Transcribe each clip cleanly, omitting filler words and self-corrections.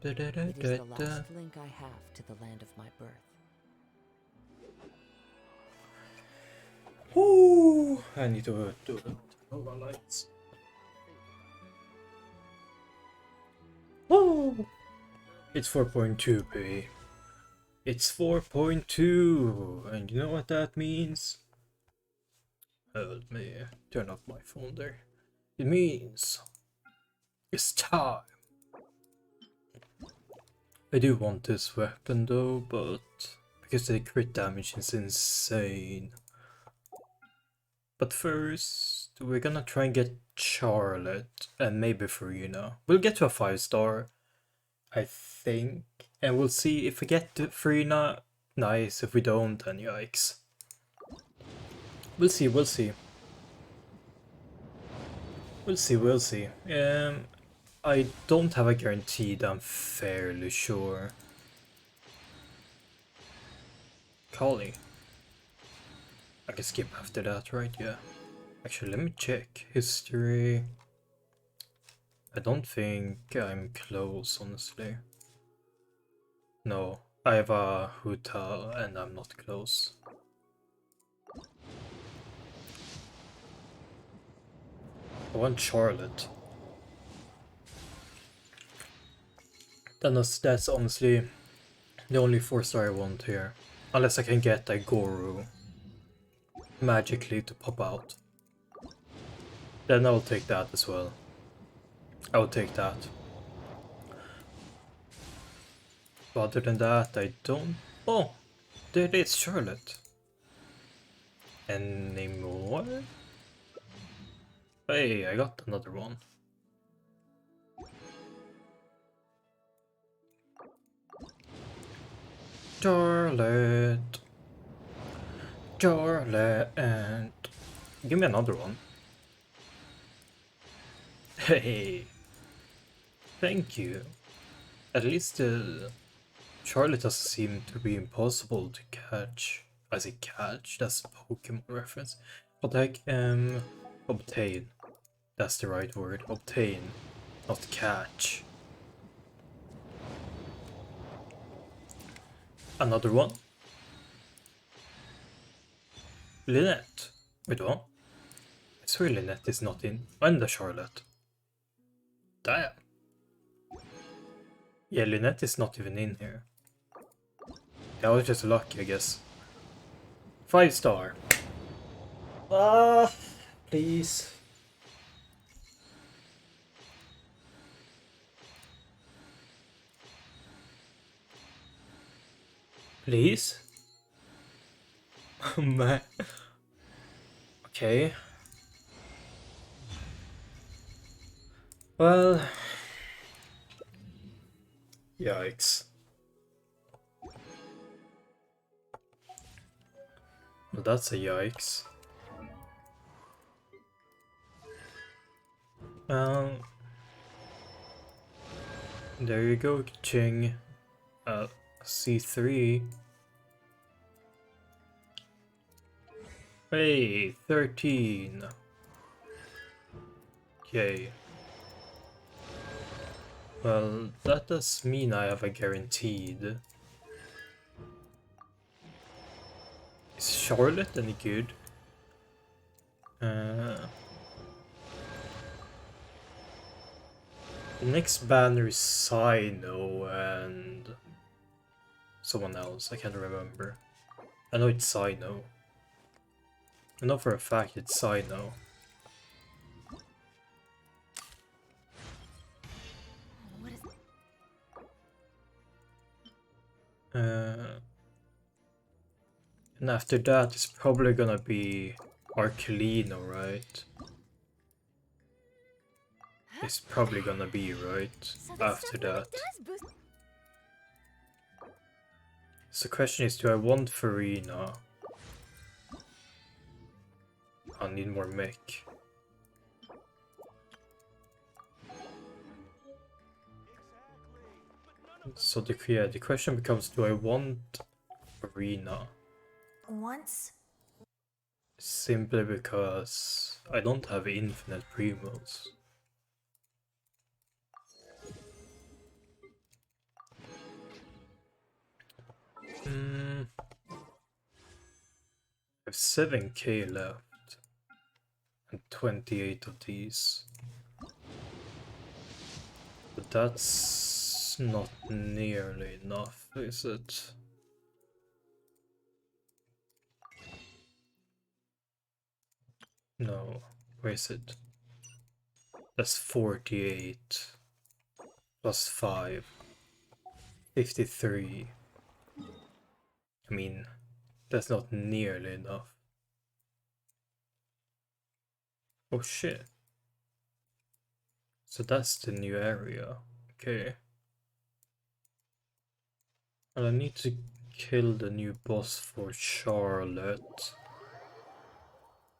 It is the last link I have to the land of my birth. Ooh, I need to do all my lights. Woo! It's 4.2, baby. It's 4.2, and you know what that means? Let me turn off my phone there. It means it's time. I do want this weapon though, but because the crit damage is insane. But first, we're gonna try and get Charlotte and maybe Furina. We'll get to a 5-star, I think, and we'll see if we get to Furina. Nice, if we don't, then yikes. We'll see, we'll see. We'll see, we'll see. I don't have a guaranteed, I'm fairly sure. Kali. I can skip after that, right? Yeah. Actually, let me check. History. I don't think I'm close, honestly. No, I have a Huta and I'm not close. I want Charlotte. That's honestly the only 4-star I want here. Unless I can get a Guru magically to pop out. Then I'll take that as well. I will take that. But other than that, I don't... Oh! There is Charlotte. Any more? Hey, I got another one. Charlotte. Charlotte. And... Give me another one. Hey. Thank you. At least Charlotte doesn't seem to be impossible to catch. I say catch, that's a Pokemon reference. But like, obtain. That's the right word. Obtain, not catch. Another one. Lynette. Wait, what? I swear Lynette is not in. And the Charlotte. Damn. Yeah, Lynette is not even in here. Yeah, I was just lucky, I guess. 5-star. Please. Please? Oh man. Okay. Well... Yikes. Well, that's a yikes. There you go, Ching. C3. Hey, 13. Yay. Well, that does mean I have a guaranteed. Is Charlotte any good? The next banner is Sino and someone else, I can't remember. I know it's Sino. I know for a fact it's Sino. And after that it's probably gonna be Arcolino, right? It's probably gonna be, right? After that. So the question is, do I want Furina? I need more mech. So the question becomes, do I want Furina? Once? Simply because I don't have infinite primos. 7k left. And 28 of these. But that's not nearly enough, is it? No, where is it? That's 48 plus 5. 53. I mean, that's not nearly enough. Oh shit. So that's the new area. Okay. And I need to kill the new boss for Charlotte.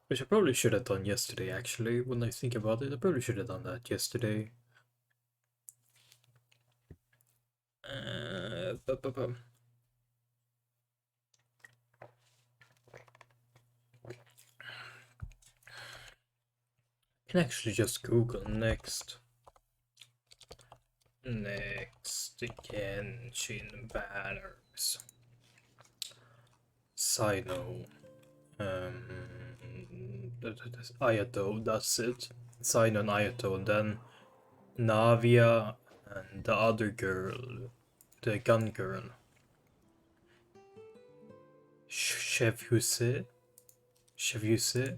Which I probably should have done yesterday, actually. When I think about it, I probably should have done that yesterday. Ba-ba-ba. Can actually just Google next. Next Genshin banners. Sino. Ayato, that's it. Sino and Ayato, and then Navia and the other girl. The gun girl. Chevuse. Chevuse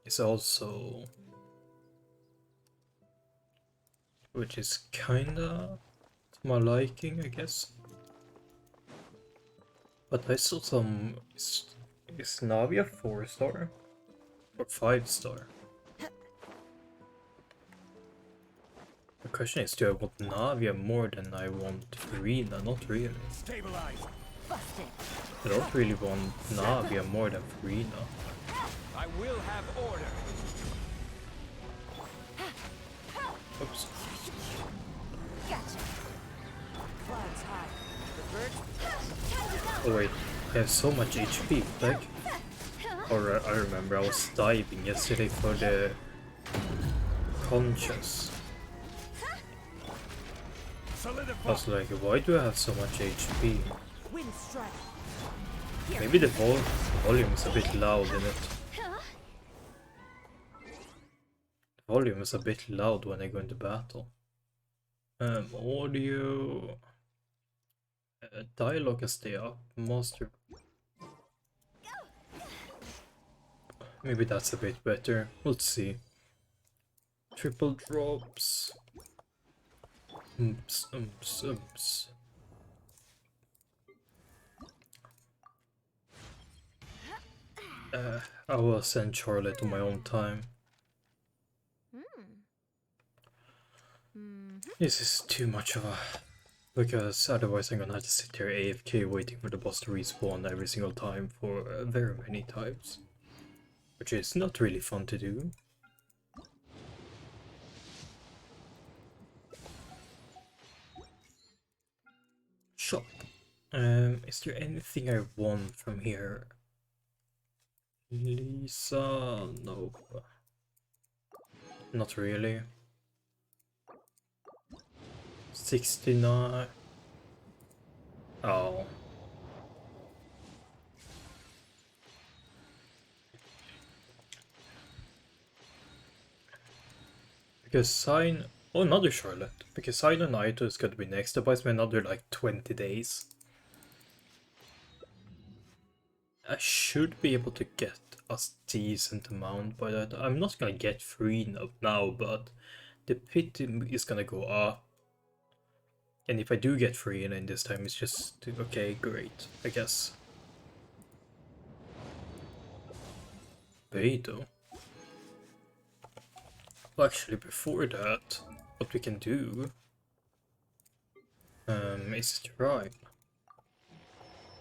is also, which is kinda to my liking, I guess. But I saw some. Is Navia 4-star or 5-star? The question is, do I want Navia more than I want Furina? Not really. Stabilize. I don't really want Navia more than Furina. I will have order. Oops. Gotcha. Flags high. Oh wait, I have so much HP, like. Or I remember I was diving yesterday for the conscious. I was like, why do I have so much HP? Wind strike. Maybe the volume is a bit loud in it. The volume is a bit loud when I go into battle. Audio... dialogue can stay up. Master... Maybe that's a bit better. Let's see. Triple drops. Oops, oops, oops. I will send Charlotte on my own time. This is too much of a... Because otherwise I'm gonna have to sit here AFK waiting for the boss to respawn every single time for very many times. Which is not really fun to do. Shop. Is there anything I want from here? Lisa... no. Not really. 69... oh. Because Sign... oh, another Charlotte. Because Sign and Naito is gonna be next. That buys me another like 20 days. I should be able to get a decent amount by that. I'm not gonna get free now, but the pit is gonna go up. And if I do get free in this time, it's just okay, great, I guess. Beidou. Well, actually, before that, what we can do is try.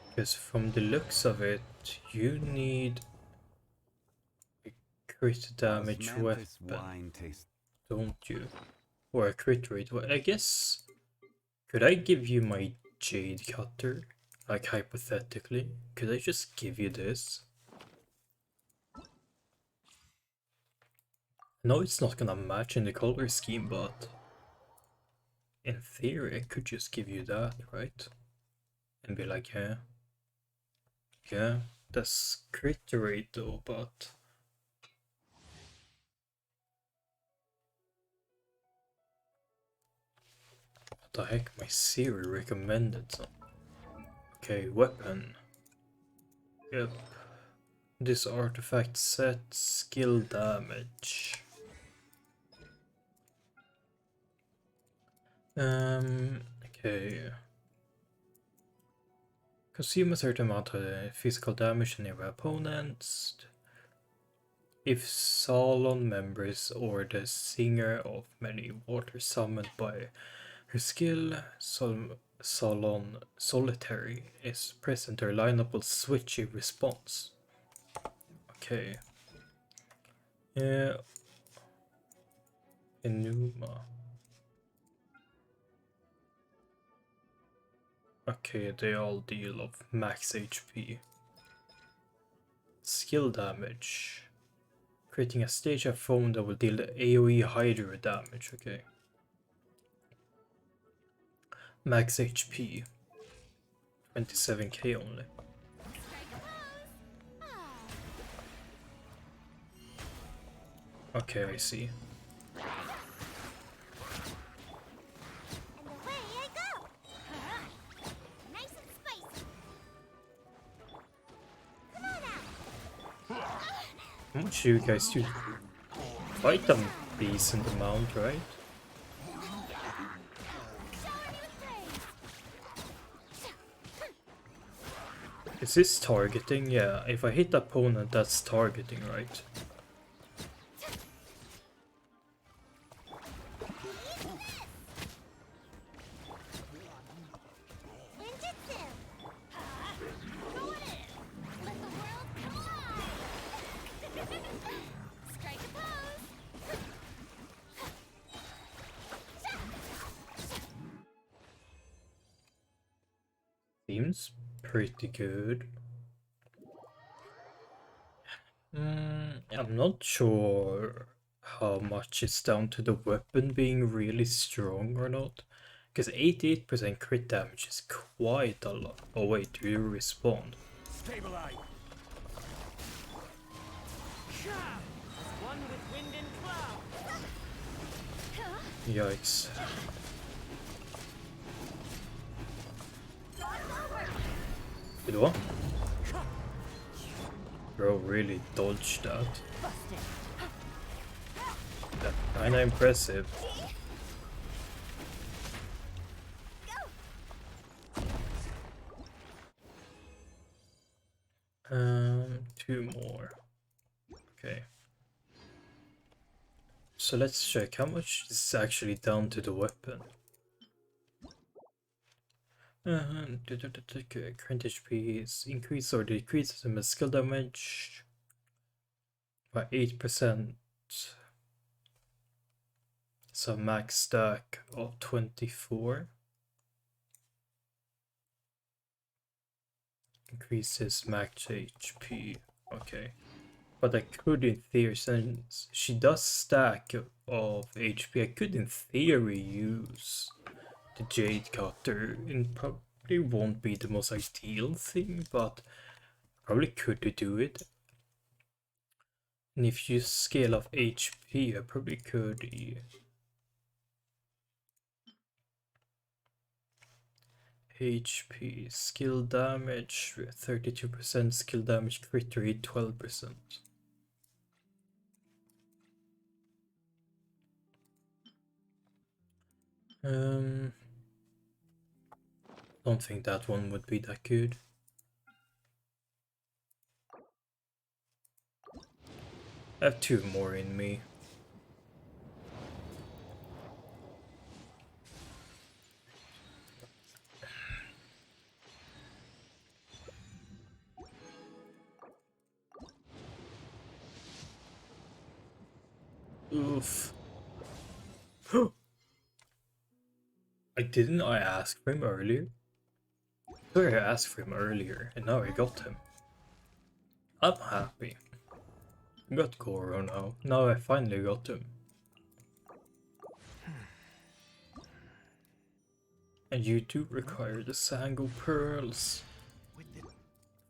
Because from the looks of it, you need a crit damage weapon, don't you? Or a crit rate. Well, I guess... could I give you my Jade Cutter? Like, hypothetically? Could I just give you this? No, it's not gonna match in the color scheme, but... in theory, I could just give you that, right? And be like, yeah. Yeah, That's crit rate though, but what the heck, my Siri recommended some. Okay, weapon. Yep. This artifact set skill damage. Okay. Consume a certain amount of physical damage on nearby opponents. If Salon members or the singer of many water summoned by her skill, Salon Solitary is present, her lineup will switch in response. Okay. Yeah. Enuma. Okay, they all deal of max HP. Skill damage. Creating a stage of foam that will deal AoE Hydra damage, okay. Max HP. 27k only. Okay, I see. And away I go! Nice and spicy! Come on out! How much do you guys do? Quite a decent amount, right? Shower me with praise! Is this targeting? Yeah, if I hit the opponent, that's targeting, right? Ninjutsu! Go in! Let the world come alive! Strike a pose! Seems pretty good. I'm not sure how much it's down to the weapon being really strong or not. Because 88% crit damage is quite a lot. Oh wait, do you respawn? Stabilize. One with wind and cloud. Yikes. Did what? Bro really dodged that. That's kinda impressive. Two more. Okay. So let's check how much is actually down to the weapon. Current HP is increased or decreases in skill damage by 8%. So max stack of 24. Increases max HP. Okay. But I could in theory, since she does stack of HP, I could in theory use the Jade Cutter. It probably won't be the most ideal thing, but probably could do it. And if you scale of HP, I probably could. HP, skill damage 32%, skill damage crit rate 12%. Don't think that one would be that good. I have two more in me. Oof. I ask for him earlier? Sorry, I asked for him earlier, and now I got him. I'm happy. I got Goro now. Now I finally got him. And you do require the Sango Pearls.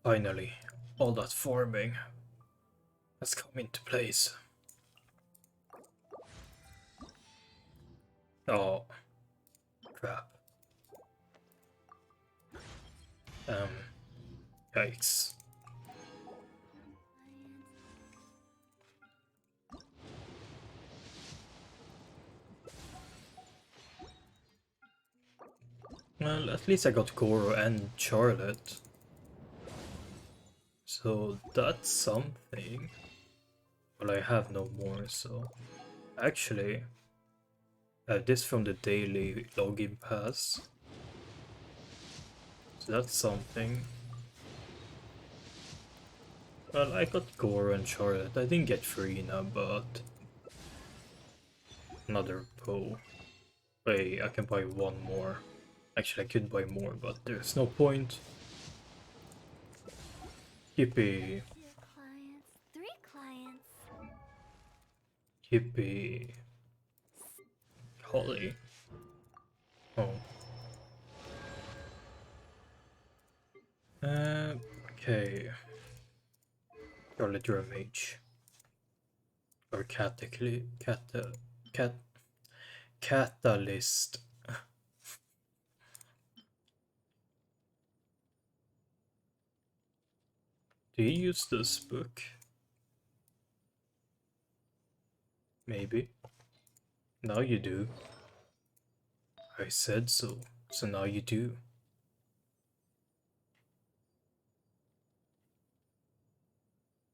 Finally. all that farming has come into place. Oh, crap. Yikes. Well, at least I got Goro and Charlotte. So that's something. Well, I have no more, so... Actually, I have this from the daily login pass. So that's something. Well, I got Goro and Charlotte. I didn't get Furina, but... Another Poe. Wait, I can buy one more. Actually, I could buy more, but there's no point. Yippee. 2 clients, 3 clients. Yippee. Holly. Oh. Okay. Charlotte, you're a mage. Or catalyst. Do you use this book? Maybe. Now you do. I said so. So now you do.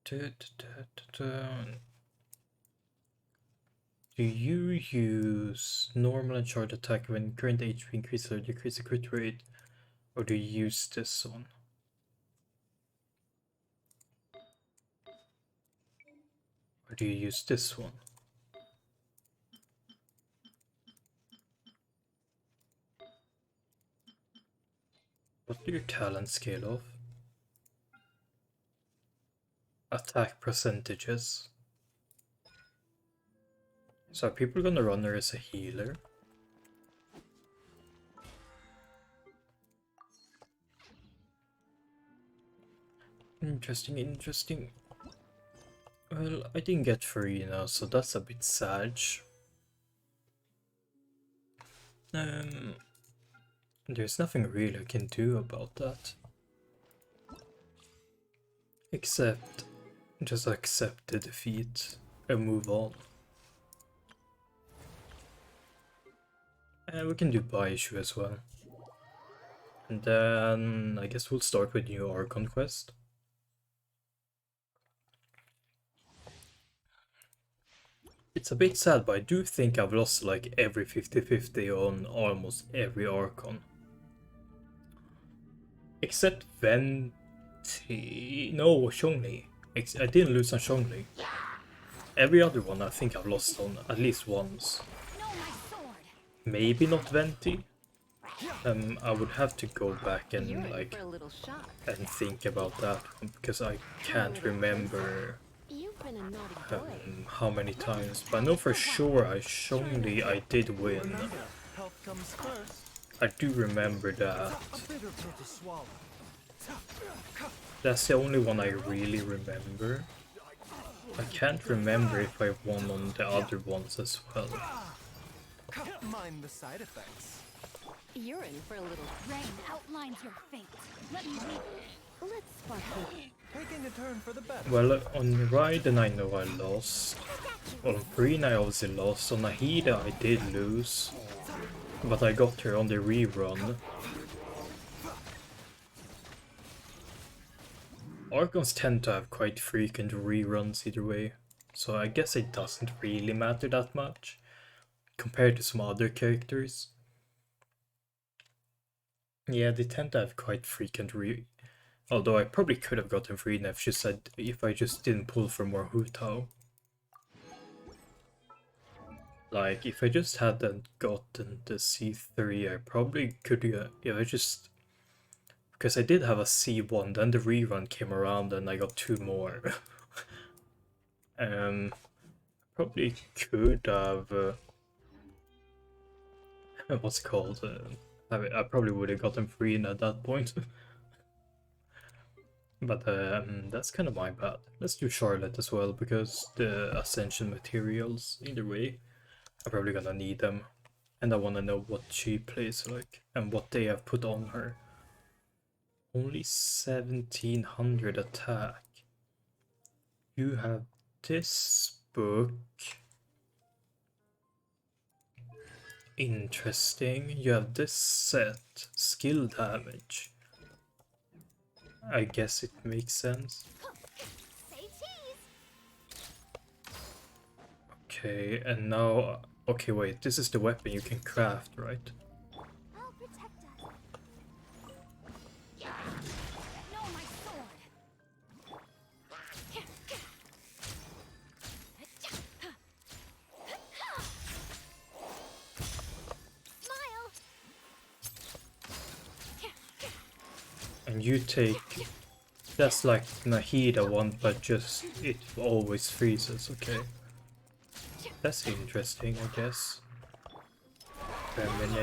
Do you use normal and charge attack when current HP increases or decreases the crit rate? Or do you use this one? Or do you use this one? What do your talents scale off? Attack percentages. So are people gonna run her as a healer? Interesting, interesting. Well, I didn't get Furina, so that's a bit sad. There's nothing really I can do about that. Except just accept the defeat and move on. And we can do Baishu as well. And then I guess we'll start with new Archon quest. It's a bit sad, but I do think I've lost like every 50-50 on almost every Archon. Except Venti... No, Zhongli. I didn't lose on Zhongli. Every other one I think I've lost on at least once. Maybe not Venti. I would have to go back and like and think about that one because I can't remember how many times. But I know for sure Zhongli I did win. Health comes first. I do remember that. A bitter pill to swallow. That's the only one I really remember. I can't remember if I won on the other ones as well. Mind the side effects. You're in for a little rain outlines your fate. Let me read. Let's spark it. Taking a turn for the better. Well, on Raiden I know I lost. On Furina I obviously lost. On Nahida I did lose. But I got her on the rerun. Archons tend to have quite frequent reruns either way. So I guess it doesn't really matter that much. Compared to some other characters. Yeah, they tend to have quite frequent although I probably could have gotten Furina if I just didn't pull for more Hu Tao. Like, if I just hadn't gotten the C3, I probably could because I did have a C1, then the rerun came around and I got 2 more. Probably could have... what's it called? I probably would have gotten Furina at that point. But that's kind of my bad. Let's do Charlotte as well, because the Ascension materials, either way, I'm probably gonna need them. And I wanna know what she plays like, and what they have put on her. Only 1700 attack. You have this book. Interesting. You have this set. Skill damage. I guess it makes sense. Say cheese. Okay, and now... Okay, wait. This is the weapon you can craft, right? I'll protect us. No, my sword. Smile. And you take... That's like Nahida one, but just it always freezes, okay. That's interesting, I guess. Femine. Let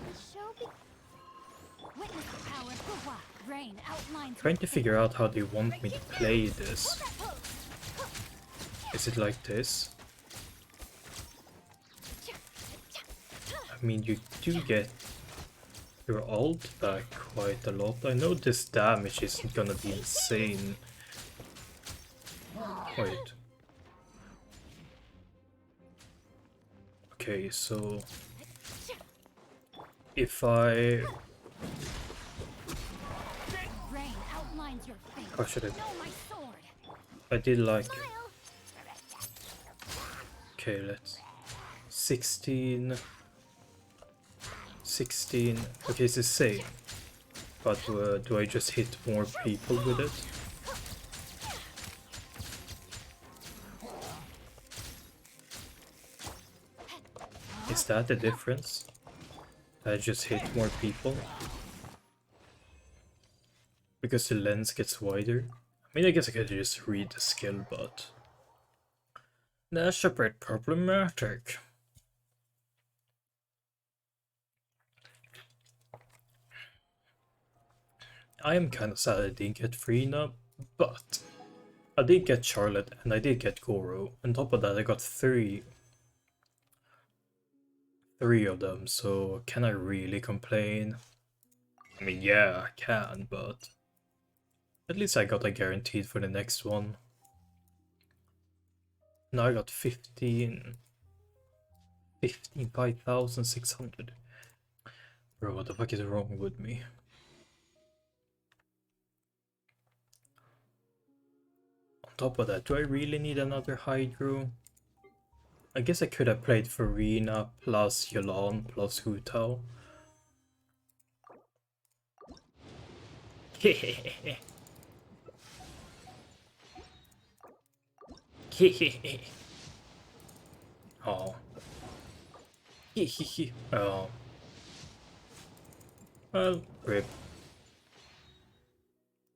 the show be. Witness the power of Hua. Rain outlines. Trying to figure out how they want me to play this. Is it like this? I mean, you do get your ult back quite a lot. I know this damage isn't gonna be insane. Wait. Okay, so... If I... Rain outlines your face. How should I... No, my sword. I did like... Smile. Okay, let's... 16... 16... Okay, it's the same. But do I just hit more people with it? Is that the difference? I just hit more people? Because the lens gets wider? I mean, I guess I could just read the skill, but... That's a bit problematic. I am kinda sad I didn't get Furina, but... I did get Charlotte, and I did get Goro. On top of that, I got three of them, so can I really complain? I mean, yeah, I can, but... At least I got a guaranteed for the next one. Now I got 5,600. Bro, what the fuck is wrong with me? On top of that, do I really need another Hydro? I guess I could have played Furina plus Yolan plus Hu Tao. Oh. Oh. Well, rip.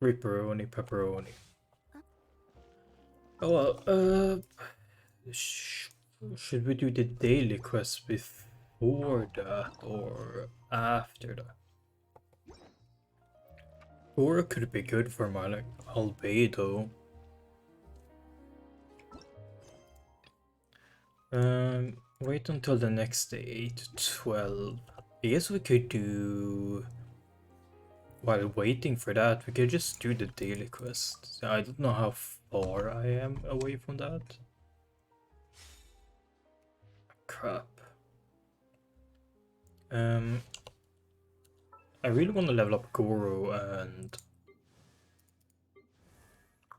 Ripperoni, pepperoni. Oh well, should we do the daily quest before that or after that? Or it could be good for my like albedo. Wait until the next day, 8 to 12. I guess we could do... While waiting for that, we could just do the daily quest. I don't know how far I am away from that. Crap. I really want to level up Goro and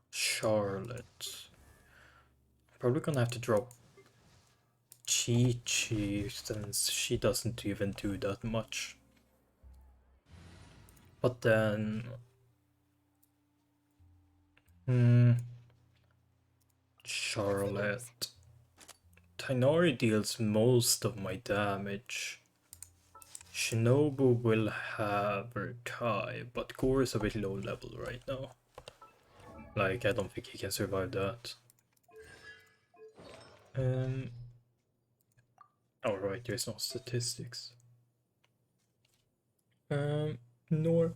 Charlotte. Probably gonna have to drop Chi-Chi since she doesn't even do that much. But then... Charlotte. Tainari deals most of my damage. Shinobu will have her Kai, but Gore is a bit low level right now. Like, I don't think he can survive that. Oh right, there's no statistics. nor,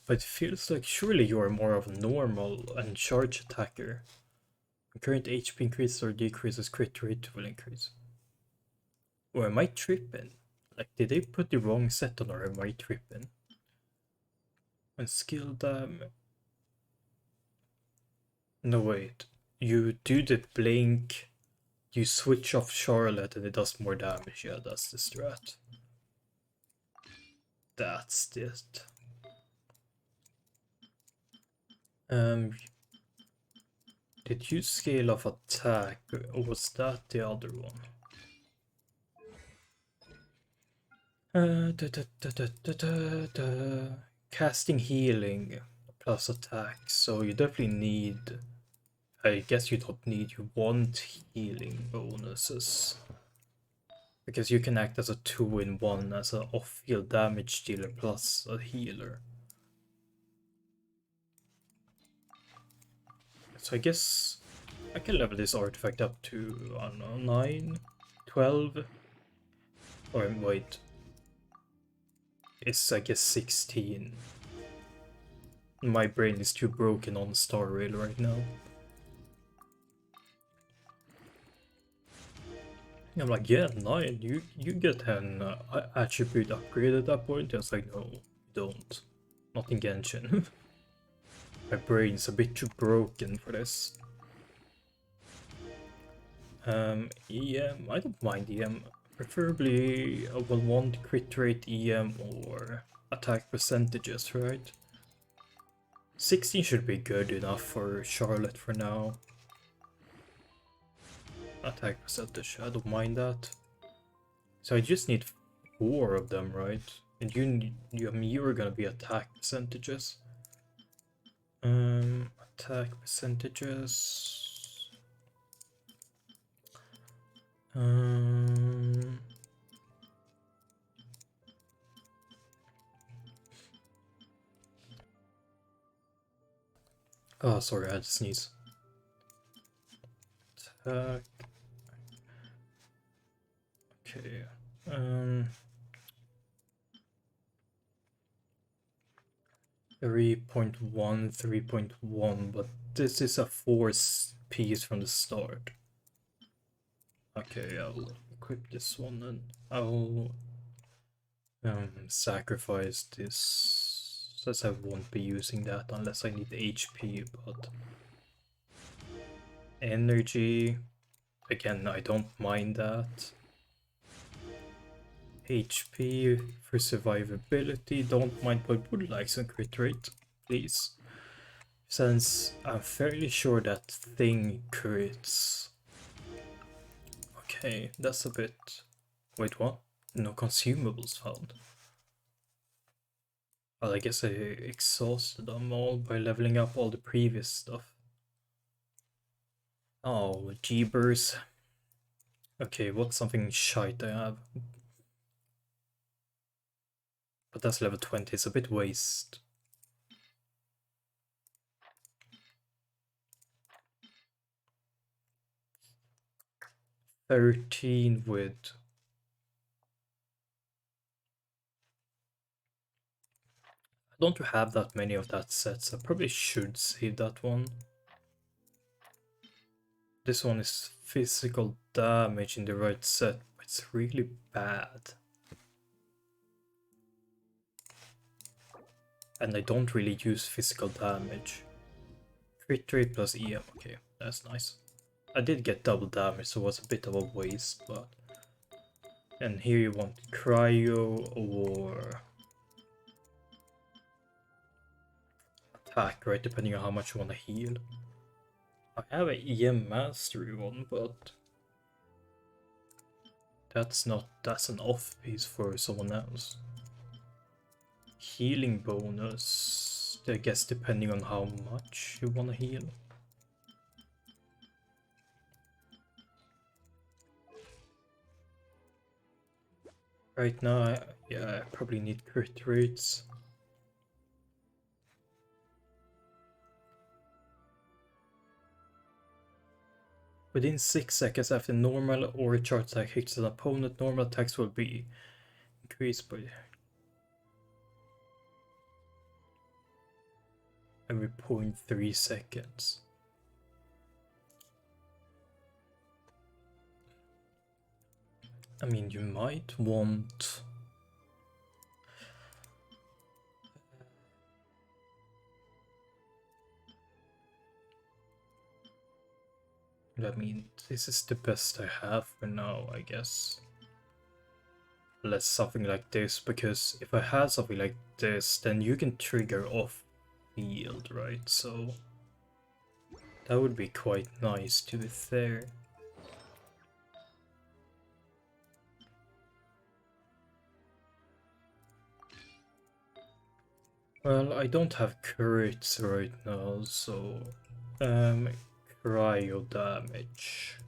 but it feels like surely you are more of a normal and charge attacker. Current HP increases or decreases, crit rate will increase. Or am I tripping? Like, did they put the wrong set on, or am I tripping? And skill damage. No, wait. You do the blink, you switch off Charlotte, and it does more damage. Yeah, that's the strat. That's it. Did you scale off attack, or was that the other one? Casting healing plus attack, so you definitely need. I guess you don't need. You want healing bonuses because you can act as a 2-in-1 as an off-field damage dealer plus a healer. So I guess I can level this artifact up to, I don't know, 9, 12, or wait, it's I guess 16. My brain is too broken on Star Rail right now. I'm like, yeah, 9, you get an attribute upgrade at that point. I was like, no, you don't. Not in Genshin. My brain's a bit too broken for this. EM, I don't mind EM. Preferably I will want crit rate EM or attack percentages, right? 16 should be good enough for Charlotte for now. Attack percentage, I don't mind that. So I just need 4 of them, right? And I mean, you're gonna be attack percentages. Attack percentages. Oh, sorry, I had to sneeze. Attack. Okay. 3.1, 3.1, but this is a force piece from the start. Okay, I'll equip this one and I'll sacrifice this, since I won't be using that unless I need HP, but energy, again, I don't mind that. HP for survivability, don't mind, but would like some crit rate, please. Since I'm fairly sure that thing crits. Okay, that's a bit... Wait, what? No consumables found. Well, I guess I exhausted them all by leveling up all the previous stuff. Oh, jeebers. Okay, what's something shite I have? But that's level 20, it's a bit waste. $13 with... I don't have that many of that set, so I probably should save that one. This one is physical damage in the right set, but it's really bad. And I don't really use physical damage. Crit rate plus EM, okay, that's nice. I did get double damage, so it was a bit of a waste, but... And here you want cryo or... attack, right, depending on how much you want to heal. I have an EM mastery one, but... that's an off piece for someone else. Healing bonus, I guess depending on how much you want to heal. Right now, I probably need crit rates. Within 6 seconds after normal or a charge attack hits an opponent, normal attacks will be increased by... every 0.3 seconds. I mean, you might want... I mean, this is the best I have for now, I guess. Unless something like this, because if I had something like this, then you can trigger off field, right? So that would be quite nice, to be fair. Well, I don't have crits right now, so cryo damage.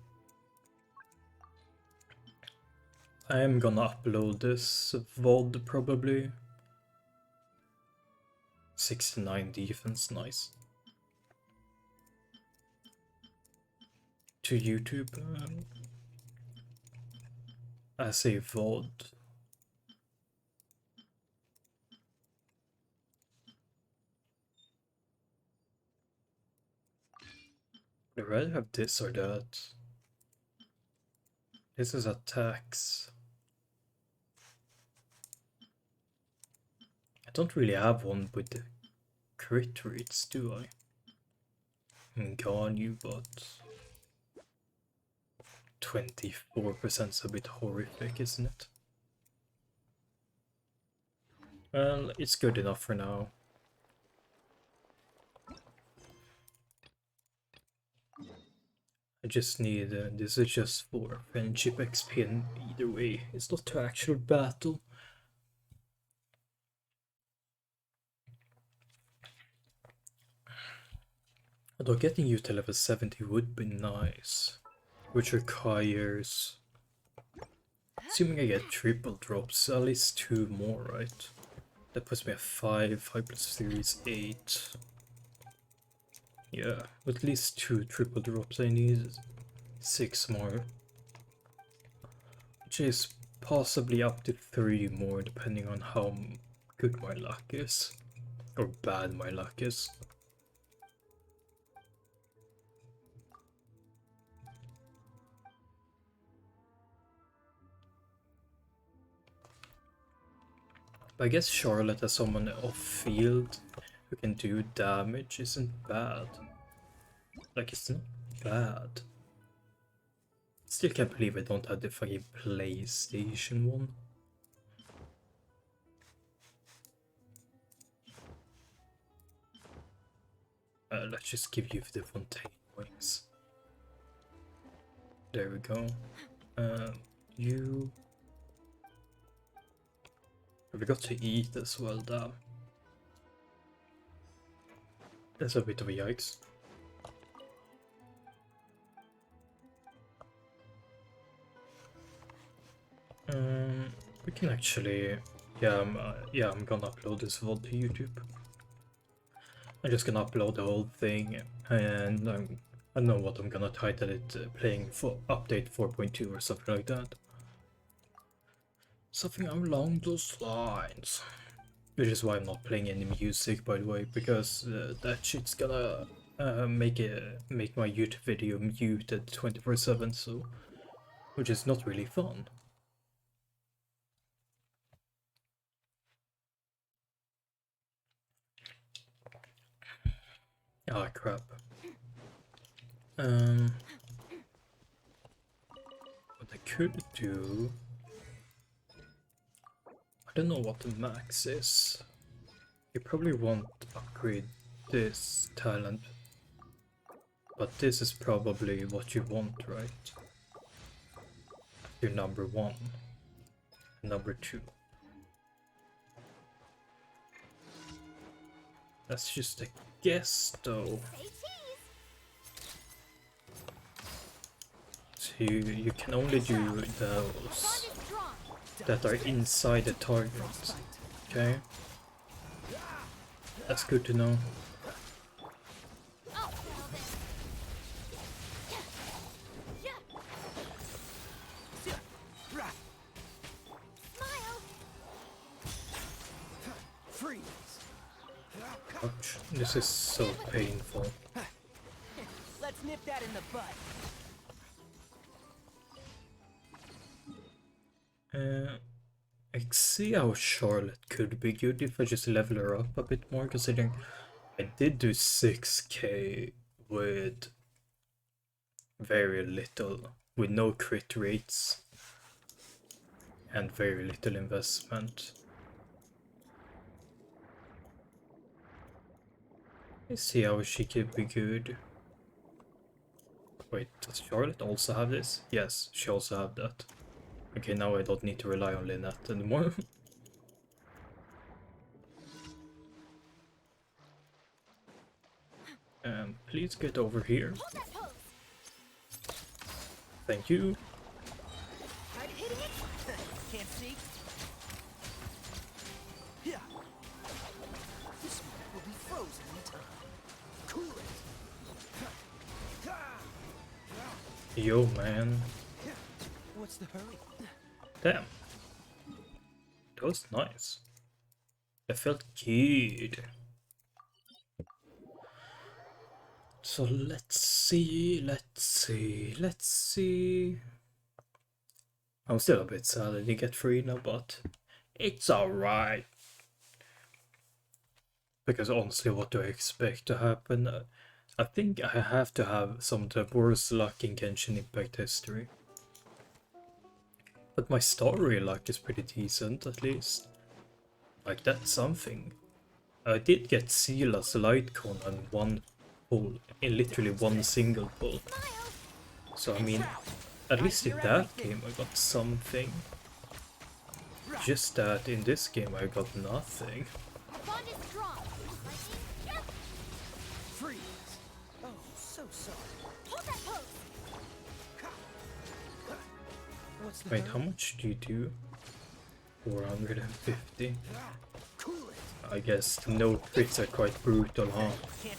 I am gonna upload this VOD probably. 69 defense, nice. To YouTube as a VOD. I'd rather have this or that. This is attacks. I don't really have one with the crit rates, do I? Go on you, but 24% is a bit horrific, isn't it? Well, it's good enough for now. I just need, this is just for friendship XP, and either way, it's not to actual battle. Although getting you to level 70 would be nice, which requires, assuming I get triple drops, at least 2 more, right? That puts me at 5, 5 plus 3 is 8. Yeah, at least 2 triple drops I need, 6 more. Which is possibly up to 3 more depending on how good my luck is. Or bad my luck is. But I guess Charlotte as someone off field who can do damage isn't bad. Like, it's not bad. Still can't believe I don't have the fucking PlayStation one. Let's just give you the Fontaine wings. There we go. You... I forgot to eat as well, damn. That's a bit of a yikes. We can actually... Yeah, I'm gonna upload this VOD to YouTube. I'm just gonna upload the whole thing, and I don't know what I'm gonna title it, playing for update 4.2 or something like that. Something along those lines. Which is why I'm not playing any music, by the way, because that shit's gonna make my YouTube video muted 24/7, so which is not really fun. Ah, crap. What I could do... I don't know what the max is. You probably won't upgrade this talent. But this is probably what you want, right? Your number 1. Number 2. That's just a guess, though. So you can only do those that are inside the target. Okay? That's good to know. Ouch, this is so painful. Let's nip that in the bud. I see how Charlotte could be good if I just level her up a bit more, considering I did do 6k with very little, with no crit rates and very little investment. Let's see how she could be good. Wait, does Charlotte also have this? Yes, she also have that. Okay, now I don't need to rely on Lynette anymore. Please get over here. Hold that pose. Thank you. Try hitting it. Can't see. Yeah. This one will be frozen in time. Cool it. Yo, man. What's the hurry? Damn. That was nice. That felt good. So let's see. I'm still a bit sad I didn't get Furina, but it's alright. Because honestly, what do I expect to happen? I think I have to have some of the worst luck in Genshin Impact history. But my story luck is pretty decent, at least. Like, that's something. I did get Sila's light cone on one pull, in literally one single pull. So I mean, at least in that game I got something. Just that in this game I got nothing. Our bond is strong. Lightning, Freeze. Oh, so sorry. hold that pose. What's the Wait, hurry? how much do you do? 450? Cool it. I guess no crits are quite brutal, huh? Can't.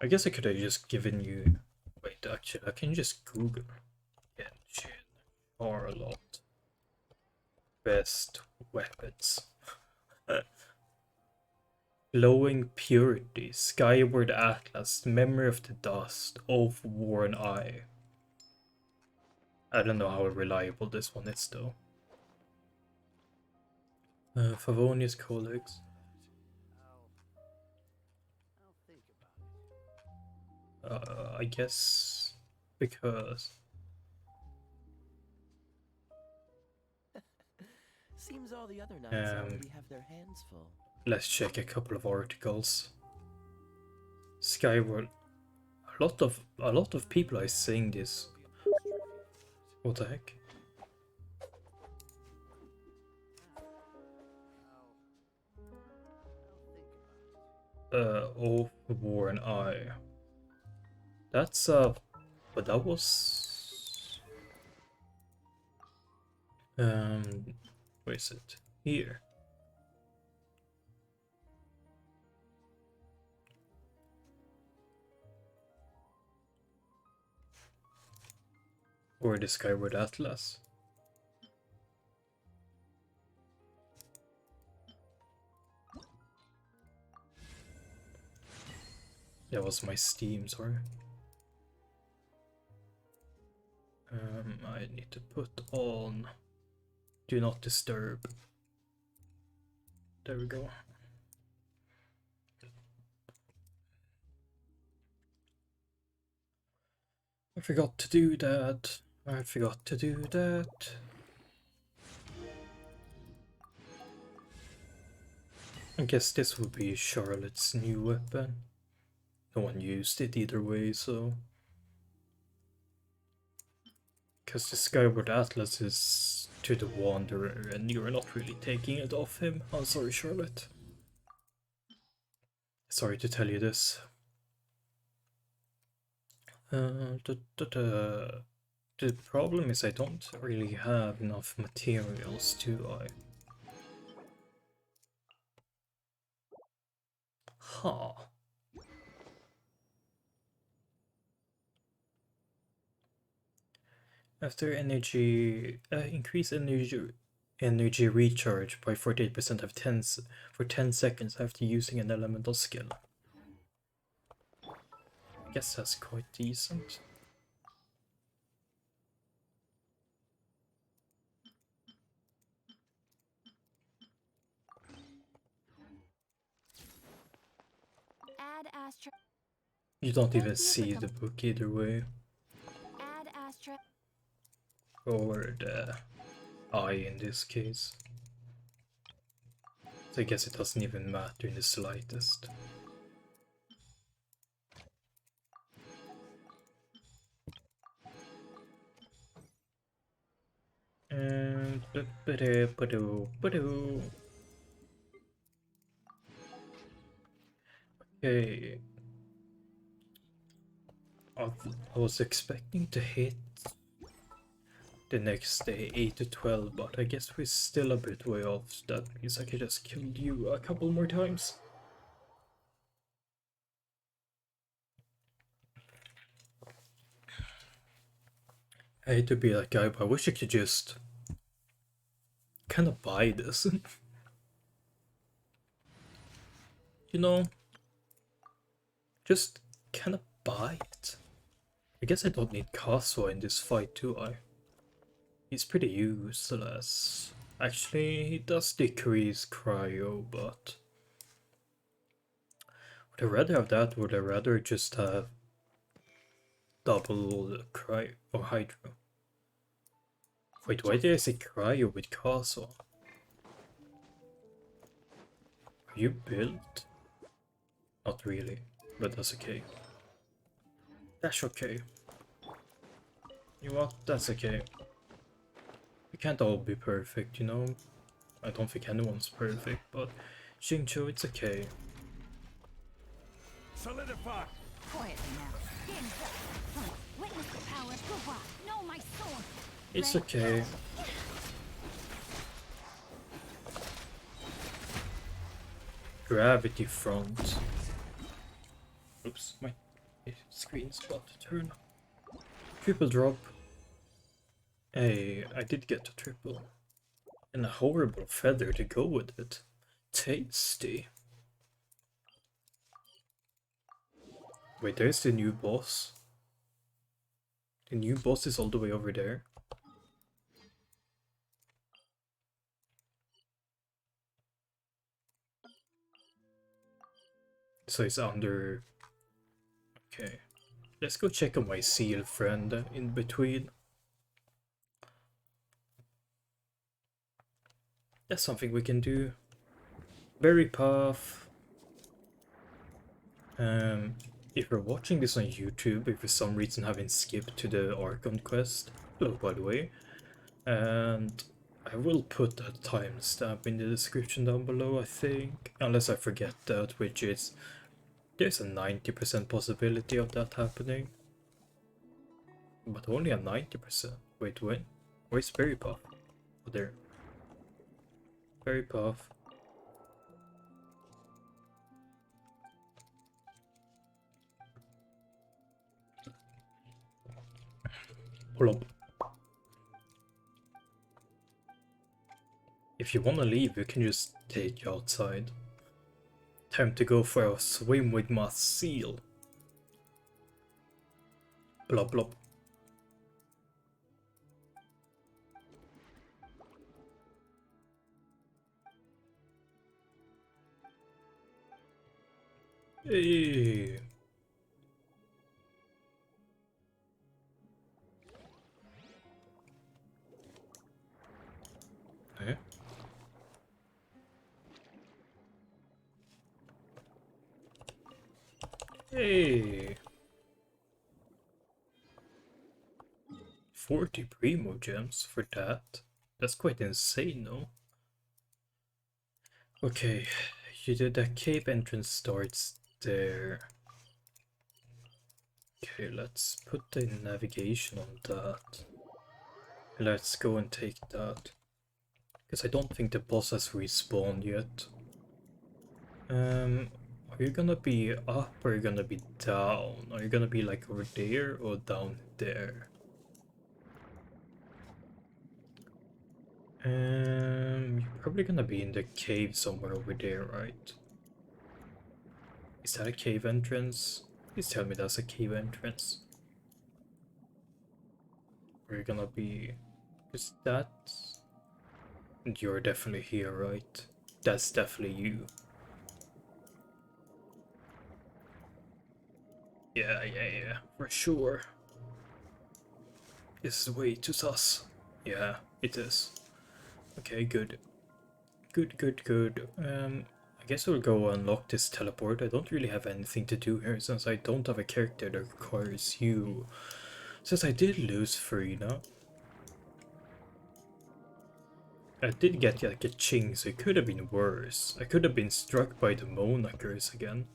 I guess I could have just given you... Wait, actually, I can just Google Genshin Charlotte best weapons. Glowing Purity, Skyward Atlas, Memory of the Dust, Oath Worn Eye. I don't know how reliable this one is though. Favonius Codex. I guess because Seems all the other knights already have their hands full. let's check a couple of articles. Skyward. A lot of people are saying this. What the heck? Oath Worn Eye. That's but that was where is it? Here. Or the Skyward Atlas. That was my Steam, sorry. I need to put on Do Not Disturb. There we go. I forgot to do that. I forgot to do that. I guess this will be Charlotte's new weapon. No one used it either way, so... Because the Skyward Atlas is to the Wanderer, and you're not really taking it off him. I'm sorry, Charlotte. Sorry to tell you this. The problem is I don't really have enough materials, do I? Huh. After energy, increase energy recharge by 48% of for 10 seconds after using an elemental skill. I guess that's quite decent. Add Astra. You don't even Thank you for see the book either way, Add Astra. or the eye in this case. So I guess it doesn't even matter in the slightest. And okay. I was expecting to hit the next day 8 to 12, but I guess we're still a bit way off. That means I could just kill you a couple more times. I hate to be that guy, but I wish I could just kind of buy this. You know, just kind of buy it. I guess I don't need Kazuha in this fight, do I? He's pretty useless. Actually, he does decrease cryo, but would I rather have that? Would I rather just have double cryo or hydro? Wait, why did I say cryo with Kazuha? Are you built? Not really, but that's okay. That's okay. You know what? That's okay. We can't all be perfect, you know? I don't think anyone's perfect, but Xingqiu, it's okay. Solidify! Quietly now. Hands up. Huh. Witness the power of Guba. Know my sword. It's okay. Gravity front. Oops, my screen's about to turn. Triple drop. Hey, I did get a triple. And a horrible feather to go with it. Tasty. Wait, there's the new boss. The new boss is all the way over there. So it's under... Okay. Let's go check on my seal friend in between. That's something we can do. Berry Puff. If you're watching this on YouTube, if for some reason haven't skipped to the Archon quest, hello by the way, and I will put a timestamp in the description down below, I think, unless I forget that, which is, there's a 90% possibility of that happening, but only a 90%. Wait, when? Where's Berry Puff? Oh, there. Berry Puff. Hold up. If you wanna leave, you can just take you outside. Time to go for a swim with my seal. Blub blub. Hey. Eh? Hey. 40 primo gems for that. That's quite insane, no? Okay, you did that cave entrance starts there. Okay, let's put the navigation on that. Let's go and take that. Because I don't think the boss has respawned yet. Are you gonna be up or are you gonna be down? Are you gonna be like over there or down there? You're probably gonna be in the cave somewhere over there, right? Is that a cave entrance? Please tell me that's a cave entrance. We're gonna be... Is that... You're definitely here, right? That's definitely you. Yeah, for sure. This is way too sus. Yeah, it is. Okay, good. Good. I guess we'll go unlock this teleport. I don't really have anything to do here since I don't have a character that requires you. Since I did lose Furina, I did get like a ching, so it could have been worse. I could have been struck by the Mona curse again.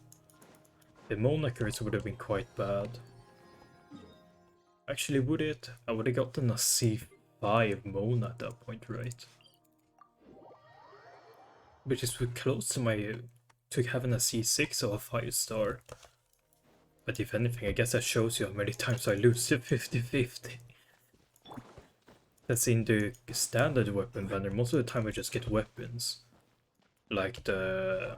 The Mona curse would have been quite bad. Actually, would it? I would have gotten a C5 Mona at that point, right? Which is close to my... to having a C6 or a 5-star. But if anything, I guess that shows you how many times I lose to 50-50. That's in the standard weapon banner. Most of the time I just get weapons. Like the...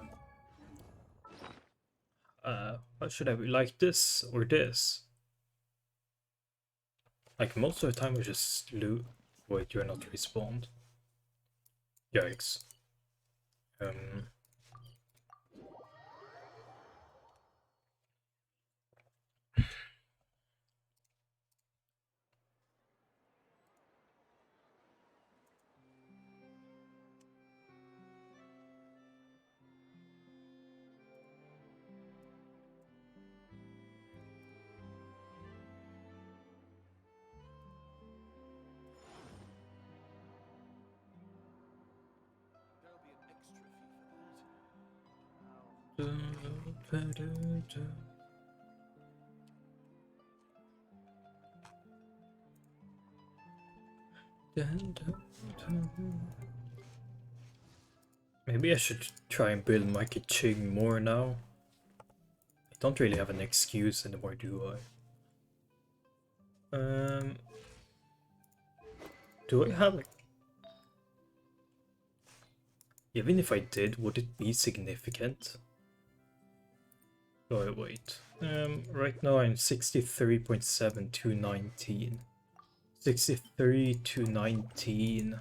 what should I be? Like this or this? Like most of the time I just loot... Wait, you're not respawned. Yikes. Maybe I should try and build my Ching more now. I don't really have an excuse anymore, do I? Do I have... Even if I did, would it be significant? Oh, wait. Right now I'm 63.7 to 19. 63 to 19.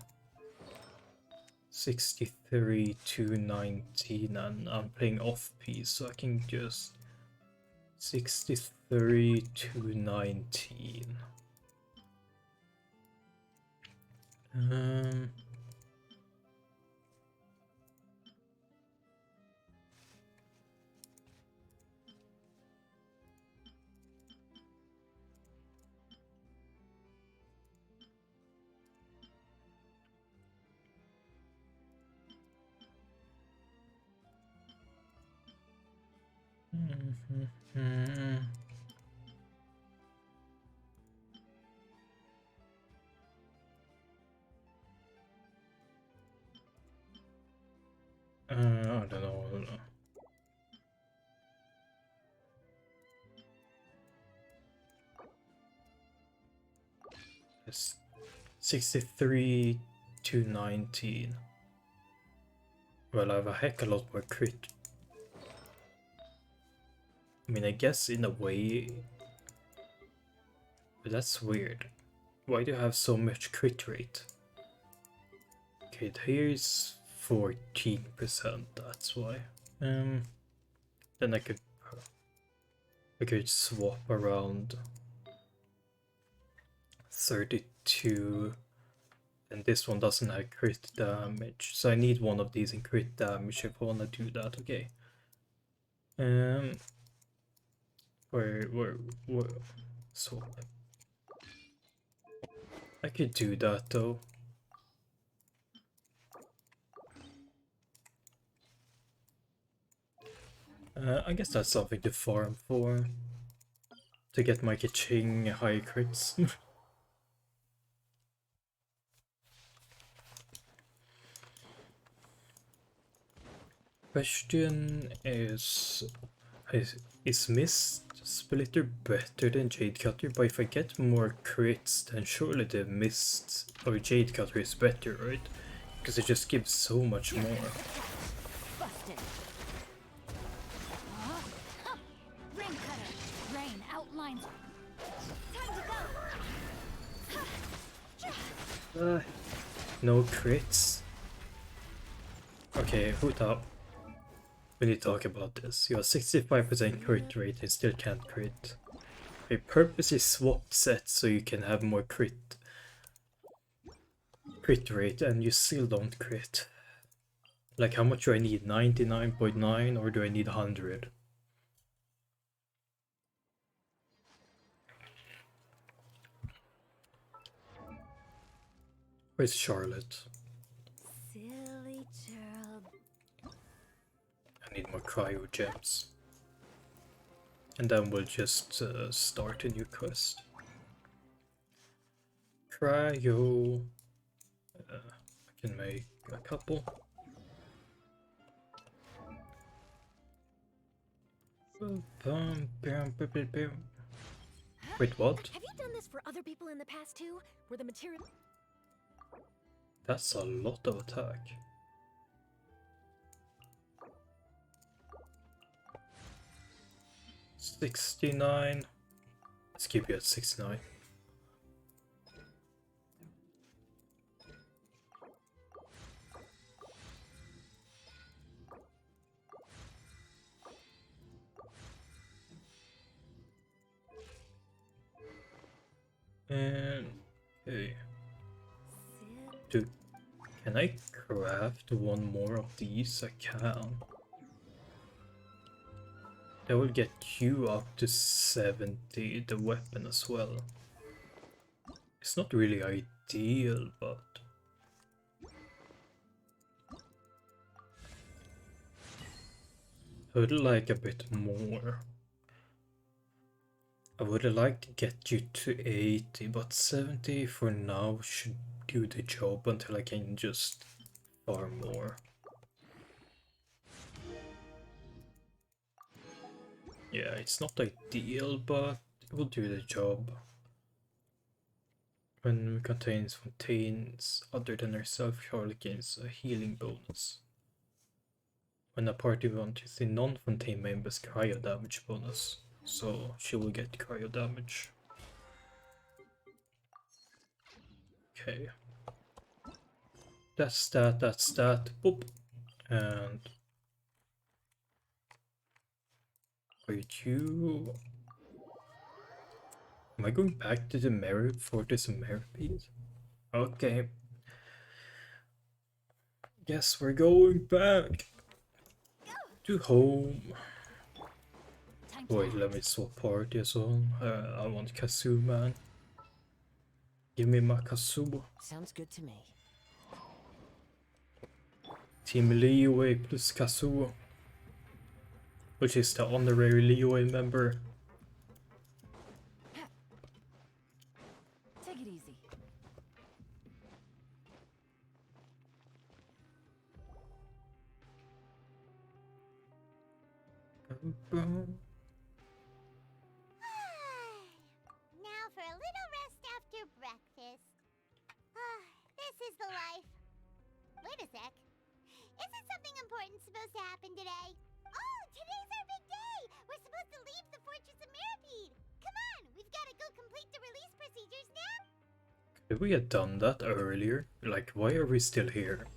63 to 19, and I'm playing off-piece, so I can just... 63 to 19. I don't know. It's 63 to 19. Well, I have a heck a lot more crit. I mean, I guess in a way, but that's weird. Why do you have so much crit rate? Okay, here's 14%, that's why. Then I could swap around 32, and this one doesn't have crit damage, so I need one of these in crit damage if I want to do that. Okay. Where swap? I could do that though. I guess that's something to farm for. To get my Kaching high crits. Question is Mist Splitter better than Jade Cutter? But if I get more crits, then surely the Mist or Jade Cutter is better, right? Because it just gives so much more. Busted. Rain cutter. Rain outlines. Time to go. No crits. Okay, hoot up. We need to talk about this. You have 65% crit rate and still can't crit. I purposely swapped sets so you can have more crit rate and you still don't crit. Like, how much do I need? 99.9 or do I need 100? Where's Charlotte? Silly Gerald. I need more cryo gems. And then we'll just start a new quest. Cryo. I can make a couple. Wait, what? Have you done this for other people in the past too? Where the material... That's a lot of attack. 69. Let's keep you at 69. And okay. Dude, can I craft one more of these? I can. That will get you up to 70, the weapon as well. It's not really ideal, but... I would like a bit more. I would like to get you to 80, but 70 for now should do the job until I can just farm more. Yeah, it's not ideal, but it will do the job. When it contains fontaines other than herself, Charlotte gains a healing bonus. When a party wants the non-fontaine members cryo damage bonus, so she will get cryo damage. Okay. That's that, boop. And... Wait, you... Am I going back to the Fortress of Meripede? Okay. Yes, we're going back to home. Wait, let me swap party as well. I want Kazoo, man. Give me my Kazoo. Sounds good to me. Team Liyue plus Kazoo. Which is the honorary Liyue member. Take it easy. Now for a little rest after breakfast. This is the life. Wait a sec. Isn't something important supposed to happen today? Oh, today's our big day! We're supposed to leave the Fortress of Meripede! Come on, we've got to go complete the release procedures now! Could we have done that earlier? Like, why are we still here?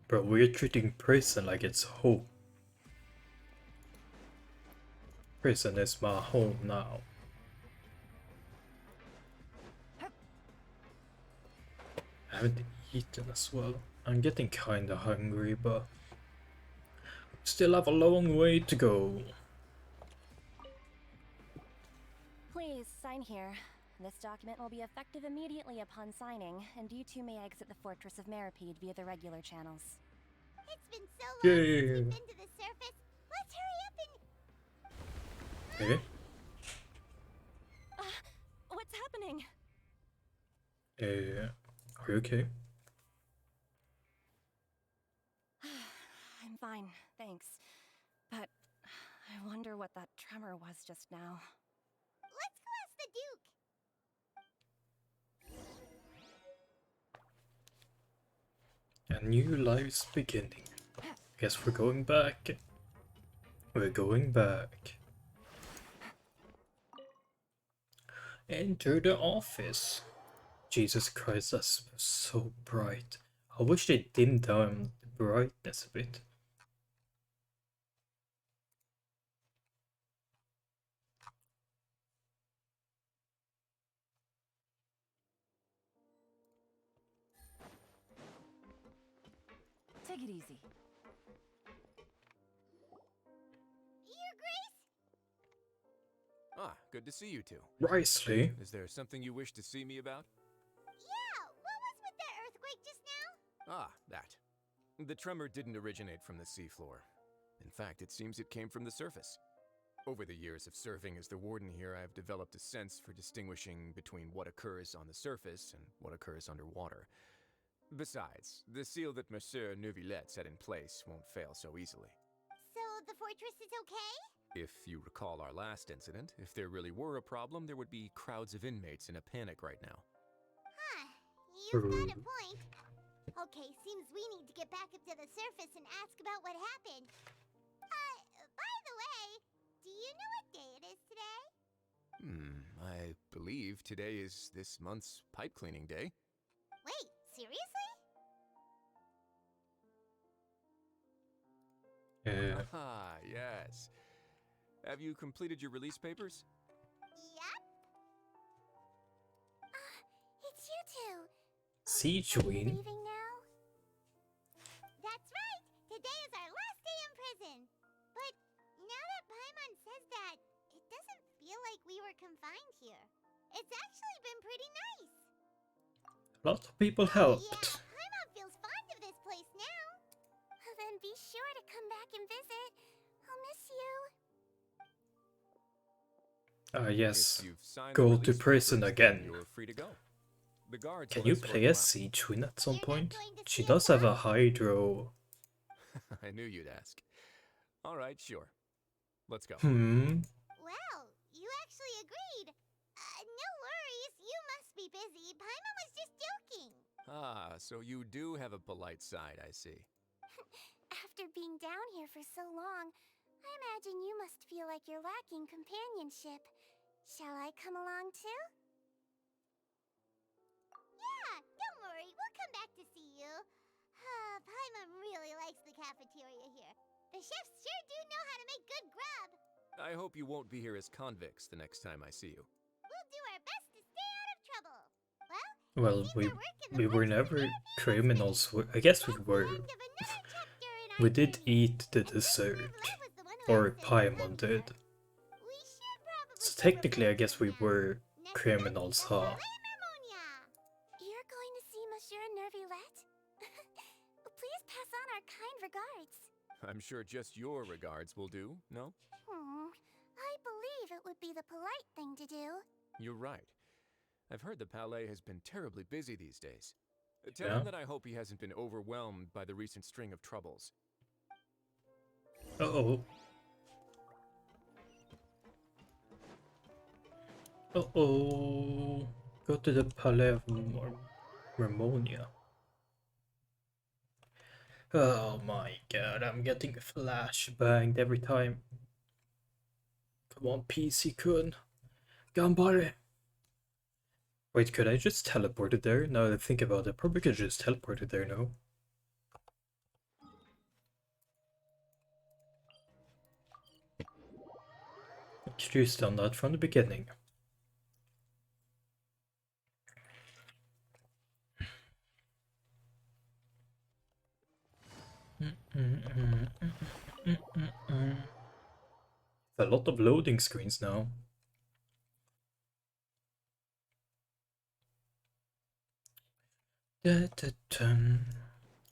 Bro, we're treating prison like it's home. Prison is my home now. I haven't eaten as well. I'm getting kinda hungry, but still have a long way to go. Please, sign here. This document will be effective immediately upon signing, and you two may exit the Fortress of Meripede via the regular channels. It's been so long Yay. since we've been to the surface. Let's hurry up and... Okay. What's happening? Are you okay? I'm fine, thanks. But I wonder what that tremor was just now. Let's go ask the Duke. A new life's beginning. Guess we're going back. We're going back. Enter the office. Jesus Christ, that's so bright. I wish they dimmed down the brightness a bit. Take it easy. Your Grace? Ah, good to see you two. Risley. Is there something you wish to see me about? Yeah, what was with that earthquake just now? Ah, that. The tremor didn't originate from the seafloor. In fact, it seems it came from the surface. Over the years of serving as the warden here, I have developed a sense for distinguishing between what occurs on the surface and what occurs underwater. Besides, the seal that Monsieur Neuvillette set in place won't fail so easily. So the fortress is okay? If you recall our last incident, if there really were a problem, there would be crowds of inmates in a panic right now. Huh, you've got a point. Okay, seems we need to get back up to the surface and ask about what happened. By the way, do you know what day it is today? I believe today is this month's pipe cleaning day. Wait, seriously? Ah, yes. Have you completed your release papers? Yep. It's you two. Siege Are you Queen. leaving now? That's right. Today is our last day in prison. But now that Paimon says that, it doesn't feel like we were confined here. It's actually been pretty nice. A lot of people Yeah, helped. Paimon feels fond of this place now. Then be sure to come back and visit. I'll miss you. Yes. If you've signed Go the to release prison papers, again. then You're free to go. The guards Can will you escort play you as out. Siege Queen at some You're not point? going to She see does it have a now? hydro. I knew you'd ask. All right, sure. Let's go. Well, you actually agreed. No worries, you must be busy. Paimon was just joking. Ah, so you do have a polite side, I see. After being down here for so long, I imagine you must feel like you're lacking companionship. Shall I come along too? Yeah, don't worry, we'll come back to see you. Paimon really likes the cafeteria here. The chefs sure do know how to make good grub. I hope you won't be here as convicts the next time I see you. We'll do our best to stay out of trouble. Well, Well, seems our work in the we were fortress of never Marathon has criminals. finished. I guess we That's the were. end of another chapter in our We did journey. eat the And Miss dessert. Neuvillette was the one who Or asked us to Paimon come did. here. We should probably So get technically, I reports guess from we that. were Next up, criminals, the huh? Palais Mermonia. You're going to see Monsieur Neuvillette? Please pass on our kind regards. I'm sure just your regards will do, no? I believe it would be the polite thing to do. You're right. I've heard the Palais has been terribly busy these days. Tell Yeah. him that I hope he hasn't been overwhelmed by the recent string of troubles. Uh-oh. Uh-oh. Go to the Palais of Mermonia. Oh my god, I'm getting flashbanged every time. Come on, PC-kun. Ganbare. Wait, could I just teleport it there? Now that I think about it, probably could just teleport it there, no? Could you have done that from the beginning? A lot of loading screens now.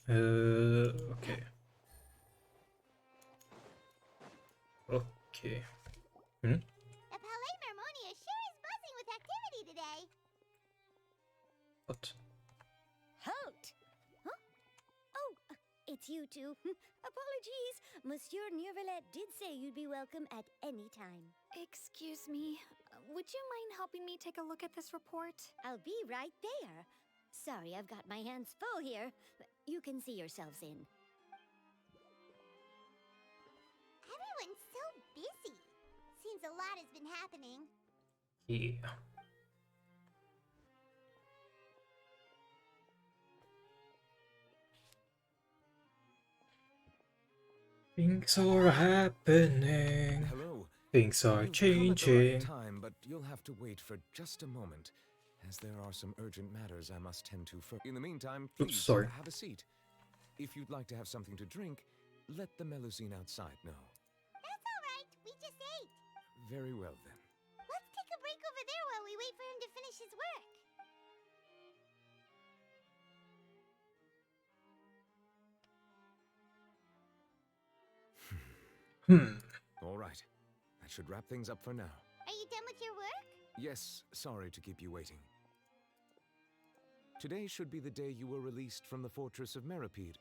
Okay. Okay. The Palais Mermonia sure is buzzing with activity today. What? Halt! Huh? Oh, it's you two. Apologies. Monsieur Neuvillette did say you'd be welcome at any time. Excuse me. Would you mind helping me take a look at this report? I'll be right there. Sorry, I've got my hands full here. you can see yourselves in. Everyone's so busy. Seems a lot has been happening. Yeah. Things are happening. Hello. Things are You've come at the right changing. time, but you'll have to wait for just a moment, as there are some urgent matters I must tend to first. In the meantime, Oops, please sorry. have a seat. If you'd like to have something to drink, let the Melusine outside know. That's all right. We just ate. Very well then. Let's take a break over there while we wait for him to finish his work. All right. That should wrap things up for now. Are you done with your work? Yes, sorry to keep you waiting. Today should be the day you were released from the Fortress of Meripede,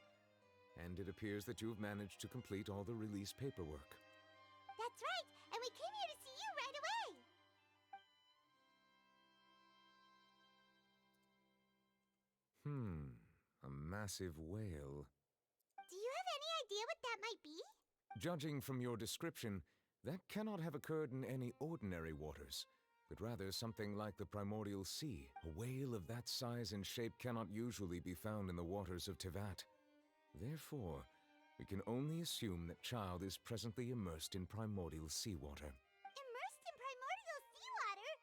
and it appears that you have managed to complete all the release paperwork. That's right, and we came here to see you right away. A massive whale. Do you have any idea what that might be? Judging from your description, that cannot have occurred in any ordinary waters, but rather something like the primordial sea. A whale of that size and shape cannot usually be found in the waters of Tevat. Therefore, we can only assume that Child is presently immersed in primordial seawater. Immersed in primordial seawater?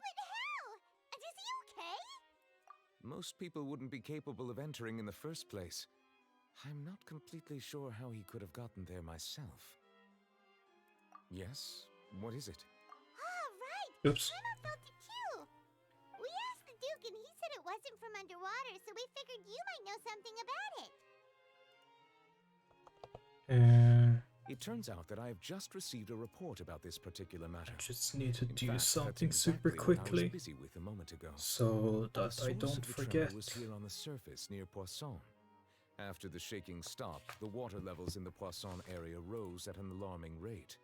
But how? And is he okay? Most people wouldn't be capable of entering in the first place. I'm not completely sure how he could have gotten there myself. Yes? What is it? Ah, right. Oops. Emma felt it too. We asked the Duke and he said it wasn't from underwater, so we figured you might know something about it. It turns out that I have just received a report about this particular matter. I just need to In do fact, that's something super exactly what I was quickly busy with a moment ago. so The that I source don't of the forget. tremor was here on the surface near Poisson. After the shaking stopped, the water levels in the Poisson area rose at an alarming rate.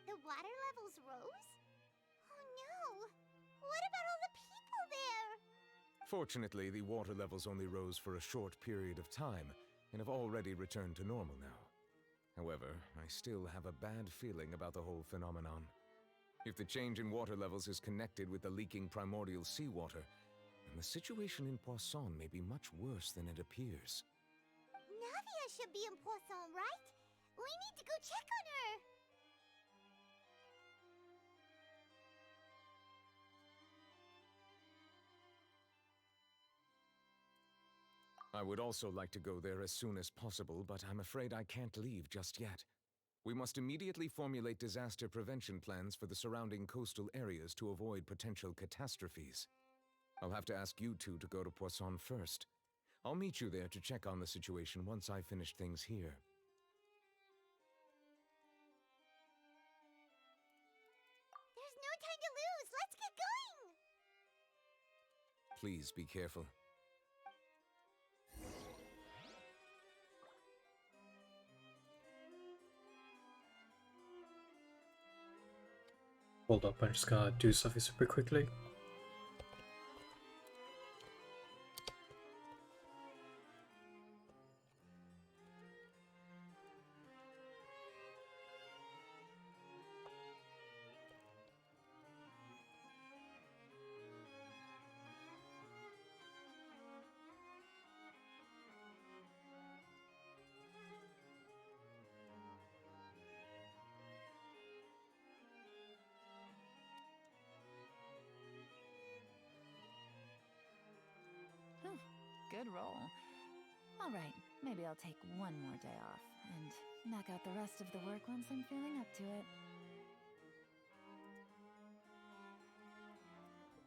The water levels rose? Oh no! What about all the people there? Fortunately, the water levels only rose for a short period of time and have already returned to normal now. However, I still have a bad feeling about the whole phenomenon. If the change in water levels is connected with the leaking primordial seawater, then the situation in Poisson may be much worse than it appears. Navia should be in Poisson, right? We need to go check on her! I would also like to go there as soon as possible, but I'm afraid I can't leave just yet. We must immediately formulate disaster prevention plans for the surrounding coastal areas to avoid potential catastrophes. I'll have to ask you two to go to Poisson first. I'll meet you there to check on the situation once I finish things here. There's no time to lose! Let's get going! Please be careful. Hold up, I'm just gonna do something super quickly. Good roll. All right, maybe I'll take one more day off and knock out the rest of the work once I'm feeling up to it.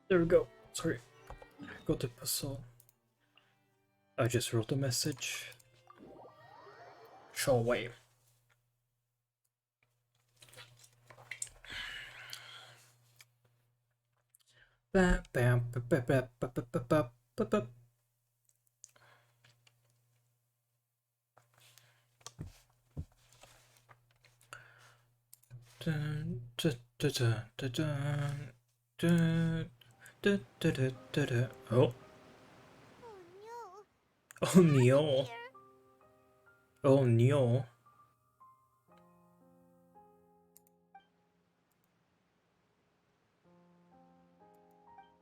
There we go. Sorry. Got the puzzle. I just wrote a message. Show away. Bam, bam, ba, ba, ba, ba, ba, ba, ba, ba, ba. Dun, dun, dun, dun, dun, dun, dun, dun, dun, dun, dun. Oh, Oh no! Oh no. Here. Oh no.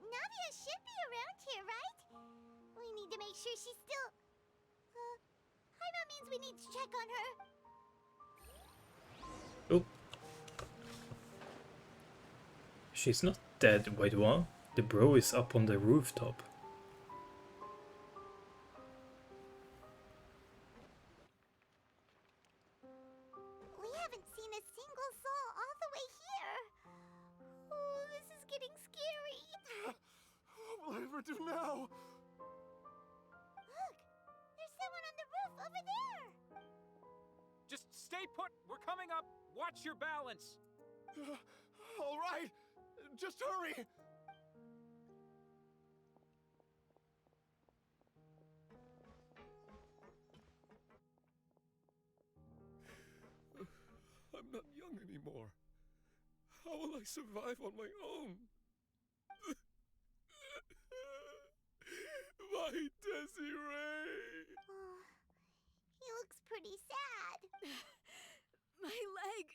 Navia should be around here, right? We need to make sure she's still... Paimon means we need to check on her. Oh. She's not dead. Wait, what? The bro is up on the rooftop. We haven't seen a single soul all the way here. Oh, this is getting scary. What will I ever do now? Look, there's someone on the roof over there. Just stay put. We're coming up. Watch your balance. All right, just hurry. I'm not young anymore. How will I survive on my own? My Desiree! Oh, he looks pretty sad. My leg!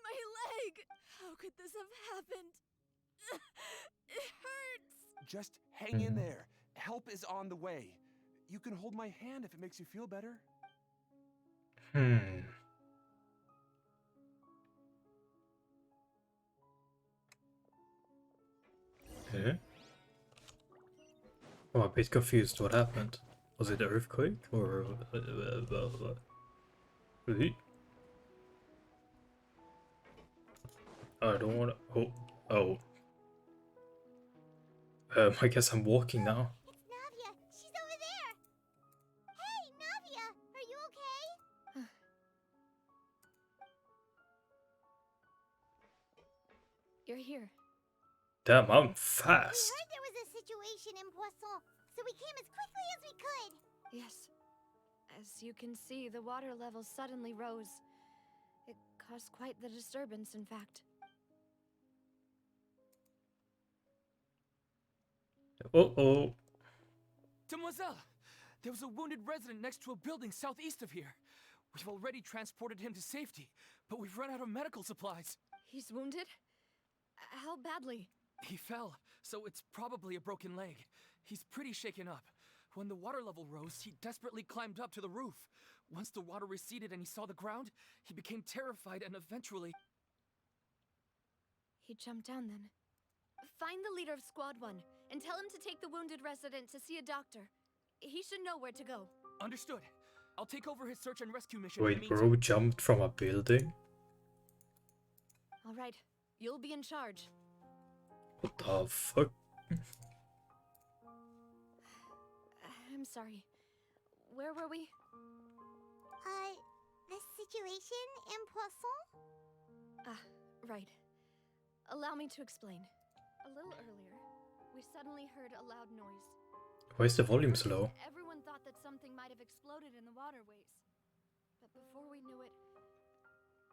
My leg! How could this have happened? It hurts! Just hang in there. Help is on the way. You can hold my hand if it makes you feel better. Eh? I'm a bit confused. What happened? Was it an earthquake or I don't want to. Oh. I guess I'm walking now. It's Navia. She's over there. Hey, Navia, are you okay? You're here. Damn, I'm We fast. heard there was a situation in Poisson, so we came as quickly as we could. Yes. As you can see, the water level suddenly rose. It caused quite the disturbance, in fact. Uh-oh. Demoiselle, there was a wounded resident next to a building southeast of here. We've already transported him to safety, but we've run out of medical supplies. He's wounded? How badly? He fell, so it's probably a broken leg. He's pretty shaken up. When the water level rose, he desperately climbed up to the roof. Once the water receded and he saw the ground, he became terrified and eventually... He jumped down then. Find the leader of Squad 1 and tell him to take the wounded resident to see a doctor. He should know where to go. Understood. I'll take over his search and rescue mission in the Wait, meantime. bro jumped from a building? All right, you'll be in charge. What the fuck? I'm sorry. Where were we? The situation in Poisson? Ah, right. Allow me to explain. A little earlier, we suddenly heard a loud noise. Why is the volume so low? Everyone thought that something might have exploded in the waterways. But before we knew it,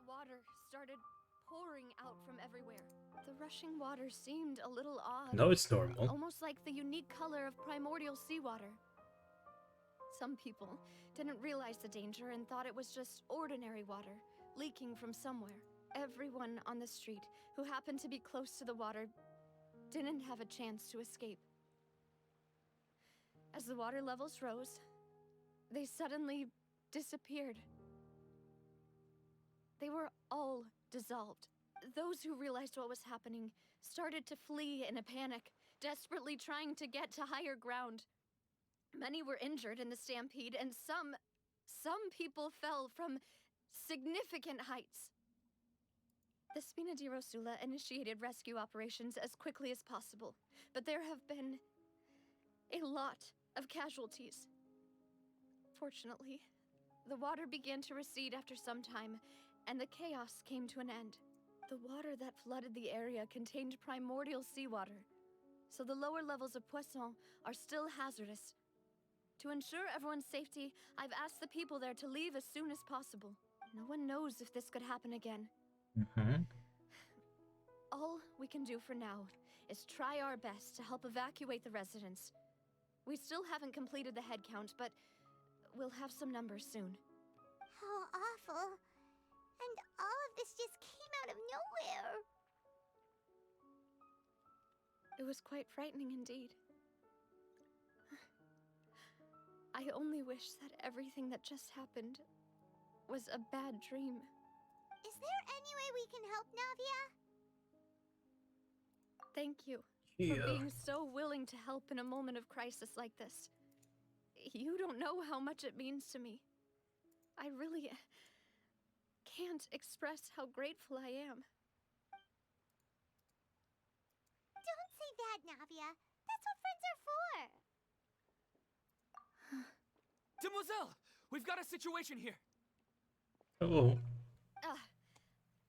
water started pouring out from everywhere. The rushing water seemed a little odd. No, it's normal. Almost like the unique color of primordial seawater. Some people didn't realize the danger and thought it was just ordinary water leaking from somewhere. Everyone on the street who happened to be close to the water didn't have a chance to escape. As the water levels rose, they suddenly disappeared. They were all dissolved. Those who realized what was happening started to flee in a panic, desperately trying to get to higher ground. Many were injured in the stampede, and some people fell from significant heights. The Spina di Rosula initiated rescue operations as quickly as possible, but there have been a lot of casualties. Fortunately, the water began to recede after some time, and the chaos came to an end. The water that flooded the area contained primordial seawater, so the lower levels of Poisson are still hazardous. To ensure everyone's safety, I've asked the people there to leave as soon as possible. No one knows if this could happen again. All we can do for now is try our best to help evacuate the residents. We still haven't completed the head count, but we'll have some numbers soon. How awful. And all of this just came out of nowhere. It was quite frightening indeed. I only wish that everything that just happened was a bad dream. Is there any way we can help, Navia? Thank you Yeah. for being so willing to help in a moment of crisis like this. You don't know how much it means to me. I really can't express how grateful I am. Don't say that, Navia. That's what friends are for. Demoiselle, we've got a situation here. Oh.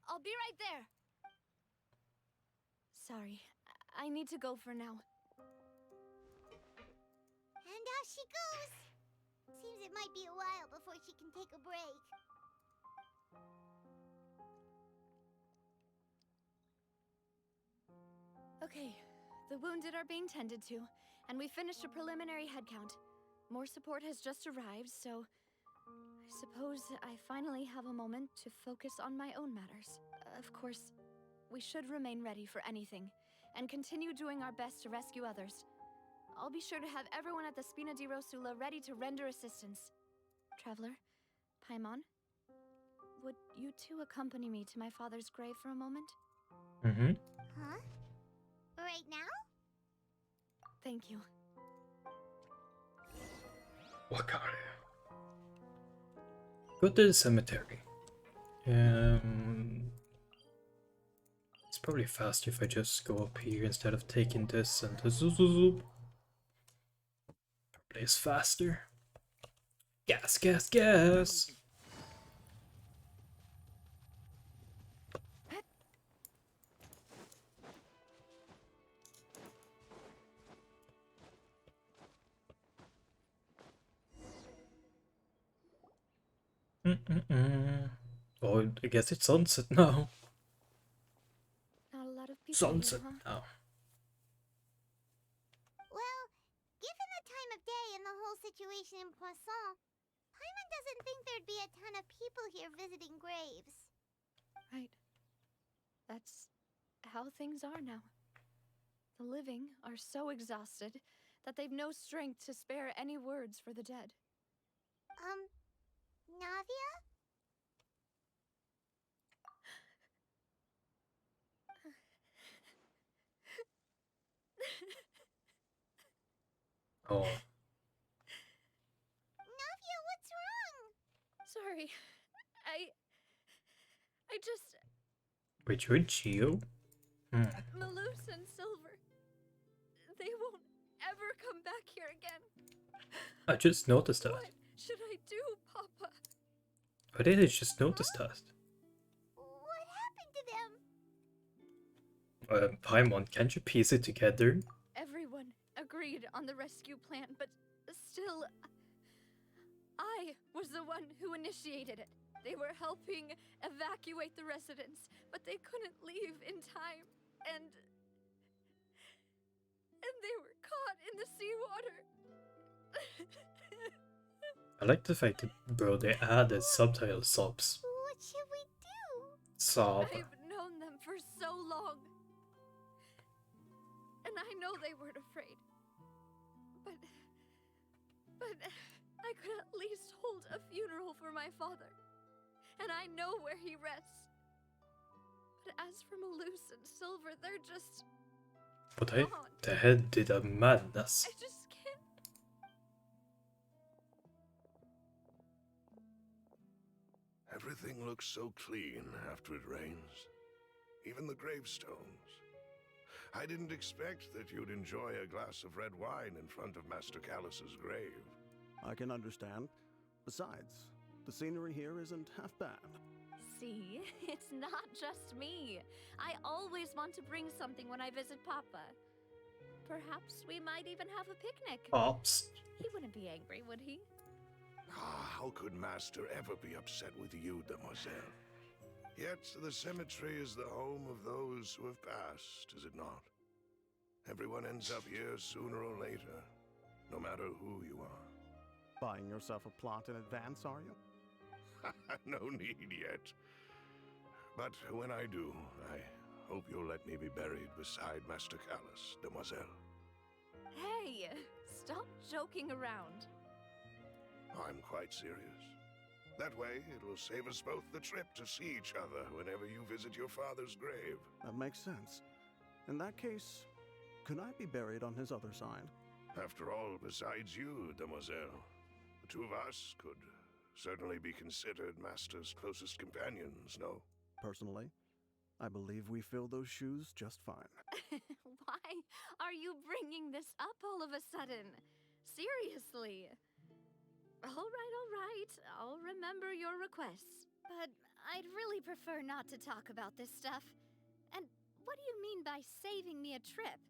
I'll be right there. Sorry, I need to go for now. And off she goes. Seems it might be a while before she can take a break. Okay, the wounded are being tended to, and we finished a preliminary head count. More support has just arrived, so I suppose I finally have a moment to focus on my own matters. Of course, we should remain ready for anything, and continue doing our best to rescue others. I'll be sure to have everyone at the Spina di Rosula ready to render assistance. Traveler, Paimon, would you two accompany me to my father's grave for a moment? Mm-hmm. Huh? Right now? Thank you. Wakari. Go to the cemetery. It's probably faster if I just go up here instead of taking this and the zoop. Probably is faster. Gas, gas, gas! Oh, I guess it's sunset now. Not a lot of people Sunset here, huh? now. Well, given the time of day and the whole situation in Poisson, Paimon doesn't think there'd be a ton of people here visiting graves. Right. That's how things are now. The living are so exhausted that they've no strength to spare any words for the dead. Navia? Oh. Navia, what's wrong? Sorry. I just... Wait, you're Geo? Malus and Silver. They won't ever come back here again. I just noticed that. What should I do, Papa? I did just notice that. What happened to them? Paimon, can't you piece it together? Everyone agreed on the rescue plan, but still... I was the one who initiated it. They were helping evacuate the residents, but they couldn't leave in time, and they were caught in the seawater. I like the fact that, bro, they added subtitle subs. What should we do? Sob. I've known them for so long, and I know they weren't afraid. But I could at least hold a funeral for my father, and I know where he rests. But as for Malus and Silver, they're just... But gone. the head did a madness. I just can't... Everything looks so clean after it rains. Even the gravestones. I didn't expect that you'd enjoy a glass of red wine in front of Master Callus's grave. I can understand. Besides, the scenery here isn't half bad. See, it's not just me. I always want to bring something when I visit Papa. Perhaps we might even have a picnic. Pops. He wouldn't be angry, would he? How could Master ever be upset with you, Demoiselle? Yet the cemetery is the home of those who have passed, is it not? Everyone ends up here sooner or later. no matter who you are. Buying yourself a plot in advance, are you? No need yet. But when I do, I hope you'll let me be buried beside Master Callus, demoiselle. Hey, stop joking around. I'm quite serious. That way, it will save us both the trip to see each other whenever you visit your father's grave. That makes sense. In that case, could I be buried on his other side? After all, besides you, demoiselle, the two of us could certainly be considered Master's closest companions, no? Personally, I believe we fill those shoes just fine. Why are you bringing this up all of a sudden? Seriously. All right. I'll remember your requests. But I'd really prefer not to talk about this stuff. And what do you mean by saving me a trip?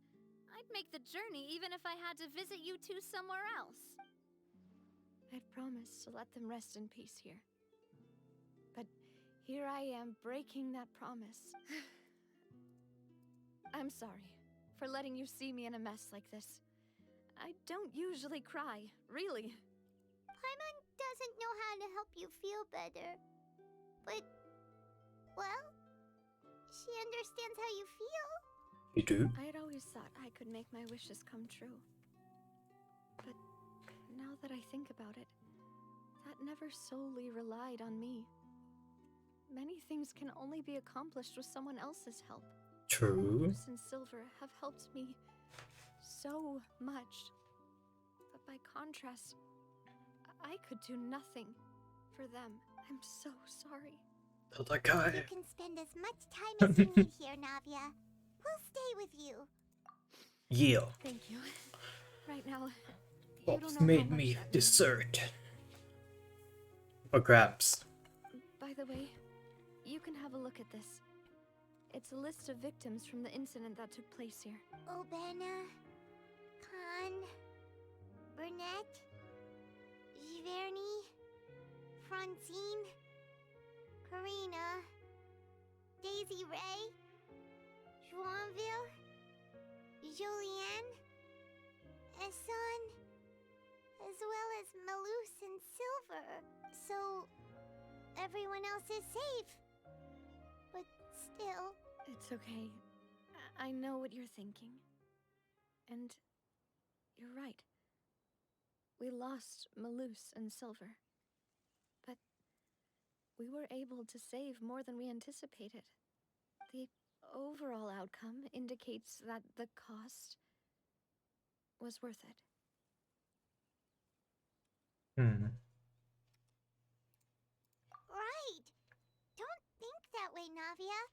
I'd make the journey even if I had to visit you two somewhere else. I'd promised to let them rest in peace here. But here I am breaking that promise. I'm sorry for letting you see me in a mess like this. I don't usually cry, really. Paimon doesn't know how to help you feel better. But, well, she understands how you feel. You do? I had always thought I could make my wishes come true. But now that I think about it, that never solely relied on me. Many things can only be accomplished with someone else's help. True. Rose and Silver have helped me so much. But by contrast, I could do nothing for them. I'm so sorry. Other guy. You can spend as much time as you need here, Navia. We'll stay with you. Yeah. Thank you. Right now, you Pops don't know made how much me that means. dessert. Or grabs. By the way, you can have a look at this. It's a list of victims from the incident that took place here. Obana, Khan, Burnett, Giverny, Francine, Karina, Daisy Ray, Joinville, Julianne, Esson, as well as Malus and Silver. So, everyone else is safe. But still... It's okay. I know what you're thinking. And you're right. We lost Malus and Silver. But we were able to save more than we anticipated. The overall outcome indicates that the cost was worth it. Right. Don't think that way, Navia.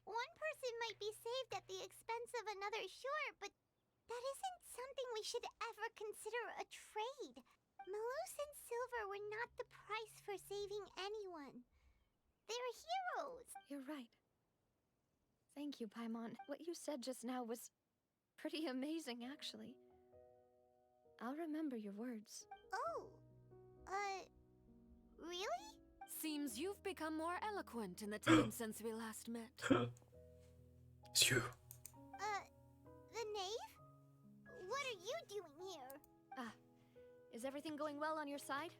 One person might be saved at the expense of another, sure, but that isn't something we should ever consider a trade. Malus and Silver were not the price for saving anyone. They're heroes. You're right. Thank you, Paimon. What you said just now was pretty amazing, actually. I'll remember your words. Oh, really? Seems you've become more eloquent in the time since we last met. It's you. The knave? What are you doing here? Is everything going well on your side?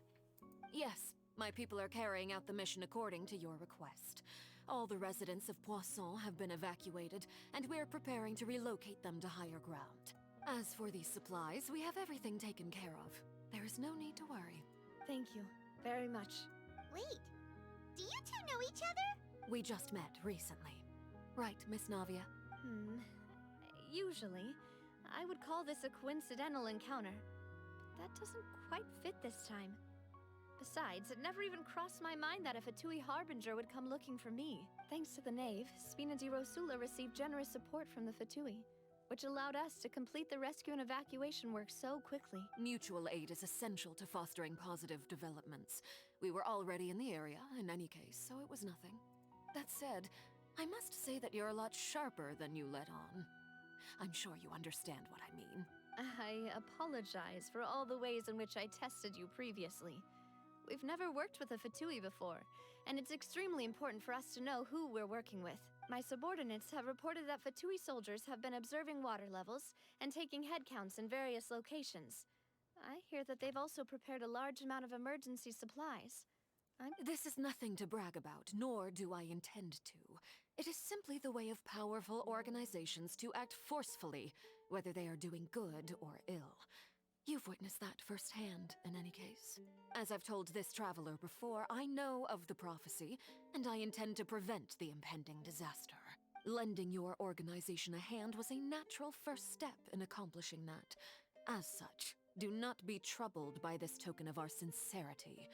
Yes, my people are carrying out the mission according to your request. All the residents of Poisson have been evacuated, and we're preparing to relocate them to higher ground. As for these supplies, we have everything taken care of. There is no need to worry. Thank you very much. Wait, do you two know each other? We just met recently. Right, Miss Navia? Usually, I would call this a coincidental encounter. But that doesn't quite fit this time. Besides, it never even crossed my mind that a Fatui Harbinger would come looking for me. Thanks to the Knave, Spina di Rosula received generous support from the Fatui, which allowed us to complete the rescue and evacuation work so quickly. Mutual aid is essential to fostering positive developments. We were already in the area, in any case, so it was nothing. That said, I must say that you're a lot sharper than you let on. I'm sure you understand what I mean. I apologize for all the ways in which I tested you previously. We've never worked with a Fatui before, and it's extremely important for us to know who we're working with. My subordinates have reported that Fatui soldiers have been observing water levels and taking head counts in various locations. I hear that they've also prepared a large amount of emergency supplies. This is nothing to brag about, nor do I intend to. It is simply the way of powerful organizations to act forcefully, whether they are doing good or ill. You've witnessed that firsthand, in any case. As I've told this traveler before, I know of the prophecy, and I intend to prevent the impending disaster. Lending your organization a hand was a natural first step in accomplishing that. As such, do not be troubled by this token of our sincerity.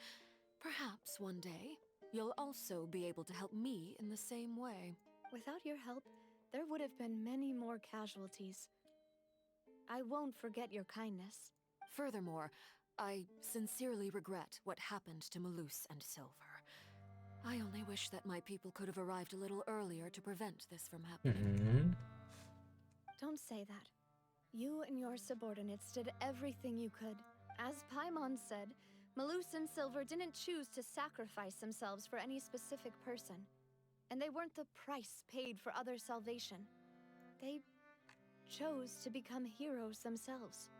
Perhaps one day, you'll also be able to help me in the same way. Without your help, there would have been many more casualties. I won't forget your kindness. Furthermore, I sincerely regret what happened to Malus and Silver. I only wish that my people could have arrived a little earlier to prevent this from happening. Don't say that. You and your subordinates did everything you could. As Paimon said, Malus and Silver didn't choose to sacrifice themselves for any specific person. And they weren't the price paid for other salvation. They chose to become heroes themselves.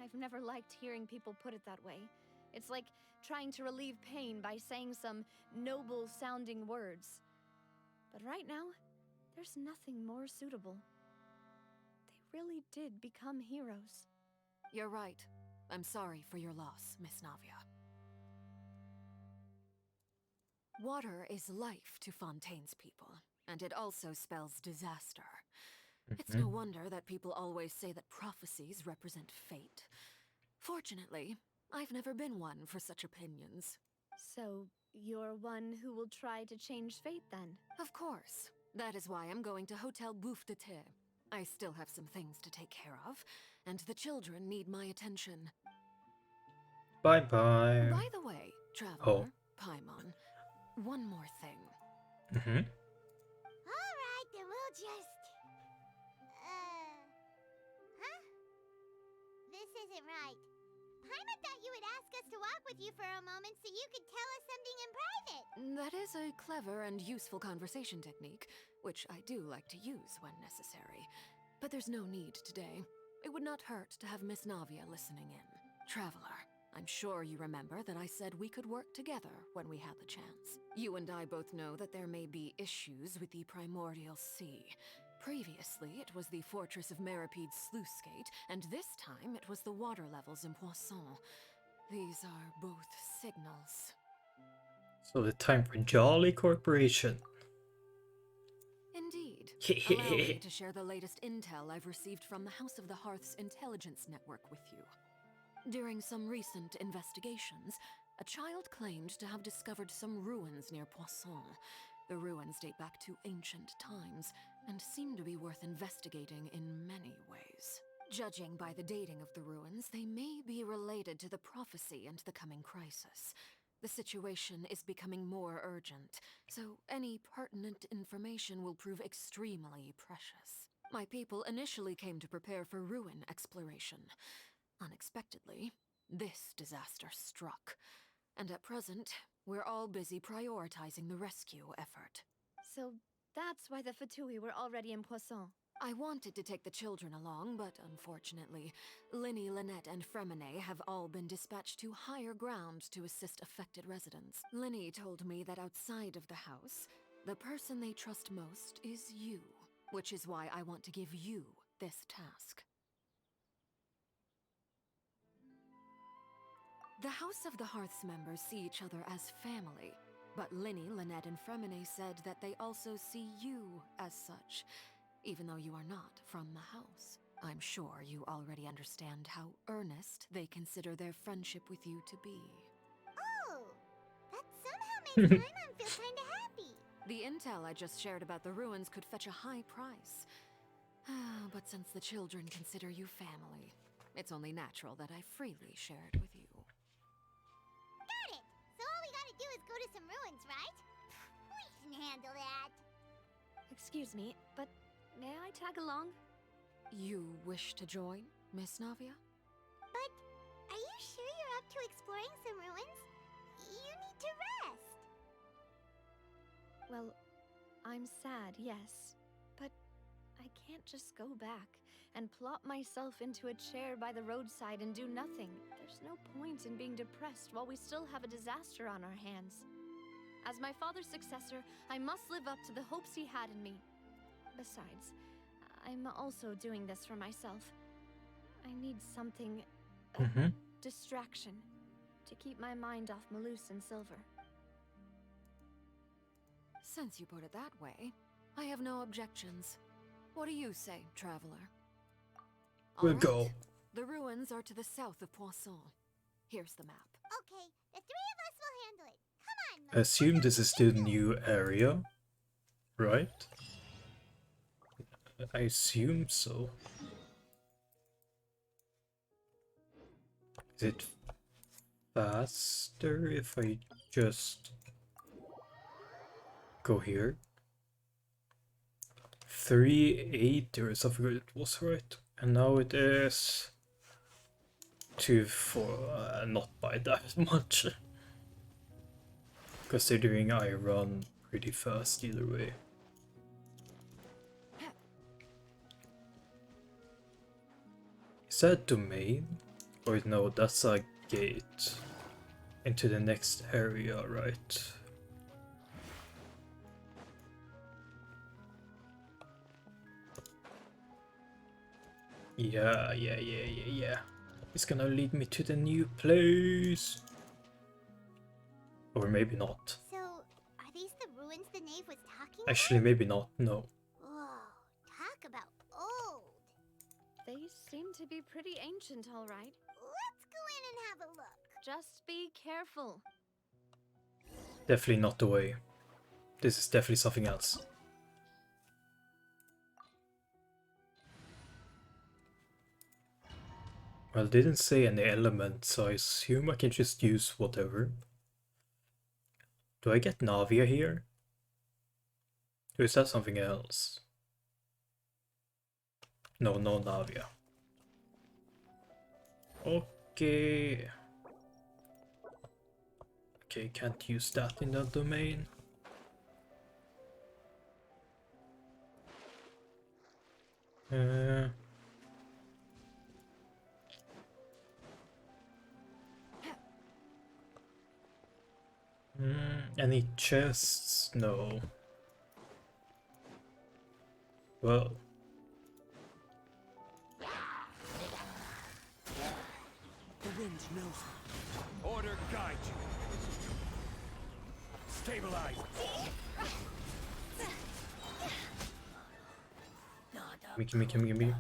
I've never liked hearing people put it that way. It's like trying to relieve pain by saying some noble-sounding words. But right now, there's nothing more suitable. They really did become heroes. You're right. I'm sorry for your loss, Miss Navia. Water is life to Fontaine's people, and it also spells disaster. It's no wonder that people always say that prophecies represent fate. Fortunately, I've never been one for such opinions. So, you're one who will try to change fate then? Of course. That is why I'm going to Hotel Bouffe de Thé. I still have some things to take care of, and the children need my attention. Bye-bye. By the way, Traveler, Paimon, one more thing. Alright, then we'll just... Huh? This isn't right. Paimon thought you would ask us to walk with you for a moment so you could tell us something in private. That is a clever and useful conversation technique, which I do like to use when necessary. But there's no need today. It would not hurt to have Miss Navia listening in. Traveler, I'm sure you remember that I said we could work together when we had the chance. You and I both know that there may be issues with the Primordial Sea. Previously, it was the Fortress of Meripede's sluice gate, and this time it was the water levels in Poisson. These are both signals. So the time for Jolly Corporation. Indeed. Allow me to share the latest intel I've received from the House of the Hearth's intelligence network with you. During some recent investigations, a child claimed to have discovered some ruins near Poisson. The ruins date back to ancient times, and seem to be worth investigating in many ways. Judging by the dating of the ruins, they may be related to the prophecy and the coming crisis. The situation is becoming more urgent, so any pertinent information will prove extremely precious. My people initially came to prepare for ruin exploration. Unexpectedly, this disaster struck, and at present, we're all busy prioritizing the rescue effort. So that's why the Fatui were already in Poisson. I wanted to take the children along, but unfortunately, Linny, Lynette, and Fremine have all been dispatched to higher ground to assist affected residents. Linny told me that outside of the house, the person they trust most is you, which is why I want to give you this task. The House of the Hearth's members see each other as family, but Linny, Lynette, and Fremine said that they also see you as such, even though you are not from the house. I'm sure you already understand how earnest they consider their friendship with you to be. Oh, that somehow makes Paimon feel kinda happy. The intel I just shared about the ruins could fetch a high price. But since the children consider you family, it's only natural that I freely share it with you. Got it! So all we gotta do is go to some ruins, right? We can handle that. Excuse me, but may I tag along? You wish to join, Miss Navia? But are you sure you're up to exploring some ruins? You need to rest. Well, I'm sad, yes, but I can't just go back and plop myself into a chair by the roadside and do nothing. There's no point in being depressed while we still have a disaster on our hands. As my father's successor, I must live up to the hopes he had in me. Besides, I'm also doing this for myself. I need something... distraction. To keep my mind off Malus and Silver. Since you put it that way, I have no objections. What do you say, traveler? We'll go. The ruins are to the south of Poisson. Here's the map. Okay, the three of us will handle it. Come on, I assume this is the new area, right? I assume so. Is it faster if I just go here? 380 or something, it was right. And now it is 2-4, not by that much. Considering I run pretty fast either way. Is that domain? Or no, that's a gate into the next area, right? Yeah. It's gonna lead me to the new place. Or maybe not. So, are these the ruins the knave was talking Actually, maybe not, no. Whoa, talk about old. They seem to be pretty ancient, all right. Let's go in and have a look. Just be careful. Definitely not the way. This is definitely something else. Well, it didn't say any element, so I assume I can just use whatever. Do I get Navia here? Or is that something else? No Navia. Okay. Okay, can't use that in that domain. Any chests? No. Well. The wind knows. Order guide you. Stabilize. Gimme.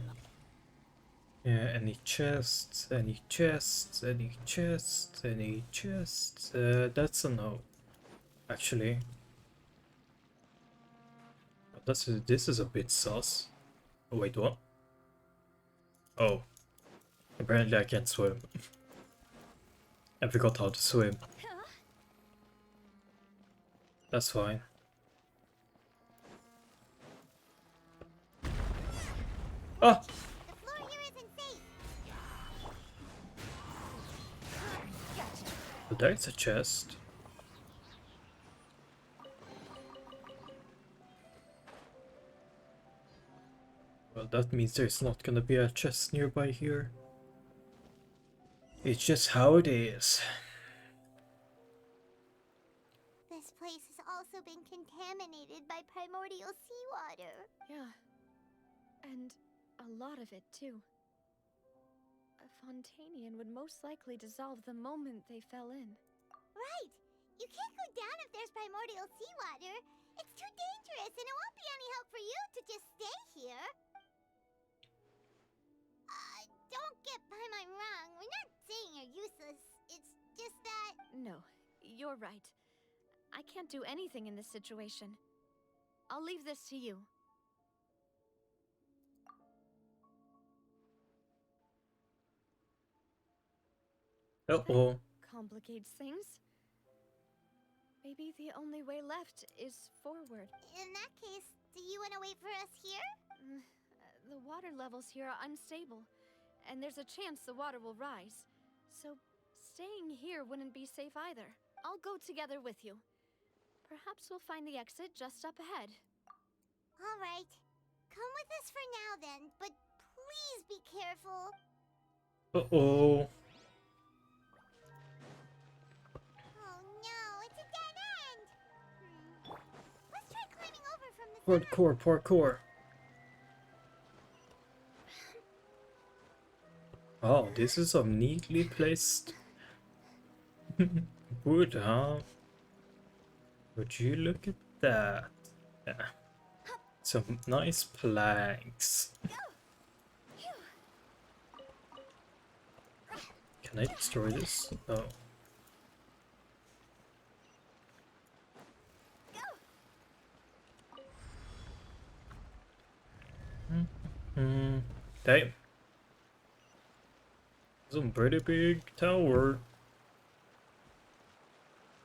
Yeah, any chests, any chests, any chests, any chests. That's a no. Actually. This is a bit sus. Oh wait, what? Oh. Apparently I can't swim. I forgot how to swim. That's fine. Ah! The floor here isn't safe. But there's a chest. Well, that means there's not gonna be a chest nearby here. It's just how it is. This place has also been contaminated by primordial seawater. Yeah. And a lot of it, too. A Fontanian would most likely dissolve the moment they fell in. Right! You can't go down if there's primordial seawater. It's too dangerous, and it won't be any help for you to just stay here. Don't get by my wrong. We're not saying you're useless. It's just that... No, you're right. I can't do anything in this situation. I'll leave this to you. Uh-oh. Complicates things. Maybe the only way left is forward. In that case, do you want to wait for us here? The water levels here are unstable, and there's a chance the water will rise. So, staying here wouldn't be safe either. I'll go together with you. Perhaps we'll find the exit just up ahead. All right. Come with us for now then, but please be careful. Uh-oh. Oh no, it's a dead end! Let's try climbing over from the side. Parkour, parkour. Oh, this is a neatly placed wood, huh? Would you look at that? Yeah. Some nice planks. Can I destroy this? No. Damn. Some pretty big tower.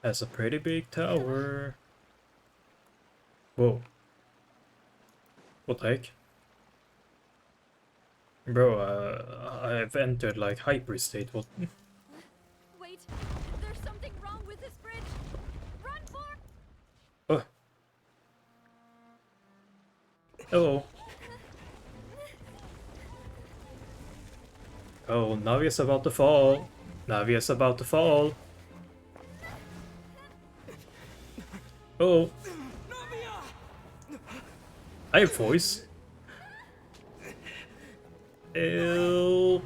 Has a pretty big tower. Whoa. What the heck? Bro, I've entered like hyperstate. What? Wait, there's something wrong with this bridge. Run for. Oh. Hello. Oh, Navia's about to fall. Navia's about to fall. Oh. I have voice. Ew.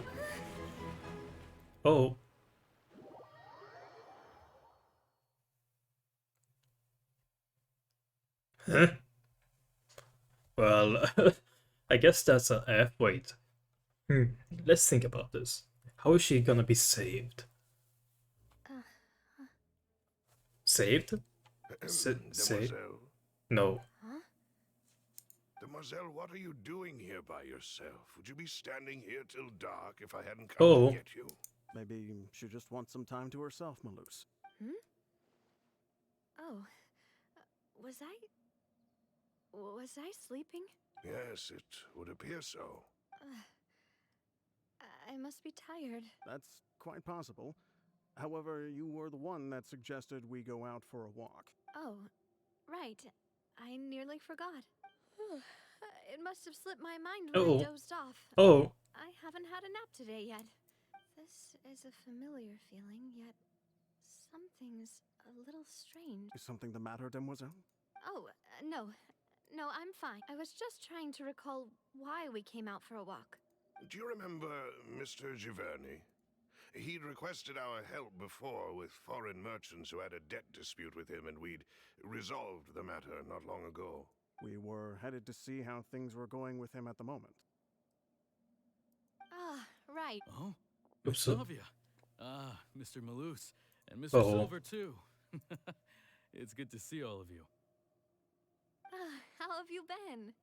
Oh. Huh? Well, I guess that's a F. Wait. Let's think about this. How is she gonna be saved? Saved? Saved? Demoiselle? No. Demoiselle, what are you doing here by yourself? Would you be standing here till dark if I hadn't come Oh. to get you? Maybe she just wants some time to herself, Malus. Oh, was I sleeping? Yes, it would appear so. I must be tired. That's quite possible. However, you were the one that suggested we go out for a walk. Oh, right. I nearly forgot. It must have slipped my mind when I dozed off. Oh. I haven't had a nap today yet. This is a familiar feeling, yet something's a little strange. Is something the matter, Demoiselle? Oh, no. No, I'm fine. I was just trying to recall why we came out for a walk. Do you remember Mr. Giverny? He'd requested our help before with foreign merchants who had a debt dispute with him, and we'd resolved the matter not long ago. We were headed to see how things were going with him at the moment. Ah, right. Oh, Oops. Miss Navia. Ah, Mr. Malus. And Mr. Oh. Silver, too. It's good to see all of you. How have you been?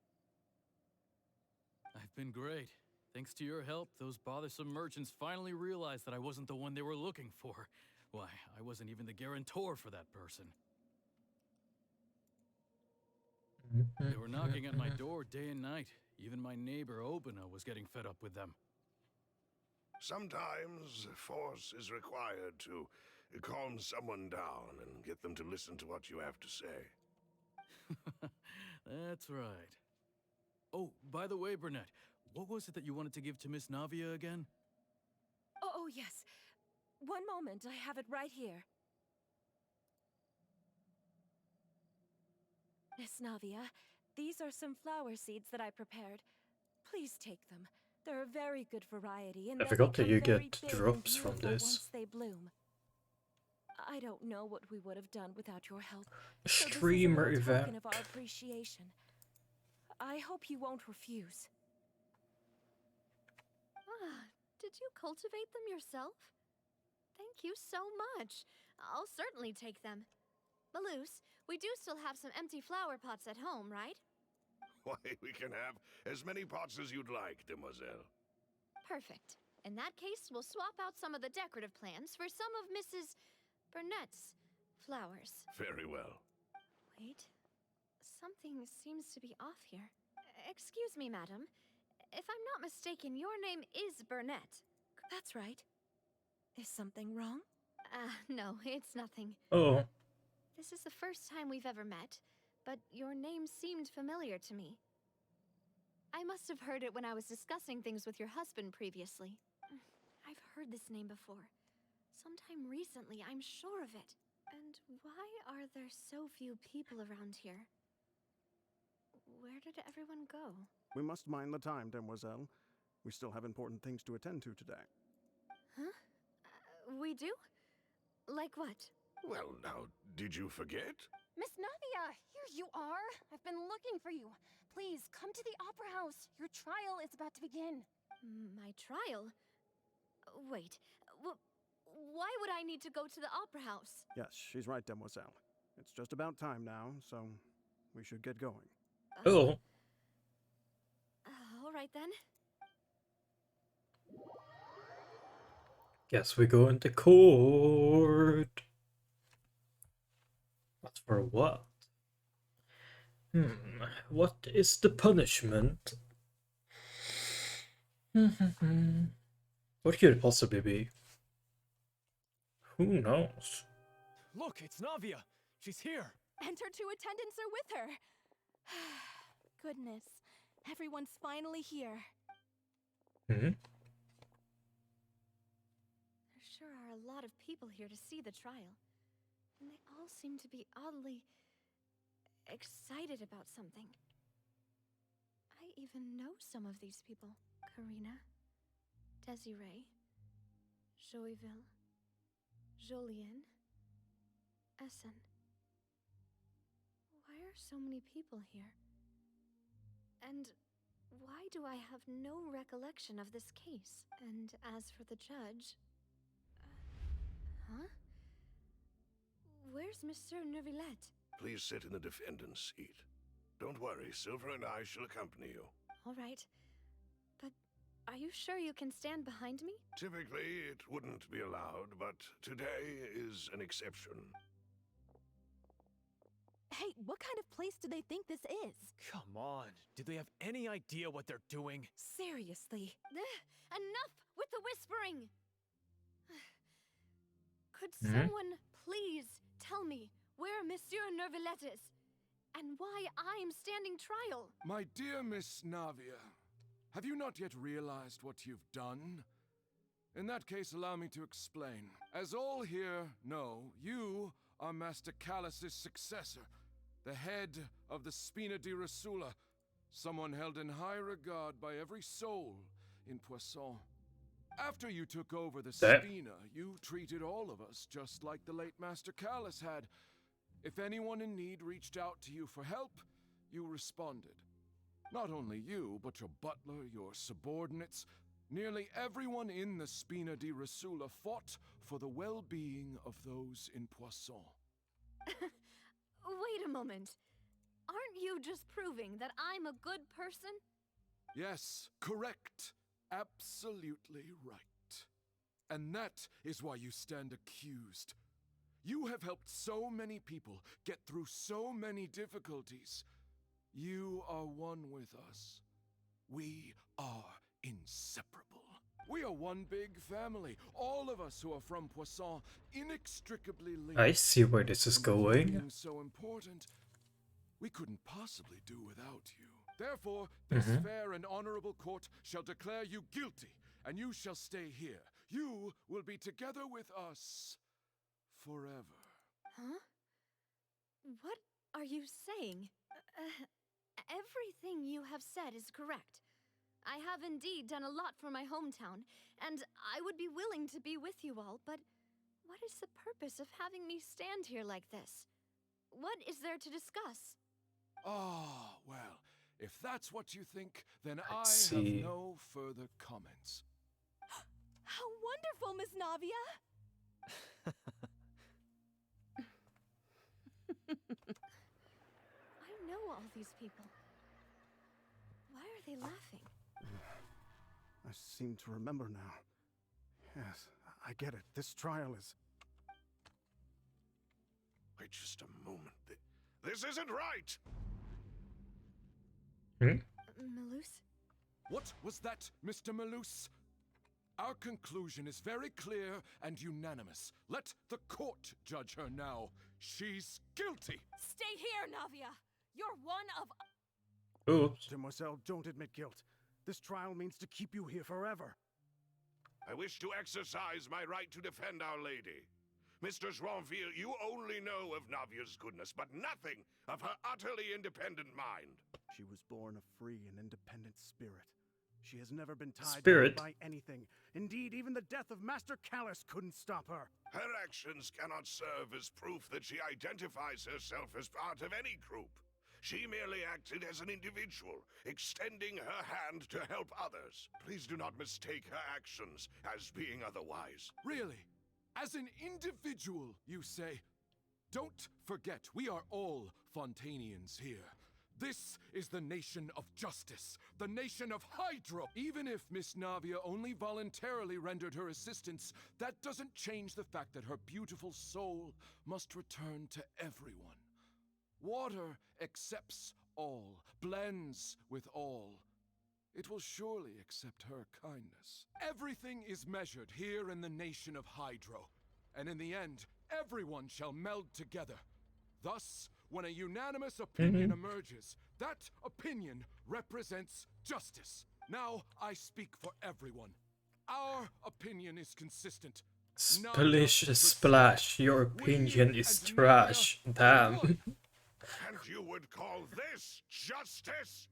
I've been great. Thanks to your help, those bothersome merchants finally realized that I wasn't the one they were looking for. Why, I wasn't even the guarantor for that person. They were knocking at my door day and night. Even my neighbor Obina was getting fed up with them. Sometimes force is required to calm someone down and get them to listen to what you have to say. That's right. Oh, by the way, Burnett, what was it that you wanted to give to Miss Navia again? Oh, yes. One moment, I have it right here. Miss Navia, these are some flower seeds that I prepared. Please take them. They're a very good variety, and I they'll forgot that become you very get big drops and from beautiful this. once they bloom. I don't know what we would have done without your help. So this is a Streamer little token event. of our appreciation. I hope you won't refuse. Did you cultivate them yourself? Thank you so much. I'll certainly take them. Malus, we do still have some empty flower pots at home, right? Why, we can have as many pots as you'd like, Demoiselle. Perfect. In that case, we'll swap out some of the decorative plants for some of Mrs. Burnett's flowers. Very well. Wait. Something seems to be off here. Excuse me, madam. If I'm not mistaken, your name is Burnett. That's right. Is something wrong? No, it's nothing. Oh. This is the first time we've ever met, but your name seemed familiar to me. I must have heard it when I was discussing things with your husband previously. I've heard this name before. Sometime recently, I'm sure of it. And why are there so few people around here? Where did everyone go? We must mind the time, demoiselle. We still have important things to attend to today. Huh? We do? Like what? Well, now, did you forget? Miss Navia, here you are. I've been looking for you. Please, come to the Opera House. Your trial is about to begin. My trial? Wait, why would I need to go to the Opera House? Yes, she's right, demoiselle. It's just about time now, so we should get going. Oh. All right then. Guess we go into court. But for what? What is the punishment? What could it possibly be? Who knows? Look, it's Navia. She's here. And her two attendants are with her. Goodness, everyone's finally here. There sure are a lot of people here to see the trial. And they all seem to be oddly excited about something. I even know some of these people. Karina, Desiree, Joyville, Jolien, Essen. Why are so many people here? And why do I have no recollection of this case? And as for the judge... huh? Where's Monsieur Neuvillette? Please sit in the defendant's seat. Don't worry, Silver and I shall accompany you. All right. But are you sure you can stand behind me? Typically, it wouldn't be allowed, but today is an exception. Hey, what kind of place do they think this is? Come on. Do they have any idea what they're doing? Seriously. Enough with the whispering! Could someone please tell me where Monsieur Neuvillette is? And why I'm standing trial? My dear Miss Navia, have you not yet realized what you've done? In that case, allow me to explain. As all here know, you are Master Callus's successor, the head of the Spina di Rosula, someone held in high regard by every soul in Poisson. After you took over the Spina, you treated all of us just like the late Master Callus had. If anyone in need reached out to you for help, you responded. Not only you, but your butler, your subordinates, nearly everyone in the Spina di Rosula fought for the well-being of those in Poisson. Wait a moment. Aren't you just proving that I'm a good person? Yes, correct. Absolutely right. And that is why you stand accused. You have helped so many people get through so many difficulties. You are one with us. We are inseparable. We are one big family. All of us who are from Poisson, inextricably linked. I see where this is going. Being so important, we couldn't possibly do without you. Therefore, this fair and honorable court shall declare you guilty, and you shall stay here. You will be together with us forever. Huh? What are you saying? Everything you have said is correct. I have indeed done a lot for my hometown, and I would be willing to be with you all, but what is the purpose of having me stand here like this? What is there to discuss? Ah, well, if that's what you think, then I see. have no further comments. How wonderful, Miss Navia! I know all these people. Why are they laughing? I seem to remember now. Yes, I get it. This trial is... Wait just a moment. This isn't right! Malus? What was that, Mr. Malus? Our conclusion is very clear and unanimous. Let the court judge her now. She's guilty! Stay here, Navia! You're one of... Oops. Demoiselle, don't admit guilt. This trial means to keep you here forever. I wish to exercise my right to defend Our Lady. Mr. Joinville, you only know of Navia's goodness, but nothing of her utterly independent mind. She was born a free and independent spirit. She has never been tied Spirit. down by anything. Indeed, even the death of Master Callus couldn't stop her. Her actions cannot serve as proof that she identifies herself as part of any group. She merely acted as an individual, extending her hand to help others. Please do not mistake her actions as being otherwise. Really? As an individual, you say? Don't forget, we are all Fontanians here. This is the nation of justice, the nation of Hydro. Even if Miss Navia only voluntarily rendered her assistance, that doesn't change the fact that her beautiful soul must return to everyone. Water accepts all, blends with all. It will surely accept her kindness. Everything is measured here in the nation of Hydro, and in the end, everyone shall meld together. Thus, when a unanimous opinion emerges, that opinion represents justice. Now I speak for everyone. Our opinion is consistent. Splish splash, your opinion is trash. Damn. And you would call this justice?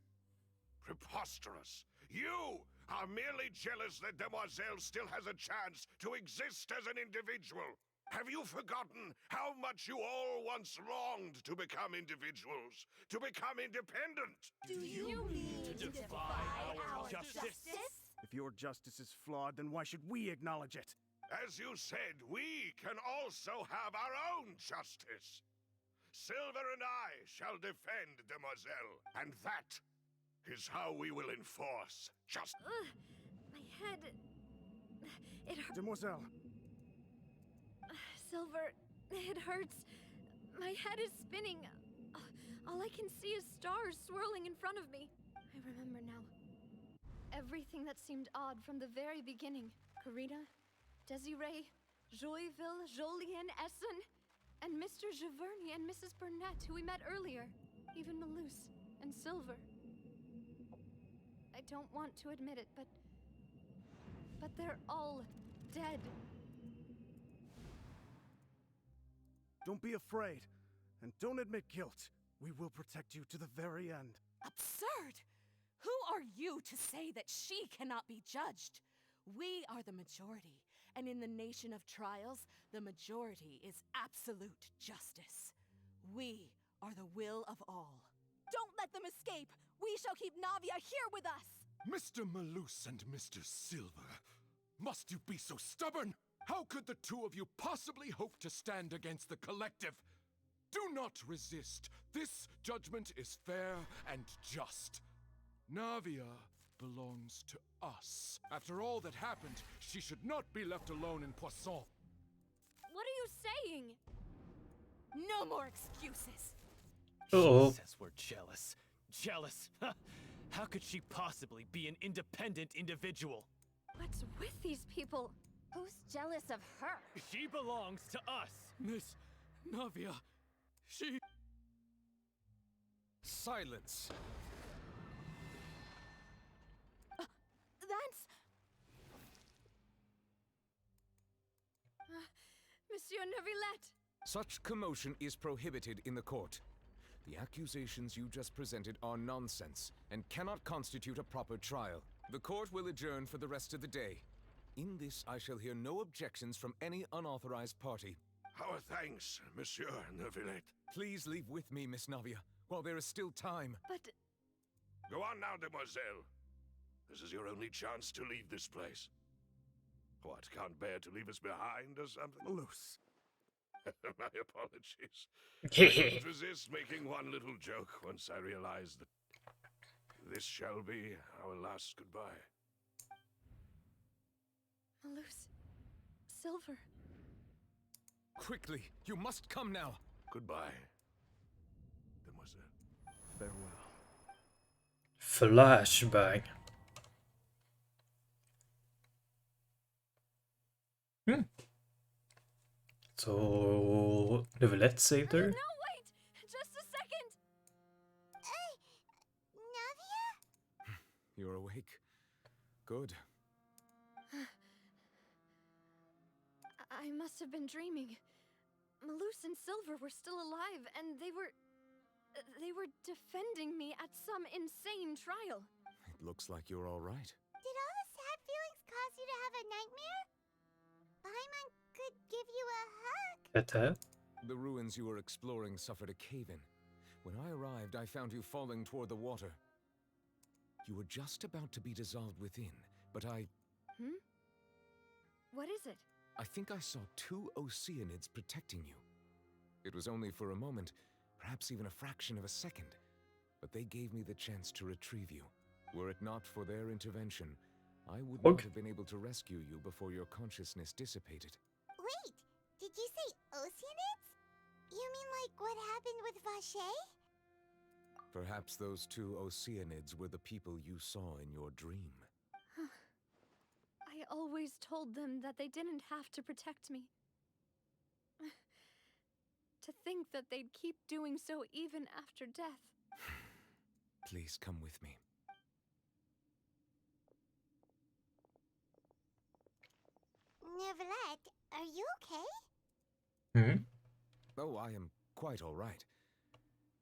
Preposterous. You are merely jealous that Demoiselle still has a chance to exist as an individual. Have you forgotten how much you all once longed to become individuals, to become independent? Do you mean to defy our justice? If your justice is flawed, then why should we acknowledge it? As you said, we can also have our own justice. Silver and I shall defend Demoiselle, and that is how we will enforce justice. My head... It hurts. Demoiselle. Silver, it hurts. My head is spinning. All I can see is stars swirling in front of me. I remember now. Everything that seemed odd from the very beginning. Karina, Desiree, Joyville, Jolien, Essen, and Mr. Giverny and Mrs. Burnett, who we met earlier. Even Malus and Silver. I don't want to admit it, but they're all dead. Don't be afraid, and don't admit guilt. We will protect you to the very end. Absurd! Who are you to say that she cannot be judged? We are the majority, and in the nation of trials, the majority is absolute justice. We are the will of all. Don't let them escape! We shall keep Navia here with us! Mr. Malus and Mr. Silver, must you be so stubborn? How could the two of you possibly hope to stand against the collective? Do not resist. This judgment is fair and just. Navia belongs to us. After all that happened, she should not be left alone in Poisson. What are you saying? No more excuses. Uh-oh. She says we're jealous. Jealous? How could she possibly be an independent individual? What's with these people? Who's jealous of her? She belongs to us. Miss Navia, she... Silence. That's... Monsieur Neuvillette! Such commotion is prohibited in the court. The accusations you just presented are nonsense and cannot constitute a proper trial. The court will adjourn for the rest of the day. In this, I shall hear no objections from any unauthorized party. Our thanks, Monsieur Neuvillette. Please leave with me, Miss Navia, while there is still time. But... Go on now, Demoiselle. This is your only chance to leave this place. What, can't bear to leave us behind or something? Malus. My apologies. I couldn't resist making one little joke once I realized that this shall be our last goodbye. Malus. Silver. Quickly, you must come now. Goodbye, Demoiselle. Farewell. Flashbang. So, Neuvillette saved her? No, wait! Just a second! you're awake. Good. I must have been dreaming. Malus and Silver were still alive, and they were defending me at some insane trial. It looks like you're all right. Did all the sad feelings cause you to have a nightmare? Paimon could give you a hug. Better. The ruins you were exploring suffered a cave-in. When I arrived, I found you falling toward the water. You were just about to be dissolved within, but I... What is it? I think I saw 2 Oceanids protecting you. It was only for a moment, perhaps even a fraction of a second, but they gave me the chance to retrieve you. Were it not for their intervention, I would not have been able to rescue you before your consciousness dissipated. Wait, did you say Oceanids? You mean like what happened with Vache? Perhaps those 2 Oceanids were the people you saw in your dream. I always told them that they didn't have to protect me. To think that they'd keep doing so even after death. Please come with me. Neverlet, are you okay? Oh, I am quite all right.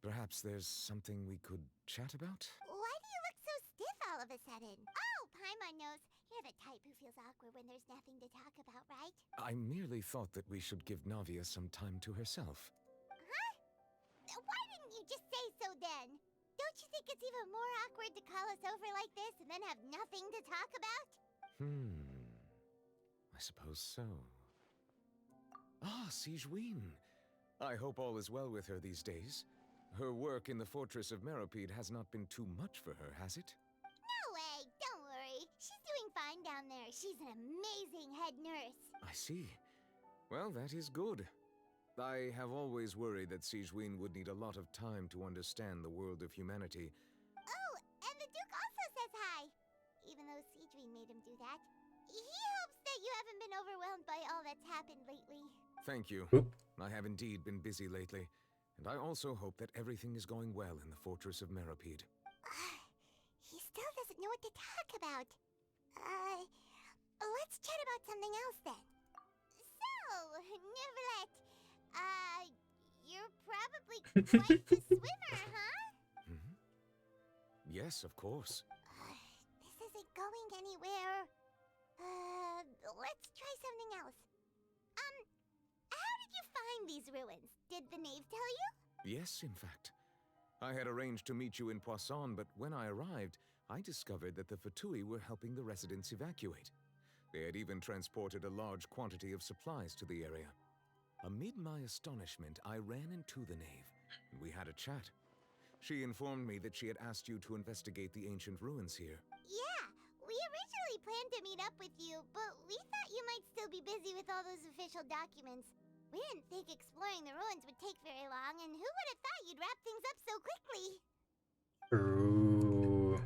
Perhaps there's something we could chat about? Why do you look so stiff all of a sudden? Oh, Paimon knows. You're the type who feels awkward when there's nothing to talk about, right? I merely thought that we should give Navia some time to herself. Huh? Why didn't you just say so then? Don't you think it's even more awkward to call us over like this and then have nothing to talk about? I suppose so. Ah, Sigewinne. I hope all is well with her these days. Her work in the Fortress of Meropide has not been too much for her, has it? No way, don't worry. She's doing fine down there. She's an amazing head nurse. I see. Well, that is good. I have always worried that Sigewinne would need a lot of time to understand the world of humanity. Oh, and the Duke also says hi. Even though Sigewinne made him do that. He hopes that you haven't been overwhelmed by all that's happened lately. Thank you. I have indeed been busy lately, and I also hope that everything is going well in the Fortress of Meropide. He still doesn't know what to talk about. Let's chat about something else then. So, Neverlet, you're probably quite the swimmer, huh? Yes, of course. This isn't going anywhere. Let's try something else. How did you find these ruins? Did the knave tell you? Yes, in fact. I had arranged to meet you in Poisson, but when I arrived, I discovered that the Fatui were helping the residents evacuate. They had even transported a large quantity of supplies to the area. Amid my astonishment, I ran into the knave, and we had a chat. She informed me that she had asked you to investigate the ancient ruins here. Yeah, we originally planned to meet up with you, but we thought you might still be busy with all those official documents. We didn't think exploring the ruins would take very long, and who would have thought you'd wrap things up so quickly? Ooh.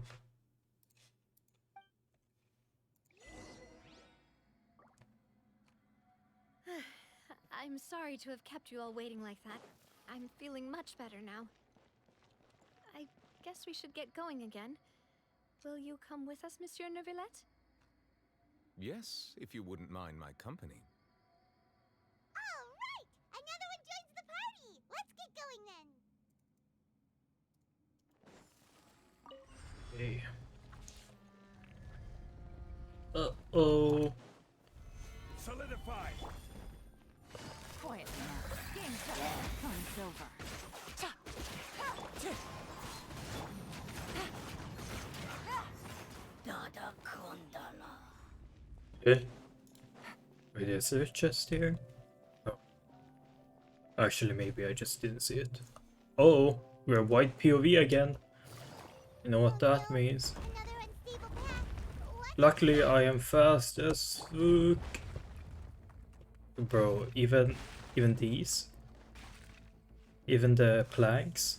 I'm sorry to have kept you all waiting like that. I'm feeling much better now. I guess we should get going again. Will you come with us, Monsieur Neuvillette? Yes, if you wouldn't mind my company. All right! Another one joins the party! Let's get going then! Hey. Uh-oh. Solidify! Quiet now. Game's up. Fun's over. Dada Kundala. Eh? Wait, is there a chest here? Oh. Actually, maybe I just didn't see it. Oh, we're white POV again. You know what that means. Luckily, I am fast as fuck. Bro, even these? Even the planks?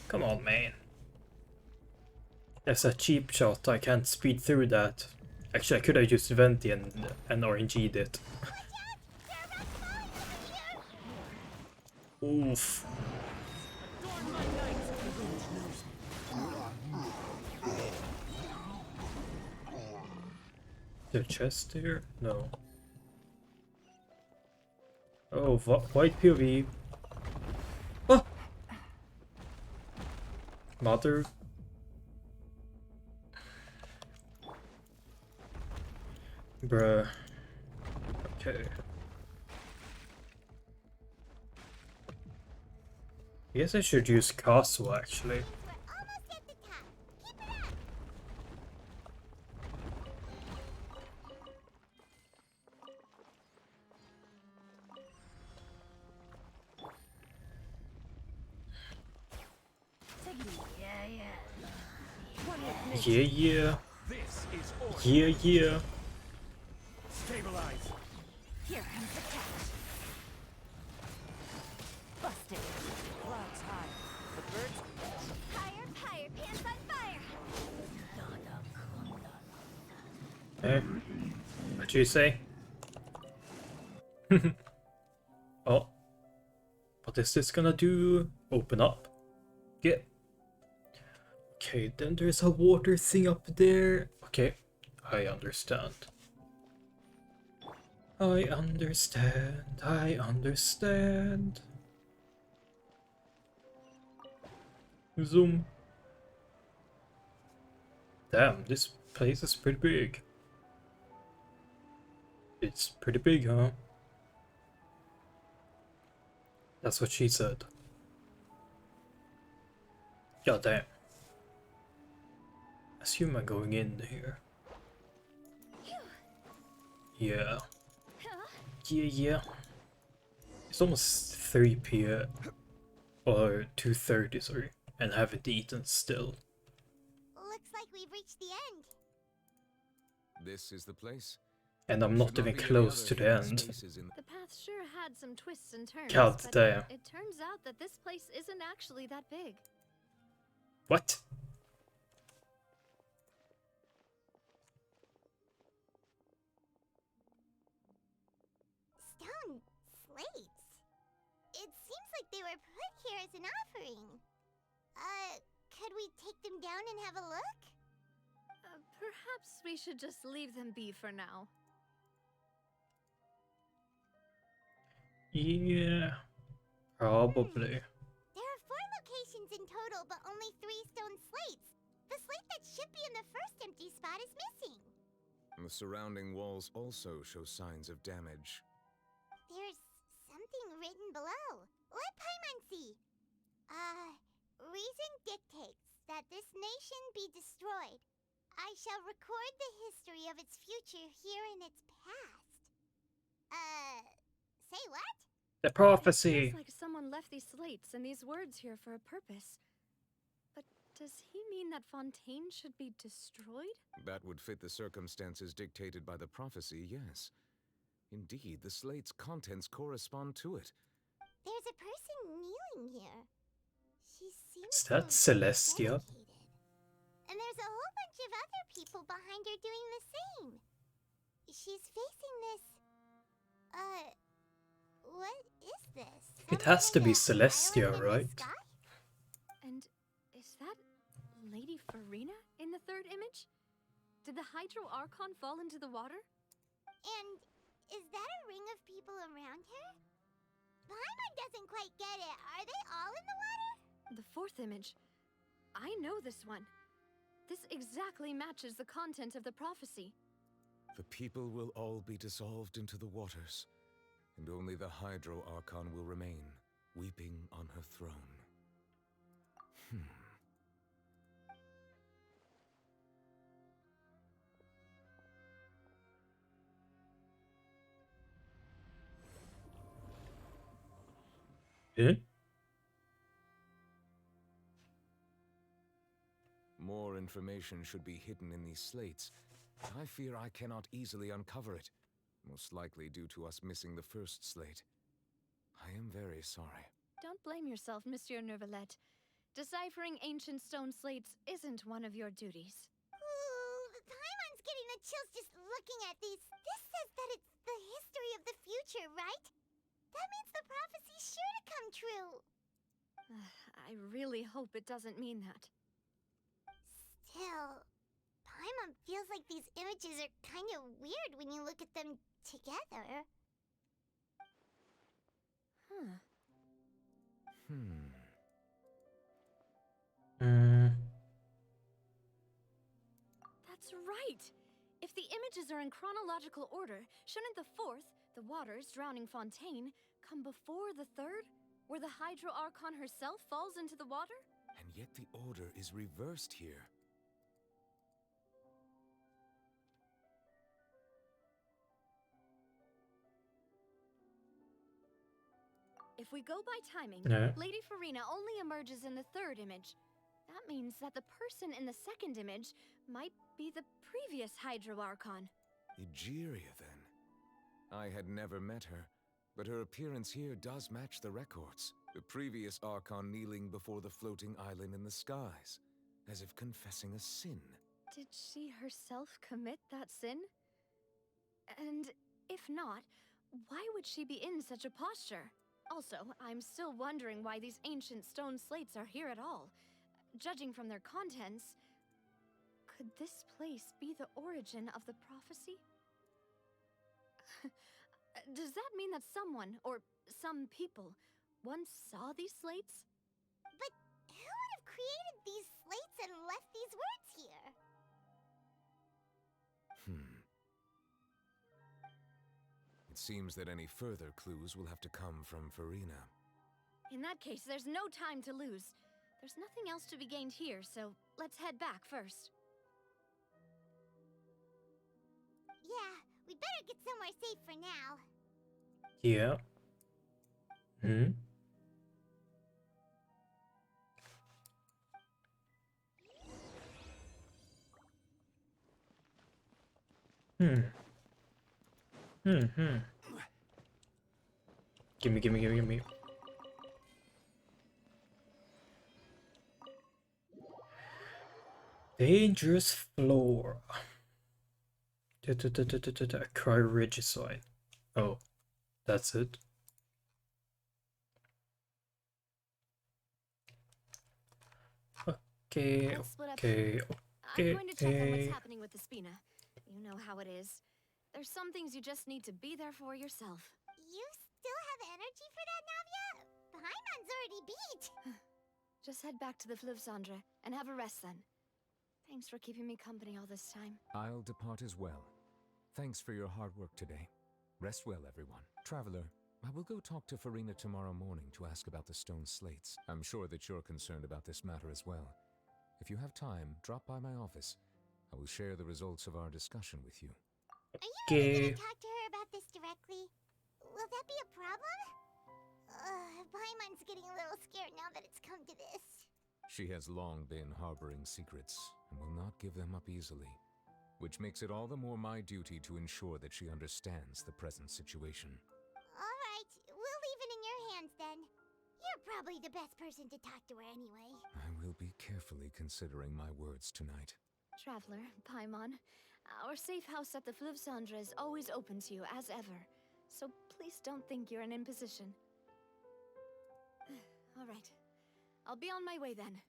Come on, man. That's a cheap shot, I can't speed through that. Actually, I could have used Venti and RNG'd it. Oof. The chest here? No. Oh, white POV. Ah! Mother. Bruh. Okay. I guess I should use castle actually. Yeah, yeah. Yeah, yeah. Stabilize. Here comes the catch. Busted. Clouds high. The birds. Higher, higher, pants on fire! Eh? What'd you say? Oh. What is this gonna do? Open up? Yeah. Okay, then there's a water thing up there. Okay, I understand. I understand. I understand. Zoom. Damn, this place is pretty big. It's pretty big, huh? That's what she said. God damn. Assume I'm going in here. Yeah. Yeah, yeah. It's almost 3 p.m. or 2:30, sorry, and haven't eaten still. Looks like we've reached the end. This is the place. And I'm not even close to the end. The path sure had some twists and turns, God but damn. it turns out that this place isn't actually that big. What? Stone slates. It seems like they were put here as an offering. Could we take them down and have a look? Perhaps we should just leave them be for now. Yeah, probably. There are 4 locations in total, but only 3 stone slates. The slate that should be in the first empty spot is missing. The surrounding walls also show signs of damage. There's something written below. Let Paimon see. Reason dictates that this nation be destroyed. I shall record the history of its future here in its past. Say what? The prophecy. It feels like someone left these slates and these words here for a purpose. But does he mean that Fontaine should be destroyed? That would fit the circumstances dictated by the prophecy, yes. Indeed, the slate's contents correspond to it. There's a person kneeling here. She seems Is that Celestia? And there's a whole bunch of other people behind her doing the same. She's facing this... what is this? It has to be Celestia, right? And is that Lady Furina in the third image? Did the Hydro Archon fall into the water? And is that a ring of people around her? Paimon doesn't quite get it. Are they all in the water? The fourth image. I know this one. This exactly matches the content of the prophecy. The people will all be dissolved into the waters, and only the Hydro Archon will remain, weeping on her throne. Eh? More information should be hidden in these slates. I fear I cannot easily uncover it, most likely due to us missing the first slate. I am very sorry. Don't blame yourself, Monsieur Neuvillette. Deciphering ancient stone slates isn't one of your duties. Ooh, Paimon's getting the chills just looking at these. This says that it's the history of the future, right? That means the prophecy's sure to come true. I really hope it doesn't mean that. Still, Paimon feels like these images are kind of weird when you look at them together. Huh. That's right! If the images are in chronological order, shouldn't the fourth, the water's drowning fontaine, come before the third, where the Hydro Archon herself falls into the water? And yet the order is reversed here. If we go by timing, Yeah. Lady Furina only emerges in the third image. That means that the person in the second image might be the previous Hydro Archon. Egeria, then. I had never met her, but her appearance here does match the records. The previous Archon kneeling before the floating island in the skies, as if confessing a sin. Did she herself commit that sin? And if not, why would she be in such a posture? Also, I'm still wondering why these ancient stone slates are here at all. Judging from their contents, could this place be the origin of the prophecy? Does that mean that someone, or some people, once saw these slates? But who would have created these slates and left these words here? It seems that any further clues will have to come from Furina. In that case, there's no time to lose. There's nothing else to be gained here, so let's head back first. Yeah, we better get somewhere safe for now. Yeah. Gimme. Dangerous floor. Cryoregicide. Oh, that's it. Okay. I'm going to check on what's happening with the Spina. You know how it is. There's some things you just need to be there for yourself. You still have energy for that, Navia? Paimon's already beat. Just head back to the Fleuve Cendre and have a rest then. Thanks for keeping me company all this time. I'll depart as well. Thanks for your hard work today. Rest well, everyone. Traveler, I will go talk to Furina tomorrow morning to ask about the stone slates. I'm sure that you're concerned about this matter as well. If you have time, drop by my office. I will share the results of our discussion with you. Are you really gonna talk to her about this directly? Will that be a problem? Paimon's getting a little scared now that it's come to this. She has long been harboring secrets and will not give them up easily, which makes it all the more my duty to ensure that she understands the present situation. Alright, we'll leave it in your hands then. You're probably the best person to talk to her anyway. I will be carefully considering my words tonight. Traveler, Paimon, our safe house at the Fleuve Cendre is always open to you as ever, so please don't think you're an imposition. Alright, I'll be on my way then.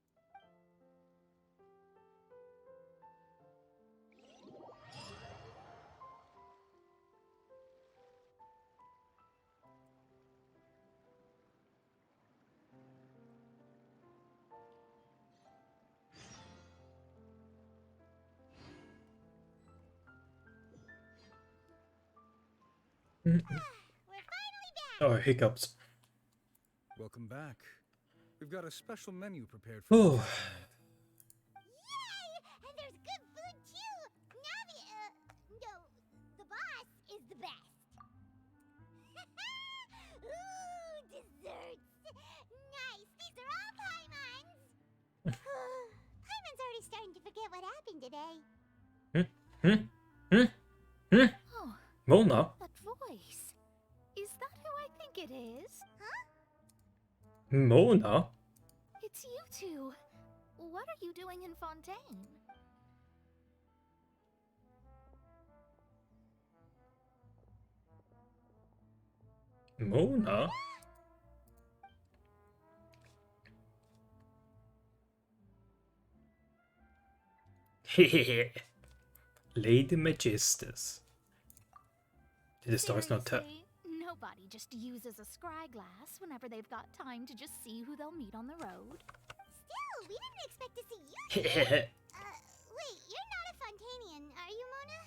Oh, hiccups. Welcome back. We've got a special menu prepared for you Oh. tonight. Yay! And there's good food too! Navia, no, the boss is the best. Ooh, desserts! Nice, these are all Paimon's! Paimon's already starting to forget what happened today. Oh, Mona? that voice. Is that who I think it is? Huh? Mona? It's you two. What are you doing in Fontaine? Mona? Hehehe. Lady Magistus. Did the stars not tell? Seriously, nobody just uses a scry glass whenever they've got time to just see who they'll meet on the road. Still, we didn't expect to see you here. Wait, you're not a Fontanian, are you, Mona?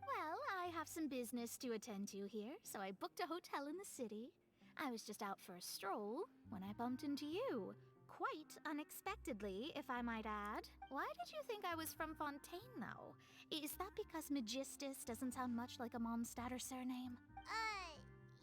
Well, I have some business to attend to here, so I booked a hotel in the city. I was just out for a stroll when I bumped into you. Quite unexpectedly, if I might add. Why did you think I was from Fontaine, though? Is that because Magistus doesn't sound much like a Mondstadter surname?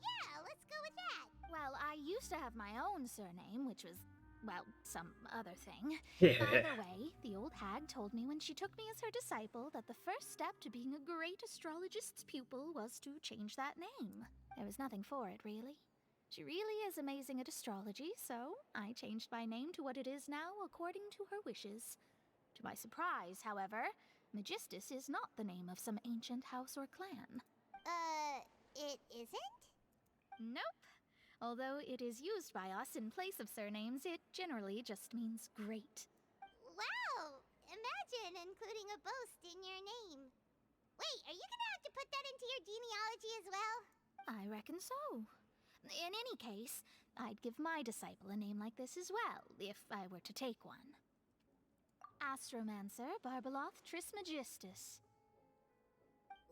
Yeah, let's go with that. Well, I used to have my own surname, which was, well, some other thing. Yeah. Either way, the old hag told me when she took me as her disciple that the first step to being a great astrologist's pupil was to change that name. There was nothing for it, really. She really is amazing at astrology, so I changed my name to what it is now according to her wishes. To my surprise, however, Magistus is not the name of some ancient house or clan. It isn't? Nope. Although it is used by us in place of surnames, it generally just means great. Wow! Imagine including a boast in your name. Wait, are you gonna have to put that into your genealogy as well? I reckon so. In any case, I'd give my disciple a name like this as well, if I were to take one. Astromancer Barbeloth Trismegistus.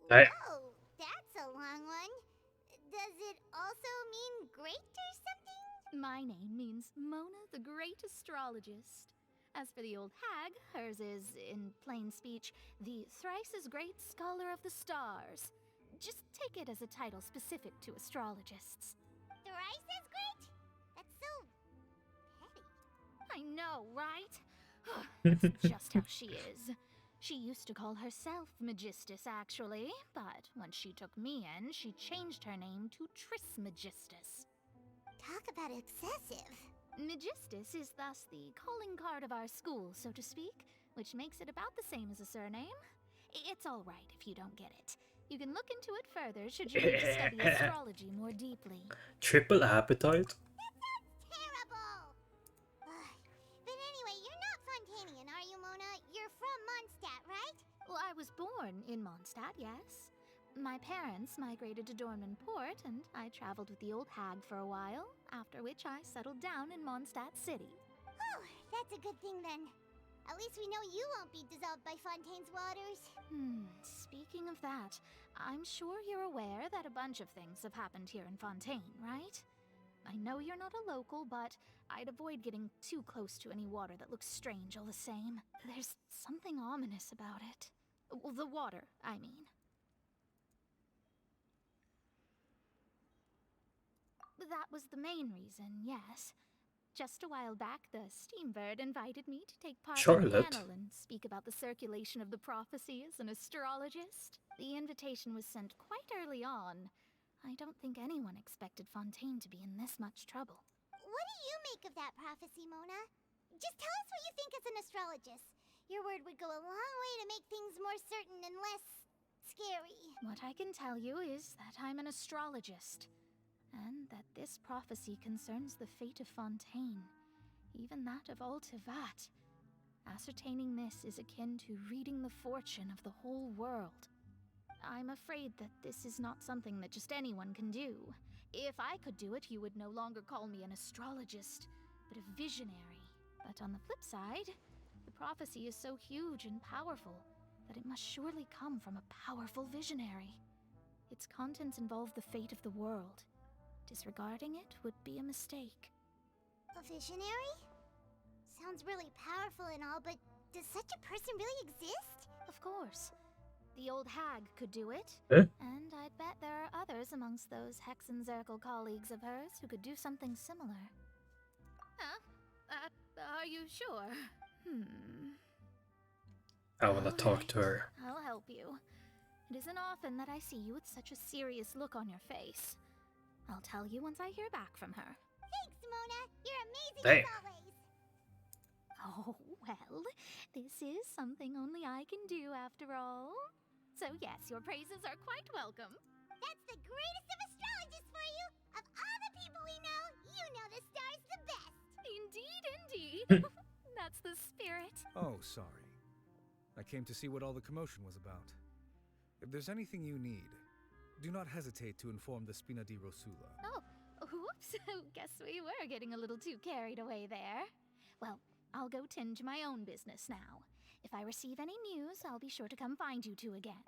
Oh, that's a long one. Does it also mean great or something? My name means Mona the Great Astrologist. As for the old hag, hers is, in plain speech, the thrice-as-great Scholar of the Stars. Just take it as a title specific to astrologists. Thrice as great? That's so petty. I know, right? That's just how she is. She used to call herself Magistus, actually, but when she took me in, she changed her name to Trismegistus. Talk about excessive. Magistus is thus the calling card of our school, so to speak, which makes it about the same as a surname. It's all right if you don't get it. You can look into it further should you need to study astrology more deeply. Triple appetite? Terrible! But anyway, you're not Fontanian, are you, Mona? You're from Mondstadt, right? Well, I was born in Mondstadt, yes. My parents migrated to Dornman Port, and I traveled with the old hag for a while, after which I settled down in Mondstadt City. Oh, that's a good thing then. At least we know you won't be dissolved by Fontaine's waters. Speaking of that, I'm sure you're aware that a bunch of things have happened here in Fontaine, right? I know you're not a local, but I'd avoid getting too close to any water that looks strange all the same. There's something ominous about it. Well, the water, I mean. That was the main reason, yes. Just a while back, the Steambird invited me to take part in a panel and speak about the circulation of the prophecy as an astrologist. The invitation was sent quite early on. I don't think anyone expected Fontaine to be in this much trouble. What do you make of that prophecy, Mona? Just tell us what you think as an astrologist. Your word would go a long way to make things more certain and less scary. What I can tell you is that I'm an astrologist, and that this prophecy concerns the fate of Fontaine, even that of all Tevat. Ascertaining this is akin to reading the fortune of the whole world. I'm afraid that this is not something that just anyone can do. If I could do it, you would no longer call me an astrologist, but a visionary. But on the flip side, the prophecy is so huge and powerful that it must surely come from a powerful visionary. Its contents involve the fate of the world. Disregarding it would be a mistake. A visionary? Sounds really powerful and all, but does such a person really exist? Of course. The old hag could do it. Eh? And I'd bet there are others amongst those Hexenzirkel colleagues of hers who could do something similar. Are you sure? I wanna talk to her. I'll help you. It isn't often that I see you with such a serious look on your face. I'll tell you once I hear back from her. Thanks, Mona. You're amazing Damn. as always. Oh, well, this is something only I can do after all. So yes, your praises are quite welcome. That's the greatest of astrologists for you. Of all the people we know, you know the star's the best. Indeed, indeed. That's the spirit. Oh, sorry. I came to see what all the commotion was about. If there's anything you need, do not hesitate to inform the Spina di Rosula. Oh, whoops. Guess we were getting a little too carried away there. Well, I'll go tend to my own business now. If I receive any news, I'll be sure to come find you two again.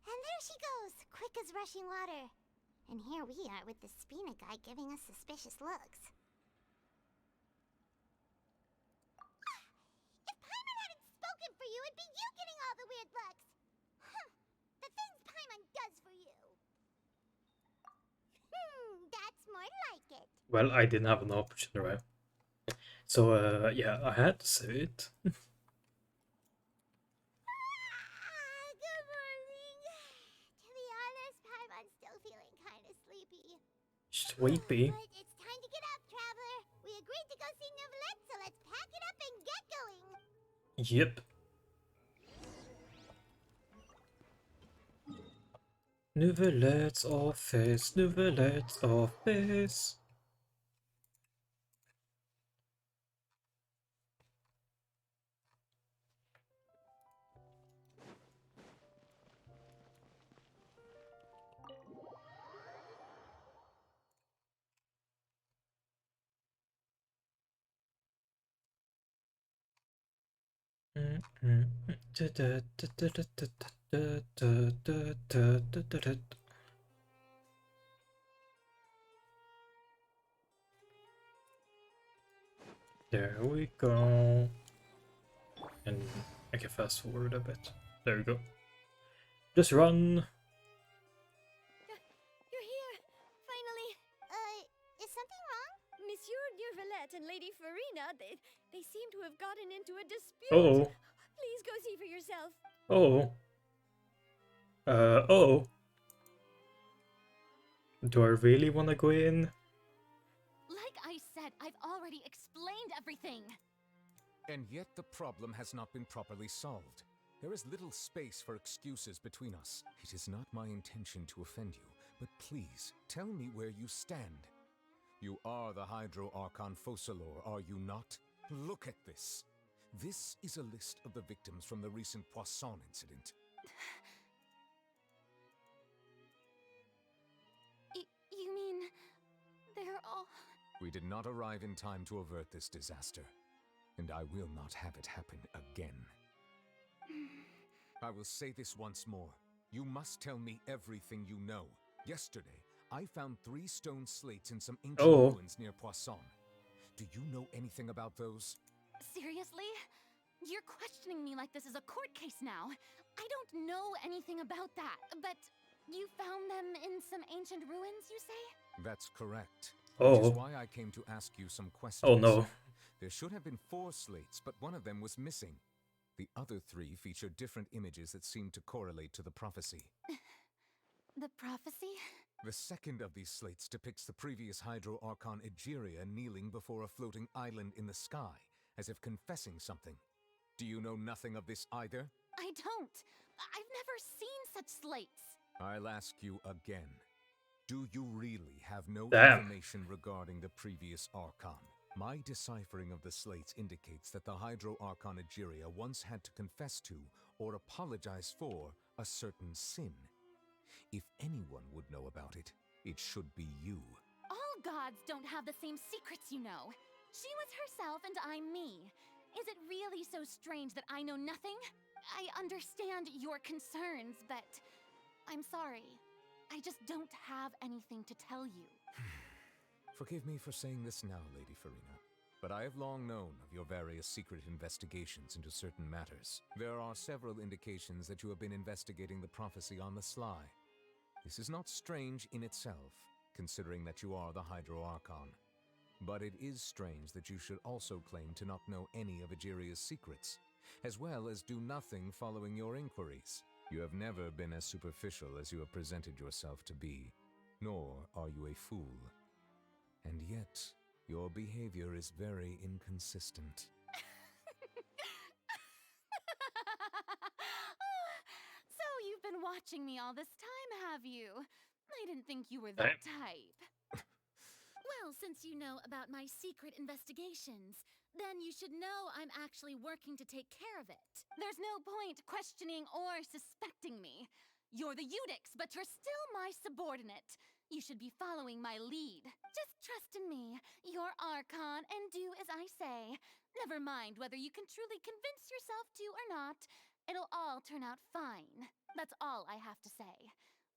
And there she goes, quick as rushing water. And here we are with the Spina guy giving us suspicious looks. If Paimon hadn't spoken for you, it'd be you getting all the weird looks. The things Paimon does for you. That's more like it. Well, I didn't have an option, right? So, yeah, I had to say it. Good morning. To be honest, Paimon's still feeling kind of sleepy. Sleepy. But it's time to get up, traveler. We agreed to go see Neuvillette, so let's pack it up and get going. Yep. Neuvillette's office, Neuvillette's office. There we go. And I can fast forward a bit. There we go. Just run. You're here! Finally! Is something wrong? Monsieur Neuvillette and Lady Furina, they seem to have gotten into a dispute. Oh. Please go see for yourself. Oh. Oh. Do I really want to go in? Like I said, I've already explained everything. And yet the problem has not been properly solved. There is little space for excuses between us. It is not my intention to offend you, but please, tell me where you stand. You are the Hydro Archon Focalor, are you not? Look at this. This is a list of the victims from the recent Poisson incident. You mean... they're all... We did not arrive in time to avert this disaster, and I will not have it happen again. I will say this once more. You must tell me everything you know. Yesterday, I found 3 stone slates in some ancient ruins near Poisson. Do you know anything about those? Seriously? You're questioning me like this is a court case now. I don't know anything about that, but you found them in some ancient ruins, you say? That's correct. Oh. Which is why I came to ask you some questions. Oh no. There should have been 4 slates, but one of them was missing. The other 3 featured different images that seemed to correlate to the prophecy. The prophecy? The second of these slates depicts the previous Hydro Archon Egeria kneeling before a floating island in the sky, as if confessing something. Do you know nothing of this either? I don't. I've never seen such slates. I'll ask you again. Do you really have no Damn. information regarding the previous Archon? My deciphering of the slates indicates that the Hydro Archon Egeria once had to confess to, or apologize for, a certain sin. If anyone would know about it, it should be you. All gods don't have the same secrets, you know. She was herself and I'm me. Is it really so strange that I know nothing? I understand your concerns, but I'm sorry. I just don't have anything to tell you. Forgive me for saying this now, Lady Furina, but I have long known of your various secret investigations into certain matters. There are several indications that you have been investigating the prophecy on the sly. This is not strange in itself, considering that you are the Hydro Archon. But it is strange that you should also claim to not know any of Egeria's secrets, as well as do nothing following your inquiries. You have never been as superficial as you have presented yourself to be, nor are you a fool. And yet, your behavior is very inconsistent. So you've been watching me all this time, have you? I didn't think you were that type. Well, since you know about my secret investigations, then you should know I'm actually working to take care of it. There's no point questioning or suspecting me. You're the Eudix, but you're still my subordinate. You should be following my lead. Just trust in me, your Archon, and do as I say. Never mind whether you can truly convince yourself to or not. It'll all turn out fine. That's all I have to say.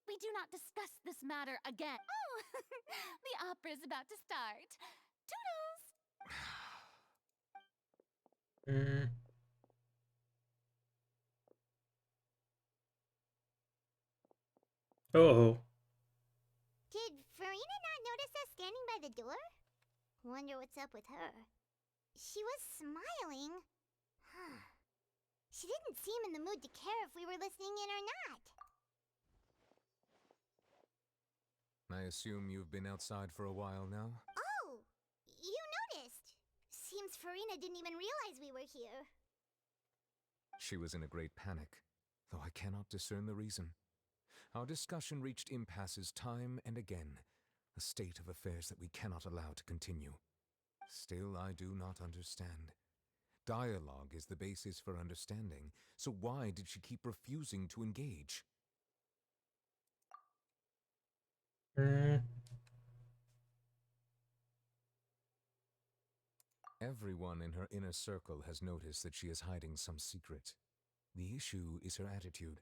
We do not discuss this matter again. Oh, the opera's about to start. Toodles! Oh. Did Furina not notice us standing by the door? Wonder what's up with her. She was smiling. She didn't seem in the mood to care if we were listening in or not. I assume you've been outside for a while now? Oh, you noticed. Seems Furina didn't even realize we were here. She was in a great panic, though I cannot discern the reason. Our discussion reached impasses time and again, a state of affairs that we cannot allow to continue. Still, I do not understand. Dialogue is the basis for understanding, so why did she keep refusing to engage? Everyone in her inner circle has noticed that she is hiding some secret. The issue is her attitude.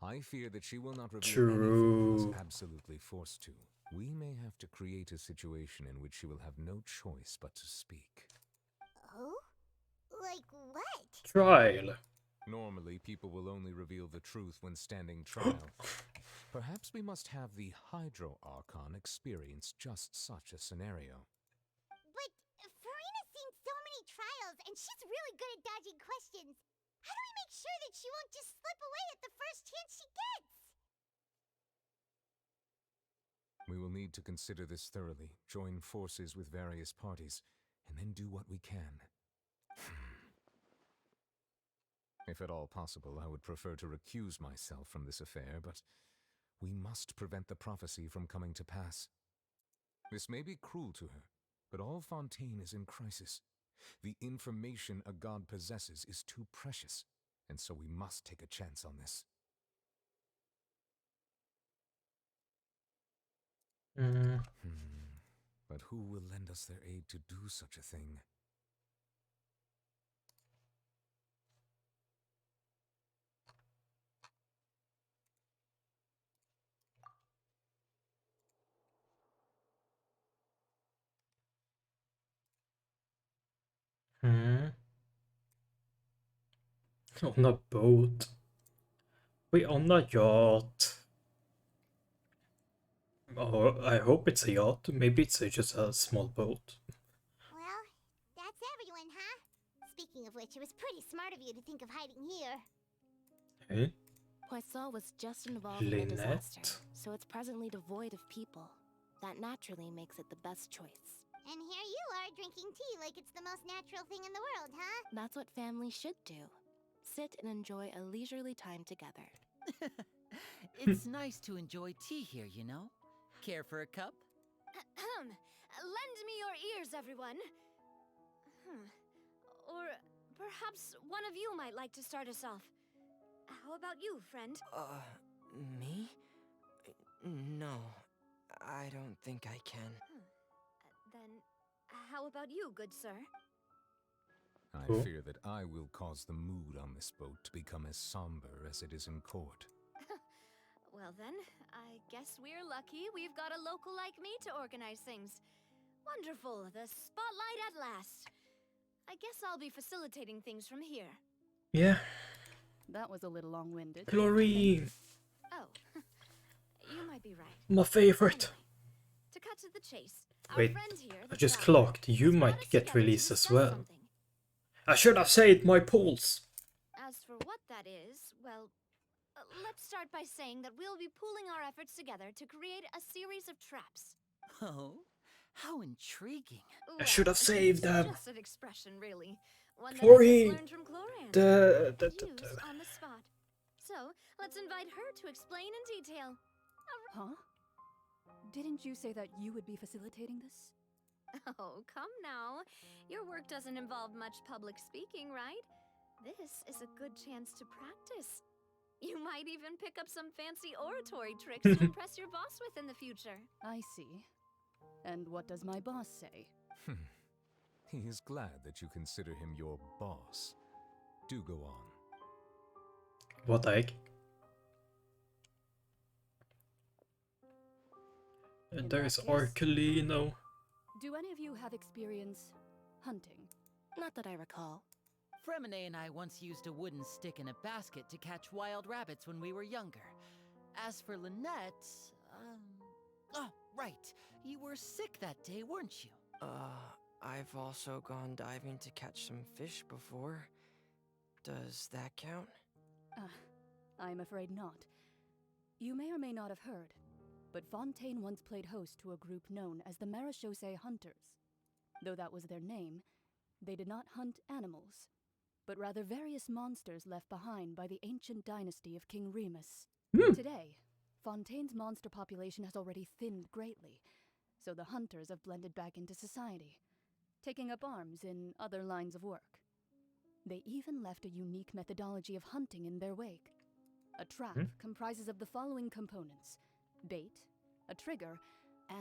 I fear that she will not reveal anything unless absolutely forced to. We may have to create a situation in which she will have no choice but to speak. Oh? Like what? Trial. Normally, people will only reveal the truth when standing trial. Perhaps we must have the Hydro Archon experience just such a scenario. But Furina's seen so many trials, and she's really good at dodging questions. How do we make sure that she won't just slip away at the first chance she gets? We will need to consider this thoroughly, join forces with various parties, and then do what we can. If at all possible, I would prefer to recuse myself from this affair, but we must prevent the prophecy from coming to pass. This may be cruel to her, but all Fontaine is in crisis. The information a god possesses is too precious, and so we must take a chance on this. But who will lend us their aid to do such a thing? On a boat. Wait, on a yacht. Oh, I hope it's a yacht. Maybe it's just a small boat. Well, that's everyone, huh? Speaking of which, it was pretty smart of you to think of hiding here. Hey? Poisson was just involved in a disaster, so it's presently devoid of people. That naturally makes it the best choice. And here you are drinking tea like it's the most natural thing in the world, huh? That's what families should do. Sit and enjoy a leisurely time together. It's nice to enjoy tea here, you know? Care for a cup? Lend me your ears, everyone. Or perhaps one of you might like to start us off. How about you, friend? Me? No, I don't think I can. Then how about you, good sir? I fear that I will cause the mood on this boat to become as somber as it is in court. Well then, I guess we're lucky we've got a local like me to organize things. Wonderful, the spotlight at last. I guess I'll be facilitating things from here. Yeah. That was a little long-winded. Chlorine. Oh, you might be right. My favorite. Anyway, to cut to the chase, Wait, our friend here, I just clocked. You might get released as well. I should have saved my pulse. As for what that is, well, let's start by saying that we'll be pooling our efforts together to create a series of traps. Oh, how intriguing. I should have saved them. Just an expression, really. One that I just learned from Cloran. Used on the spot. So, let's invite her to explain in detail. Huh? Didn't you say that you would be facilitating this? Oh, come now. Your work doesn't involve much public speaking, right? This is a good chance to practice. You might even pick up some fancy oratory tricks to impress your boss with in the future. I see. And what does my boss say? He is glad that you consider him your boss. Do go on. What egg? And there is Arcolino. Do any of you have experience hunting? Not that I recall. Fremine and I once used a wooden stick in a basket to catch wild rabbits when we were younger. As for Lynette, oh, right. You were sick that day, weren't you? I've also gone diving to catch some fish before. Does that count? I'm afraid not. You may or may not have heard, but Fontaine once played host to a group known as the Marechaussee Hunters. Though that was their name, they did not hunt animals, but rather various monsters left behind by the ancient dynasty of King Remus. Today, Fontaine's monster population has already thinned greatly, so the hunters have blended back into society, taking up arms in other lines of work. They even left a unique methodology of hunting in their wake. A trap comprises of the following components: bait, a trigger,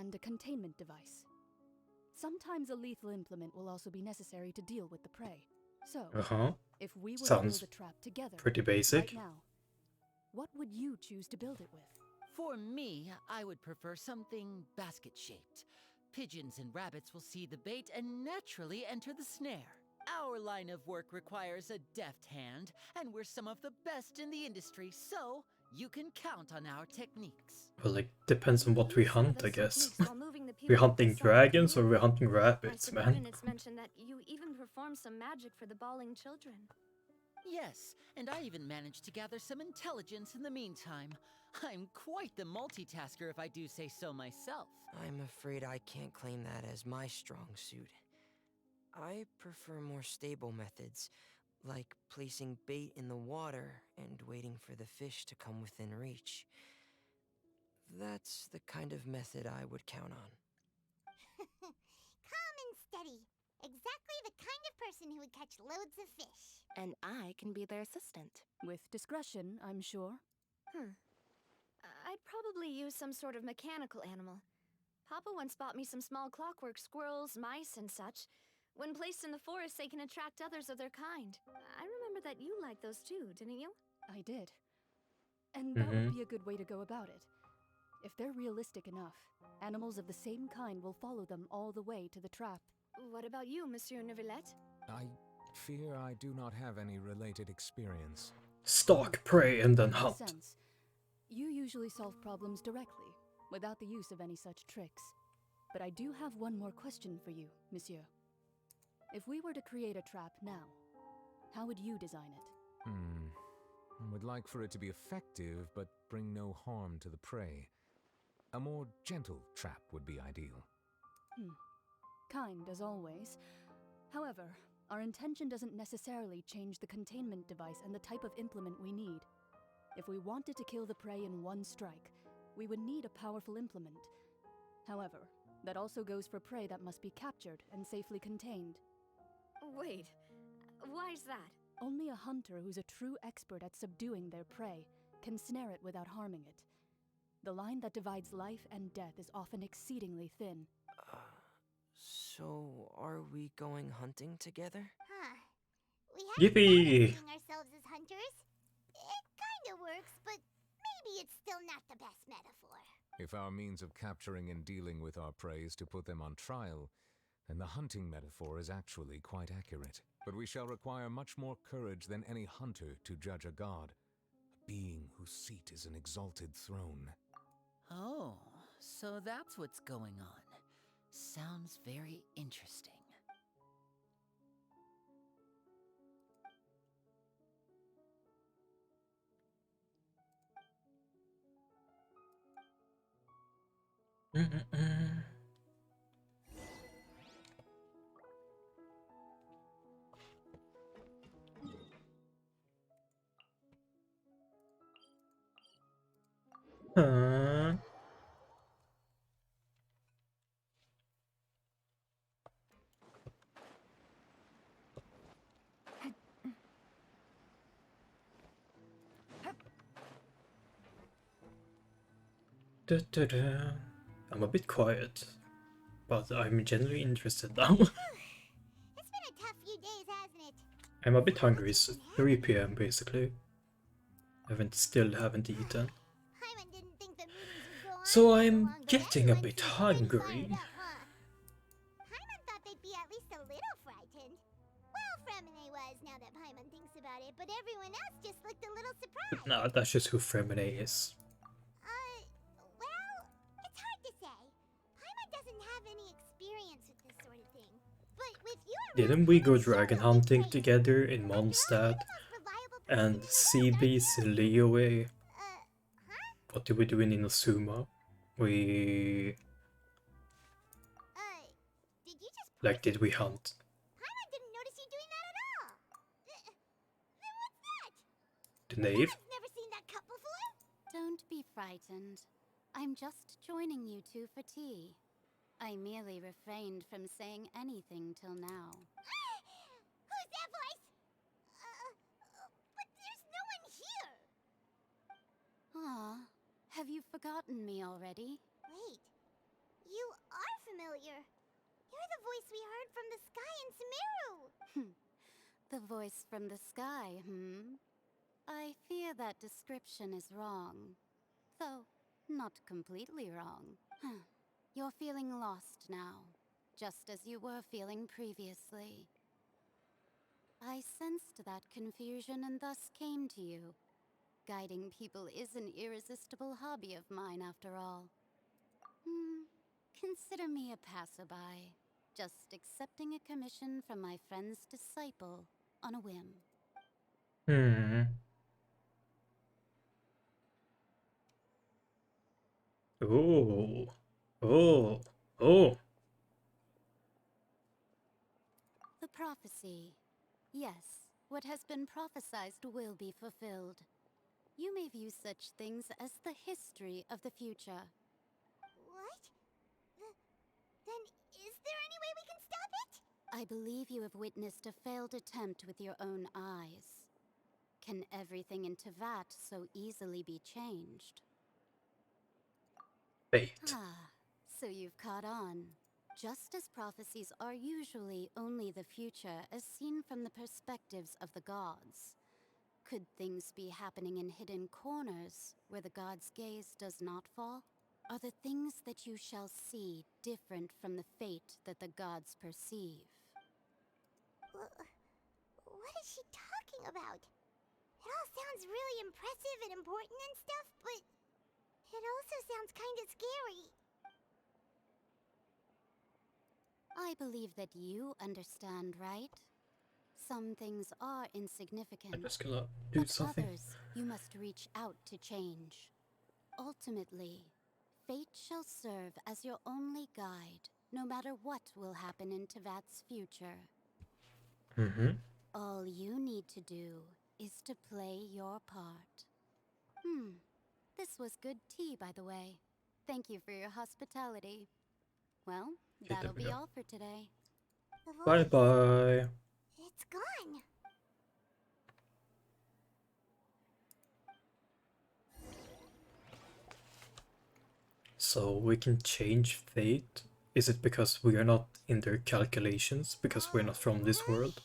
and a containment device. Sometimes a lethal implement will also be necessary to deal with the prey. So, if we were to build a trap together, pretty basic. Right now, what would you choose to build it with? For me, I would prefer something basket-shaped. Pigeons and rabbits will see the bait and naturally enter the snare. Our line of work requires a deft hand, and we're some of the best in the industry, so you can count on our techniques. Well, it depends on what we hunt, I guess. We're hunting dragons or we're hunting rabbits, man. It's mentioned that you even perform some magic for the bawling children. Yes, and I even managed to gather some intelligence in the meantime. I'm quite the multitasker if I do say so myself. I'm afraid I can't claim that as my strong suit. I prefer more stable methods, like placing bait in the water and waiting for the fish to come within reach. That's the kind of method I would count on. Calm and steady. Exactly the kind of person who would catch loads of fish. And I can be their assistant. With discretion, I'm sure. I'd probably use some sort of mechanical animal. Papa once bought me some small clockwork squirrels, mice, and such. When placed in the forest, they can attract others of their kind. I remember that you liked those too, didn't you? I did. And that would be a good way to go about it. If they're realistic enough, animals of the same kind will follow them all the way to the trap. What about you, Monsieur Neuvillette? I fear I do not have any related experience. Stalk prey and then hunt. Sense. You usually solve problems directly, without the use of any such tricks. But I do have one more question for you, Monsieur. If we were to create a trap now, how would you design it? I would like for it to be effective, but bring no harm to the prey. A more gentle trap would be ideal. Kind as always. However, our intention doesn't necessarily change the containment device and the type of implement we need. If we wanted to kill the prey in one strike, we would need a powerful implement. However, that also goes for prey that must be captured and safely contained. Wait, why's that? Only a hunter who's a true expert at subduing their prey can snare it without harming it. The line that divides life and death is often exceedingly thin. So, are we going hunting together? We haven't Yippee! seeing ourselves as hunters. It kinda works, but maybe it's still not the best metaphor. If our means of capturing and dealing with our prey is to put them on trial, then the hunting metaphor is actually quite accurate. But we shall require much more courage than any hunter to judge a god, a being whose seat is an exalted throne. Oh, so that's what's going on. Sounds very interesting. Da-da-da. I'm a bit quiet, but I'm genuinely interested now. It's been a tough few days, hasn't it? I'm a bit hungry. It's 3 p.m. basically. Still haven't eaten. Paimon didn't think the meetings would go on So for I'm long, but getting a everyone bit seemed pretty hungry. fired up, huh? Paimon thought they'd be at least a little frightened. Well, Fremine was, now that Paimon thinks about it, but everyone else just looked a little surprised. Nah, that's just who Fremine is. Well, it's hard to say. Paimon doesn't have any experience with this sort of thing. But with you around, Didn't we go dragon hunting together in Mondstadt? And CB's Leeway? What did we do in Inazuma? We... Like, did we hunt? Paimon didn't notice you doing that at all. Then what's that? The knave? I've never seen that cup before. Don't be frightened. I'm just joining you two for tea. I merely refrained from saying anything till now. Who's that voice? But there's no one here. Ah, have you forgotten me already? Wait, you are familiar. You're the voice we heard from the sky in Sumeru. The voice from the sky, I fear that description is wrong. Though, not completely wrong. You're feeling lost now, just as you were feeling previously. I sensed that confusion and thus came to you. Guiding people is an irresistible hobby of mine, after all. Consider me a passerby, just accepting a commission from my friend's disciple on a whim. Oh. Oh. Oh. The prophecy. Yes, what has been prophesied will be fulfilled. You may view such things as the history of the future. What? Then is there any way we can stop it? I believe you have witnessed a failed attempt with your own eyes. Can everything in Tevat so easily be changed? Bait. So you've caught on. Just as prophecies are usually only the future as seen from the perspectives of the gods, could things be happening in hidden corners where the gods' gaze does not fall? Are the things that you shall see different from the fate that the gods perceive? What is she talking about? It all sounds really impressive and important and stuff, but it also sounds kind of scary. I believe that you understand, right? Some things are insignificant. I'm just gonna do but something. Others you must reach out to change. Ultimately, fate shall serve as your only guide, no matter what will happen in Tevat's future. All you need to do is to play your part. This was good tea, by the way. Thank you for your hospitality. Well, Okay, that'll there we be go. all for today. Bye bye. It's gone. So we can change fate? Is it because we are not in their calculations? Because we're not from this world?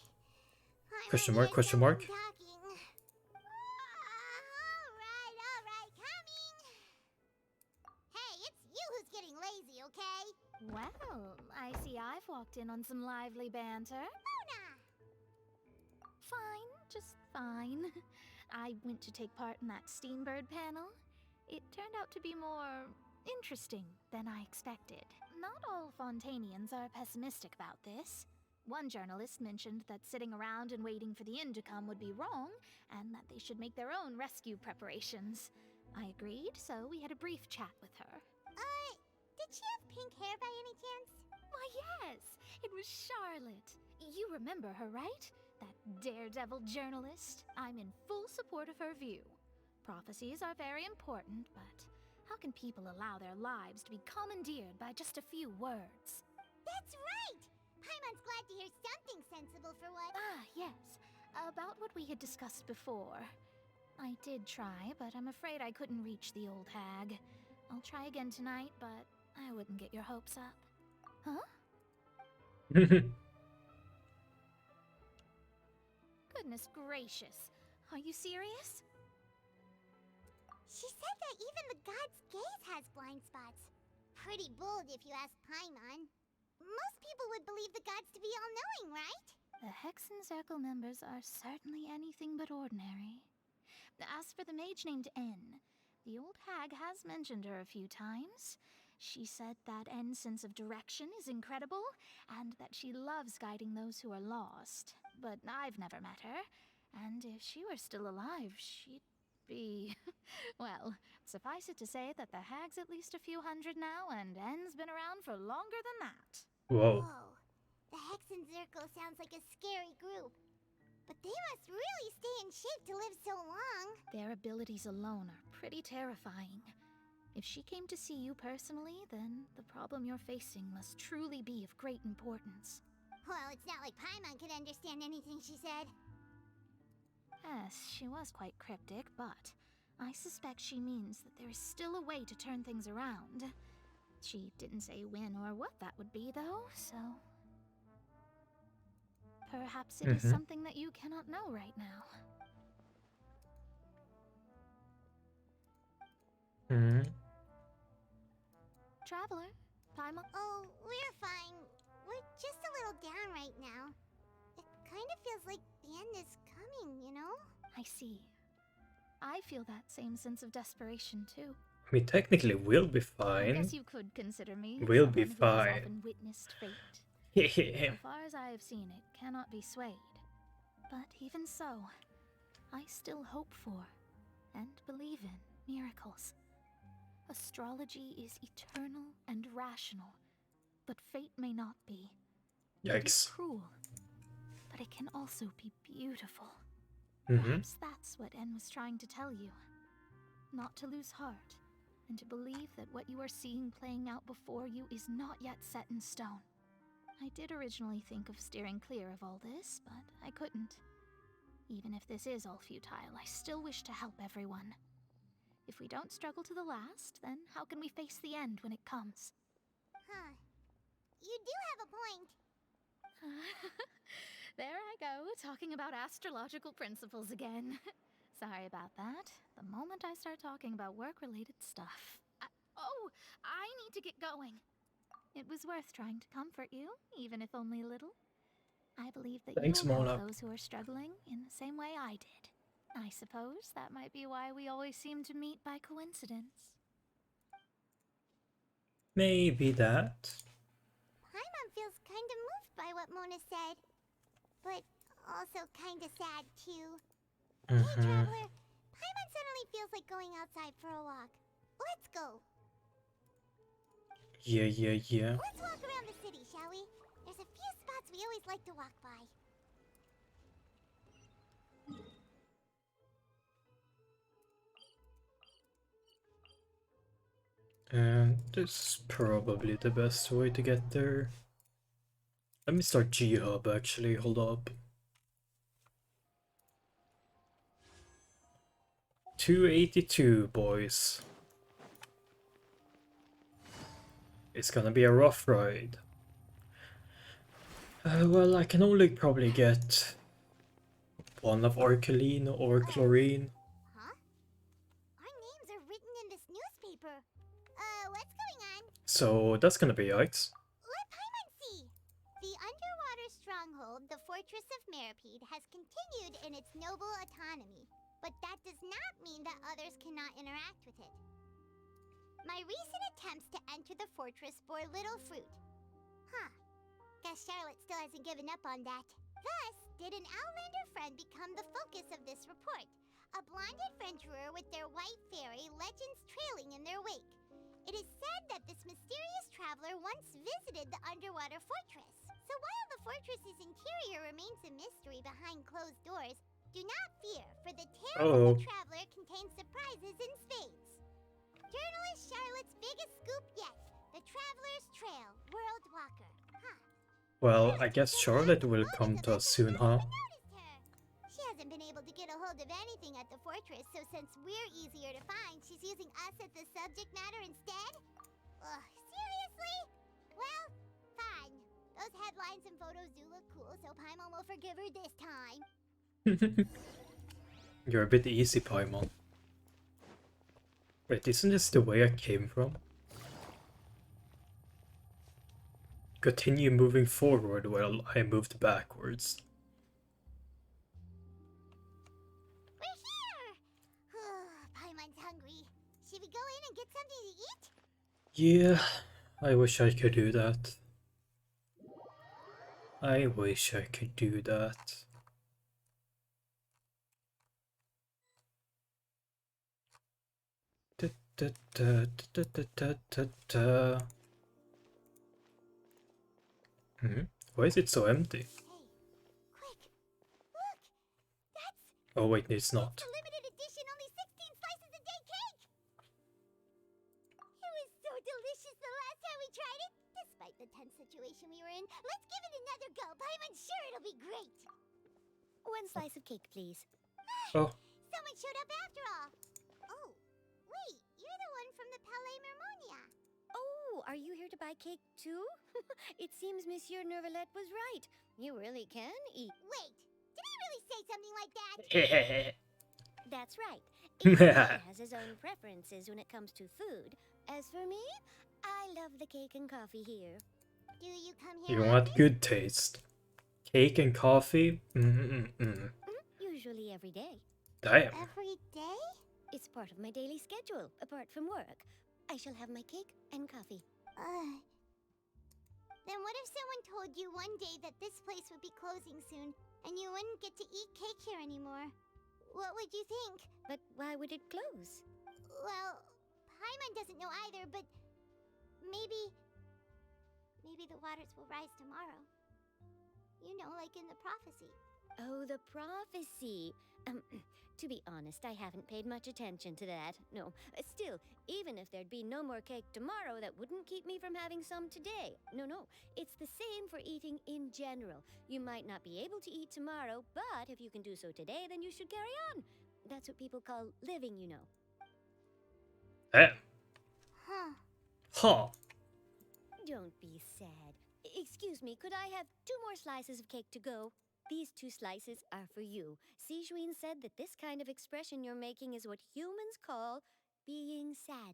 Question mark, question mark? Alright, coming. Hey, it's you who's getting lazy, okay? Well, I see I've walked in on some lively banter. Mona! Fine, just fine. I went to take part in that Steambird panel. It turned out to be more interesting than I expected. Not all Fontainians are pessimistic about this. One journalist mentioned that sitting around and waiting for the end to come would be wrong, and that they should make their own rescue preparations. I agreed, so we had a brief chat with her. Did she have pink hair by any chance? Why, yes! It was Charlotte. You remember her, right? That daredevil journalist. I'm in full support of her view. Prophecies are very important, but how can people allow their lives to be commandeered by just a few words? That's right! Paimon's glad to hear something sensible for once. Ah, yes. About what we had discussed before. I did try, but I'm afraid I couldn't reach the old hag. I'll try again tonight, but I wouldn't get your hopes up. Huh? Goodness gracious. Are you serious? She said that even the god's gaze has blind spots. Pretty bold if you ask Paimon. Most people would believe the gods to be all-knowing, right? The Hexen Circle members are certainly anything but ordinary. As for the mage named N, the old hag has mentioned her a few times. She said that N's sense of direction is incredible, and that she loves guiding those who are lost. But I've never met her, and if she were still alive, she'd be... well, suffice it to say that the hag's at least a few hundred now, and N's been around for longer than that. Whoa. The Hexen Circle sounds like a scary group. But they must really stay in shape to live so long. Their abilities alone are pretty terrifying. If she came to see you personally, then the problem you're facing must truly be of great importance. Well, it's not like Paimon could understand anything she said. Yes, she was quite cryptic, but I suspect she means that there is still a way to turn things around. She didn't say when or what that would be, though, so... perhaps it is something that you cannot know right now. Traveler, Paimon... Oh, we're fine. We're just a little down right now. It kind of feels like the end is coming, you know? I see. I feel that same sense of desperation, too. We technically will be I fine. guess you could consider me We'll be someone who has fine. often witnessed fate. Yeah. So far as I have seen, it cannot be swayed. But even so, I still hope for and believe in miracles. Astrology is eternal and rational, but fate may not be. It is Yikes. cruel, but it can also be beautiful. Mhm. Perhaps that's what N was trying to tell you. Not to lose heart, and to believe that what you are seeing playing out before you is not yet set in stone. I did originally think of steering clear of all this, but I couldn't. Even if this is all futile, I still wish to help everyone. If we don't struggle to the last, then how can we face the end when it comes? Huh. You do have a point. There I go, talking about astrological principles again. Sorry about that. The moment I start talking about work-related stuff... I need to get going. It was worth trying to comfort you, even if only a little. I believe that Thanks, you will Mola. help those who are struggling in the same way I did. I suppose that might be why we always seem to meet by coincidence. Maybe that. Paimon feels kind of moved by what Mona said. But also kind of sad, too. Hey, Traveler. Paimon suddenly feels like going outside for a walk. Let's go. Yeah. Let's walk around the city, shall we? There's a few spots we always like to walk by. And this is probably the best way to get there. Let me start G-Hub actually, hold up. 282, boys. It's gonna be a rough ride. Well, I can only probably get one of Arcaline or Chlorine. Huh? Our names are written in this newspaper. What's going on? So that's gonna be yikes. Let Paimon see. The underwater stronghold, the Fortress of Meripede, has continued in its noble autonomy. But that does not mean that others cannot interact with it. My recent attempts to enter the fortress bore little fruit. Huh. Guess Charlotte still hasn't given up on that. Thus, did an Outlander friend become the focus of this report. A blonde adventurer with their white fairy legends trailing in their wake. It is said that this mysterious traveler once visited the underwater fortress. So while the fortress's interior remains a mystery behind closed doors, do not fear, for the tale of the traveler contains surprises in spades. Journalist Charlotte's biggest scoop yet. The Traveler's Trail, World Walker. Huh. Well, I guess Charlotte will come to us soon, huh? She has hasn't been able to get a hold of anything at the fortress, so since we're easier to find, she's using us as the subject matter instead? Ugh, seriously? Well, fine. Those headlines and photos do look cool, so Paimon will forgive her this time. You're a bit easy, Paimon. Wait, isn't this the way I came from? Continue moving forward while I moved backwards. We're here! Paimon's hungry. Should we go in and get something to eat? Yeah, I wish I could do that. I wish I could do that. Da, da, da, da, da, da, da, da. Why is it so empty? Quick! Look! That's... Oh wait, it's not. That's the limited edition, only 16 slices a day cake! It was so delicious the last time we tried it. Despite the tense situation we were in, let's give it another go. Paimon's sure it'll be great. One slice of cake, please. Oh. Someone showed up after all. Oh, wait, you're the one from the Palais Mermonia. Oh, are you here to buy cake too? It seems Monsieur Nervalette was right. You really can eat. Wait, did he really say something like that? That's right. Each man has his own preferences when it comes to food. As for me, I love the cake and coffee here. Do you come here You want good taste. Cake and coffee? Usually every day. Damn. Every day? It's part of my daily schedule, apart from work. I shall have my cake and coffee. Then what if someone told you one day that this place would be closing soon, and you wouldn't get to eat cake here anymore? What would you think? But why would it close? Well, Paimon doesn't know either, but maybe the waters will rise tomorrow. You know, like in the prophecy. Oh, the prophecy. To be honest, I haven't paid much attention to that. No, still, even if there'd be no more cake tomorrow, that wouldn't keep me from having some today. No, it's the same for eating in general. You might not be able to eat tomorrow, but if you can do so today, then you should carry on. That's what people call living, you know. Huh. Don't be sad. Excuse me, could I have 2 more slices of cake to go? These 2 slices are for you. Sijuin said that this kind of expression you're making is what humans call being sad.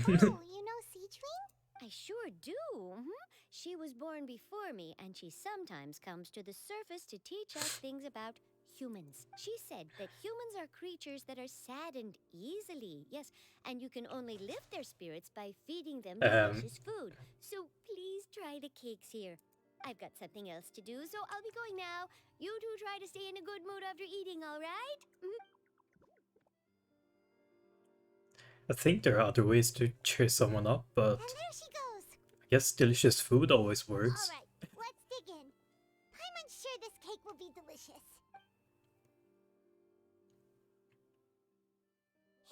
Oh, you know Sijuin? I sure do. She was born before me, and she sometimes comes to the surface to teach us things about humans. She said that humans are creatures that are saddened easily. Yes, and you can only lift their spirits by feeding them delicious food. So please try the cakes here. I've got something else to do, so I'll be going now. You two try to stay in a good mood after eating, all right? I think there are other ways to cheer someone up, but And there she goes. I guess delicious food always works. All right, let's dig in. Paimon's sure this cake will be delicious.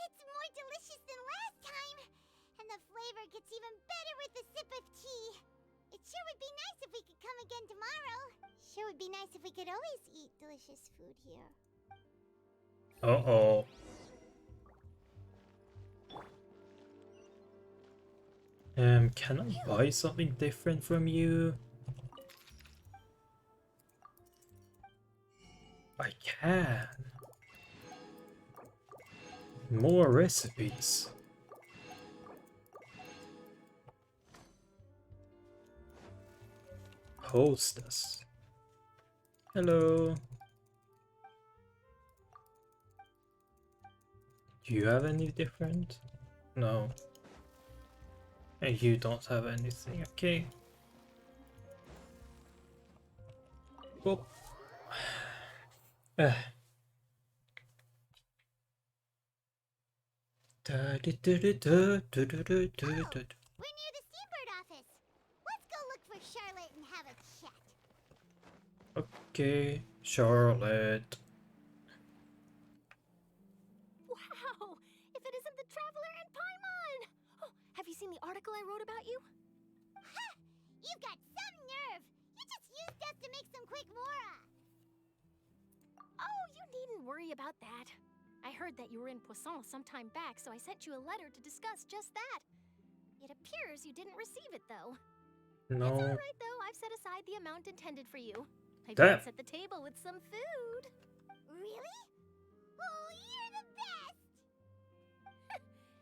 It's more delicious than last time, and the flavor gets even better with a sip of tea. It sure would be nice if we could come again tomorrow. Sure would be nice if we could always eat delicious food here. Uh-oh. Can I buy something different from you? I can. More recipes. Hostess. Hello. Do you have any different? No. And you don't have anything, okay. Well. We're near the Steambird office. Let's go look for Charlotte and have a chat. Okay, Charlotte. Wow! If it isn't the Traveler and Paimon! Oh, have you seen the article I wrote about you? Ha! You've got some nerve! You just used us to make some quick mora! Oh, you sorry about that. I heard that you were in Poisson some time back, so I sent you a letter to discuss just that. It appears you didn't receive it, though. No. It's all right, though. I've set aside the amount intended for you. I've Damn. even set the table with some food. Really? Oh, you're the best!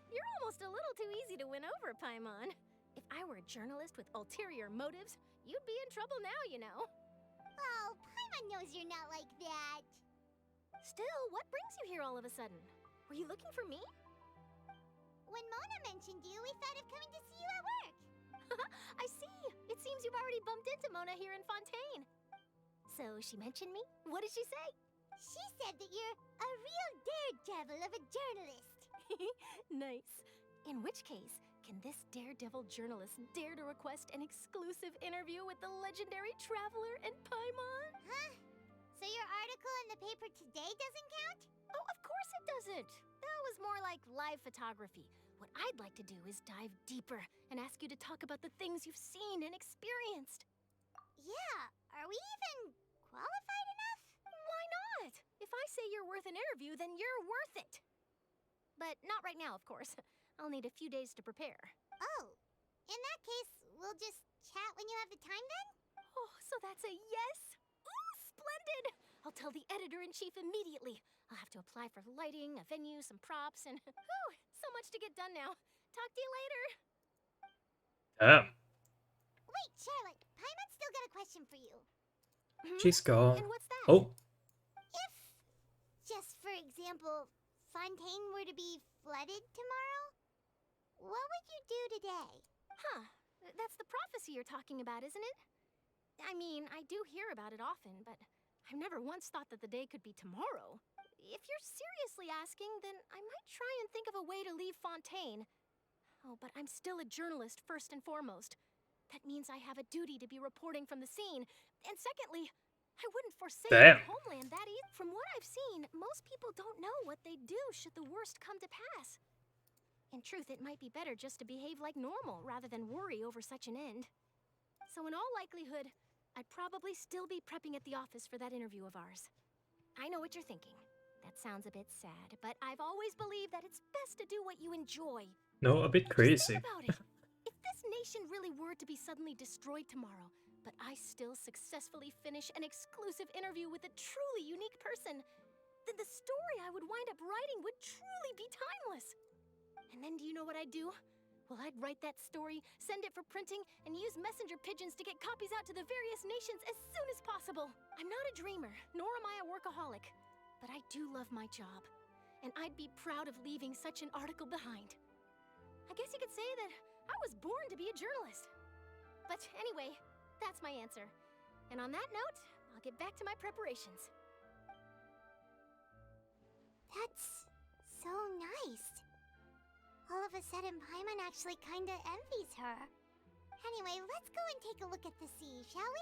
You're almost a little too easy to win over, Paimon. If I were a journalist with ulterior motives, you'd be in trouble now, you know. Oh, Paimon knows you're not like that. Still, what brings you here all of a sudden? Were you looking for me? When Mona mentioned you, we thought of coming to see you at work. I see. It seems you've already bumped into Mona here in Fontaine. So she mentioned me? What did she say? She said that you're a real daredevil of a journalist. Nice. In which case, can this daredevil journalist dare to request an exclusive interview with the legendary traveler and Paimon? Huh? So your article in the paper today doesn't count? Oh, of course it doesn't. That was more like live photography. What I'd like to do is dive deeper and ask you to talk about the things you've seen and experienced. Yeah, are we even qualified enough? Why not? If I say you're worth an interview, then you're worth it. But not right now, of course. I'll need a few days to prepare. Oh, in that case, we'll just chat when you have the time then? Oh, so that's a yes? Ooh, splendid! I'll tell the editor-in-chief immediately. I'll have to apply for lighting, a venue, some props, and whew, so much to get done now. Talk to you later. Damn. Wait, Charlotte, Paimon's still got a question for you. She's gone. And what's that? Oh. If, just for example, Fontaine were to be flooded tomorrow, what would you do today? Huh. That's the prophecy you're talking about, isn't it? I mean, I do hear about it often, but I've never once thought that the day could be tomorrow. If you're seriously asking, then I might try and think of a way to leave Fontaine. Oh, but I'm still a journalist first and foremost. That means I have a duty to be reporting from the scene. And secondly, I wouldn't forsake my homeland that easy. From what I've seen, most people don't know what they'd do should the worst come to pass. In truth, it might be better just to behave like normal rather than worry over such an end. So in all likelihood, I'd probably still be prepping at the office for that interview of ours. I know what you're thinking. That sounds a bit sad, but I've always believed that it's best to do what you enjoy. No, a bit crazy. Think about it. If this nation really were to be suddenly destroyed tomorrow, but I still successfully finish an exclusive interview with a truly unique person, then the story I would wind up writing would truly be timeless. And then do you know what I'd do? Well, I'd write that story, send it for printing, and use messenger pigeons to get copies out to the various nations as soon as possible. I'm not a dreamer, nor am I a workaholic, but I do love my job, and I'd be proud of leaving such an article behind. I guess you could say that I was born to be a journalist. But anyway, that's my answer. And on that note, I'll get back to my preparations. That's so nice. All of a sudden, Paimon actually kinda envies her. Anyway, let's go and take a look at the sea, shall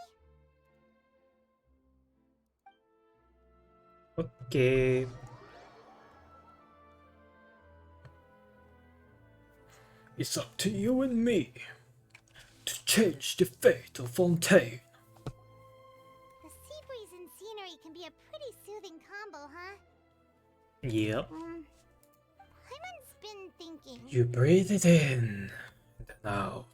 we? Okay. It's up to you and me to change the fate of Fontaine. The sea breeze and scenery can be a pretty soothing combo, huh? Yep. Paimon's been thinking. You breathe it in, then out.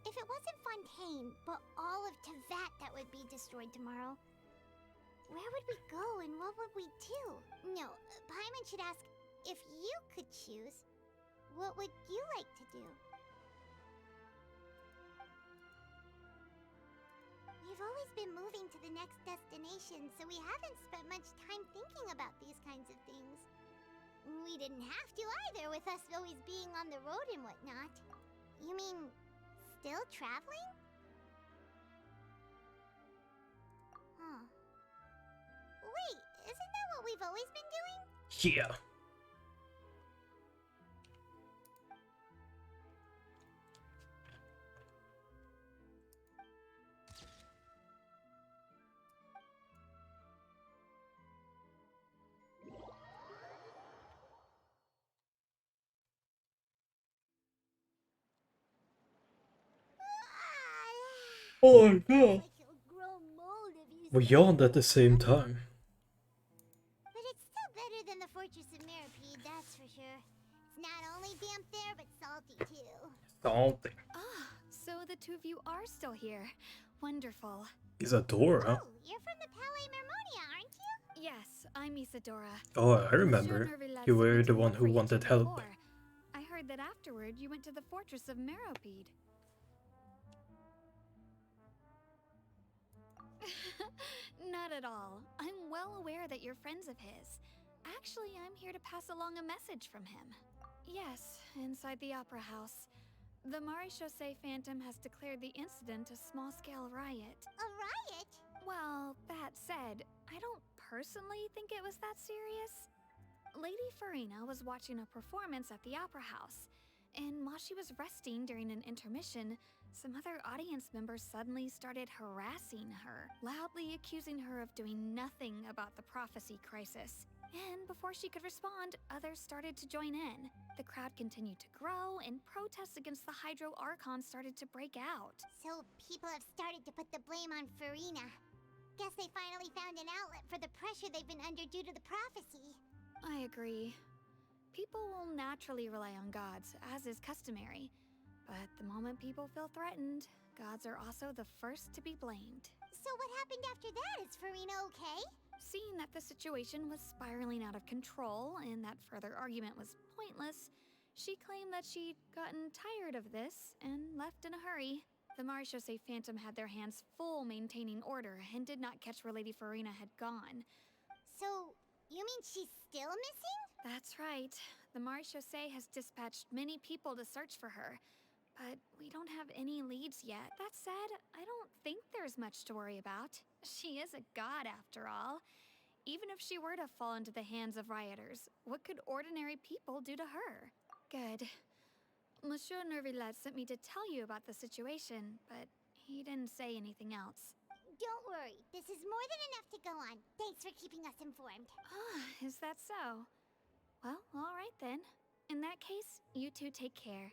If it wasn't Fontaine, but all of Tevat that would be destroyed tomorrow, where would we go and what would we do? No, Paimon should ask, if you could choose, what would you like to do? We've always been moving to the next destination, so we haven't spent much time thinking about these kinds of things. We didn't have to either, with us always being on the road and whatnot. You mean, still traveling? Huh. Wait, isn't that what we've always been doing? Yeah. Oh no. We yawned at the same time. But it's still better than the Fortress of Meripede, that's for sure. It's not only damp there, but salty too. Salty. Ah, so the two of you are still here. Wonderful. Isadora? Oh, you're from the Palais Mermonia, aren't you? Yes, I'm Isadora. Oh, I remember. You were the one who wanted help. I heard that afterward you went to the Fortress of Meripede. Not at all. I'm well aware that you're friends of his. Actually, I'm here to pass along a message from him. Yes, inside the Opera House. The Maréchaussée Phantom has declared the incident a small-scale riot. A riot? Well, that said, I don't personally think it was that serious. Lady Furina was watching a performance at the Opera House, and while she was resting during an intermission, some other audience members suddenly started harassing her, loudly accusing her of doing nothing about the prophecy crisis. And before she could respond, others started to join in. The crowd continued to grow, and protests against the Hydro Archon started to break out. So people have started to put the blame on Furina. Guess they finally found an outlet for the pressure they've been under due to the prophecy. I agree. People will naturally rely on gods, as is customary. But the moment people feel threatened, gods are also the first to be blamed. So what happened after that? Is Furina okay? Seeing that the situation was spiraling out of control and that further argument was pointless, she claimed that she'd gotten tired of this and left in a hurry. The Maréchaussée Phantom had their hands full maintaining order and did not catch where Lady Furina had gone. So, you mean she's still missing? That's right. The Maréchaussée has dispatched many people to search for her, but we don't have any leads yet. That said, I don't think there's much to worry about. She is a god after all. Even if she were to fall into the hands of rioters, what could ordinary people do to her? Good. Monsieur Nervillet sent me to tell you about the situation, but he didn't say anything else. Don't worry, this is more than enough to go on. Thanks for keeping us informed. Ah, is that so? Well, all right then. In that case, you two take care.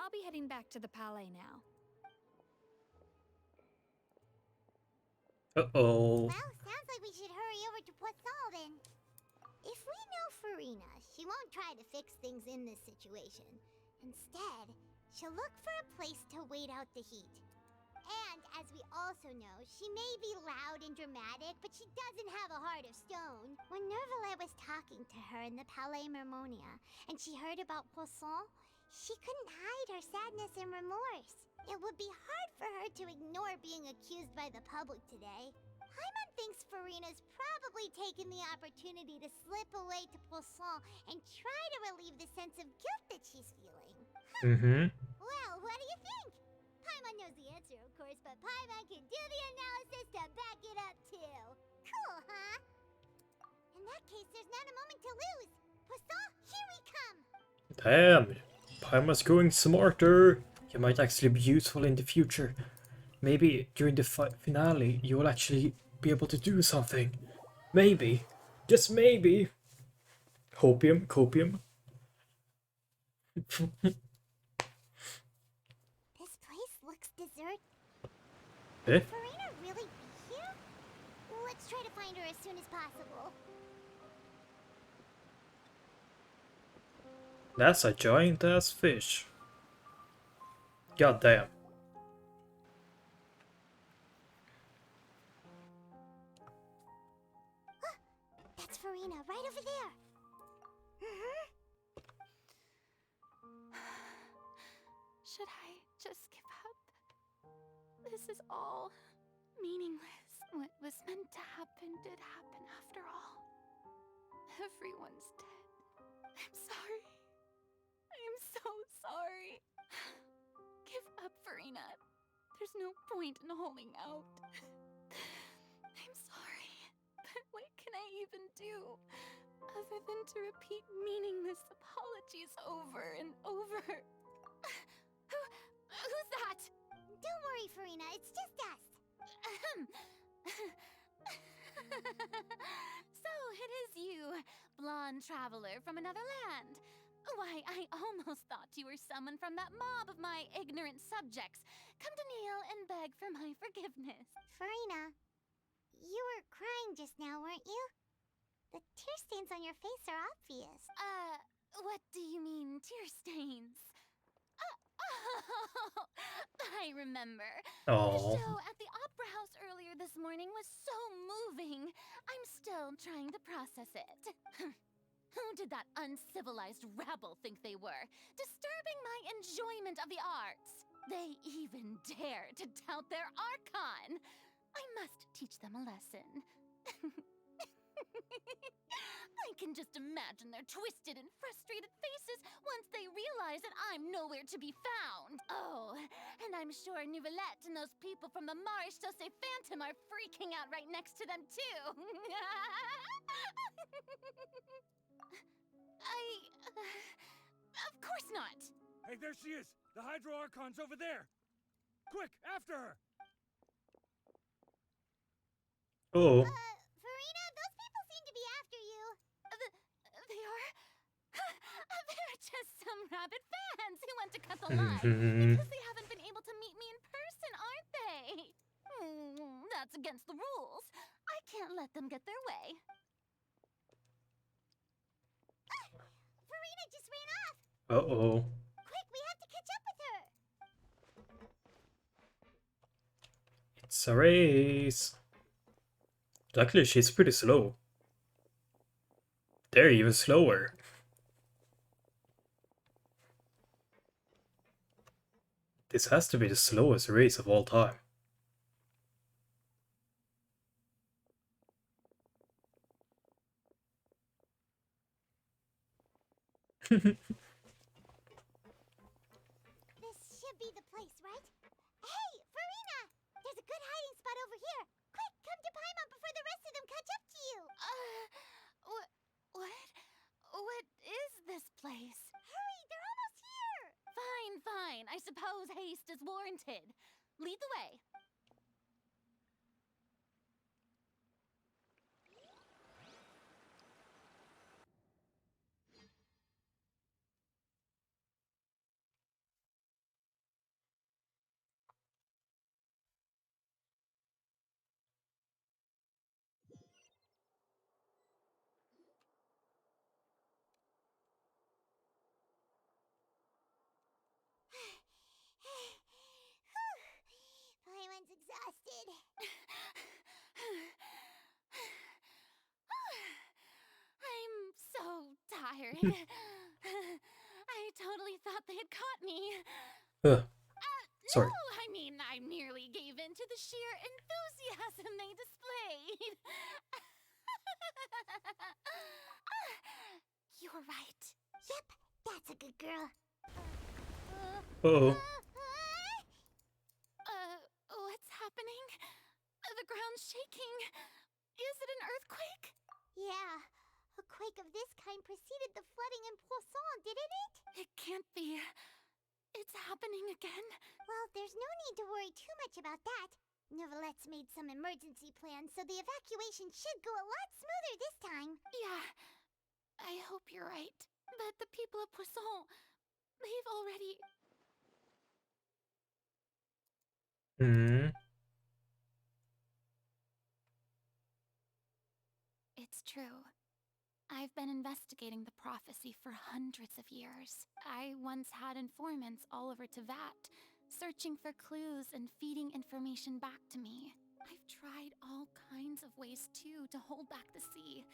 I'll be heading back to the Palais now. Uh-oh. Well, sounds like we should hurry over to Poisson then. If we know Furina, she won't try to fix things in this situation. Instead, she'll look for a place to wait out the heat. And, as we also know, she may be loud and dramatic, but she doesn't have a heart of stone. When Nervillet was talking to her in the Palais Mermonia, and she heard about Poisson, she couldn't hide her sadness and remorse. It would be hard for her to ignore being accused by the public today. Paimon thinks Furina's probably taken the opportunity to slip away to Poisson and try to relieve the sense of guilt that she's feeling. Well, what do you think? Paimon knows the answer, of course, but Paimon can do the analysis to back it up, too. Cool, huh? In that case, there's not a moment to lose. Poisson, here we come! Damn, Paimon's going smarter. You might actually be useful in the future. Maybe during the finale, you will actually be able to do something. Maybe. Just maybe. Copium, copium. This place looks deserted. Eh? Furina really be here? Let's try to find her as soon as possible. That's a giant ass fish. God damn. That's Furina, right over there. Should I just give up? This is all meaningless. What was meant to happen did happen after all. Everyone's dead. I'm sorry. I am so sorry. Give up, Furina. There's no point in holding out. I'm sorry, but what can I even do other than to repeat meaningless apologies over and over? Who's that? Don't worry, Furina, it's just us. So it is you, blonde traveler from another land. Why, I almost thought you were someone from that mob of my ignorant subjects, come to kneel and beg for my forgiveness. Furina, you were crying just now, weren't you? The tear stains on your face are obvious. What do you mean, tear stains? Oh, I remember. The Oh. show at the Opera House earlier this morning was so moving. I'm still trying to process it. Who did that uncivilized rabble think they were, disturbing my enjoyment of the arts? They even dare to tout their Archon. I must teach them a lesson. I can just imagine their twisted and frustrated faces once they realize that I'm nowhere to be found. Oh, and I'm sure Nouvellette and those people from the Maréchaussée Phantom are freaking out right next to them, too. Of course not. Hey, there she is! The Hydro Archon's over there! Quick, after her! Oh. Furina, those people seem to be after you. They are? They're just some rabid fans who want to cut the line because they haven't been able to meet me in person, aren't they? That's against the rules. I can't let them get their way. Furina just ran off. Uh-oh. Quick, we have to catch up with her. It's a race. Luckily, she's pretty slow. They're even slower. This has to be the slowest race of all time. This should be the place, right? Hey, Furina! There's a good hiding spot over here. Quick, come to Paimon before the rest of them catch up to you. What is this place? Hurry, they're almost here. Fine. I suppose haste is warranted. Lead the way. Paimon's exhausted. I'm so tired. I totally thought they had caught me. Sorry. No, I mean, I merely gave in to the sheer enthusiasm they displayed. You're right. Yep, that's a good girl. Uh-oh. What's happening? The ground's shaking. Is it an earthquake? Yeah, a quake of this kind preceded the flooding in Poisson, didn't it? It can't be. It's happening again. Well, there's no need to worry too much about that. Nouvellette's made some emergency plans, so the evacuation should go a lot smoother this time. Yeah, I hope you're right. But the people of Poisson, they've already... It's true. I've been investigating the prophecy for hundreds of years. I once had informants all over Tevat, searching for clues and feeding information back to me. I've tried all kinds of ways, too, to hold back the sea.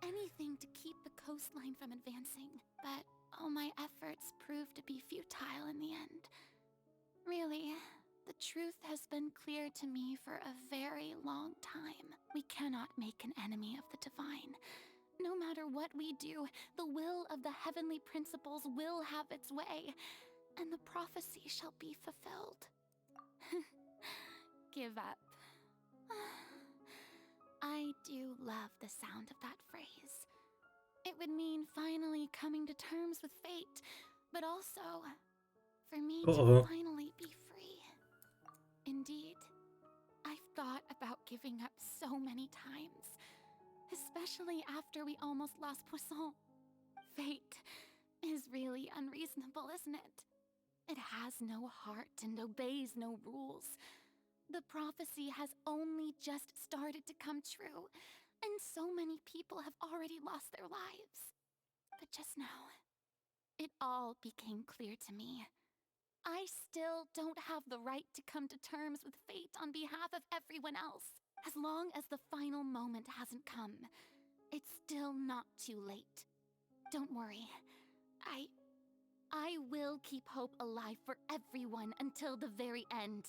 Anything to keep the coastline from advancing. But all my efforts proved to be futile in the end. Really, the truth has been clear to me for a very long time. We cannot make an enemy of the divine. No matter what we do, the will of the heavenly principles will have its way, and the prophecy shall be fulfilled. Give up. I do love the sound of that phrase. It would mean finally coming to terms with fate, but also for me to finally be free. Indeed, I've thought about giving up so many times. Especially after we almost lost Poisson. Fate is really unreasonable, isn't it? It has no heart and obeys no rules. The prophecy has only just started to come true, and so many people have already lost their lives. But just now, it all became clear to me. I still don't have the right to come to terms with fate on behalf of everyone else. As long as the final moment hasn't come, it's still not too late. Don't worry. I will keep hope alive for everyone until the very end.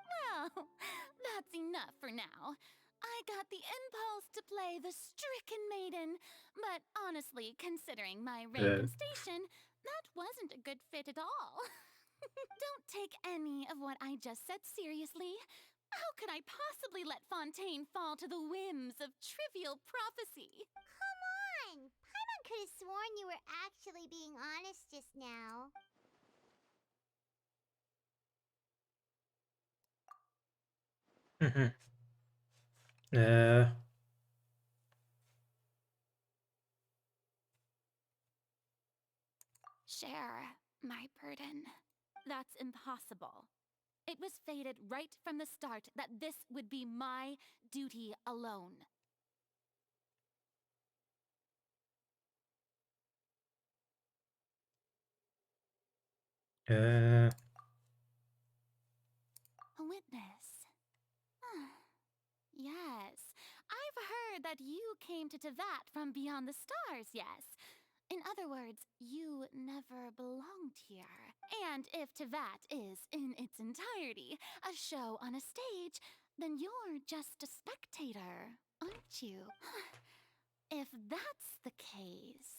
Well, that's enough for now. I got the impulse to play the stricken maiden, but honestly, considering my rank and station, that wasn't a good fit at all. Don't take any of what I just said seriously. How could I possibly let Fontaine fall to the whims of trivial prophecy? Come on! Paimon could have sworn you were actually being honest just now. Share my burden. That's impossible. It was fated right from the start that this would be my duty alone. A witness. Yes, I've heard that you came to Tevat from beyond the stars, yes. In other words, you never belonged here. And if Tevat is, in its entirety, a show on a stage, then you're just a spectator, aren't you? If that's the case...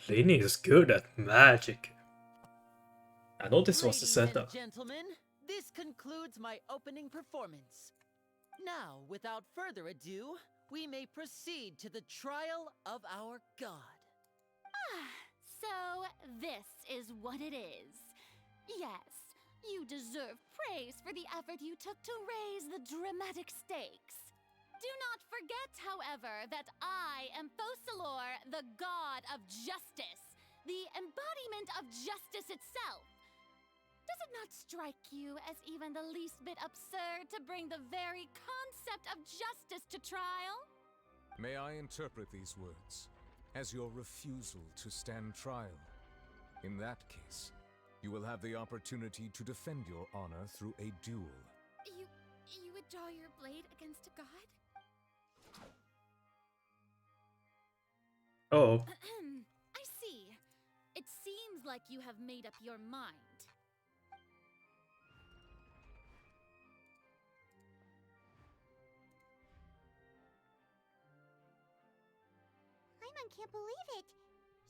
Lini is good at magic. I know this was the Ladies and setup. gentlemen, this concludes my opening performance. Now, without further ado, we may proceed to the trial of our god. So, this is what it is. Yes, you deserve praise for the effort you took to raise the dramatic stakes. Do not forget, however, that I am Focalor, the god of justice, the embodiment of justice itself. Does it not strike you as even the least bit absurd to bring the very concept of justice to trial? May I interpret these words as your refusal to stand trial? In that case, you will have the opportunity to defend your honor through a duel. You would draw your blade against a god? Oh. I see. It seems like you have made up your mind. Paimon can't believe it.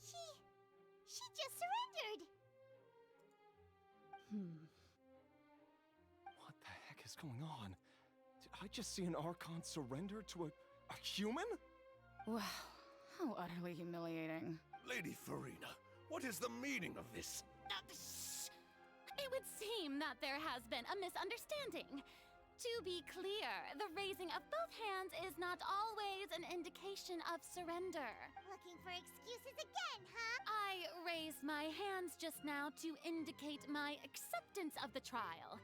She just surrendered. What the heck is going on? Did I just see an Archon surrender to a human? Wow, how utterly humiliating. Lady Furina, what is the meaning of this? It would seem that there has been a misunderstanding. To be clear, the raising of both hands is not always an indication of surrender. Looking for excuses again, huh? I raised my hands just now to indicate my acceptance of the trial.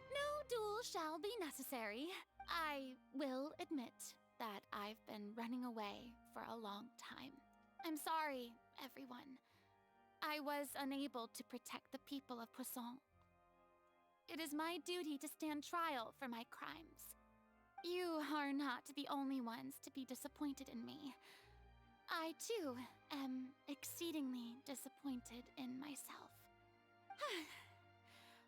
No duel shall be necessary. I will admit that I've been running away for a long time. I'm sorry, everyone. I was unable to protect the people of Poisson. It is my duty to stand trial for my crimes. You are not the only ones to be disappointed in me. I, too, am exceedingly disappointed in myself.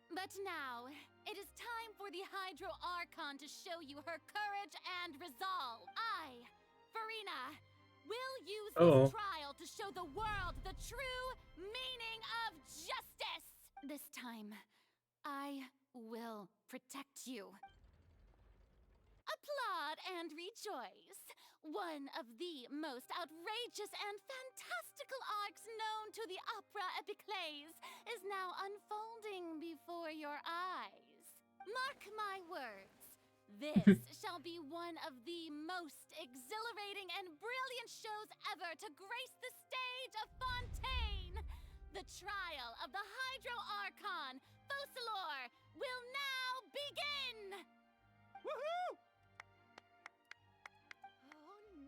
But now, it is time for the Hydro Archon to show you her courage and resolve. I, Furina, will use this trial to show the world the true meaning of justice. This time, I will protect you. Applaud and rejoice. One of the most outrageous and fantastical arcs known to the opera epiclese is now unfolding before your eyes. Mark my words. This shall be one of the most exhilarating and brilliant shows ever to grace the stage of Fontaine. The trial of the Hydro Archon, Focalor, will now begin! Woohoo!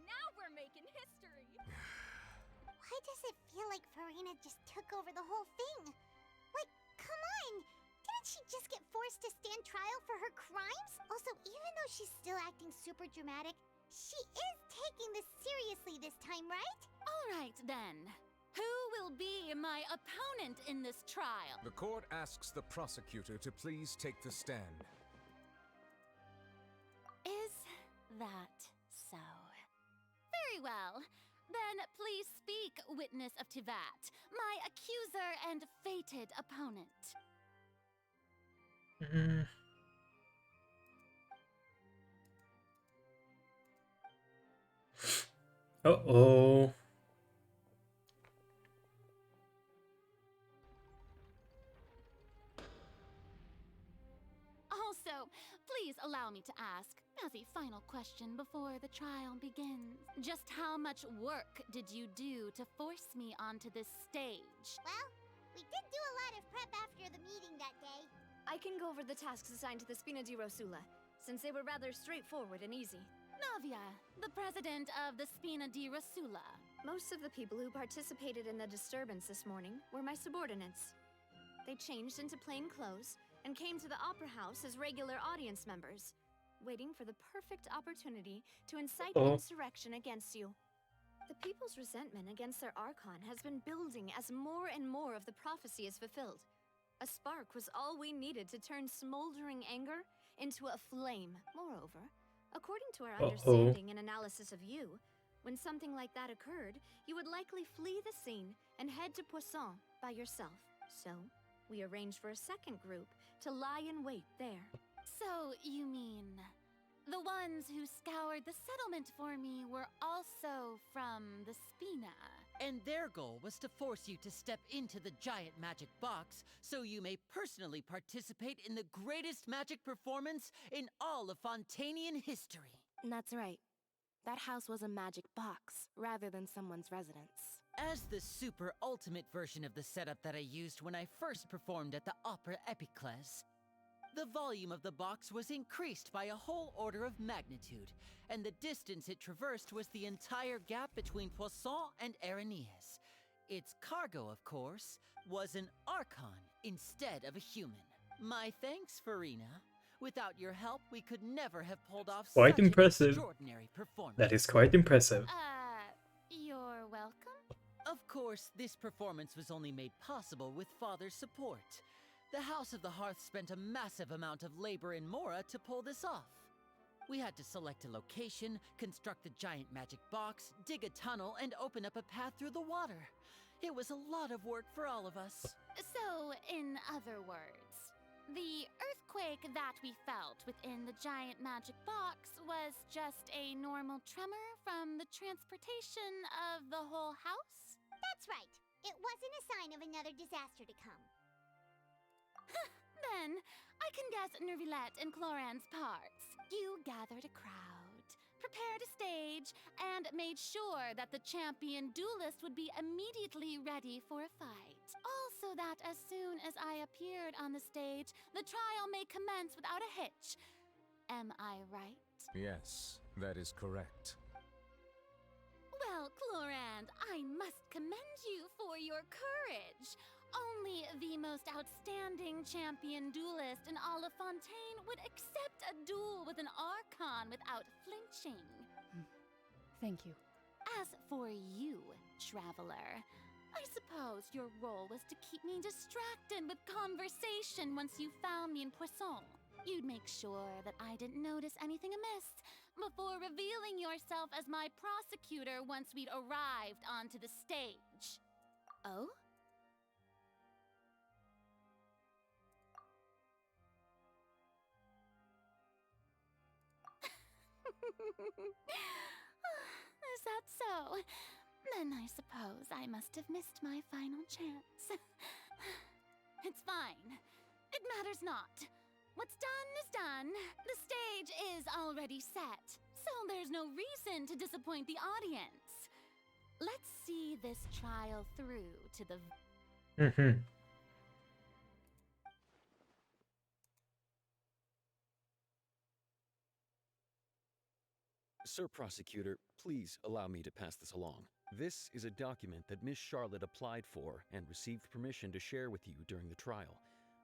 Now we're making history! Why does it feel like Furina just took over the whole thing? Like, come on! Didn't she just get forced to stand trial for her crimes? Also, even though she's still acting super dramatic, she is taking this seriously this time, right? All right, then. Who will be my opponent in this trial? The court asks the prosecutor to please take the stand. Is that so? Very well. Then please speak, witness of Tivat, my accuser and fated opponent. Uh-oh. Also, please allow me to ask, as a final question before the trial begins, just how much work did you do to force me onto this stage? Well, we did do a lot of prep after the meeting that day. I can go over the tasks assigned to the Spina di Rosula, since they were rather straightforward and easy. Navia, the president of the Spina di Rosula. Most of the people who participated in the disturbance this morning were my subordinates. They changed into plain clothes and came to the Opera House as regular audience members, waiting for the perfect opportunity to incite insurrection against you. The people's resentment against their Archon has been building as more and more of the prophecy is fulfilled. A spark was all we needed to turn smoldering anger into a flame. Moreover, according to our understanding and analysis of you, when something like that occurred, you would likely flee the scene and head to Poisson by yourself. So, we arranged for a second group to lie in wait there. So, you mean, the ones who scoured the settlement for me were also from the Spina? And their goal was to force you to step into the giant magic box so you may personally participate in the greatest magic performance in all of Fontainian history. That's right. That house was a magic box, rather than someone's residence. As the super ultimate version of the setup that I used when I first performed at the Opera Epiclese, the volume of the box was increased by a whole order of magnitude, and the distance it traversed was the entire gap between Poisson and Aranias. Its cargo, of course, was an Archon instead of a human. My thanks, Furina. Without your help, we could never have pulled off Quite such an impressive. extraordinary performance. That is quite impressive. You're welcome? Of course, this performance was only made possible with Father's support. The House of the Hearth spent a massive amount of labor in Mora to pull this off. We had to select a location, construct the giant magic box, dig a tunnel, and open up a path through the water. It was a lot of work for all of us. So, in other words, the earthquake that we felt within the giant magic box was just a normal tremor from the transportation of the whole house? That's right. It wasn't a sign of another disaster to come. Then, I can guess Nervilette and Cloran's parts. You gathered a crowd, prepared a stage, and made sure that the champion duelist would be immediately ready for a fight. Also that as soon as I appeared on the stage, the trial may commence without a hitch. Am I right? Yes, that is correct. Well, Clorand, I must commend you for your courage. Only the most outstanding champion duelist in all of Fontaine would accept a duel with an Archon without flinching. Thank you. As for you, traveler, I suppose your role was to keep me distracted with conversation once you found me in Poisson. You'd make sure that I didn't notice anything amiss before revealing yourself as my prosecutor once we'd arrived onto the stage. Oh? Is that so? Then I suppose I must have missed my final chance. It's fine. It matters not. What's done is done. The stage is already set, so there's no reason to disappoint the audience. Let's see this trial through to the... Sir Prosecutor, please allow me to pass this along. This is a document that Miss Charlotte applied for and received permission to share with you during the trial.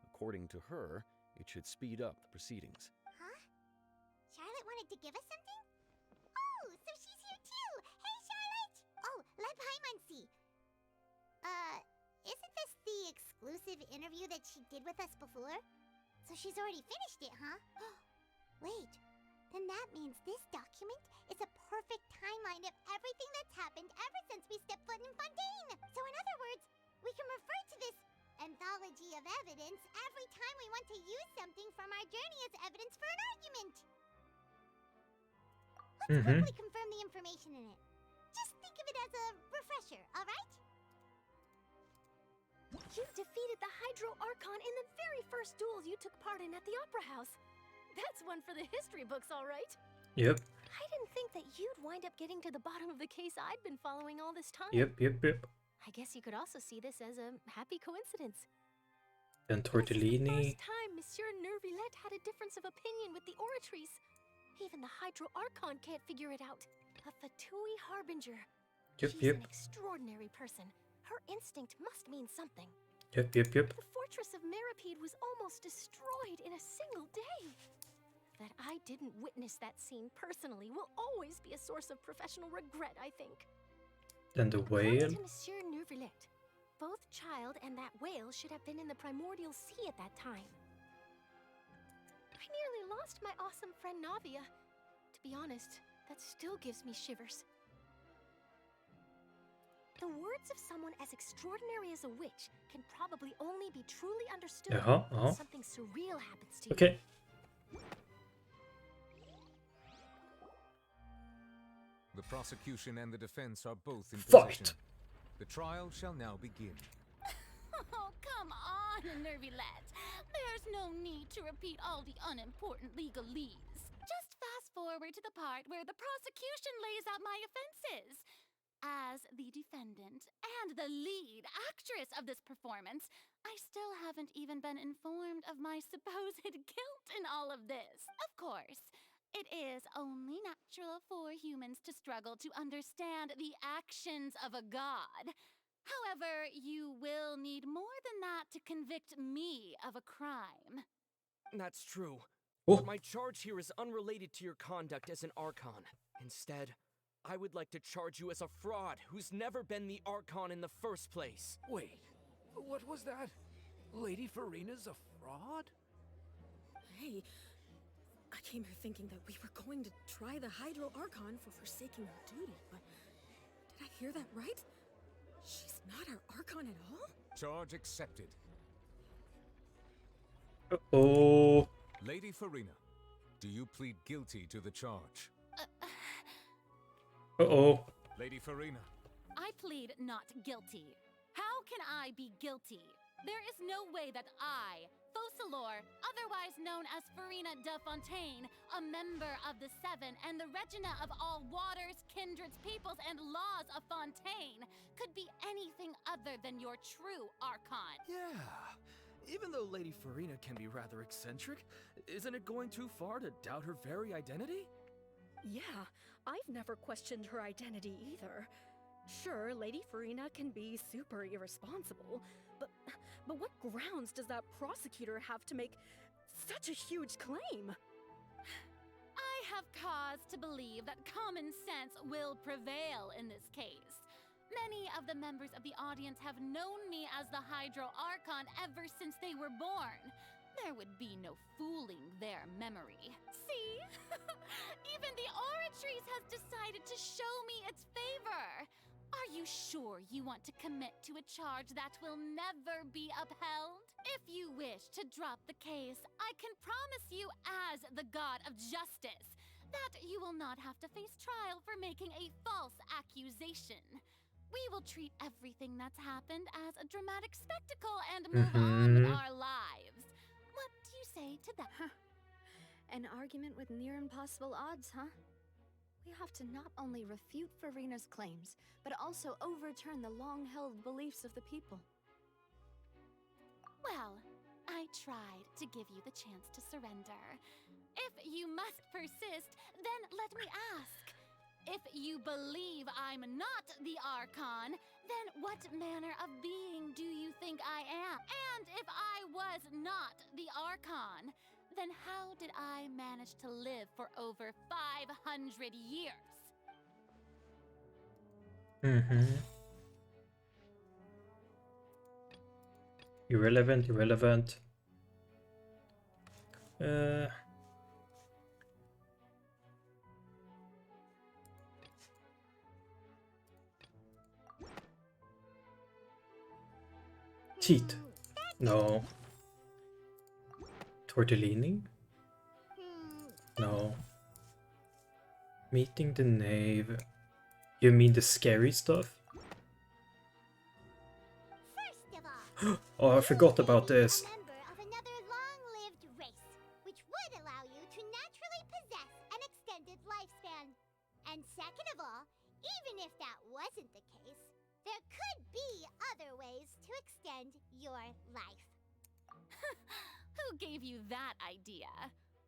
According to her, it should speed up the proceedings. Huh? Charlotte wanted to give us something? Oh, so she's here too! Hey, Charlotte! Oh, let Paimon see. Isn't this the exclusive interview that she did with us before? So she's already finished it, huh? Wait, then that means this document is a perfect timeline of everything that's happened ever since we stepped foot in Fontaine! So in other words, we can refer to this anthology of evidence every time we want to use something from our journey as evidence for an argument. Let's quickly confirm the information in it. Just think of it as a refresher, alright? You defeated the Hydro Archon in the very first duels you took part in at the Opera House. That's one for the history books, alright? Yep. I didn't think that you'd wind up getting to the bottom of the case I'd been following all this time. Yep. I guess you could also see this as a happy coincidence. And This is the tortellini. first time Monsieur Nervillette had a difference of opinion with the Oratries. Even the Hydro Archon can't figure it out. A Fatui Harbinger. She's an extraordinary person. Her instinct must mean something. Yep. The fortress of Meripede was almost destroyed in a single day. That I didn't witness that scene personally will always be a source of professional regret, I think. Then the whale. According to Monsieur Nervillette, both Child and that whale should have been in the primordial sea at that time. I nearly lost my awesome friend Navia. To be honest, that still gives me shivers. The words of someone as extraordinary as a witch can probably only be truly understood when something surreal happens to you. Okay. The prosecution and the defense are both in Fight. position. The trial shall now begin. Oh, come on, Nervillette. There's no need to repeat all the unimportant legalese. Just fast forward to the part where the prosecution lays out my offenses. As the defendant and the lead actress of this performance, I still haven't even been informed of my supposed guilt in all of this. Of course, it is only natural for humans to struggle to understand the actions of a god. However, you will need more than that to convict me of a crime. That's true. Oh. But my charge here is unrelated to your conduct as an Archon. Instead, I would like to charge you as a fraud who's never been the Archon in the first place. Wait, what was that? Lady Furina's a fraud? Hey, I came here thinking that we were going to try the Hydro Archon for forsaking her duty, but did I hear that right? She's not our Archon at all? Charge accepted. Uh-oh. Lady Furina, do you plead guilty to the charge? Uh-oh. Lady Furina. I plead not guilty. How can I be guilty? There is no way that I, Faucilor, otherwise known as Furina de Fontaine, a member of the Seven and the Regina of all waters, kindreds, peoples, and laws of Fontaine, could be anything other than your true Archon. Yeah. Even though Lady Furina can be rather eccentric, isn't it going too far to doubt her very identity? Yeah, I've never questioned her identity either. Sure, Lady Furina can be super irresponsible, but what grounds does that prosecutor have to make such a huge claim? I have cause to believe that common sense will prevail in this case. Many of the members of the audience have known me as the Hydro Archon ever since they were born. There would be no fooling their memory. See? Even the Oratrice has decided to show me its favor. Are you sure you want to commit to a charge that will never be upheld? If you wish to drop the case, I can promise you as the God of Justice that you will not have to face trial for making a false accusation. We will treat everything that's happened as a dramatic spectacle and move on with our lives. What do you say to that? An argument with near impossible odds, huh? We have to not only refute Furina's claims, but also overturn the long-held beliefs of the people. Well, I tried to give you the chance to surrender. If you must persist, then let me ask. If you believe I'm not the Archon, then what manner of being do you think I am? And if I was not the Archon, then how did I manage to live for over 500 years? Irrelevant. Teeth. No. Tortellini? No. Meeting the knave. You mean the scary stuff? Oh, I forgot about this. Member of another long-lived race, which would allow you to naturally possess an extended lifespan. And second of all, even if that wasn't the case, there could be other ways to extend your life. Who gave you that idea?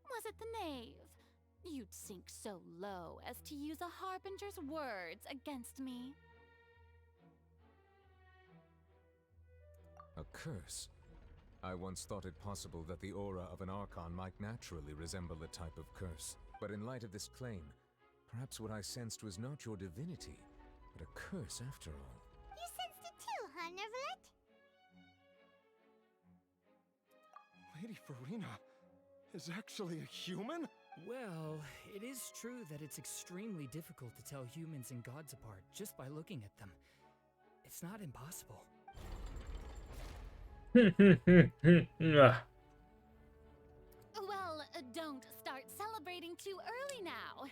Was it the knave? You'd sink so low as to use a harbinger's words against me. A curse? I once thought it possible that the aura of an Archon might naturally resemble a type of curse. But in light of this claim, perhaps what I sensed was not your divinity, but a curse after all. You sensed it too, huh, Nervalet? Lady Furina is actually a human? Well, it is true that it's extremely difficult to tell humans and gods apart just by looking at them. It's not impossible. Well, don't start celebrating too early now.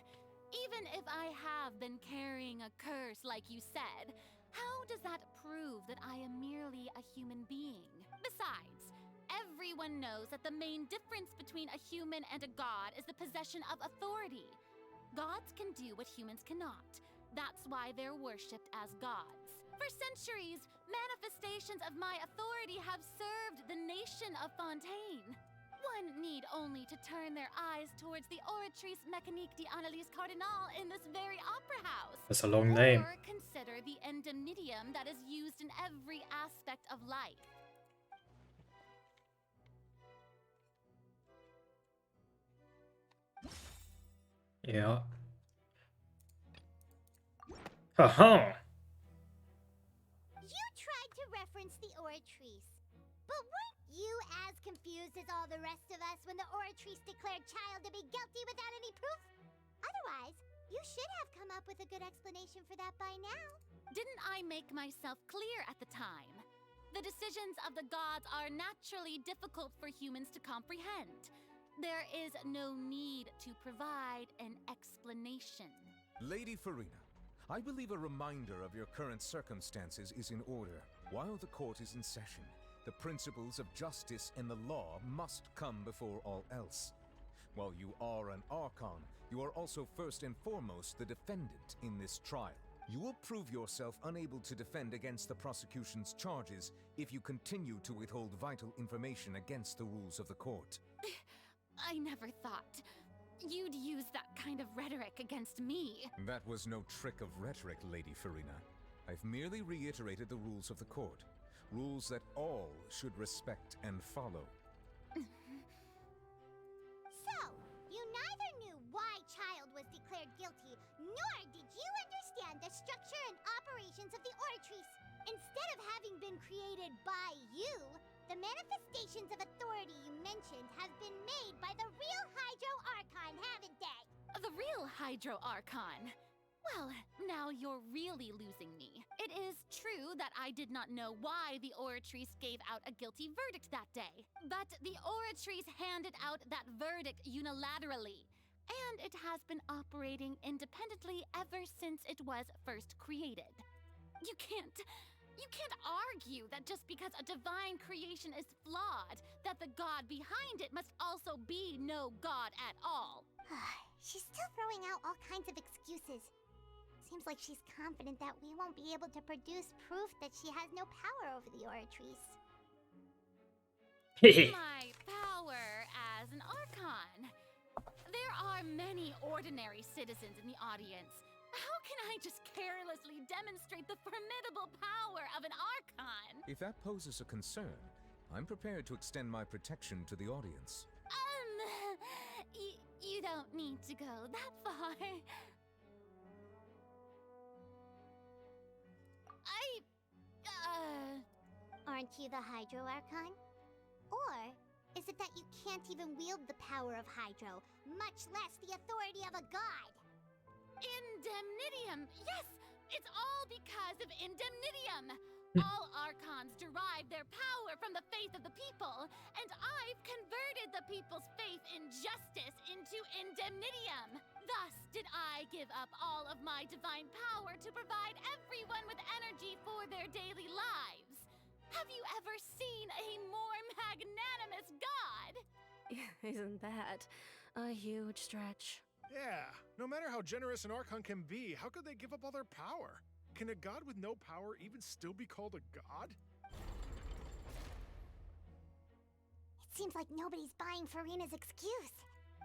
Even if I have been carrying a curse like you said, how does that prove that I am merely a human being? Besides, everyone knows that the main difference between a human and a god is the possession of authority. Gods can do what humans cannot. That's why they're worshipped as gods. For centuries, manifestations of my authority have served the nation of Fontaine. One need only to turn their eyes towards the Oratrice Mécanique d'Analyse Cardinal in this very opera house. That's a long name. Or consider the endemnitium that is used in every aspect of life. Yeah. Haha! You tried to reference the Oratrice, but weren't you as confused as all the rest of us when the Oratrice declared Child to be guilty without any proof? Otherwise, you should have come up with a good explanation for that by now. Didn't I make myself clear at the time? The decisions of the gods are naturally difficult for humans to comprehend. There is no need to provide an explanation. Lady Furina, I believe a reminder of your current circumstances is in order. While the court is in session, the principles of justice and the law must come before all else. While you are an Archon, you are also first and foremost the defendant in this trial. You will prove yourself unable to defend against the prosecution's charges if you continue to withhold vital information against the rules of the court. I never thought you'd use that kind of rhetoric against me. That was no trick of rhetoric, Lady Furina. I've merely reiterated the rules of the court. Rules that all should respect and follow. So, you neither knew why Child was declared guilty, nor did you understand the structure and operations of the Oratrice. Instead of having been created by you, the manifestations of authority you mentioned have been made by the real Hydro Archon, haven't they? The real Hydro Archon. Well, now you're really losing me. It is true that I did not know why the Oratrice gave out a guilty verdict that day. But the Oratrice handed out that verdict unilaterally. And it has been operating independently ever since it was first created. You can't argue that just because a divine creation is flawed, that the god behind it must also be no god at all. She's still throwing out all kinds of excuses. Seems like she's confident that we won't be able to produce proof that she has no power over the Oratrice. My power as an Archon. There are many ordinary citizens in the audience. How can I just carelessly demonstrate the formidable power of an Archon? If that poses a concern, I'm prepared to extend my protection to the audience. You don't need to go that far. Aren't you the Hydro Archon? Or is it that you can't even wield the power of Hydro, much less the authority of a god? Indemnitium! Yes! It's all because of Indemnitium! All Archons derive their power from the faith of the people, and I've converted the people's faith in justice into Indemnitium. Thus did I give up all of my divine power to provide everyone with energy for their daily lives. Have you ever seen a more magnanimous god? Isn't that a huge stretch? Yeah, no matter how generous an Archon can be, how could they give up all their power? Can a god with no power even still be called a god? It seems like nobody's buying Furina's excuse.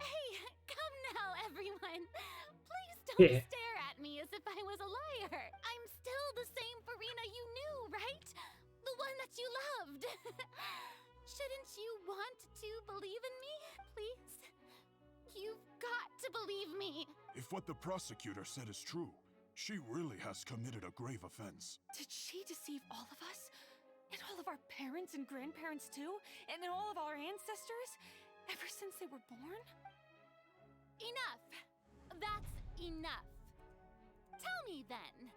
Hey, come now, everyone. Please don't stare at me as if I was a liar. I'm still the same Furina you knew, right? The one that you loved. Shouldn't you want to believe in me, please? You've got to believe me. If what the prosecutor said is true, she really has committed a grave offense. Did she deceive all of us? And all of our parents and grandparents too? And then all of our ancestors? Ever since they were born? Enough! That's enough. Tell me then,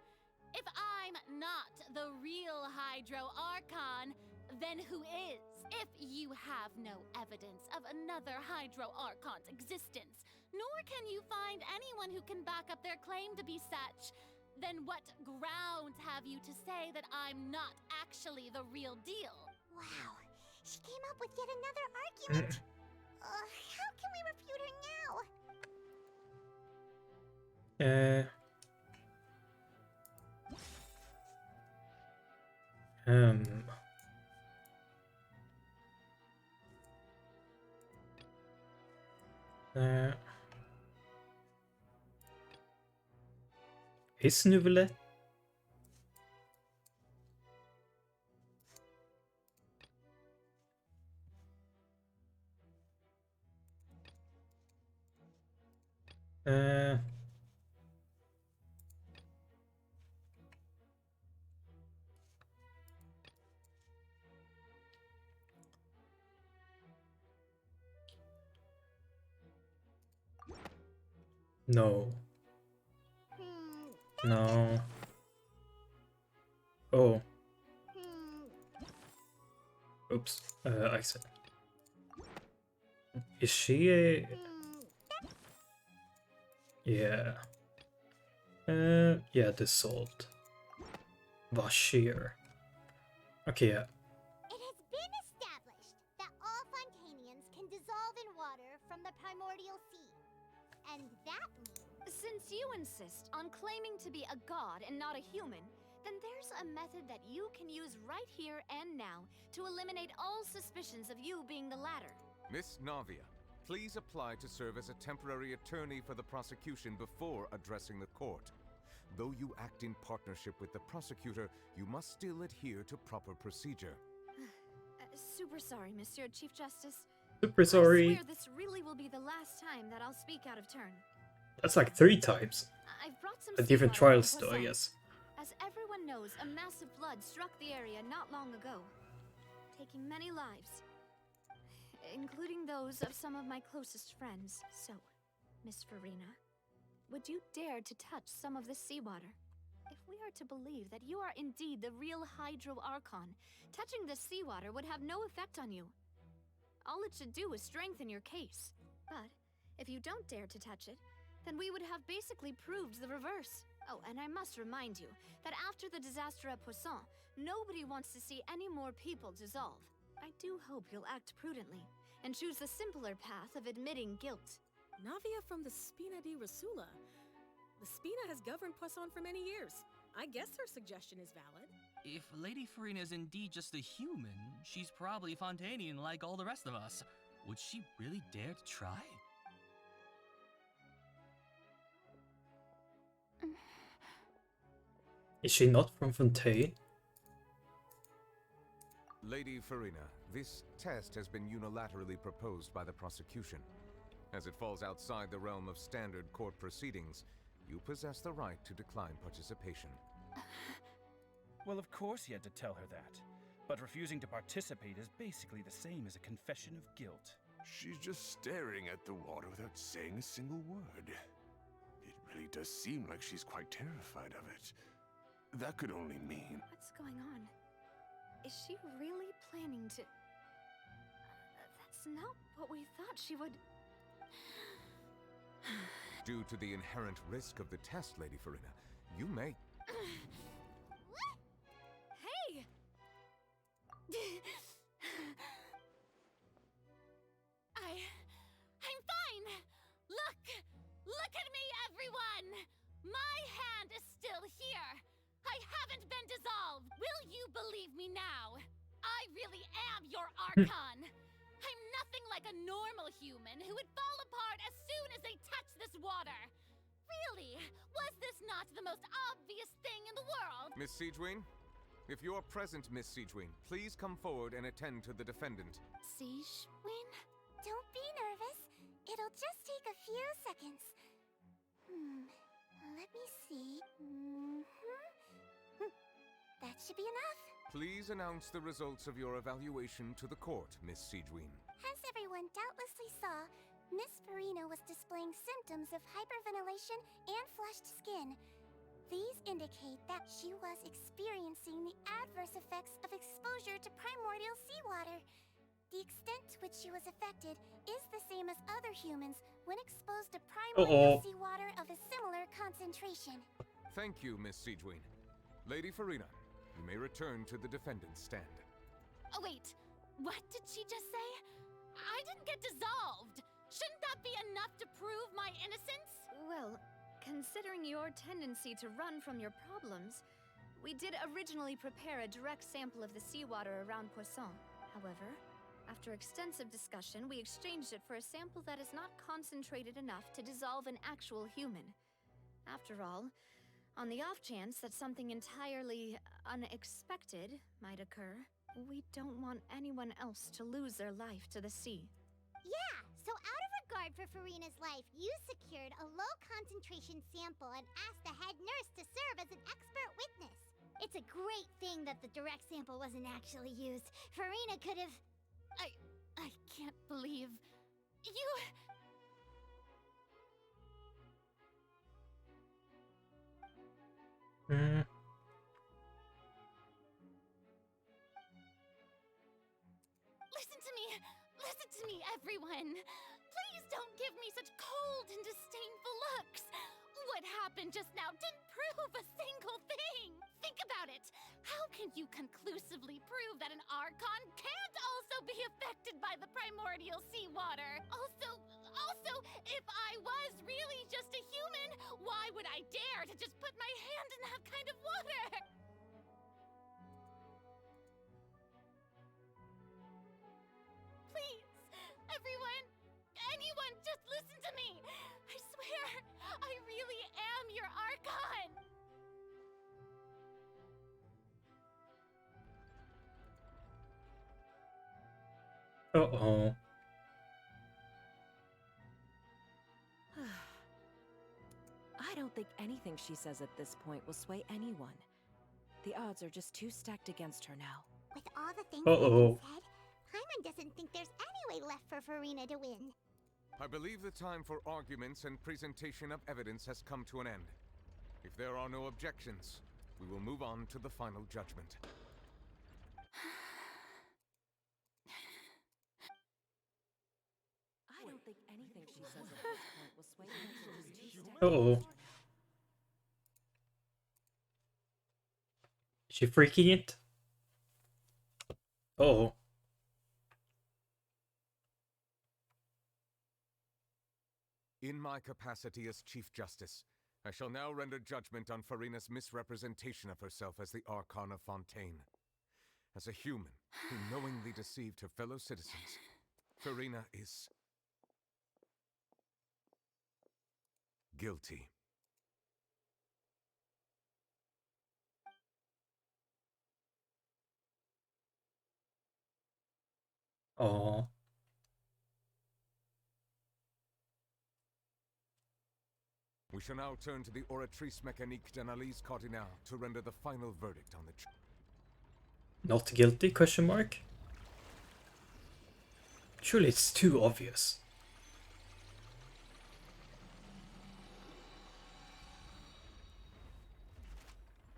if I'm not the real Hydro Archon, then who is? If you have no evidence of another Hydro Archon's existence, nor can you find anyone who can back up their claim to be such, then what grounds have you to say that I'm not actually the real deal? Wow, she came up with yet another argument. How can we refute her now? Ist nu väl No. No. Oh. Oops. I said. Is she a... Yeah. Yeah, dissolved. Vashir. Okay, yeah. It has been established that all Fontanians can dissolve in water from the primordial sea. And that means... Since you insist on claiming to be a god and not a human, then there's a method that you can use right here and now to eliminate all suspicions of you being the latter. Miss Navia, please apply to serve as a temporary attorney for the prosecution before addressing the court. Though you act in partnership with the prosecutor, you must still adhere to proper procedure. Super sorry, Monsieur Chief Justice. Super sorry. I swear this really will be the last time that I'll speak out of turn. That's like 3 times. I've brought some At different trials though, I guess. knows a massive flood struck the area not long ago, taking many lives, including those of some of my closest friends. So, Miss Furina, would you dare to touch some of the seawater? If we are to believe that you are indeed the real Hydro Archon, touching the seawater would have no effect on you. All it should do is strengthen your case. But if you don't dare to touch it, then we would have basically proved the reverse. Oh, and I must remind you that after the disaster at Poisson, nobody wants to see any more people dissolve. I do hope you'll act prudently and choose the simpler path of admitting guilt. Navia from the Spina di Rasula. The Spina has governed Poisson for many years. I guess her suggestion is valid. If Lady Furina is indeed just a human, she's probably Fontanian like all the rest of us. Would she really dare to try? Is she not from Fontaine? Lady Furina, this test has been unilaterally proposed by the prosecution. As it falls outside the realm of standard court proceedings, you possess the right to decline participation. Well, of course he had to tell her that. But refusing to participate is basically the same as a confession of guilt. She's just staring at the water without saying a single word. It really does seem like she's quite terrified of it. That could only mean... What's going on? Is she really planning to... That's not what we thought she would... Due to the inherent risk of the test, Lady Furina, you may... Hey! I'm fine! Look at me, everyone! My hand is still here! I haven't been dissolved! Will you believe me now? I really am your Archon! I'm nothing like a normal human who would fall apart as soon as they touch this water! Really? Was this not the most obvious thing in the world? Miss Siegewien? If you're present, Miss Siegewien, please come forward and attend to the defendant. Siegewien? Don't be nervous. It'll just take a few seconds. Let me see. That should be enough. Please announce the results of your evaluation to the court, Miss Siegewien. As everyone doubtlessly saw, Miss Furina was displaying symptoms of hyperventilation and flushed skin. These indicate that she was experiencing the adverse effects of exposure to primordial seawater. The extent to which she was affected is the same as other humans when exposed to primordial seawater of a similar concentration. Thank you, Miss Siegewien. Lady Furina, you may return to the defendant's stand. Oh, wait. What did she just say? I didn't get dissolved. Shouldn't that be enough to prove my innocence? Well, considering your tendency to run from your problems, we did originally prepare a direct sample of the seawater around Poisson. However, after extensive discussion, we exchanged it for a sample that is not concentrated enough to dissolve an actual human. After all, on the off chance that something entirely unexpected might occur, we don't want anyone else to lose their life to the sea. Yeah, so out of regard for Furina's life, you secured a low-concentration sample and asked the head nurse to serve as an expert witness. It's a great thing that the direct sample wasn't actually used. Furina could have... I can't believe... You... Listen to me, everyone. Please don't give me such cold and disdainful looks. What happened just now didn't prove a single thing. Think about it. How can you conclusively prove that an Archon can't also be affected by the primordial seawater? Also, if I was really just a human, why would I dare to just put my hand in that kind of water? Please, everyone, anyone, just listen to me. I swear, I really am your Archon. Uh-oh. I don't think anything she says at this point will sway anyone. The odds are just too stacked against her now. With all the things Uh-oh. that have been said, Paimon doesn't think there's any way left for Furina to win. I believe the time for arguments and presentation of evidence has come to an end. If there are no objections, we will move on to the final judgment. I don't think anything she says at this point will sway her. She's too stacked. Uh-oh. Is she freaking it? Uh-oh. In my capacity as Chief Justice, I shall now render judgment on Furina's misrepresentation of herself as the Archon of Fontaine. As a human who knowingly deceived her fellow citizens, Furina is guilty. Oh. We shall now turn to the Oratrice Mécanique d'Analyse Cardinale to render the final verdict on the Not guilty? Question mark? Surely it's too obvious.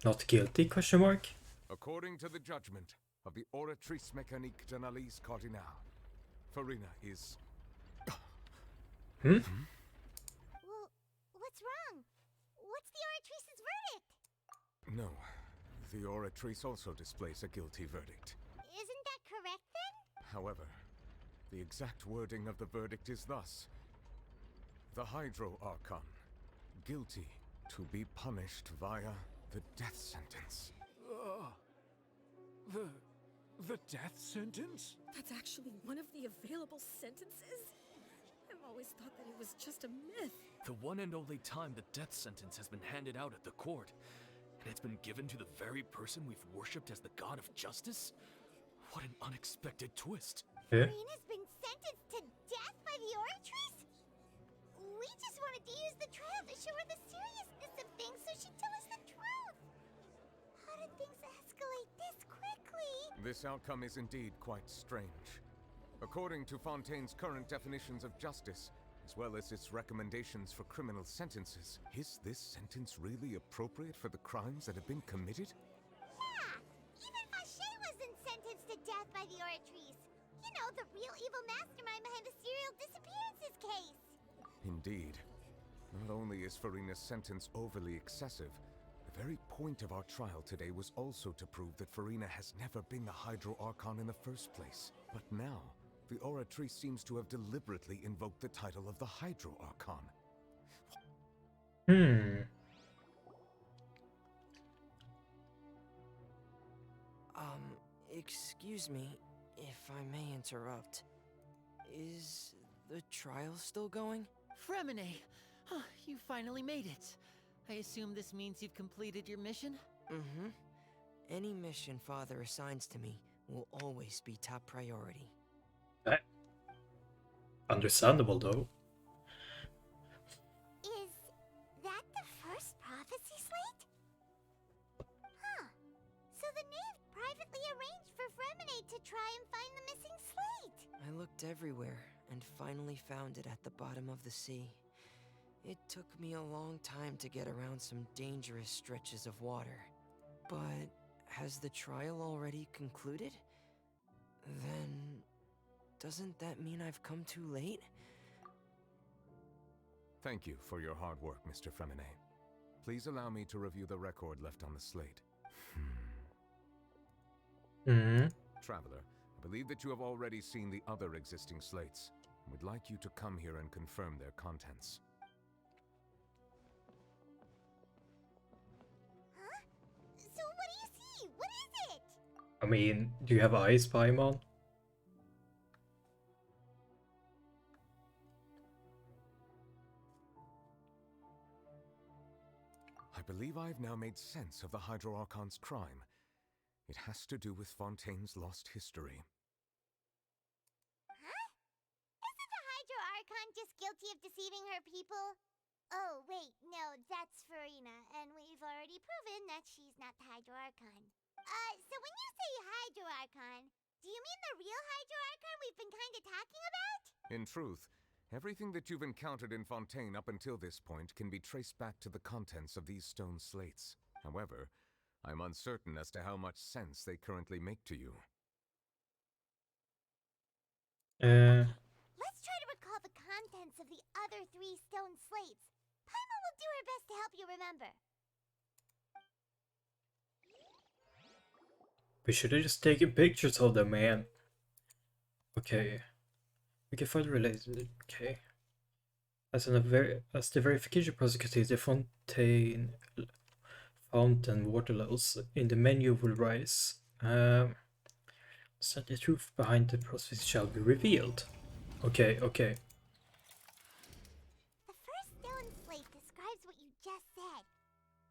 Not guilty? Question mark? According to the judgment of the Oratrice Mécanique d'Analyse Cardinale, Furina is... Hmm? Well, what's wrong? What's the Oratrice's verdict? No. The Oratrice also displays a guilty verdict. Isn't that correct then? However, the exact wording of the verdict is thus. The Hydro Archon, guilty to be punished via the death sentence. The death sentence? That's actually one of the available sentences? I've always thought that it was just a myth. The one and only time the death sentence has been handed out at the court. And it's been given to the very person we've worshipped as the god of justice? What an unexpected twist. Yeah. Furina's been sentenced to death by the Oratrice? We just wanted to use the trial to show her the seriousness of things so she'd tell us the truth. How did things escalate this quickly? This outcome is indeed quite strange. According to Fontaine's current definitions of justice, as well as its recommendations for criminal sentences, is this sentence really appropriate for the crimes that have been committed? Yeah! Even Fache wasn't sentenced to death by the Oratrice. You know, the real evil mastermind behind the serial disappearances case. Indeed. Not only is Furina's sentence overly excessive, the very point of our trial today was also to prove that Furina has never been the Hydro Archon in the first place. But now, the Oratrice seems to have deliberately invoked the title of the Hydro Archon. Excuse me, if I may interrupt. Is the trial still going? Fremine! Oh, you finally made it. I assume this means you've completed your mission? Mm-hmm. Any mission Father assigns to me will always be top priority. Understandable, though. Is that the first prophecy slate? Huh. So the knave privately arranged for Fremine to try and find the missing slate. I looked everywhere and finally found it at the bottom of the sea. It took me a long time to get around some dangerous stretches of water. But has the trial already concluded? Then doesn't that mean I've come too late? Thank you for your hard work, Mr. Fremine. Please allow me to review the record left on the slate. Traveler, I believe that you have already seen the other existing slates. I would like you to come here and confirm their contents. Huh? So what do you see? What is it? I mean, do you have eyes, Paimon? I believe I've now made sense of the Hydro Archon's crime. It has to do with Fontaine's lost history. Huh? Isn't the Hydro Archon just guilty of deceiving her people? Oh, wait, no, that's Furina, and we've already proven that she's not the Hydro Archon. So when you say Hydro Archon, do you mean the real Hydro Archon we've been kinda talking about? In truth, everything that you've encountered in Fontaine up until this point can be traced back to the contents of these stone slates. However, I'm uncertain as to how much sense they currently make to you. Let's try to recall the contents of the other 3 stone slates. Paima will do her best to help you remember. We should have just taken pictures of them, man. Okay. We can find related. Okay. As the verification process continues, the fountain water levels in the menu will rise. So the truth behind the process shall be revealed. Okay. The first stone slate describes what you just said.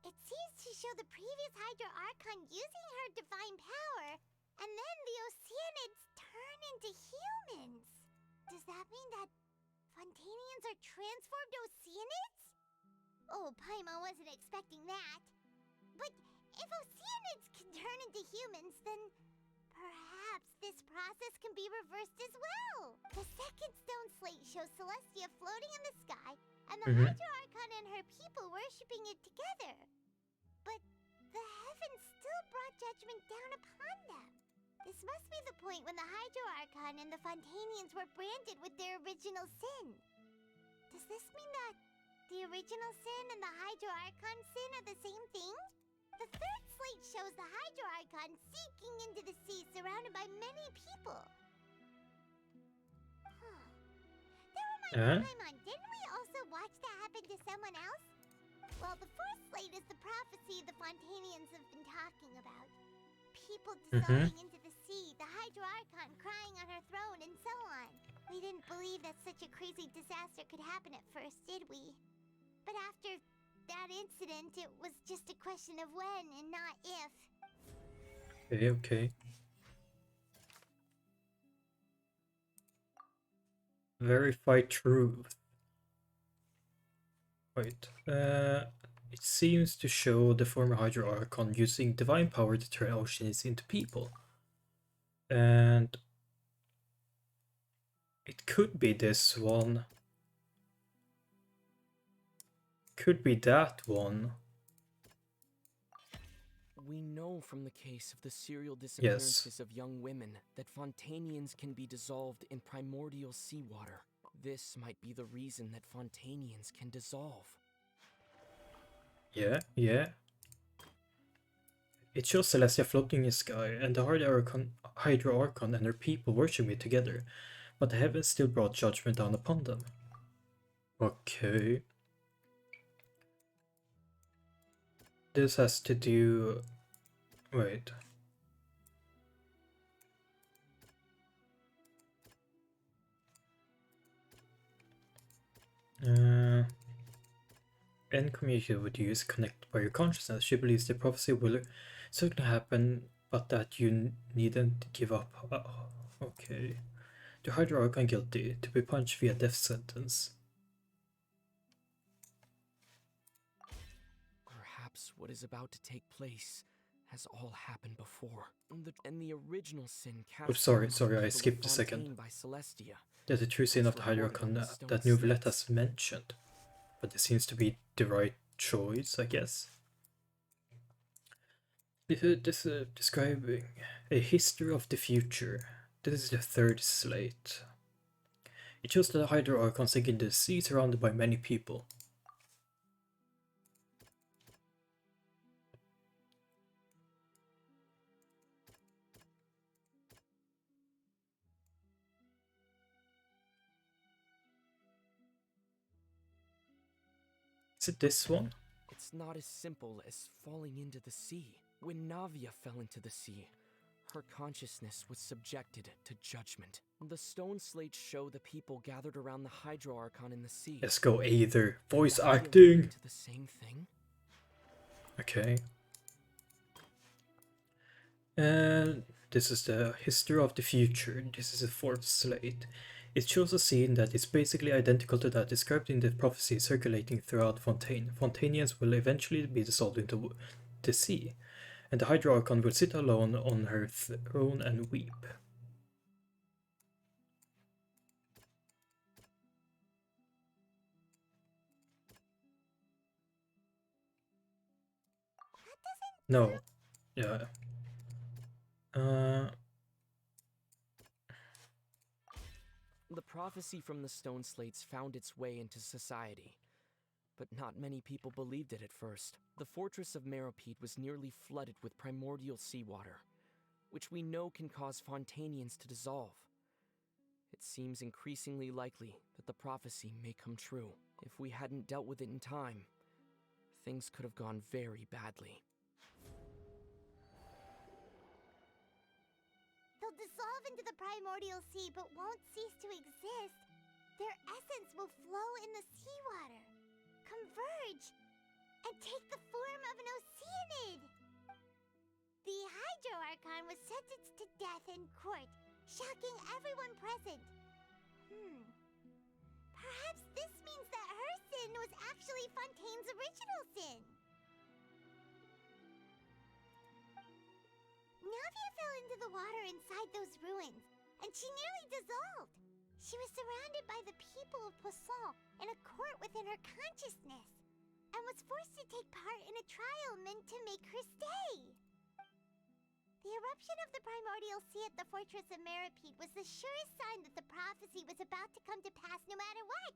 It seems to show the previous Hydro Archon using her divine power, and then the Oceanids turn into humans. Does that mean that Fontainians are transformed Oceanids? Oh, Paima wasn't expecting that. But if Oceanids can turn into humans, then perhaps this process can be reversed as well. The second stone slate shows Celestia floating in the sky, and the Hydro Archon and her people worshipping it together. But the heavens still brought judgment down upon them. This must be the point when the Hydro Archon and the Fontainians were branded with their original sin. Does this mean that the original sin and the Hydro Archon sin are the same thing? The third slate shows the Hydro Archon sinking into the sea surrounded by many people. There reminds me, Paimon, didn't we also watch that happen to someone else? Well, the fourth slate is the prophecy the Fontainians have been talking about. People dissolving into the sea, the Hydro Archon crying on her throne, and so on. We didn't believe that such a crazy disaster could happen at first, did we? But after that incident, it was just a question of when and not if. Okay. Verify truth. Wait. It seems to show the former Hydro Archon using divine power to turn oceans into people. And it could be this one. Could be that one. We know from the case of the serial disappearances of young women that Fontainians can be dissolved in primordial seawater. This might be the reason that Fontainians can dissolve. Yeah. It shows Celestia floating in the sky, and the Hydro Archon and her people worship it together, but the heavens still brought judgment down upon them. Okay. This has to do... Wait. Any communication with you is connected by your consciousness. She believes the prophecy will certainly happen, but that you needn't give up. Okay. The Hydro Archon guilty, to be punished via death sentence. Perhaps what is about to take place has all happened before. And the original sin cast. Oh, sorry, I skipped a second. By Celestia. There's the true sin of the Hydro Archon that Novelette has mentioned. But it seems to be the right choice, I guess. This is describing a history of the future. This is the third slate. It shows that the Hydro Archon sink into the sea surrounded by many people. Is it this one? It's not as simple as falling into the sea. When Navia fell into the sea, her consciousness was subjected to judgment. The stone slates show the people gathered around the Hydro Archon in the sea. Let's go either. Voice acting. The same thing? Okay. And this is the history of the future. This is the fourth slate. It shows a scene that is basically identical to that described in the prophecy circulating throughout Fontaine. Fontanians will eventually be dissolved into the sea, and the Hydro Archon will sit alone on her throne and weep. No. Yeah. The prophecy from the stone slates found its way into society, but not many people believed it at first. The fortress of Meropide was nearly flooded with primordial seawater, which we know can cause Fontanians to dissolve. It seems increasingly likely that the prophecy may come true. If we hadn't dealt with it in time, things could have gone very badly. They'll dissolve into the primordial sea but won't cease to exist. Their essence will flow in the seawater, converge, and take the form of an Oceanid. The Hydro Archon was sentenced to death in court, shocking everyone present. Perhaps this means that her sin was actually Fontaine's original sin. Navia fell into the water inside those ruins, and she nearly dissolved. She was surrounded by the people of Poisson in a court within her consciousness, and was forced to take part in a trial meant to make her stay. The eruption of the primordial sea at the fortress of Meropide was the surest sign that the prophecy was about to come to pass no matter what.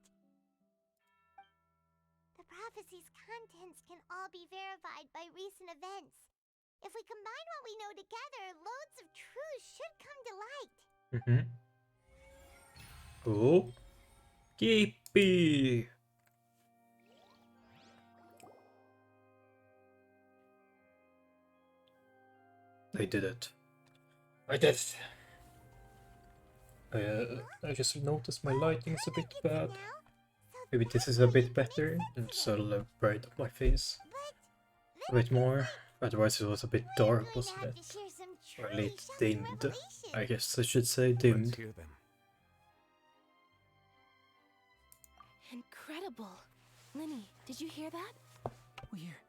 The prophecy's contents can all be verified by recent events. If we combine what we know together, loads of truths should come to light. Oh. Yippee! I did it. I did it! I just noticed my lighting is a bit bad. Maybe this is a bit better, and so I'll brighten up my face a bit more. Otherwise it was a bit dark, wasn't it? Or at least dimmed. I guess I should say dimmed. Incredible. Linny, did you hear that? We're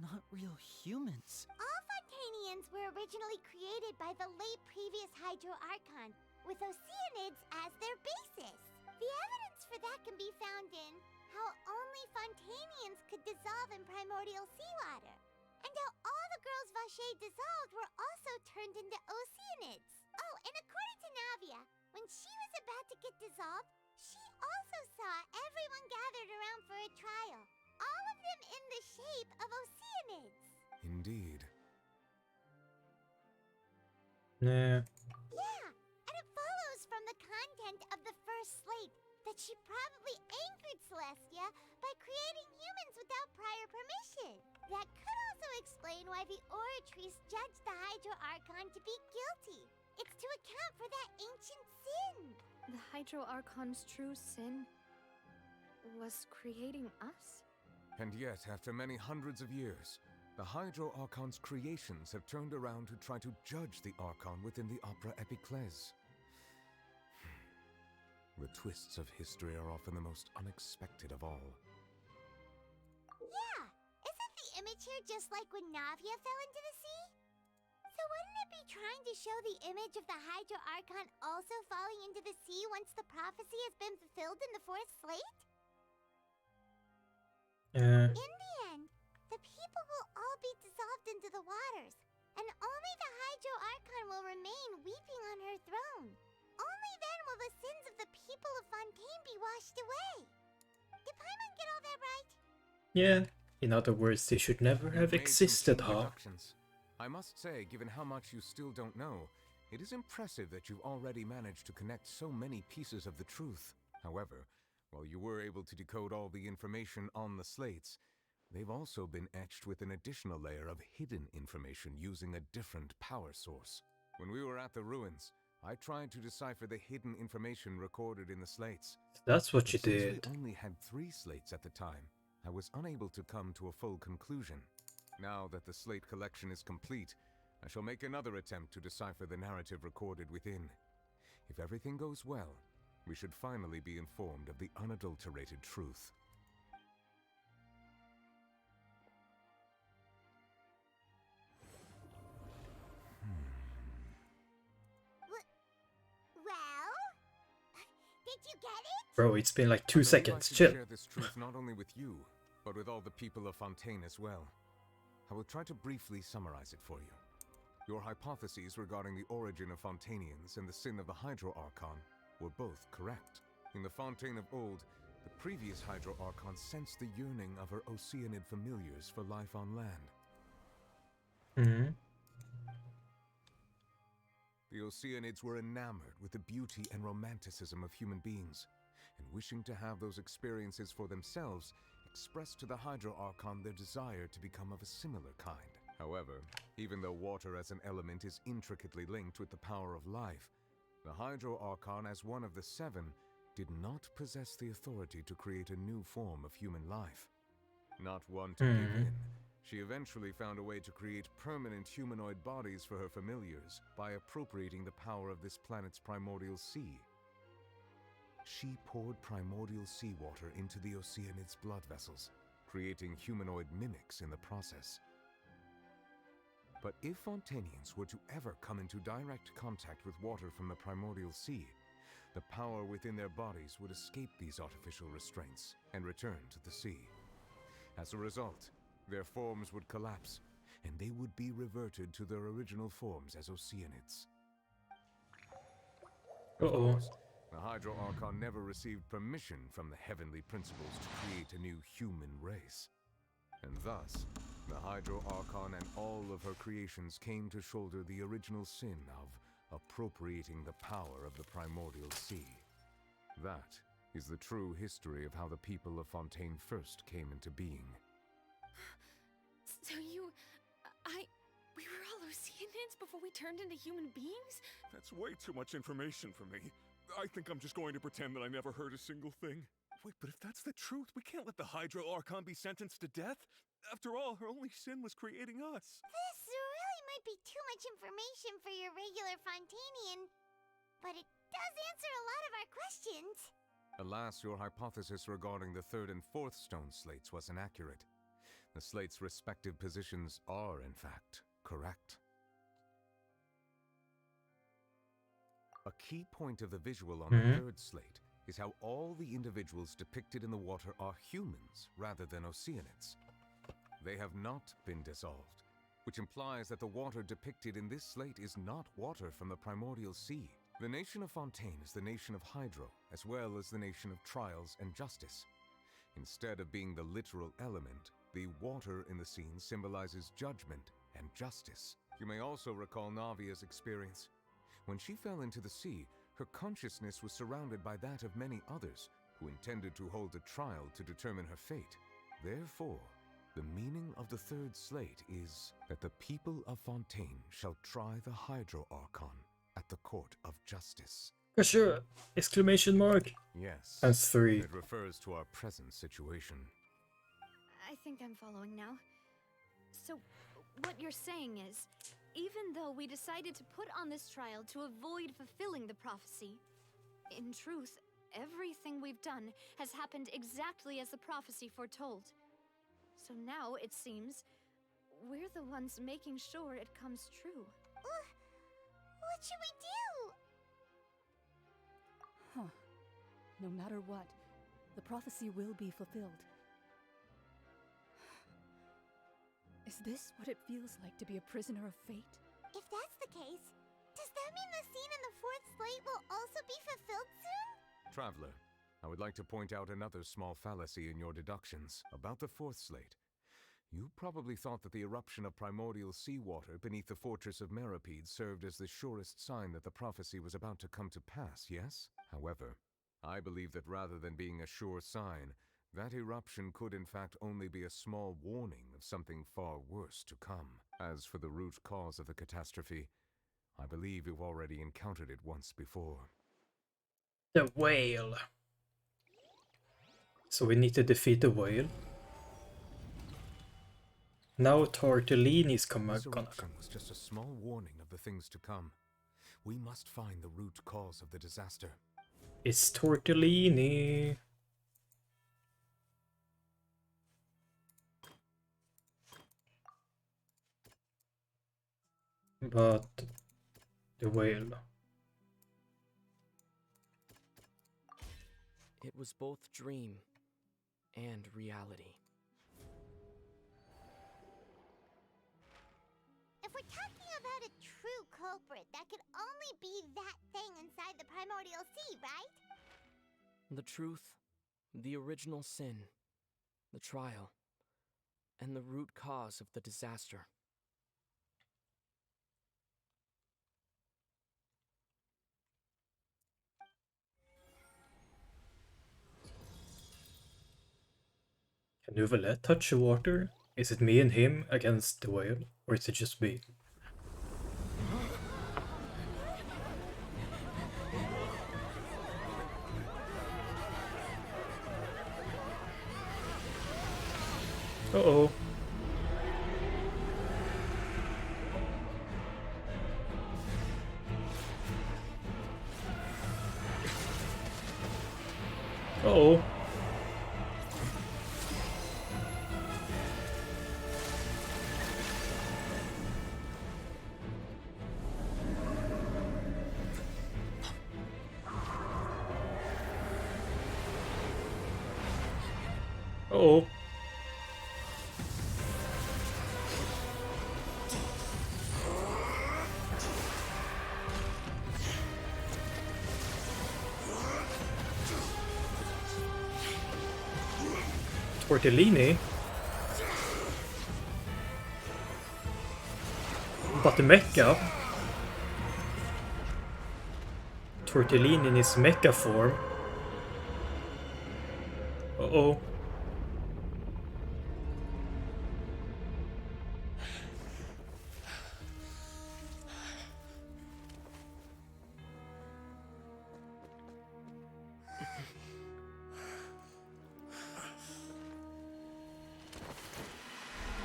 not real humans. All Fontanians were originally created by the late previous Hydro Archon, with Oceanids as their basis. The evidence for that can be found in how only Fontanians could dissolve in primordial seawater, and how all the girls Vacher dissolved were also turned into Oceanids. Oh, and according to Navia, when she was about to get dissolved, she also saw everyone gathered around for a trial, all of them in the shape of Oceanids. Indeed. Nah. Yeah, and it follows from the content of the first slate that she probably angered Celestia by creating humans without prior permission. That could also explain why the Oratrice judged the Hydro Archon to be guilty. It's to account for that ancient sin. The Hydro Archon's true sin was creating us? And yet, after many hundreds of years, the Hydro Archon's creations have turned around to try to judge the Archon within the Opera Epiclese. The twists of history are often the most unexpected of all. Yeah, isn't the image here just like when Navia fell into the sea? So wouldn't it be trying to show the image of the Hydro Archon also falling into the sea once the prophecy has been fulfilled in the fourth slate? In the end, the people will all be dissolved into the waters, and only the Hydro Archon will remain weeping on her throne. Only then will the sins of the people of Fontaine be washed away. Did Paimon get all that right? Yeah, in other words, they should never have existed, huh? I must say, given how much you still don't know, it is impressive that you've already managed to connect so many pieces of the truth. However, while you were able to decode all the information on the slates, they've also been etched with an additional layer of hidden information using a different power source. When we were at the ruins, I tried to decipher the hidden information recorded in the slates. That's what you Since did. we only had 3 slates at the time, I was unable to come to a full conclusion. Now that the slate collection is complete, I shall make another attempt to decipher the narrative recorded within. if everything goes well, we should finally be informed of the unadulterated truth. Well, did you get it? Bro, it's been like I 2 believe seconds. I should Chill. share this truth not only with you, but with all the people of Fontaine as well. I will try to briefly summarize it for you. Your hypotheses regarding the origin of Fontainians and the sin of the Hydro Archon were both correct. In the Fontaine of old, the previous Hydro Archon sensed the yearning of her Oceanid familiars for life on land. Mm-hmm. The Oceanids were enamored with the beauty and romanticism of human beings, and wishing to have those experiences for themselves, expressed to the Hydro Archon their desire to become of a similar kind. However, even though water as an element is intricately linked with the power of life, the Hydro Archon, as one of the 7, did not possess the authority to create a new form of human life. Not one to give in, she eventually found a way to create permanent humanoid bodies for her familiars by appropriating the power of this planet's primordial sea. She poured primordial seawater into the Oceanids' blood vessels, creating humanoid mimics in the process. But if Fontainians were to ever come into direct contact with water from the primordial sea, the power within their bodies would escape these artificial restraints and return to the sea. As a result, their forms would collapse, and they would be reverted to their original forms as Oceanids. Of course, the Hydro Archon never received permission from the heavenly principles to create a new human race. And thus, the Hydro Archon and all of her creations came to shoulder the original sin of appropriating the power of the primordial sea. That is the true history of how the people of Fontaine first came into being. So we were all Oceanids before we turned into human beings? That's way too much information for me. I think I'm just going to pretend that I never heard a single thing. Wait, but if that's the truth, we can't let the Hydro Archon be sentenced to death. After all, her only sin was creating us. This really might be too much information for your regular Fontainian, but it does answer a lot of our questions. Alas, your hypothesis regarding the 3rd and 4th stone slates was inaccurate. The slates' respective positions are, in fact, correct. A key point of the visual on the 3rd slate is how all the individuals depicted in the water are humans rather than Oceanids. They have not been dissolved, which implies that the water depicted in this slate is not water from the primordial sea. The nation of Fontaine is the nation of Hydro, as well as the nation of Trials and Justice. Instead of being the literal element, the water in the scene symbolizes judgment and justice. You may also recall Navia's experience. When she fell into the sea, her consciousness was surrounded by that of many others who intended to hold a trial to determine her fate. Therefore, the meaning of the 3rd slate is that the people of Fontaine shall try the Hydro Archon at the court of justice. For sure! Exclamation mark! Yes. That's 3. It refers to our present situation. I think I'm following now. So, what you're saying is, even though we decided to put on this trial to avoid fulfilling the prophecy, in truth, everything we've done has happened exactly as the prophecy foretold. So now, it seems, we're the ones making sure it comes true. What should we do? Huh. No matter what, the prophecy will be fulfilled. Is this what it feels like to be a prisoner of fate? If that's the case, does that mean the scene in the 4th slate will also be fulfilled soon? Traveler, I would like to point out another small fallacy in your deductions about the 4th slate. You probably thought that the eruption of primordial seawater beneath the fortress of Meripede served as the surest sign that the prophecy was about to come to pass, yes? However, I believe that rather than being a sure sign, that eruption could in fact only be a small warning of something far worse to come. As for the root cause of the catastrophe, I believe you've already encountered it once before. The whale. So we need to defeat the whale. Now Tortellini's This gonna eruption was just a small warning of the things to come. we must find the root cause of the disaster. It's tortellini. But the whale. It was both dream and reality. If we're talking about a true culprit, that could only be that thing inside the primordial sea, right? The truth, the original sin, the trial, and the root cause of the disaster. Can Uvalette touch the water? Is it me and him against the whale? Or is it just me? Uh-oh. Uh-oh. Uh-oh. Tortellini? But the mecha? Tortellini in his mecha form? Uh-oh.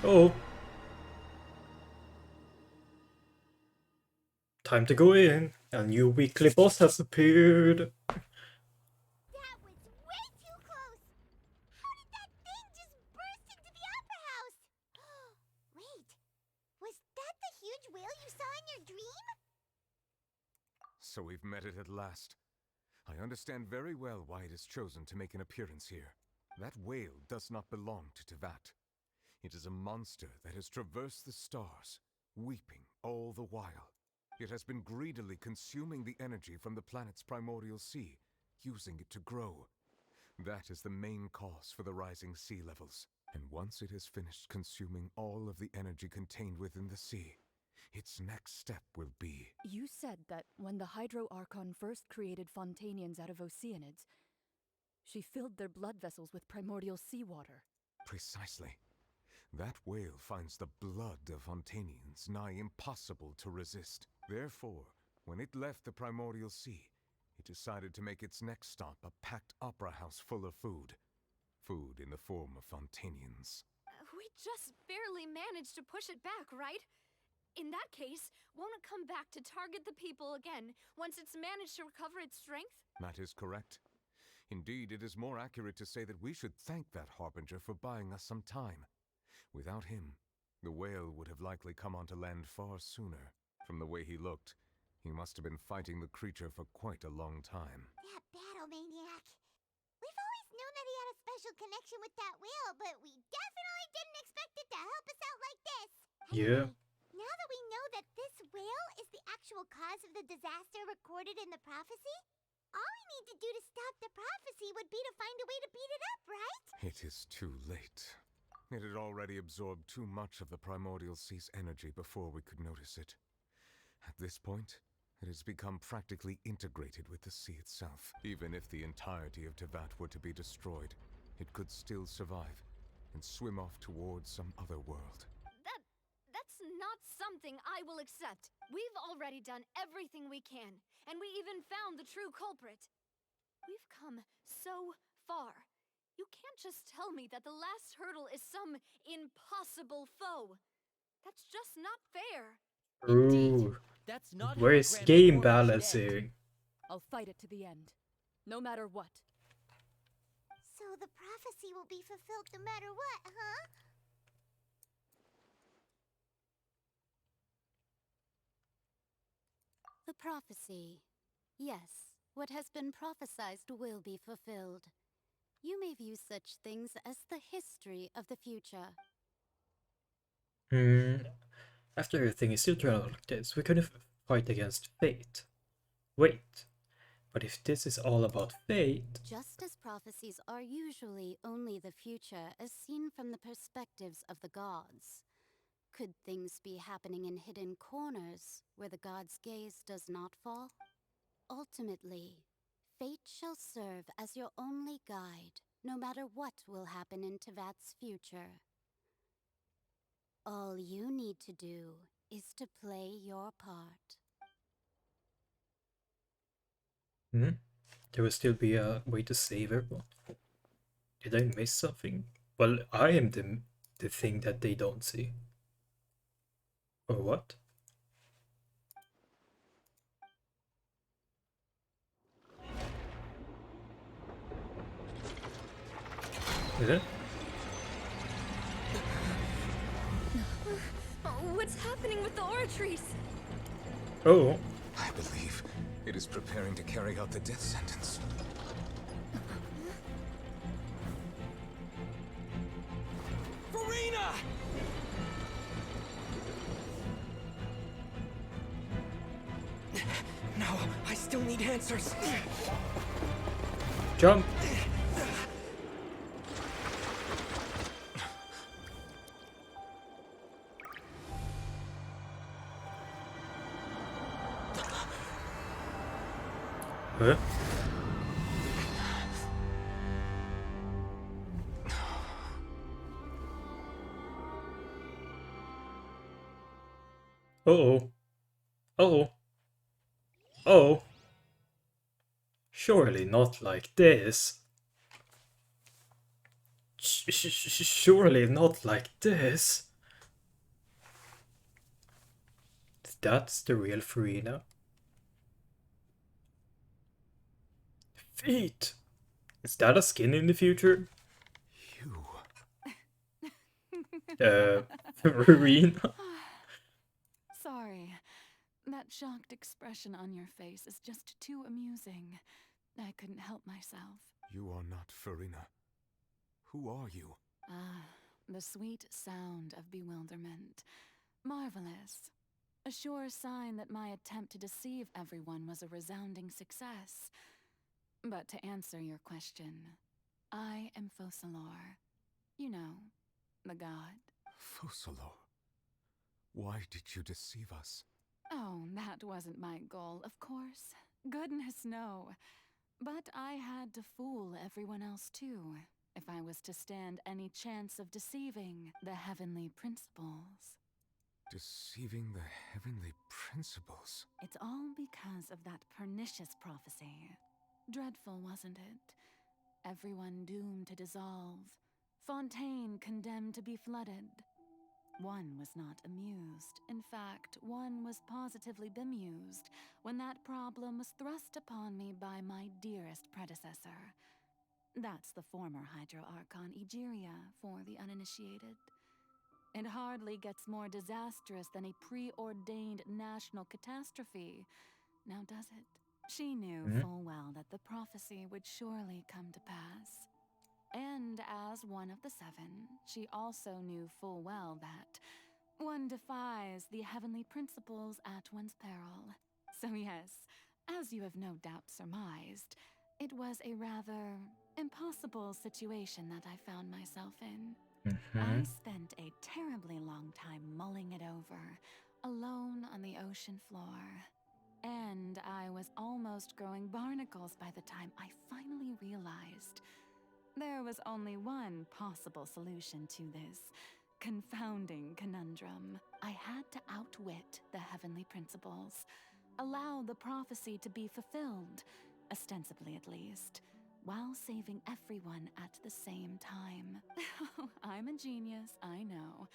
Oh. Time to go in. A new weekly boss has appeared. That was way too close! How did that thing just burst into the opera house? Wait, was that the huge whale you saw in your dream? So we've met it at last. I understand very well why it has chosen to make an appearance here. That whale does not belong to Tevat. It is a monster that has traversed the stars, weeping all the while. It has been greedily consuming the energy from the planet's primordial sea, using it to grow. That is the main cause for the rising sea levels. And once it has finished consuming all of the energy contained within the sea, its next step will be... You said that when the Hydro Archon first created Fontanians out of Oceanids, she filled their blood vessels with primordial seawater. Precisely. That whale finds the blood of Fontanians nigh impossible to resist. Therefore, when it left the primordial sea, it decided to make its next stop a packed opera house full of food. Food in the form of Fontanians. We just barely managed to push it back, right? In that case, won't it come back to target the people again once it's managed to recover its strength? That is correct. Indeed, it is more accurate to say that we should thank that Harbinger for buying us some time. Without him, the whale would have likely come onto land far sooner. From the way he looked, he must have been fighting the creature for quite a long time. That battle maniac. We've always known that he had a special connection with that whale, but we definitely didn't expect it to help us out like this. Yeah. Now that we know that this whale is the actual cause of the disaster recorded in the prophecy, all we need to do to stop the prophecy would be to find a way to beat it up, right? It is too late. It had already absorbed too much of the primordial sea's energy before we could notice it. At this point, it has become practically integrated with the sea itself. Even if the entirety of Tevat were to be destroyed, it could still survive and swim off towards some other world. That's not something I will accept. We've already done everything we can, and we even found the true culprit. We've come so far. You can't just tell me that the last hurdle is some impossible foe. That's just not fair. Ooh. That's not how Where a is grand game performance should end. balancing? I'll fight it to the end, no matter what. So the prophecy will be fulfilled no matter what, huh? The prophecy. Yes, what has been prophesied will be fulfilled. You may view such things as the history of the future. After everything is still turned out like this, we could fight against fate. Wait, but if this is all about fate... Just as prophecies are usually only the future as seen from the perspectives of the gods, could things be happening in hidden corners where the gods' gaze does not fall? Ultimately, fate shall serve as your only guide, no matter what will happen in Tevat's future. All you need to do is to play your part. There will still be a way to save everyone. Did I miss something? Well, I am the thing that they don't see. Or what? Is it? What's happening with the oratories? Oh. I believe it is preparing to carry out the death sentence. Furina! No, I still need answers. Jump! Huh? Uh-oh. Uh-oh. Oh. Surely not like this. Surely not like this. That's the real Furina. Feet! Is that a skin in the future? Furina? Sorry. That shocked expression on your face is just too amusing. I couldn't help myself. You are not Furina. Who are you? Ah, the sweet sound of bewilderment. Marvelous. A sure sign that my attempt to deceive everyone was a resounding success. But to answer your question, I am Focalor. You know, the god. Focalor. Why did you deceive us? Oh, that wasn't my goal, of course. Goodness, no. But I had to fool everyone else too, if I was to stand any chance of deceiving the heavenly principles. Deceiving the heavenly principles? It's all because of that pernicious prophecy. Dreadful, wasn't it? Everyone doomed to dissolve. Fontaine condemned to be flooded. One was not amused. In fact, one was positively bemused when that problem was thrust upon me by my dearest predecessor. That's the former Hydro Archon Egeria for the uninitiated. It hardly gets more disastrous than a preordained national catastrophe, now does it? She knew full well that the prophecy would surely come to pass. And as one of the seven, she also knew full well that one defies the heavenly principles at one's peril. So yes, as you have no doubt surmised, it was a rather impossible situation that I found myself in. I spent a terribly long time mulling it over, alone on the ocean floor. And I was almost growing barnacles by the time I finally realized there was only one possible solution to this confounding conundrum. I had to outwit the heavenly principles, allow the prophecy to be fulfilled, ostensibly at least, while saving everyone at the same time. I'm a genius, I know.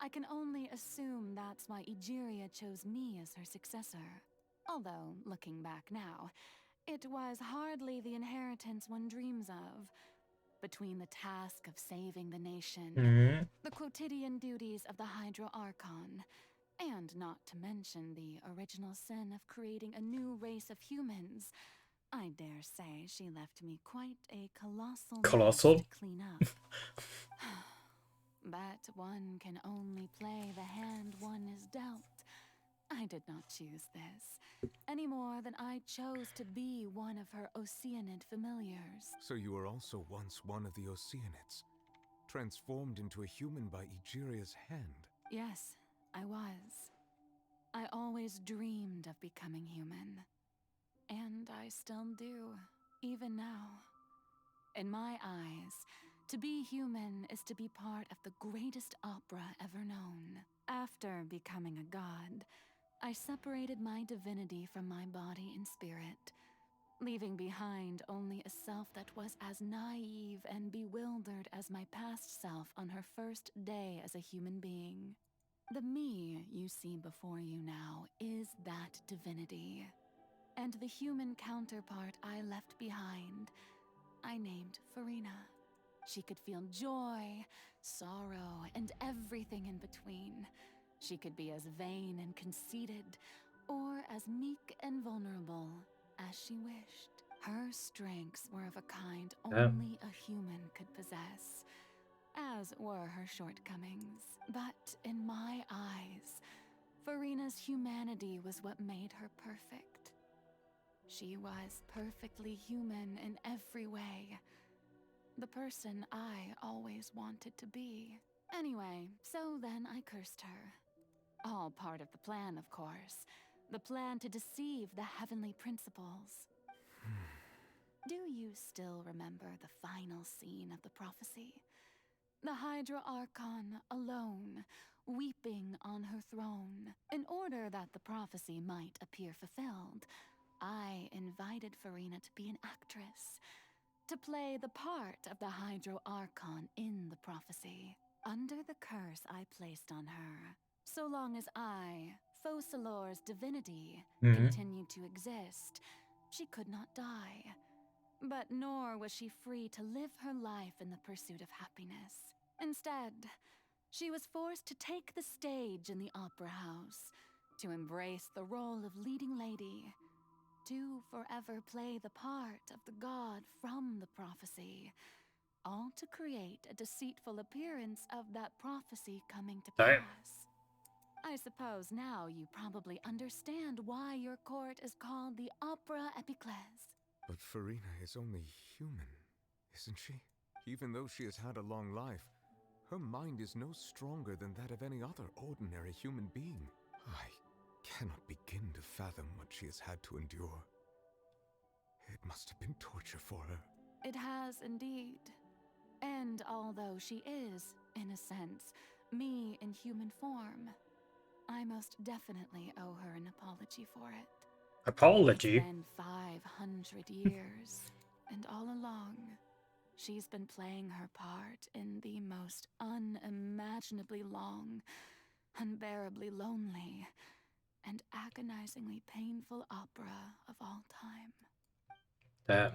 I can only assume that's why Egeria chose me as her successor. Although, looking back now, it was hardly the inheritance one dreams of. Between the task of saving the nation, the quotidian duties of the Hydro Archon, and not to mention the original sin of creating a new race of humans, I dare say she left me quite a colossal mess to clean up. But one can only play the hand one is dealt. I did not choose this, any more than I chose to be one of her Oceanid familiars. So you were also once one of the Oceanids, transformed into a human by Egeria's hand. Yes, I was. I always dreamed of becoming human. And I still do, even now. In my eyes, to be human is to be part of the greatest opera ever known. After becoming a god, I separated my divinity from my body and spirit, leaving behind only a self that was as naive and bewildered as my past self on her first day as a human being. The me you see before you now is that divinity. And the human counterpart I left behind, I named Furina. She could feel joy, sorrow, and everything in between. She could be as vain and conceited, or as meek and vulnerable as she wished. Her strengths were of a kind only a human could possess, as were her shortcomings. But in my eyes, Furina's humanity was what made her perfect. She was perfectly human in every way. The person I always wanted to be. Anyway, so then I cursed her. All part of the plan, of course. The plan to deceive the heavenly principles. Do you still remember the final scene of the prophecy? The Hydra Archon alone, weeping on her throne. In order that the prophecy might appear fulfilled, I invited Furina to be an actress, to play the part of the Hydro Archon in the prophecy. Under the curse I placed on her, so long as I, Focalor's divinity, continued to exist, she could not die. But nor was she free to live her life in the pursuit of happiness. Instead, she was forced to take the stage in the opera house, to embrace the role of leading lady, to forever play the part of the god from the prophecy, all to create a deceitful appearance of that prophecy coming to pass. I suppose now you probably understand why your court is called the Opera Epiclese. But Furina is only human, isn't she? Even though she has had a long life, her mind is no stronger than that of any other ordinary human being. I cannot begin to fathom what she has had to endure. It must have been torture for her. It has indeed. And although she is, in a sense, me in human form, I most definitely owe her an apology for it. Apology? It's been 500 years, and all along, she's been playing her part in the most unimaginably long, unbearably lonely, and agonizingly painful opera of all time. Damn.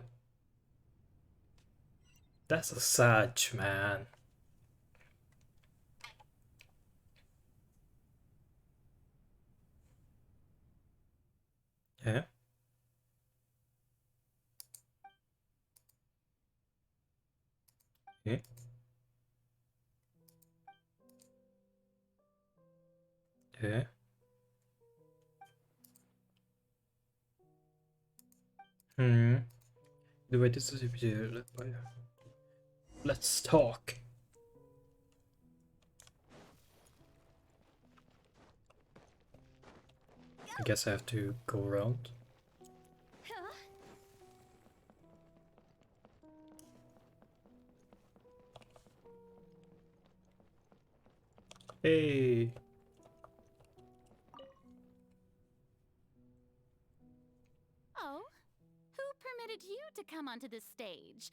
That's a sad man. Yeah. Yeah. Yeah. The way this is let's talk. I guess I have to go around. Hey. Oh, who permitted you to come onto this stage?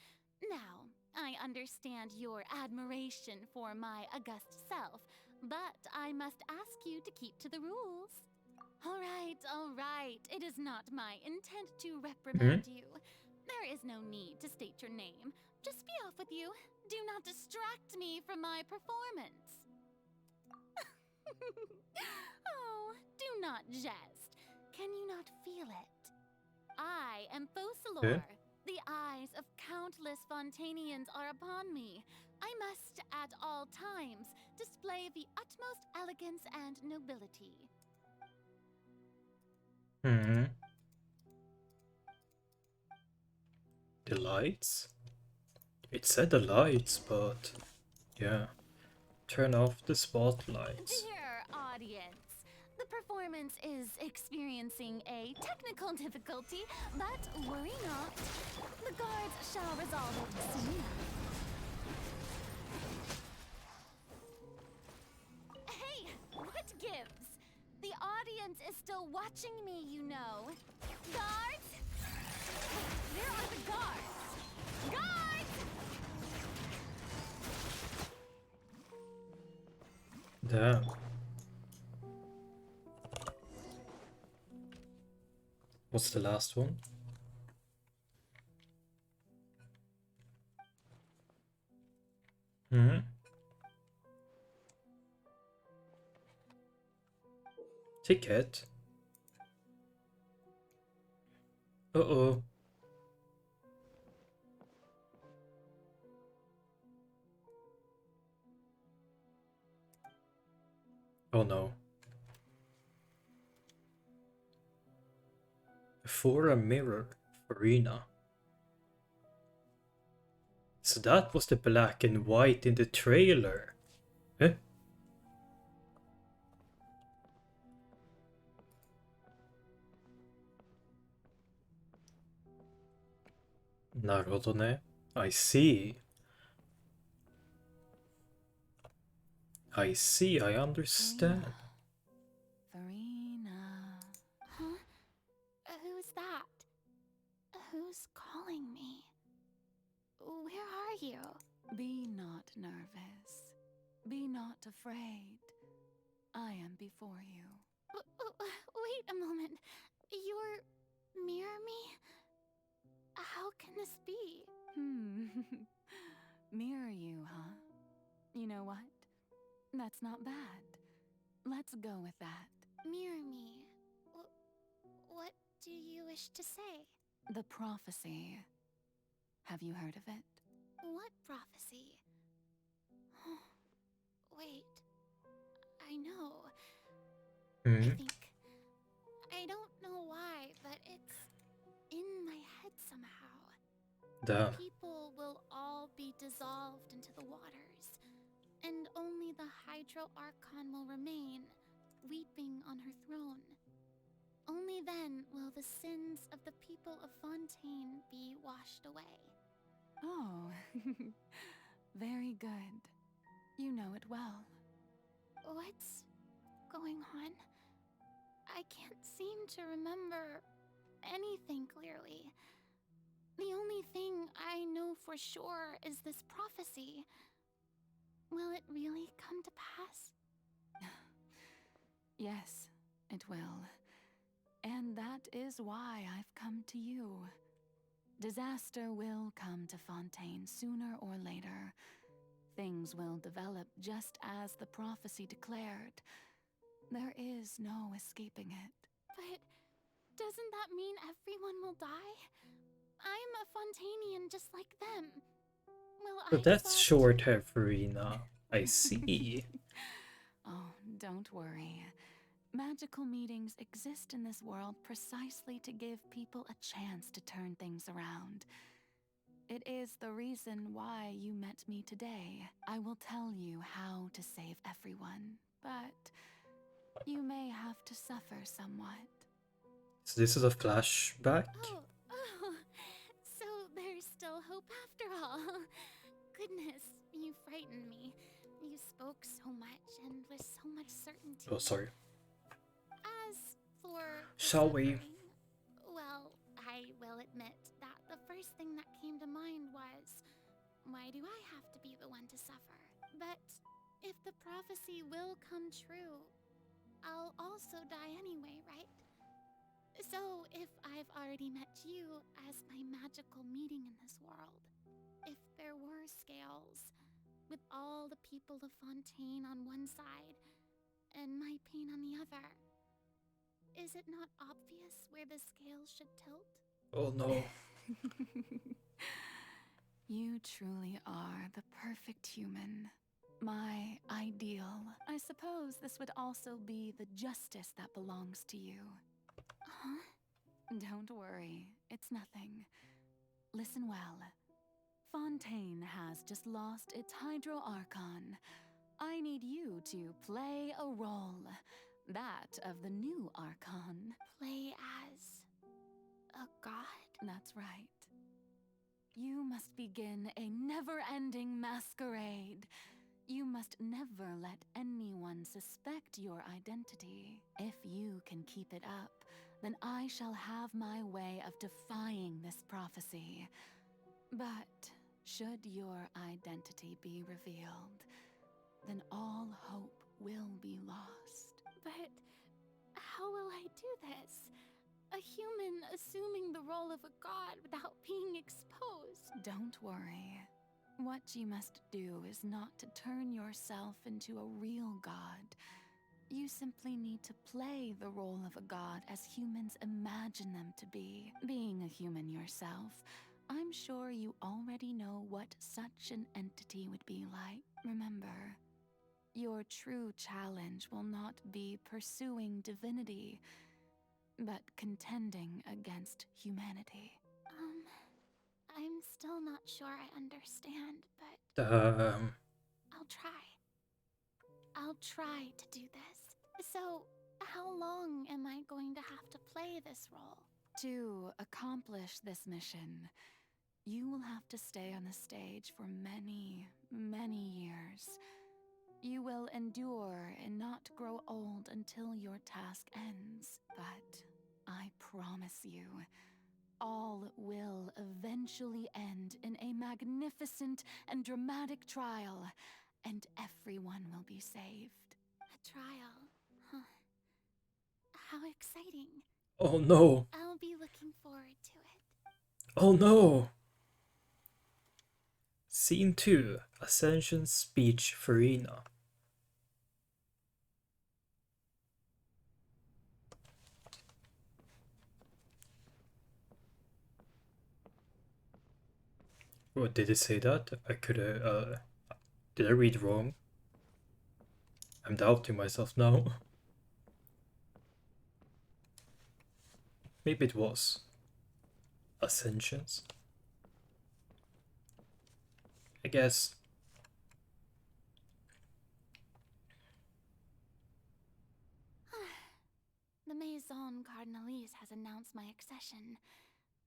Now, I understand your admiration for my august self, but I must ask you to keep to the rules. All right. It is not my intent to reprimand you. There is no need to state your name. Just be off with you. Do not distract me from my performance. Oh, do not jest. Can you not feel it? I am Focalor. The eyes of countless Fontanians are upon me. I must, at all times, display the utmost elegance and nobility. The lights? It said the lights, but yeah. Turn off the spotlights. Dear audience, the performance is experiencing a technical difficulty, but worry not. The guards shall resolve it soon. Hey, what gives? The audience is still watching me, you know. Guards? Where are the guards? Guards! Damn. What's the last one? Ticket? Uh-oh. Oh no. For a mirror, Furina. So that was the black and white in the trailer. Eh? Narodone. I see. I understand. Furina. Huh? Who's that? Who's calling me? Where are you? Be not nervous. Be not afraid. I am before you. Wait a moment. You're mirror me? How can this be? Mirror you, huh? You know what? That's not bad. Let's go with that. Mirror me. What do you wish to say? The prophecy. Have you heard of it? What prophecy? Wait. I know. I don't know why, but it's in my head somehow. Damn. People will all be dissolved into the waters, and only the Hydro Archon will remain, weeping on her throne. Only then will the sins of the people of Fontaine be washed away. Oh, very good. You know it well. What's going on? I can't seem to remember anything clearly. The only thing I know for sure is this prophecy. Will it really come to pass? Yes, it will. And that is why I've come to you. Disaster will come to Fontaine sooner or later. Things will develop just as the prophecy declared. There is no escaping it. But doesn't that mean everyone will die? I'm a Fontainian just like them. Will I But that's dissolve short hair, Furina. I see. Oh, don't worry. Magical meetings exist in this world precisely to give people a chance to turn things around. It is the reason why you met me today. I will tell you how to save everyone, but you may have to suffer somewhat. So this is a flashback? Oh, so there's still hope after all. Goodness, you frightened me. You spoke so much and with so much certainty. Oh, sorry. As for Shall we? Well, I will admit that the first thing that came to mind was why do I have to be the one to suffer? But if the prophecy will come true, I'll also die anyway, right? So if I've already met you as my magical meeting in this world, if there were scales, with all the people of Fontaine on one side and my pain on the other, is it not obvious where the scales should tilt? Oh no. You truly are the perfect human. My ideal. I suppose this would also be the justice that belongs to you. Huh? Don't worry, it's nothing. Listen well. Fontaine has just lost its Hydro Archon. I need you to play a role. That of the new Archon. Play as a god? That's right. You must begin a never-ending masquerade. You must never let anyone suspect your identity. If you can keep it up, then I shall have my way of defying this prophecy. But should your identity be revealed, then all hope will be lost. But how will I do this? A human assuming the role of a god without being exposed. Don't worry. What you must do is not to turn yourself into a real god. You simply need to play the role of a god as humans imagine them to be. Being a human yourself, I'm sure you already know what such an entity would be like. Remember, your true challenge will not be pursuing divinity, but contending against humanity. I'm still not sure I understand, but I'll try. I'll try to do this. So, how long am I going to have to play this role? To accomplish this mission, you will have to stay on the stage for many, many years. You will endure and not grow old until your task ends. But I promise you, all will eventually end in a magnificent and dramatic trial, and everyone will be saved. A trial, huh? How exciting. Oh no. I'll be looking forward to it. Oh no. Scene 2. Ascension Speech Furina. What did it say that? I could did I read wrong? I'm doubting myself now. Maybe it was Ascensions. I guess. The Maison Cardinalise has announced my accession,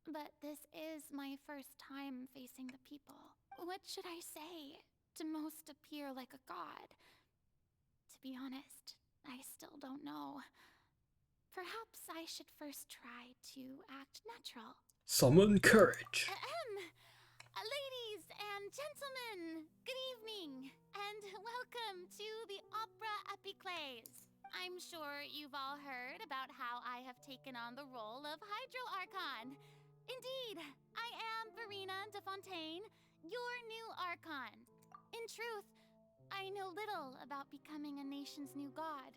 but this is my first time facing the people. What should I say to most appear like a god? To be honest, I still don't know. Perhaps I should first try to act natural. Summon courage. Ladies and gentlemen, good evening, and welcome to the Opera Epiclese. I'm sure you've all heard about how I have taken on the role of Hydro Archon. Indeed, I am Furina de Fontaine, your new Archon. In truth, I know little about becoming a nation's new god,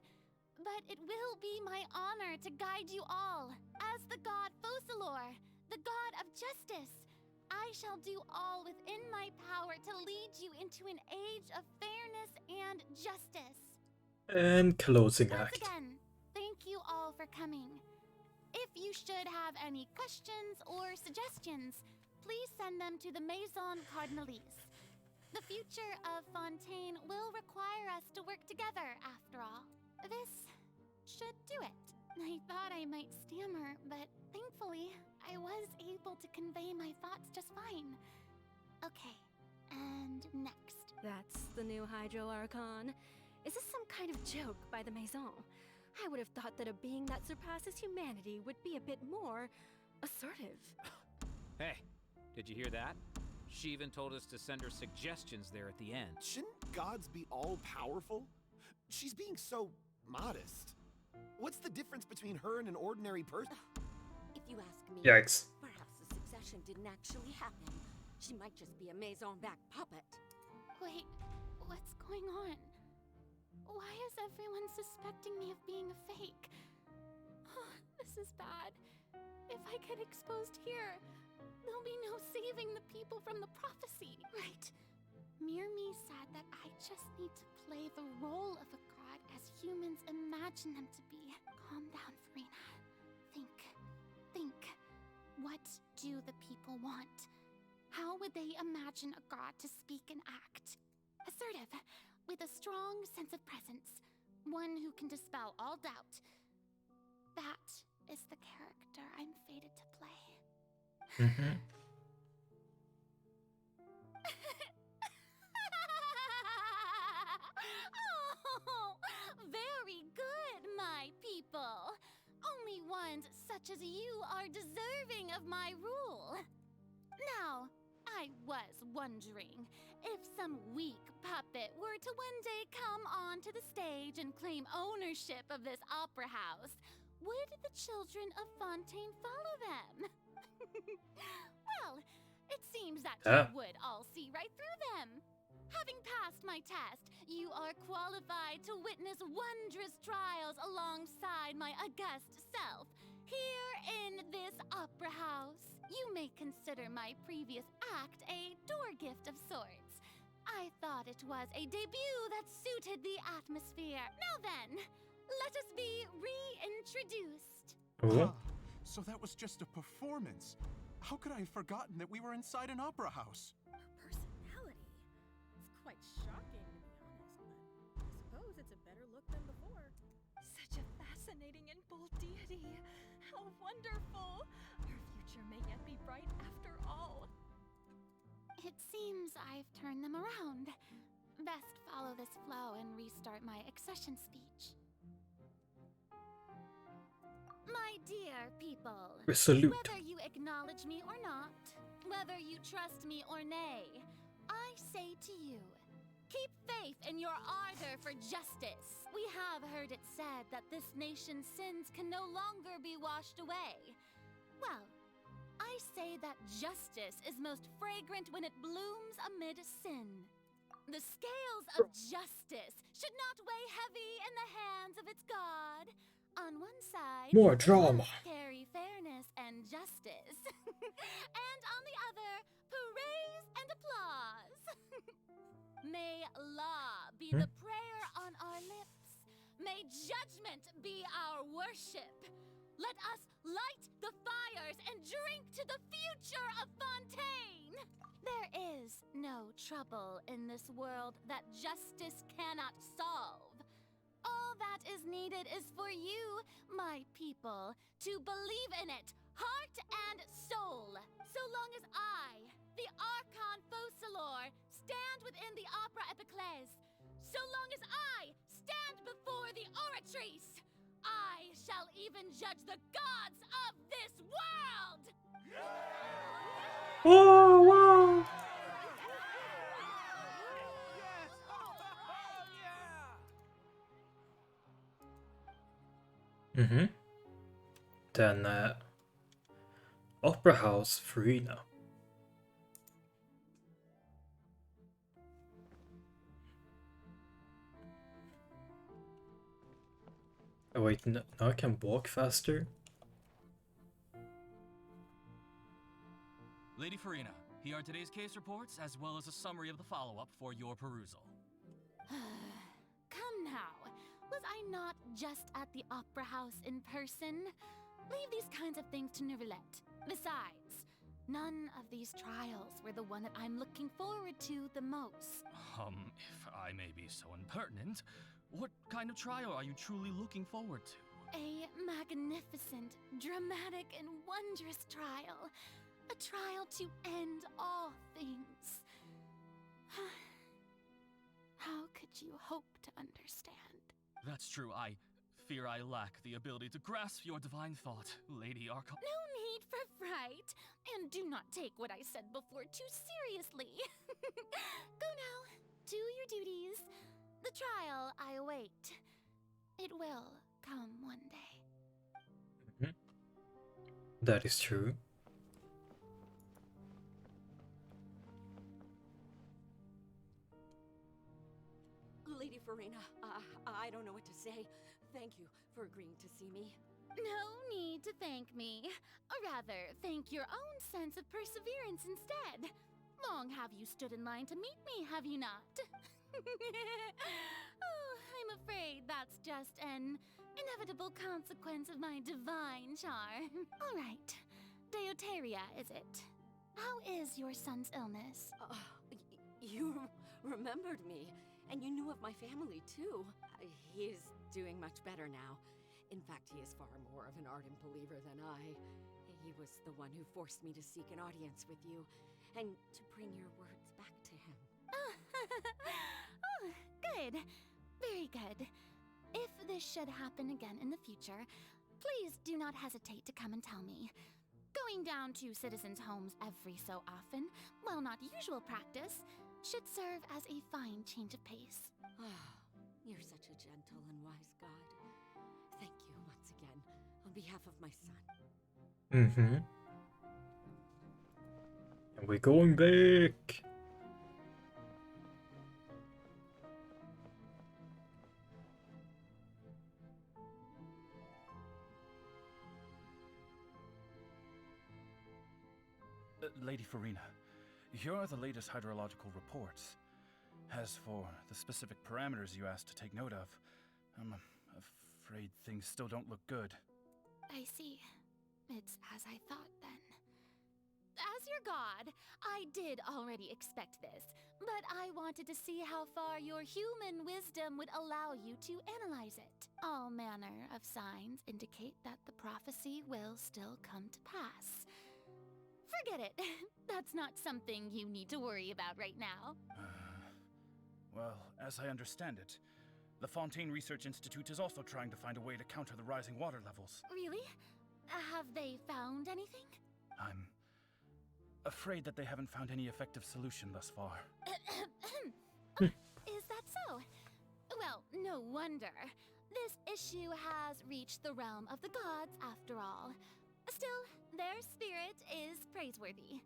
but it will be my honor to guide you all. As the god Focalor, the god of justice, I shall do all within my power to lead you into an age of fairness and justice. And closing Once act. again, thank you all for coming. If you should have any questions or suggestions, please send them to the Maison Cardinalise. The future of Fontaine will require us to work together, after all. This should do it. I thought I might stammer, but thankfully, I was able to convey my thoughts just fine. Okay, and next. That's the new Hydro Archon. Is this some kind of joke by the Maison? I would have thought that a being that surpasses humanity would be a bit more assertive. Hey, did you hear that? She even told us to send her suggestions there at the end. Shouldn't gods be all-powerful? She's being so modest. What's the difference between her and an ordinary person? If you ask me, Yikes. perhaps the succession didn't actually happen. She might just be a maison-back puppet. Wait, what's going on? Why is everyone suspecting me of being a fake? Oh, this is bad. If I get exposed here, there'll be no saving the people from the prophecy, right? Mirmi said that I just need to play the role of a god as humans imagine them to be. Calm down, Furina. Think. What do the people want? How would they imagine a god to speak and act? Assertive, with a strong sense of presence. One who can dispel all doubt. That is the character I'm fated to play. Oh, very good, my people. Only ones such as you are deserving of my rule. Now, I was wondering if some weak puppet were to one day come onto the stage and claim ownership of this opera house, would the children of Fontaine follow them? Well, it seems that you would all see right through them. Having passed my test, you are qualified to witness wondrous trials alongside my august self, here in this opera house. You may consider my previous act a door gift of sorts. I thought it was a debut that suited the atmosphere. Now then, let us be reintroduced. So that was just a performance. How could I have forgotten that we were inside an opera house? Personality? It's quite shocking, to be honest, but I suppose it's a better look than before. Such a fascinating and bold deity. How wonderful! Our future may yet be bright after all. It seems I've turned them around. Best follow this flow and restart my accession speech. My dear people, Resolute. whether you acknowledge me or not, whether you trust me or nay, I say to you, keep faith in your ardor for justice. We have heard it said that this nation's sins can no longer be washed away. Well, I say that justice is most fragrant when it blooms amid sin. The scales of justice should not weigh heavy in the hands of its God. On one side, More it drama. must carry fairness and justice, and on the other, praise and applause. May law be the prayer on our lips. May judgment be our worship. Let us light the fires and drink to the future of Fontaine. There is no trouble in this world that justice cannot solve. All that is needed is for you, my people, to believe in it, heart and soul. So long as I, the Archon Focalor, stand within the Opera Epiclese, so long as I stand before the Oratrice, I shall even judge the gods of this world! Whoa, whoa. Then, Opera House, Furina. Oh wait, now I can walk faster? Lady Furina, here are today's case reports as well as a summary of the follow-up for your perusal. Come now, was I not just at the Opera House in person? Leave these kinds of things to Neuvillette. Besides, none of these trials were the one that I'm looking forward to the most. If I may be so impertinent, what kind of trial are you truly looking forward to? A magnificent, dramatic, and wondrous trial. A trial to end all things. How could you hope to understand? That's true, I fear I lack the ability to grasp your divine thought, Lady Archon. No need for fright. right? And do not take what I said before too seriously. Go now. Do your duties. The trial I await. It will come one day. That is true. Lady Furina, I don't know what to say. Thank you for agreeing to see me. No need to thank me. Or rather, thank your own sense of perseverance instead. Long have you stood in line to meet me, have you not? Oh, I'm afraid that's just an inevitable consequence of my divine charm. All right. Deuteria, is it? How is your son's illness? You remembered me, and you knew of my family, too. He is doing much better now. In fact, he is far more of an ardent believer than I. He was the one who forced me to seek an audience with you, and to bring your words back to him. Oh, good. Very good. If this should happen again in the future, please do not hesitate to come and tell me. Going down to citizens' homes every so often, while not usual practice, should serve as a fine change of pace. You're such a gentle and wise god. Thank you once again, on behalf of my son. And we're going back. Lady Furina, here are the latest hydrological reports. As for the specific parameters you asked to take note of, I'm afraid things still don't look good. I see. It's as I thought, then. As your god, I did already expect this, but I wanted to see how far your human wisdom would allow you to analyze it. All manner of signs indicate that the prophecy will still come to pass. Forget it. That's not something you need to worry about right now. Well, as I understand it, the Fontaine Research Institute is also trying to find a way to counter the rising water levels. Really? Have they found anything? I'm afraid that they haven't found any effective solution thus far. Is that so? Well, no wonder. This issue has reached the realm of the gods, after all. Still, their spirit is praiseworthy.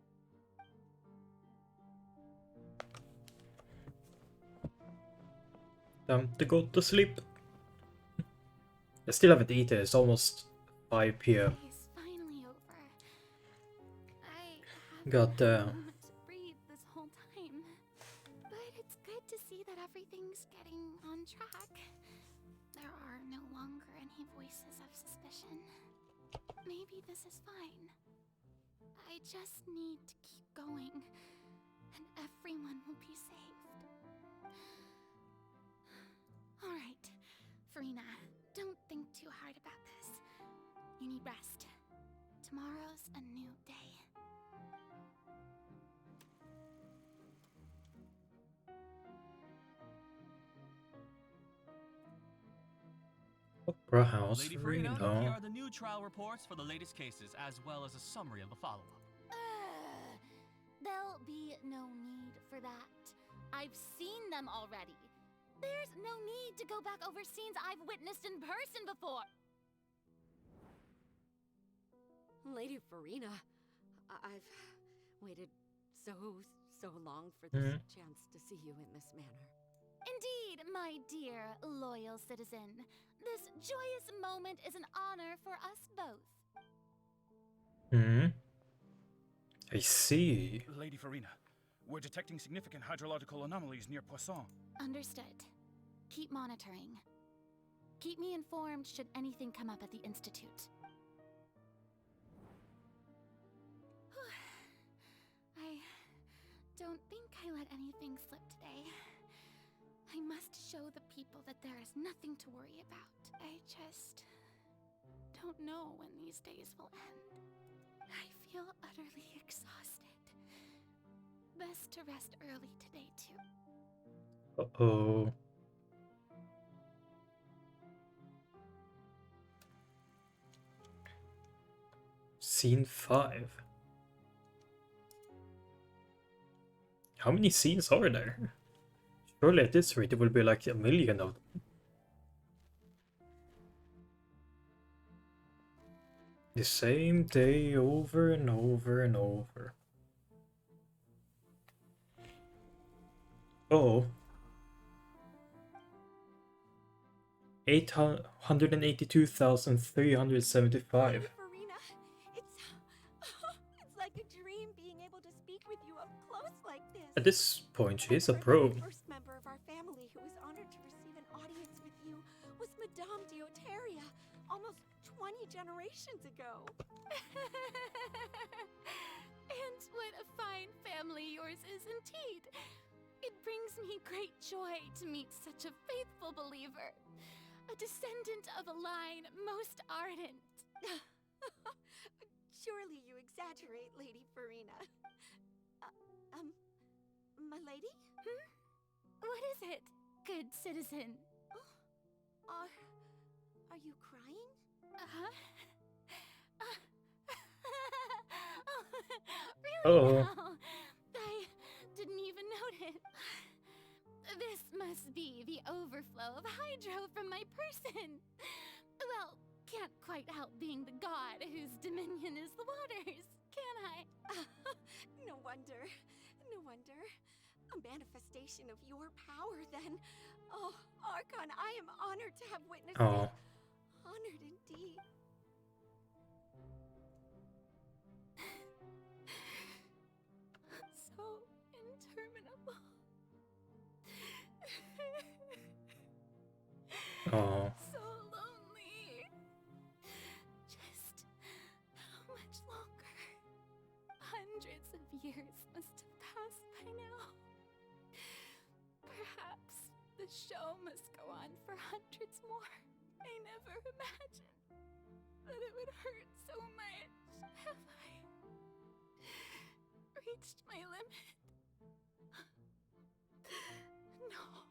Time to go to sleep. I still haven't eaten. It's almost 5 p.m. It's finally over. I Got haven't to breathe this whole time. But it's good to see that everything's getting on track. There are no longer any voices of suspicion. Maybe this is fine. I just need to keep going, and everyone will be saved. All right, Furina, don't think too hard about this. You need rest. Tomorrow's a new day. Opera House, Lady Furina, Furina. here are the new trial reports for the latest cases, as well as a summary of the follow-up. There'll be no need for that. I've seen them already. There's no need to go back over scenes I've witnessed in person before. Lady Furina, I've waited so long for this chance to see you in this manner. Indeed, my dear, loyal citizen. This joyous moment is an honor for us both. I see. Lady Furina, we're detecting significant hydrological anomalies near Poisson. Understood. Keep monitoring. Keep me informed should anything come up at the Institute. I don't think I let anything slip today. I must show the people that there is nothing to worry about. I just don't know when these days will end. I feel utterly exhausted. Best to rest early today, too. Uh-oh. Scene 5. How many scenes are there? Surely at this rate it will be like a million of them. The same day over and over and over. Oh. 882,375. Furina, it's like a dream being able to speak with you up close like this. At this point, she is a The pro. first member of our family who was honored to receive an audience with you was Madame Deoteria, almost 20 generations ago. And what a fine family yours is indeed. It brings me great joy to meet such a faithful believer, a descendant of a line most ardent. Surely you exaggerate, Lady Furina. My lady? What is it, good citizen? Are you crying? Really Uh-oh. now? I didn't even notice. This must be the overflow of hydro from my person. Well, can't quite help being the god whose dominion is the waters, can I? No wonder. No wonder. A manifestation of your power, then. Oh, Archon, I am honored to have witnessed Oh. it. Honored indeed. So interminable. Oh. So lonely. Just how much longer? Hundreds of years must have passed by now. Perhaps the show must go on for hundreds more. I never imagined that it would hurt so much. Have I reached my limit? No.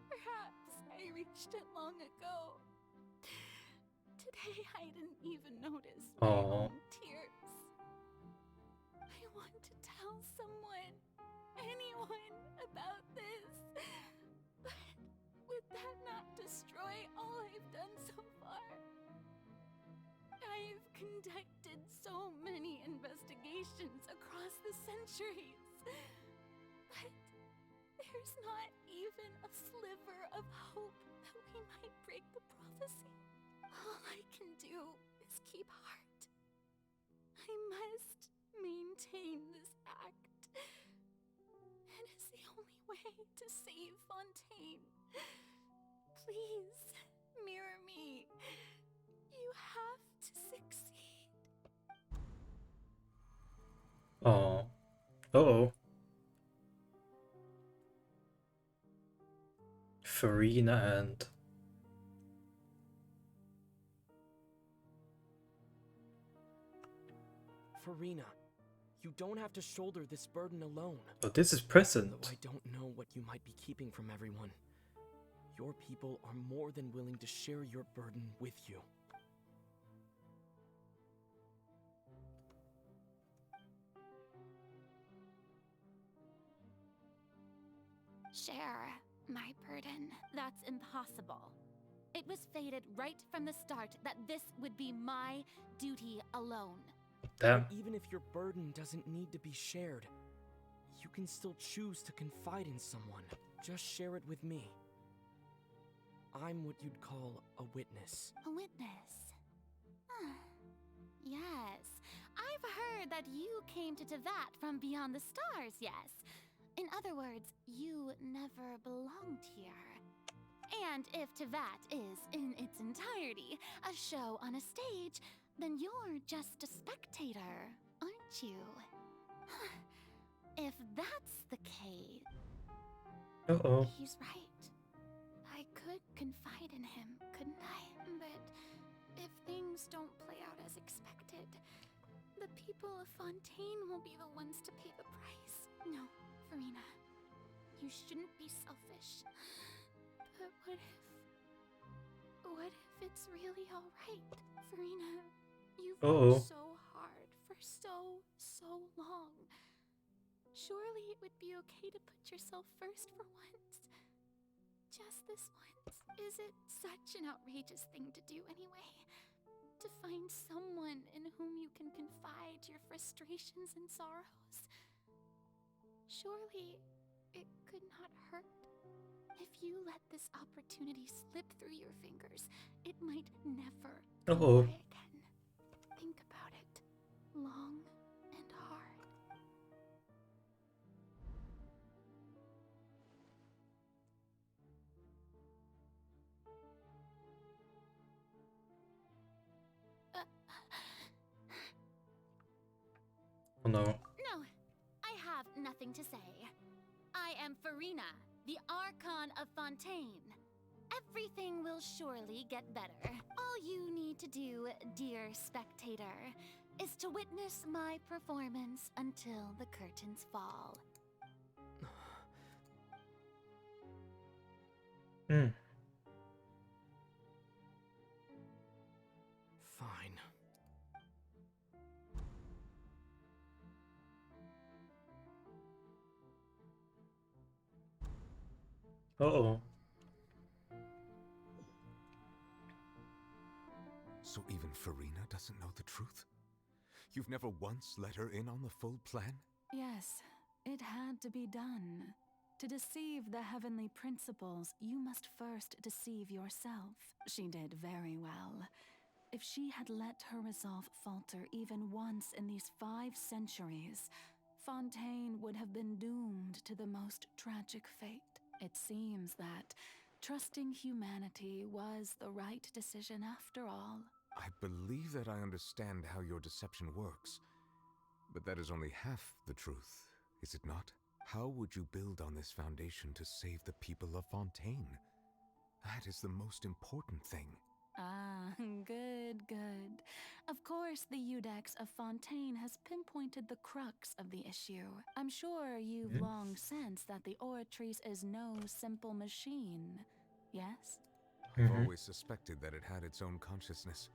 Perhaps I reached it long ago. Today I didn't even notice my Aw. own tears. I want to tell someone, anyone, about this. But would that not destroy all I've done so far? I've conducted so many investigations across the centuries. But there's not even a sliver of hope that we might break the prophecy. All I can do is keep heart. I must maintain this act. It is the only way to save Fontaine. Please, mirror me. You have to succeed. Oh. Uh-oh. Furina and... Furina, you don't have to shoulder this burden alone. Oh, this is present. Though I don't know what you might be keeping from everyone. Your people are more than willing to share your burden with you. Share my burden. That's impossible. It was fated right from the start that this would be my duty alone. Damn. But even if your burden doesn't need to be shared, you can still choose to confide in someone. Just share it with me. I'm what you'd call a witness. A witness? Yes. I've heard that you came to Tevat from beyond the stars, yes. In other words, you never belonged here. And if Tevat is, in its entirety, a show on a stage, then you're just a spectator, aren't you? If that's the case... Uh-oh. He's right. I could confide in him, couldn't I? But if things don't play out as expected, the people of Fontaine will be the ones to pay the price. No, Furina, you shouldn't be selfish. But what if it's really all right? Furina, you've worked so hard for so long. Surely it would be okay to put yourself first for once. Just this once. Is it such an outrageous thing to do anyway? To find someone in whom you can confide your frustrations and sorrows? Surely it could not hurt. If you let this opportunity slip through your fingers, it might never Oh. come by again. Think about it long and hard. Oh no. No, I have nothing to say. I am Furina, the Archon of Fontaine. Everything will surely get better. All you need to do, dear spectator, is to witness my performance until the curtains fall. Hmm. Fine. Uh-oh. So even Furina doesn't know the truth? You've never once let her in on the full plan? Yes, it had to be done. To deceive the heavenly principles, you must first deceive yourself. She did very well. If she had let her resolve falter even once in these 5 centuries, Fontaine would have been doomed to the most tragic fate. It seems that trusting humanity was the right decision after all. I believe that I understand how your deception works. But that is only half the truth, is it not? How would you build on this foundation to save the people of Fontaine? That is the most important thing. Ah, good, good. Of course, the Eudex of Fontaine has pinpointed the crux of the issue. I'm sure you've long sensed that the Oratrice is no simple machine, yes? I've always suspected that it had its own consciousness.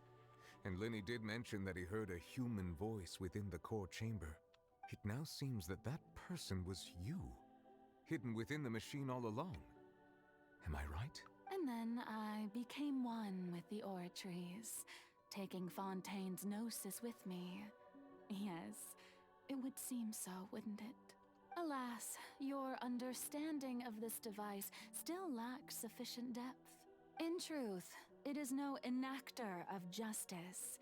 And Lenny did mention that he heard a human voice within the core chamber. It now seems that that person was you, hidden within the machine all along. Am I right? And then I became one with the Oratrice, taking Fontaine's gnosis with me. Yes, it would seem so, wouldn't it? Alas, your understanding of this device still lacks sufficient depth. In truth, it is no enactor of justice.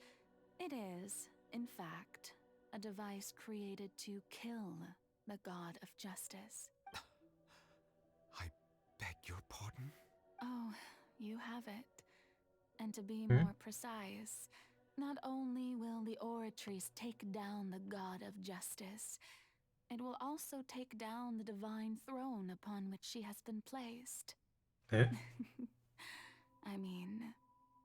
It is, in fact, a device created to kill the god of justice. I beg your pardon? Oh, you have it. And to be more precise, not only will the Oratrice take down the god of justice, it will also take down the divine throne upon which she has been placed. Eh? I mean,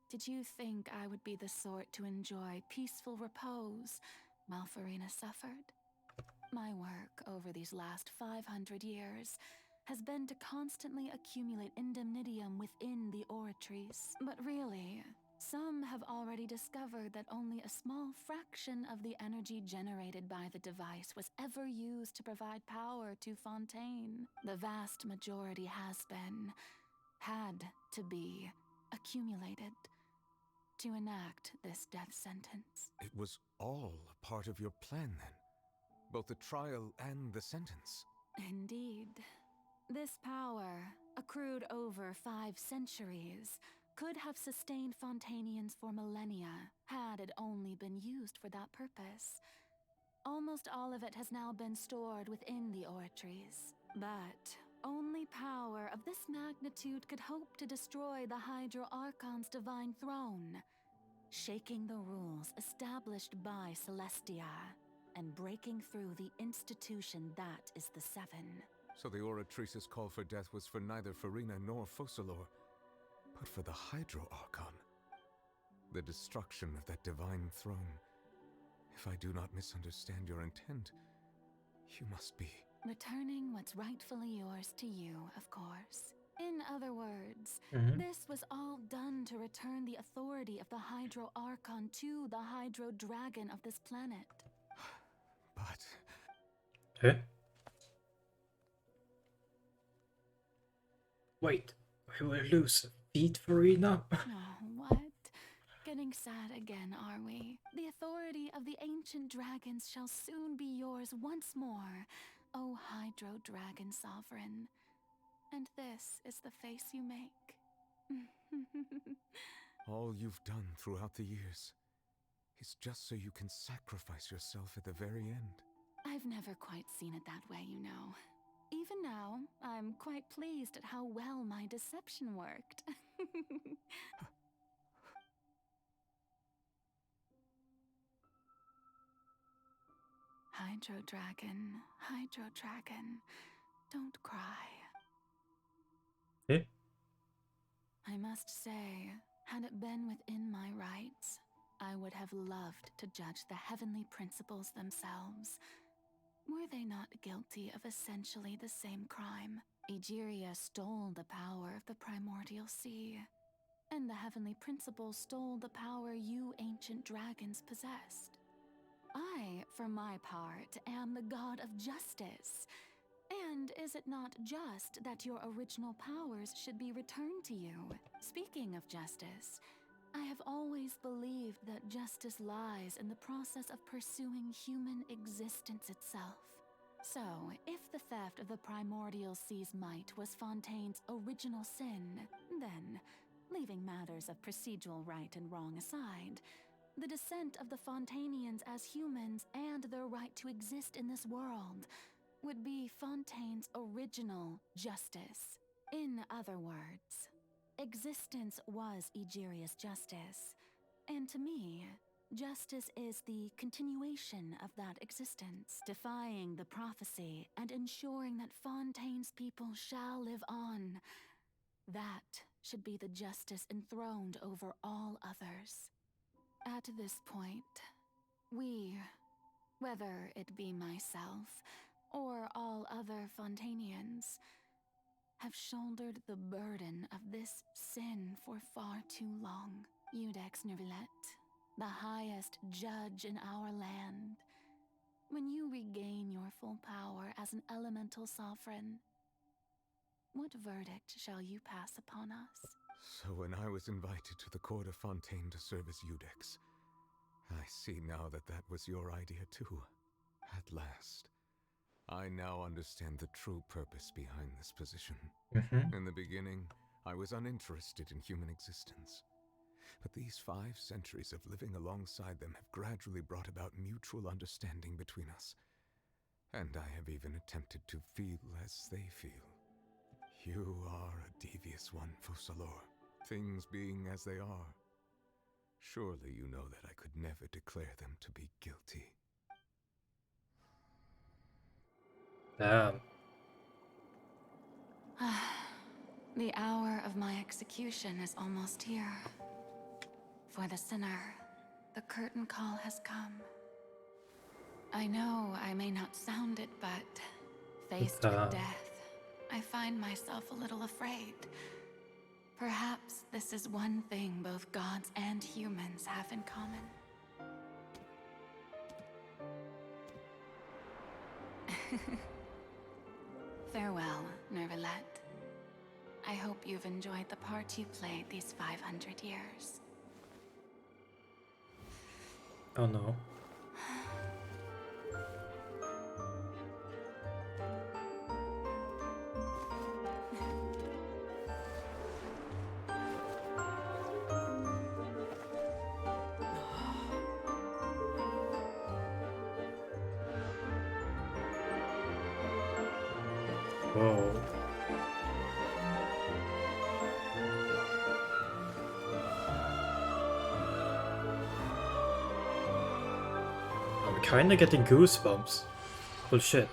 did you think I would be the sort to enjoy peaceful repose while Furina suffered? My work over these last 500 years has been to constantly accumulate indemnitium within the Oratrice. But really, some have already discovered that only a small fraction of the energy generated by the device was ever used to provide power to Fontaine. The vast majority had to be accumulated to enact this death sentence. It was all part of your plan then? Both the trial and the sentence? Indeed. This power, accrued over 5 centuries, could have sustained Fontainians for millennia, had it only been used for that purpose. Almost all of it has now been stored within the Oratrice. But only power of this magnitude could hope to destroy the Hydro Archon's divine throne, shaking the rules established by Celestia, and breaking through the institution that is the Seven. So the Oratrice's call for death was for neither Furina nor Focalor, but for the Hydro Archon. The destruction of that divine throne. If I do not misunderstand your intent, you must be... Returning what's rightfully yours to you, of course. In other words, this was all done to return the authority of the Hydro Archon to the Hydro Dragon of this planet. But... Eh? Wait, we will lose feet, Furina? Oh, what? Getting sad again, are we? The authority of the ancient dragons shall soon be yours once more, O Hydro Dragon Sovereign. And this is the face you make. All you've done throughout the years is just so you can sacrifice yourself at the very end. I've never quite seen it that way, you know. Even now, I'm quite pleased at how well my deception worked. Hydro Dragon, don't cry. Eh? I must say, had it been within my rights, I would have loved to judge the heavenly principles themselves. Were they not guilty of essentially the same crime? Egeria stole the power of the primordial sea, and the heavenly principles stole the power you ancient dragons possessed. I, for my part, am the god of justice. And is it not just that your original powers should be returned to you? Speaking of justice, I have always believed that justice lies in the process of pursuing human existence itself. So, if the theft of the primordial sea's might was Fontaine's original sin, then, leaving matters of procedural right and wrong aside, the descent of the Fontanians as humans and their right to exist in this world would be Fontaine's original justice. In other words, existence was Egeria's justice, and to me, justice is the continuation of that existence, defying the prophecy and ensuring that Fontaine's people shall live on. That should be the justice enthroned over all others. At this point, we, whether it be myself or all other Fontanians, have shouldered the burden of this sin for far too long. Iudex Neuvillette, the highest judge in our land, when you regain your full power as an elemental sovereign, what verdict shall you pass upon us? So when I was invited to the court of Fontaine to serve as Iudex, I see now that that was your idea too. At last. I now understand the true purpose behind this position. In the beginning, I was uninterested in human existence. But these 5 centuries of living alongside them have gradually brought about mutual understanding between us. And I have even attempted to feel as they feel. You are a devious one, Fussalor. Things being as they are. Surely you know that I could never declare them to be guilty. Damn. The hour of my execution is almost here. For the sinner, the curtain call has come. I know I may not sound it, but faced with death, I find myself a little afraid. Perhaps this is one thing both gods and humans have in common. Farewell, Neuvillette. I hope you've enjoyed the part you played these 500 years. Oh no. Whoa. I'm kinda getting goosebumps. Bullshit.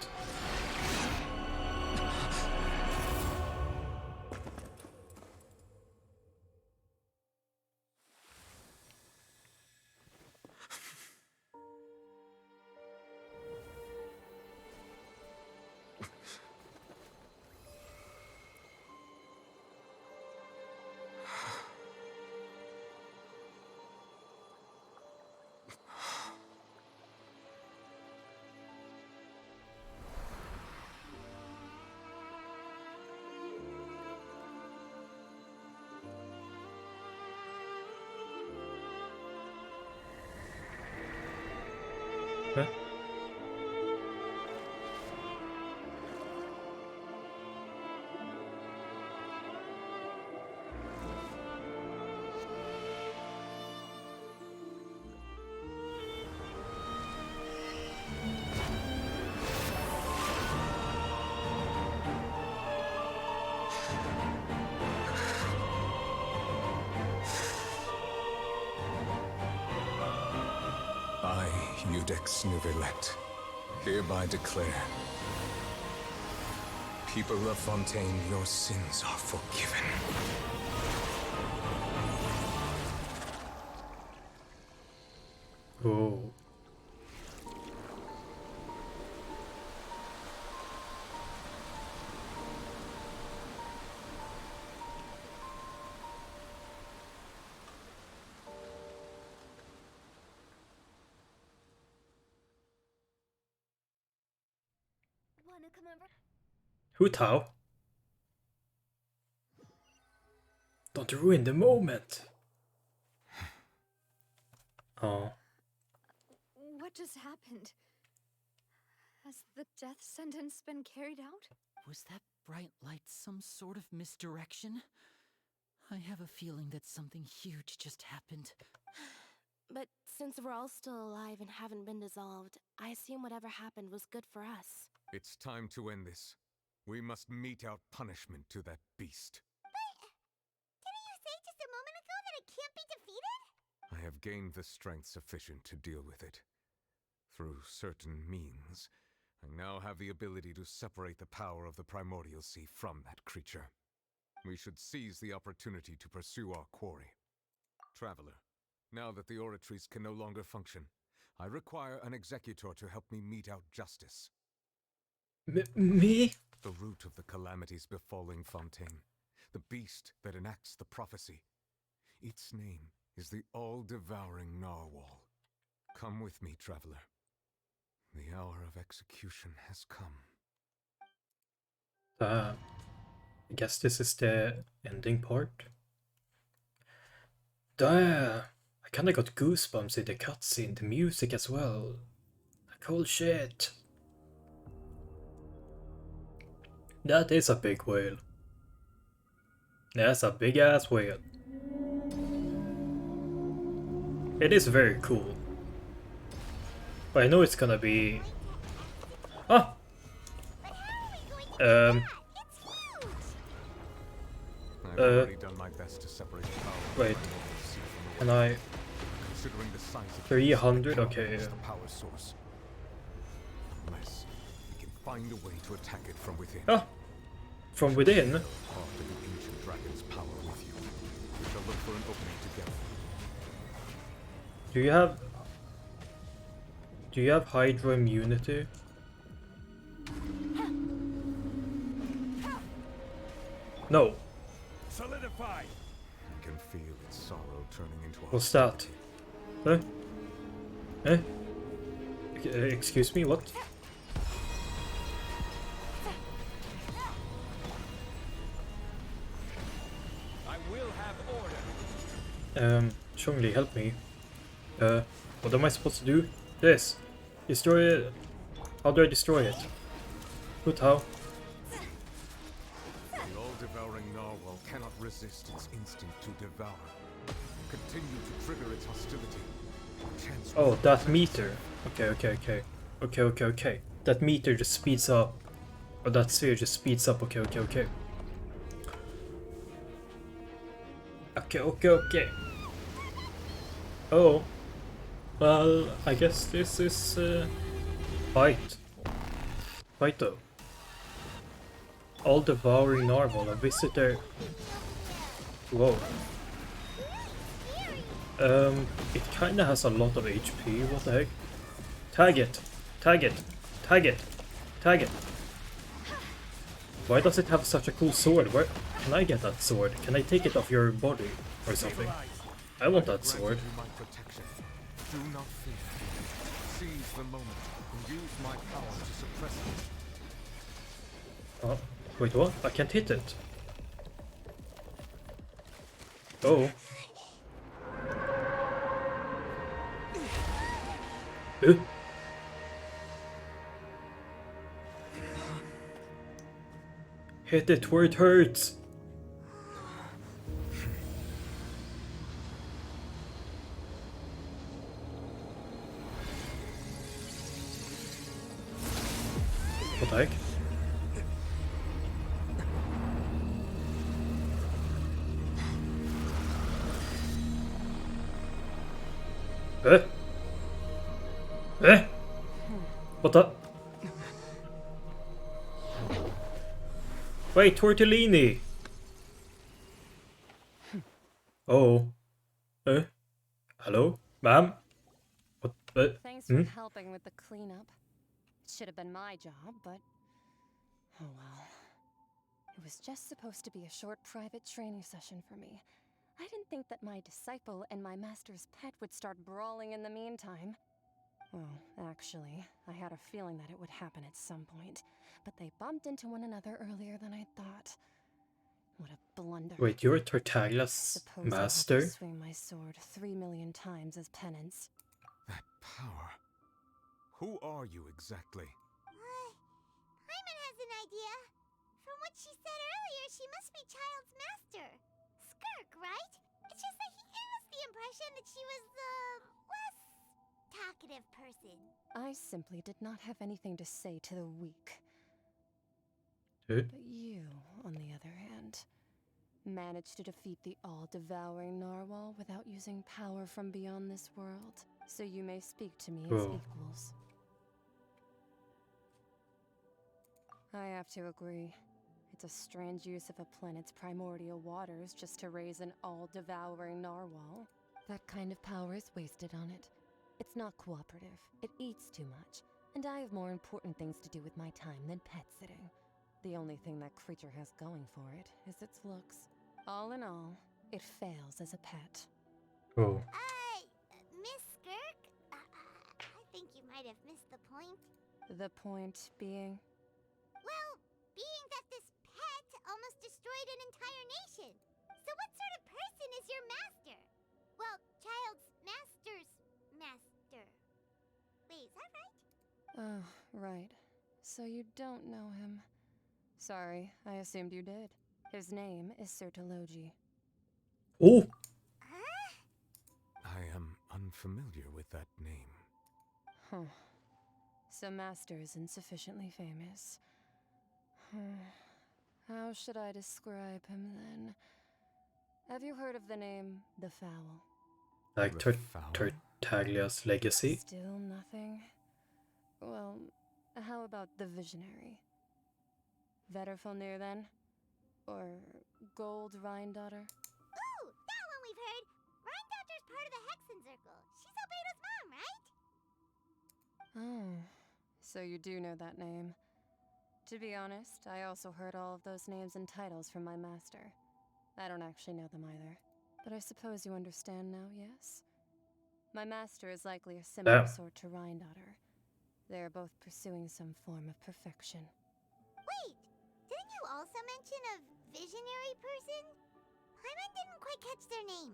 Huh? I, Iudex Nuvelet, hereby declare, people of Fontaine, your sins are forgiven. Oh. Wanna come over? Hu Tao? Don't ruin the moment. Oh. What just happened? Has the death sentence been carried out? Was that bright light some sort of misdirection? I have a feeling that something huge just happened. But since we're all still alive and haven't been dissolved, I assume whatever happened was good for us. It's time to end this. We must mete out punishment to that beast. Didn't you say just a moment ago that it can't be defeated? I have gained the strength sufficient to deal with it. Through certain means, I now have the ability to separate the power of the Primordial Sea from that creature. We should seize the opportunity to pursue our quarry. Traveler, now that the oratories can no longer function, I require an executor to help me mete out justice. Me? The root of the calamities befalling Fontaine, the beast that enacts the prophecy. Its name is the all-devouring Narwhal. Come with me, traveler. The hour of execution has come. I guess this is the ending part. Damn, I kinda got goosebumps in the cutscene, the music as well. Like, holy shit. That is a big whale. That's a big ass whale. It is very cool. But I know it's gonna be... Ah! I've already done my best to separate the power. Wait. Can I... Considering the size of 300? Okay. the power source. Unless we can find a way to attack it from within. Ah! From within? Part of the ancient dragon's power with you. We shall look for an opening together. Do you have Hydro immunity? No. Solidify. I can feel its sorrow turning into a... What's that? Huh? Eh? Excuse me, what? I will have order. Chongli, help me. What am I supposed to do? This. Destroy it. How do I destroy it? Good, how? The all-devouring narwhal cannot resist its instinct to devour. Continue to trigger its hostility. Chance Oh, that meter. Okay. That meter just speeds up. Or that sphere just speeds up. Okay. Okay. Oh. Well, I guess this is... Fight. Fight though. All-devouring narwhal, a visitor... Whoa. It kinda has a lot of HP, what the heck? Tag it! Why does it have such a cool sword? Where can I get that sword? Can I take it off your body or something? I want that sword. Do not fear. Seize the moment and use my power to suppress it. Oh, wait, what? I can't hit it. Oh. Hit it where it hurts. What the heck? What the? Wait, tortellini! Oh. Hello? Ma'am? What? Thanks for helping with the cleanup. It should have been my job, but oh well. It was just supposed to be a short private training session for me. I didn't think that my disciple and my master's pet would start brawling in the meantime. Well, actually, I had a feeling that it would happen at some point, but they bumped into one another earlier than I thought. What a blunder. Wait, you're Tartaglia's master? I'll have to swing my sword 3 million times as penance. That power. Who are you exactly? Paimon has an idea. From what she said earlier, she must be Child's master. Skirk, right? It's just that he gave us the impression that she was the less talkative person. I simply did not have anything to say to the weak. Dude. But you, on the other hand, managed to defeat the all-devouring narwhal without using power from beyond this world. So you may speak to me as equals. I have to agree. It's a strange use of a planet's primordial waters just to raise an all-devouring narwhal. That kind of power is wasted on it. It's not cooperative. It eats too much. And I have more important things to do with my time than pet sitting. The only thing that creature has going for it is its looks. All in all, it fails as a pet. Oh. Miss Skirk? I think you might have missed the point. The point being? Well, being that this pet almost destroyed an entire nation. So what sort of person is your master? Well, Child's master's master. Wait, is that right? Oh, right. So you don't know him. Sorry, I assumed you did. His name is Sertologi. Oh! I am unfamiliar with that name. Huh. So Master isn't sufficiently famous. How should I describe him then? Have you heard of the name The Fowl? Like Tartaglia's legacy? Still nothing? Well, how about the Visionary? Vetterfulnir then? Or Gold Rhindaughter? Ooh, that one we've heard. Rhindaughter's part of the Hexen Circle. She's Albedo's mom, right? Oh, so you do know that name. To be honest, I also heard all of those names and titles from my master. I don't actually know them either. But I suppose you understand now, yes? My master is likely a similar sort to Rhindaughter. They are both pursuing some form of perfection. Wait, didn't you also mention a visionary person? Paimon didn't quite catch their name.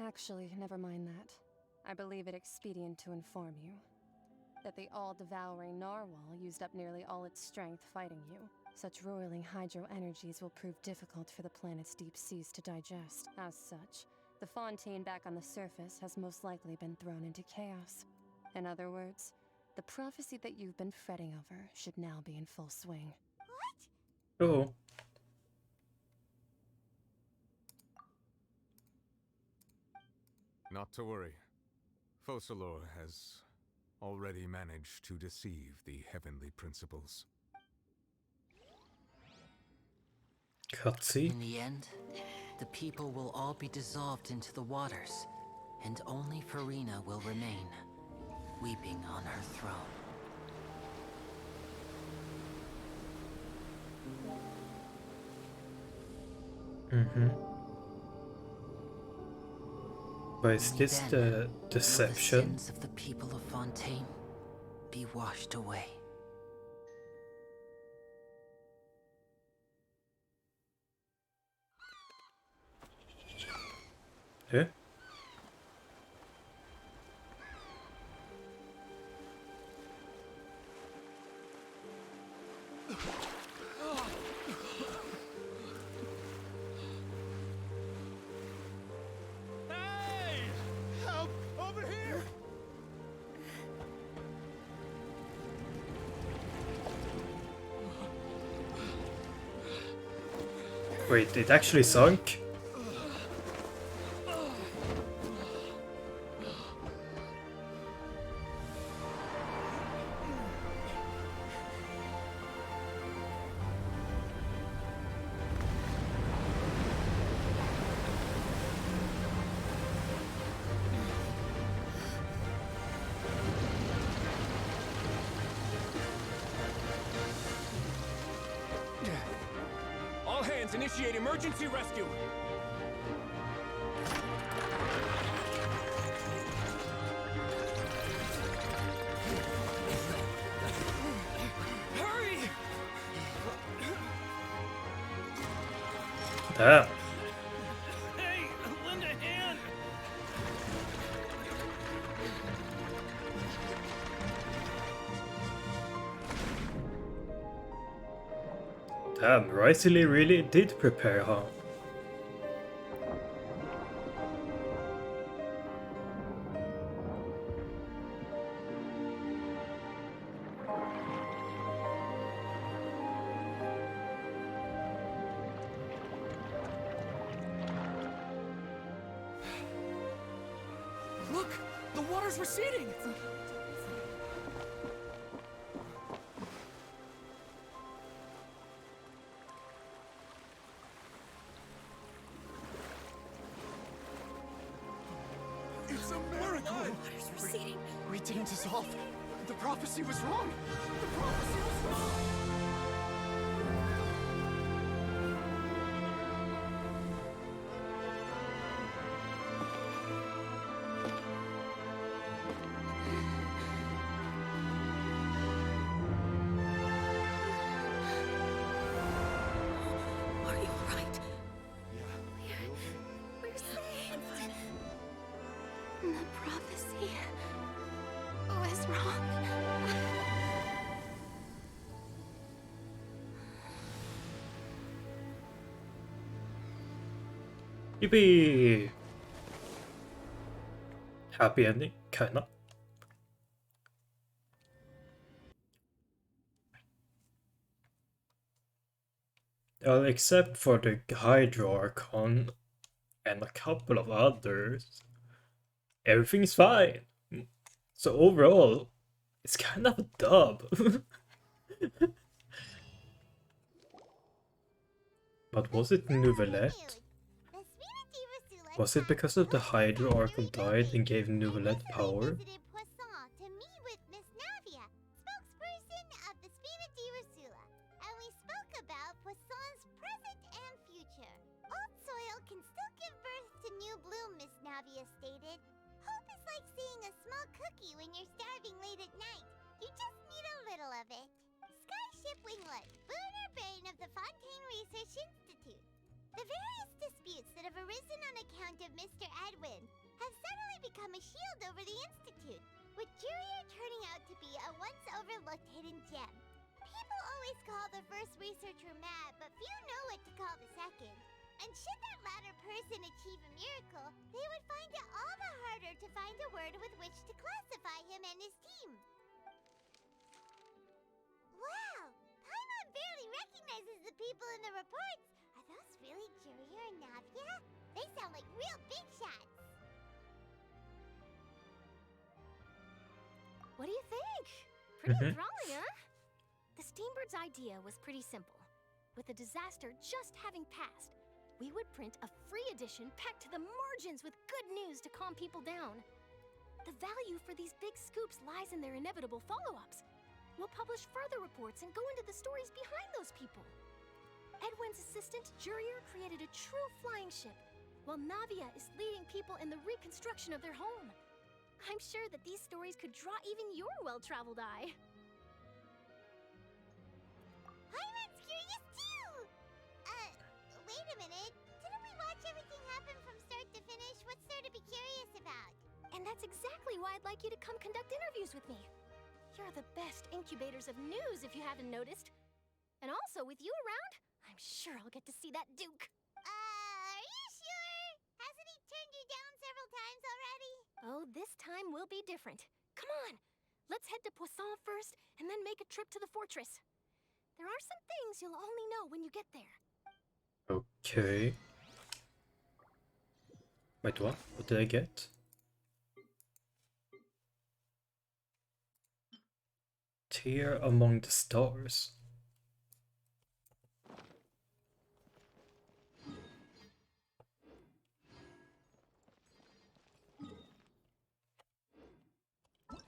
Actually, never mind that. I believe it expedient to inform you that the all-devouring narwhal used up nearly all its strength fighting you. Such roiling hydro energies will prove difficult for the planet's deep seas to digest. As such, the fontaine back on the surface has most likely been thrown into chaos. In other words, the prophecy that you've been fretting over should now be in full swing. What? Oh. Not to worry. Focalor has already managed to deceive the heavenly principles. Cutsy. In the end, the people will all be dissolved into the waters, and only Furina will remain, weeping on her throne. But is this the deception? The sins of the people of Fontaine be washed away. Huh? Wait, it actually sunk? All hands, initiate emergency rescue! Hurry! Damn. Hey, lend a hand! Damn, Risley really did prepare, huh? Look! The water's receding! It's a miracle! Water's receding. We didn't dissolve. The prophecy was wrong. The prophecy was wrong. Are you alright? Yeah. We're safe. The prophecy was wrong. Yippee! Happy ending, kinda. Well, except for the Hydro Archon and a couple of others, everything's fine. So overall, it's kind of a dub. But was it Nouvellette? Was it because of the Hydro Archon died and gave Nouvellette power? To meet with Miss Navia, spokesperson of the Spina di Rosula, and we spoke about Poisson's present and future. Old soil can still give birth to new bloom, Miss Navia stated. Hope is like seeing a small cookie when you're starving late at night. You just need a little of it. Skyship Winglet, boon or bane of the Fontaine Research Institute. The various disputes that have arisen on account of Mr. Edwin have suddenly become a shield over the Institute, with Jurier turning out to be a once-overlooked hidden gem. People always call the first researcher mad, but few know what to call the second. And should that latter person achieve a miracle, they would find it all the harder to find a word with which to classify him and his team. Wow! Paimon barely recognizes the people in the reports. Are those really Jurier and Navia? They sound like real big shots. What do you think? Pretty Mhm. enthralling, huh? The Steambird's idea was pretty simple. With the disaster just having passed, we would print a free edition packed to the margins with good news to calm people down. The value for these big scoops lies in their inevitable follow-ups. We'll publish further reports and go into the stories behind those people. Edwin's assistant, Jurier, created a true flying ship, while Navia is leading people in the reconstruction of their home. I'm sure that these stories could draw even your well-traveled eye. Paimon's curious too! Wait a minute. Didn't we watch everything happen from start to finish? What's there to be curious about? And that's exactly why I'd like you to come conduct interviews with me. You're the best incubators of news, if you haven't noticed. And also, with you around, I'm sure I'll get to see that Duke. Are you sure? Hasn't he turned you down several times already? Oh, this time will be different. Come on, let's head to Poisson first, and then make a trip to the fortress. There are some things you'll only know when you get there. Okay. Wait, what? What did I get? Tear among the stars.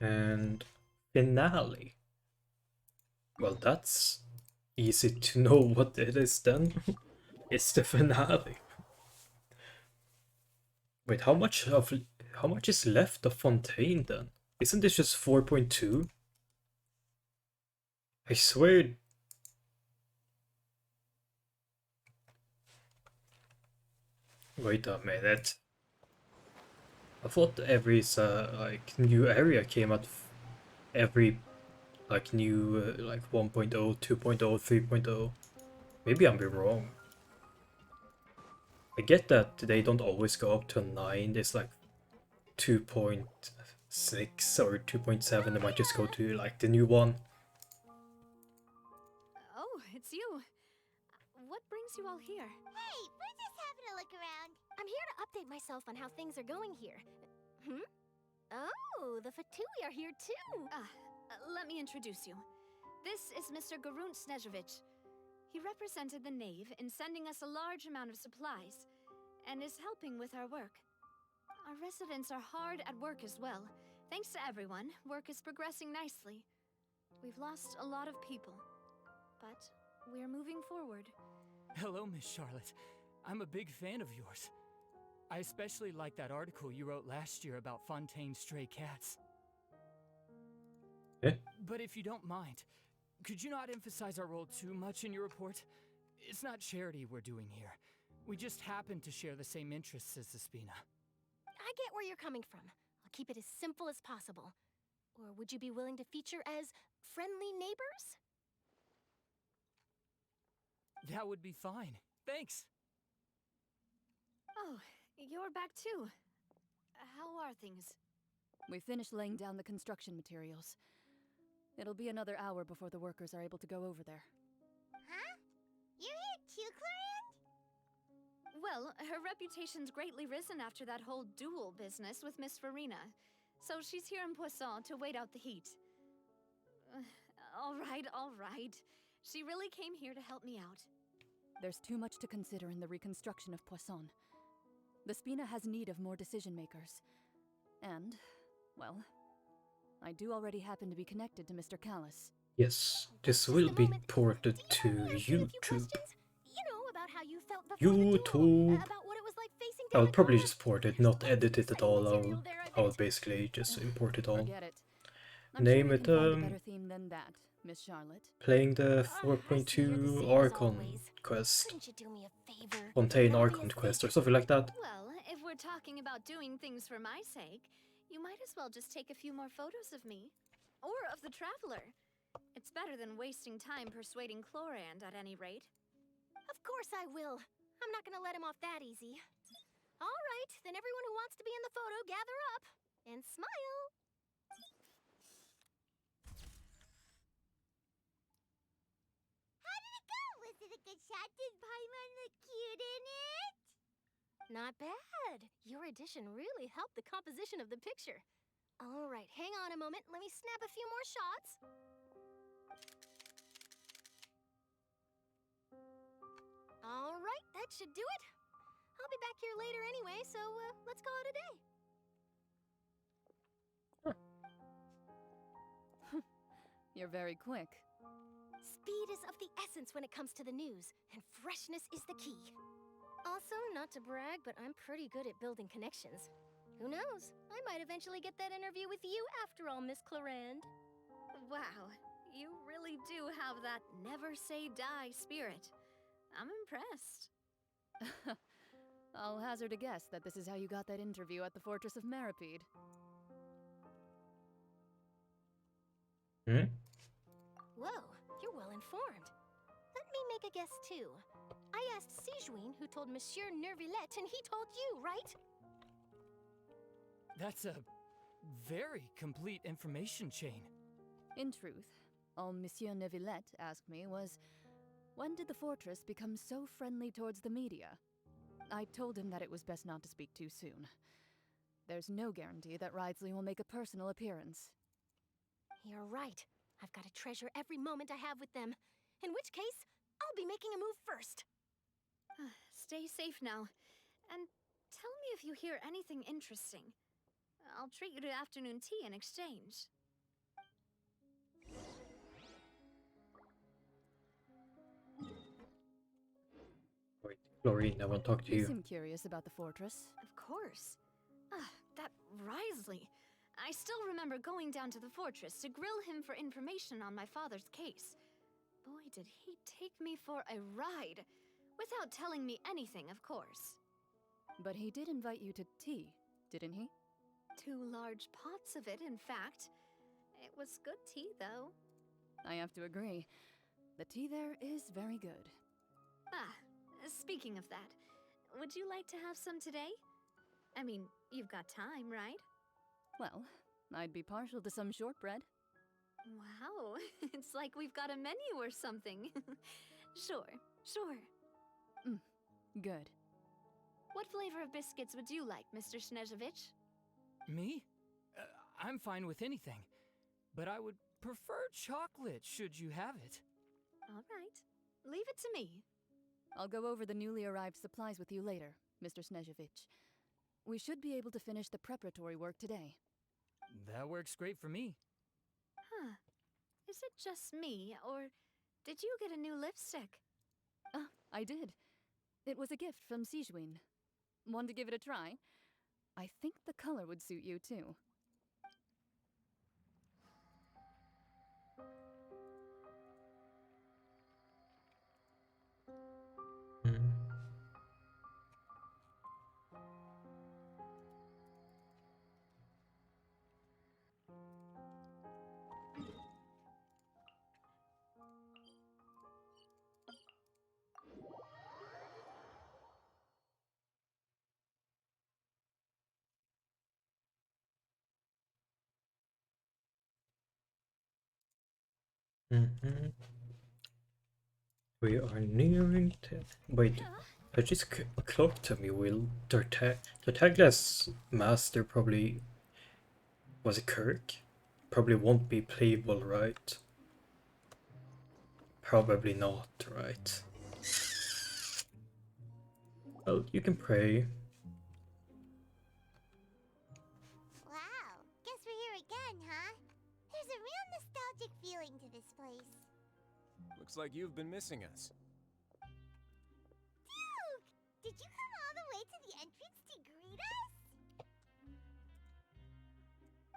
And finale. Well, that's easy to know what it is then. It's the finale. Wait, how much is left of Fontaine then? Isn't this just 4.2? I swear. Wait a minute. I thought every like new area came out every like new like 1.0, 2.0, 3.0. Maybe I'm wrong. I get that they don't always go up to 9. There's like 2.6 or 2.7. They might just go to like the new one. Oh, it's you. What brings you all here? Hey, we're just having a look around. I'm here to update myself on how things are going here. Oh, the Fatui are here too. Let me introduce you. This is Mr. Garunt Snezhevich. He represented the Knave in sending us a large amount of supplies, and is helping with our work. Our residents are hard at work as well. Thanks to everyone, work is progressing nicely. We've lost a lot of people, but we're moving forward. Hello, Miss Charlotte. I'm a big fan of yours. I especially like that article you wrote last year about Fontaine's stray cats. Eh? But if you don't mind, could you not emphasize our role too much in your report? It's not charity we're doing here. We just happen to share the same interests as the Spina. I get where you're coming from. I'll keep it as simple as possible. Or would you be willing to feature as friendly neighbors? That would be fine. Thanks. Oh, you're back too. How are things? We finished laying down the construction materials. It'll be another hour before the workers are able to go over there. Huh? You're here too, Clorinde? Well, her reputation's greatly risen after that whole duel business with Miss Furina, so she's here in Poisson to wait out the heat. All right. She really came here to help me out. There's too much to consider in the reconstruction of Poisson. The Spina has need of more decision makers. And, well, I do already happen to be connected to Mr. Callis. Yes, this will be ported to YouTube. You know, about how you felt before YouTube. about what it was like facing I'll probably just port it, not edit it at all. I'll basically just import it all. Forget it. I'm Name sure it you can find a better theme than that, Miss Charlotte. playing the 4.2 Archon quest. Couldn't you do me a favor? Fontaine Archon quest or something like that. Well, if we're talking about doing things for my sake, you might as well just take a few more photos of me. Or of the Traveler. It's better than wasting time persuading Clorinde at any rate. Of course I will. I'm not gonna let him off that easy. All right, then everyone who wants to be in the photo, gather up. And smile. How did it go? Was it a good shot? Did Paimon look cute in it? Not bad. Your addition really helped the composition of the picture. All right, hang on a moment. Let me snap a few more shots. All right, that should do it. I'll be back here later anyway, so let's call it a day. You're very quick. Speed is of the essence when it comes to the news, and freshness is the key. Also, not to brag, but I'm pretty good at building connections. Who knows? I might eventually get that interview with you after all, Miss Clorinde. Wow, you really do have that never say die spirit. I'm impressed. I'll hazard a guess that this is how you got that interview at the Fortress of Meripede. Whoa, you're well informed. Let me make a guess too. I asked Sijuin who told Monsieur Nervillette, and he told you, right? That's a very complete information chain. In truth, all Monsieur Neuvillette asked me was, When did the fortress become so friendly towards the media? I told him that it was best not to speak too soon. There's no guarantee that Ridesley will make a personal appearance. You're right. I've got to treasure every moment I have with them. In which case, I'll be making a move first. Stay safe now. And tell me if you hear anything interesting. I'll treat you to afternoon tea in exchange. Wait, Florine, I want to talk to You you. seem curious about the fortress. Of course. That Risley. I still remember going down to the fortress to grill him for information on my father's case. Boy, did he take me for a ride. Without telling me anything, of course. But he did invite you to tea, didn't he? 2 large pots of it, in fact. It was good tea, though. I have to agree. The tea there is very good. Speaking of that, would you like to have some today? I mean, you've got time, right? Well, I'd be partial to some shortbread. Wow, it's like we've got a menu or something. Sure. Good. What flavor of biscuits would you like, Mr. Snezhevich? Me? I'm fine with anything. But I would prefer chocolate, should you have it. All right. Leave it to me. I'll go over the newly arrived supplies with you later, Mr. Snezhevich. We should be able to finish the preparatory work today. That works great for me. Is it just me, or did you get a new lipstick? I did. It was a gift from Sijuin. Want to give it a try? I think the color would suit you, too. We are nearing to... Wait, I just clocked to me, Will. The tagless master probably... Was it Kirk? Probably won't be playable, right? Probably not, right? Well, you can pray. Wow, guess we're here again, huh? There's a real nostalgic feeling to this place. Looks like you've been missing us. Duke! Did you come all the way to the entrance to greet us?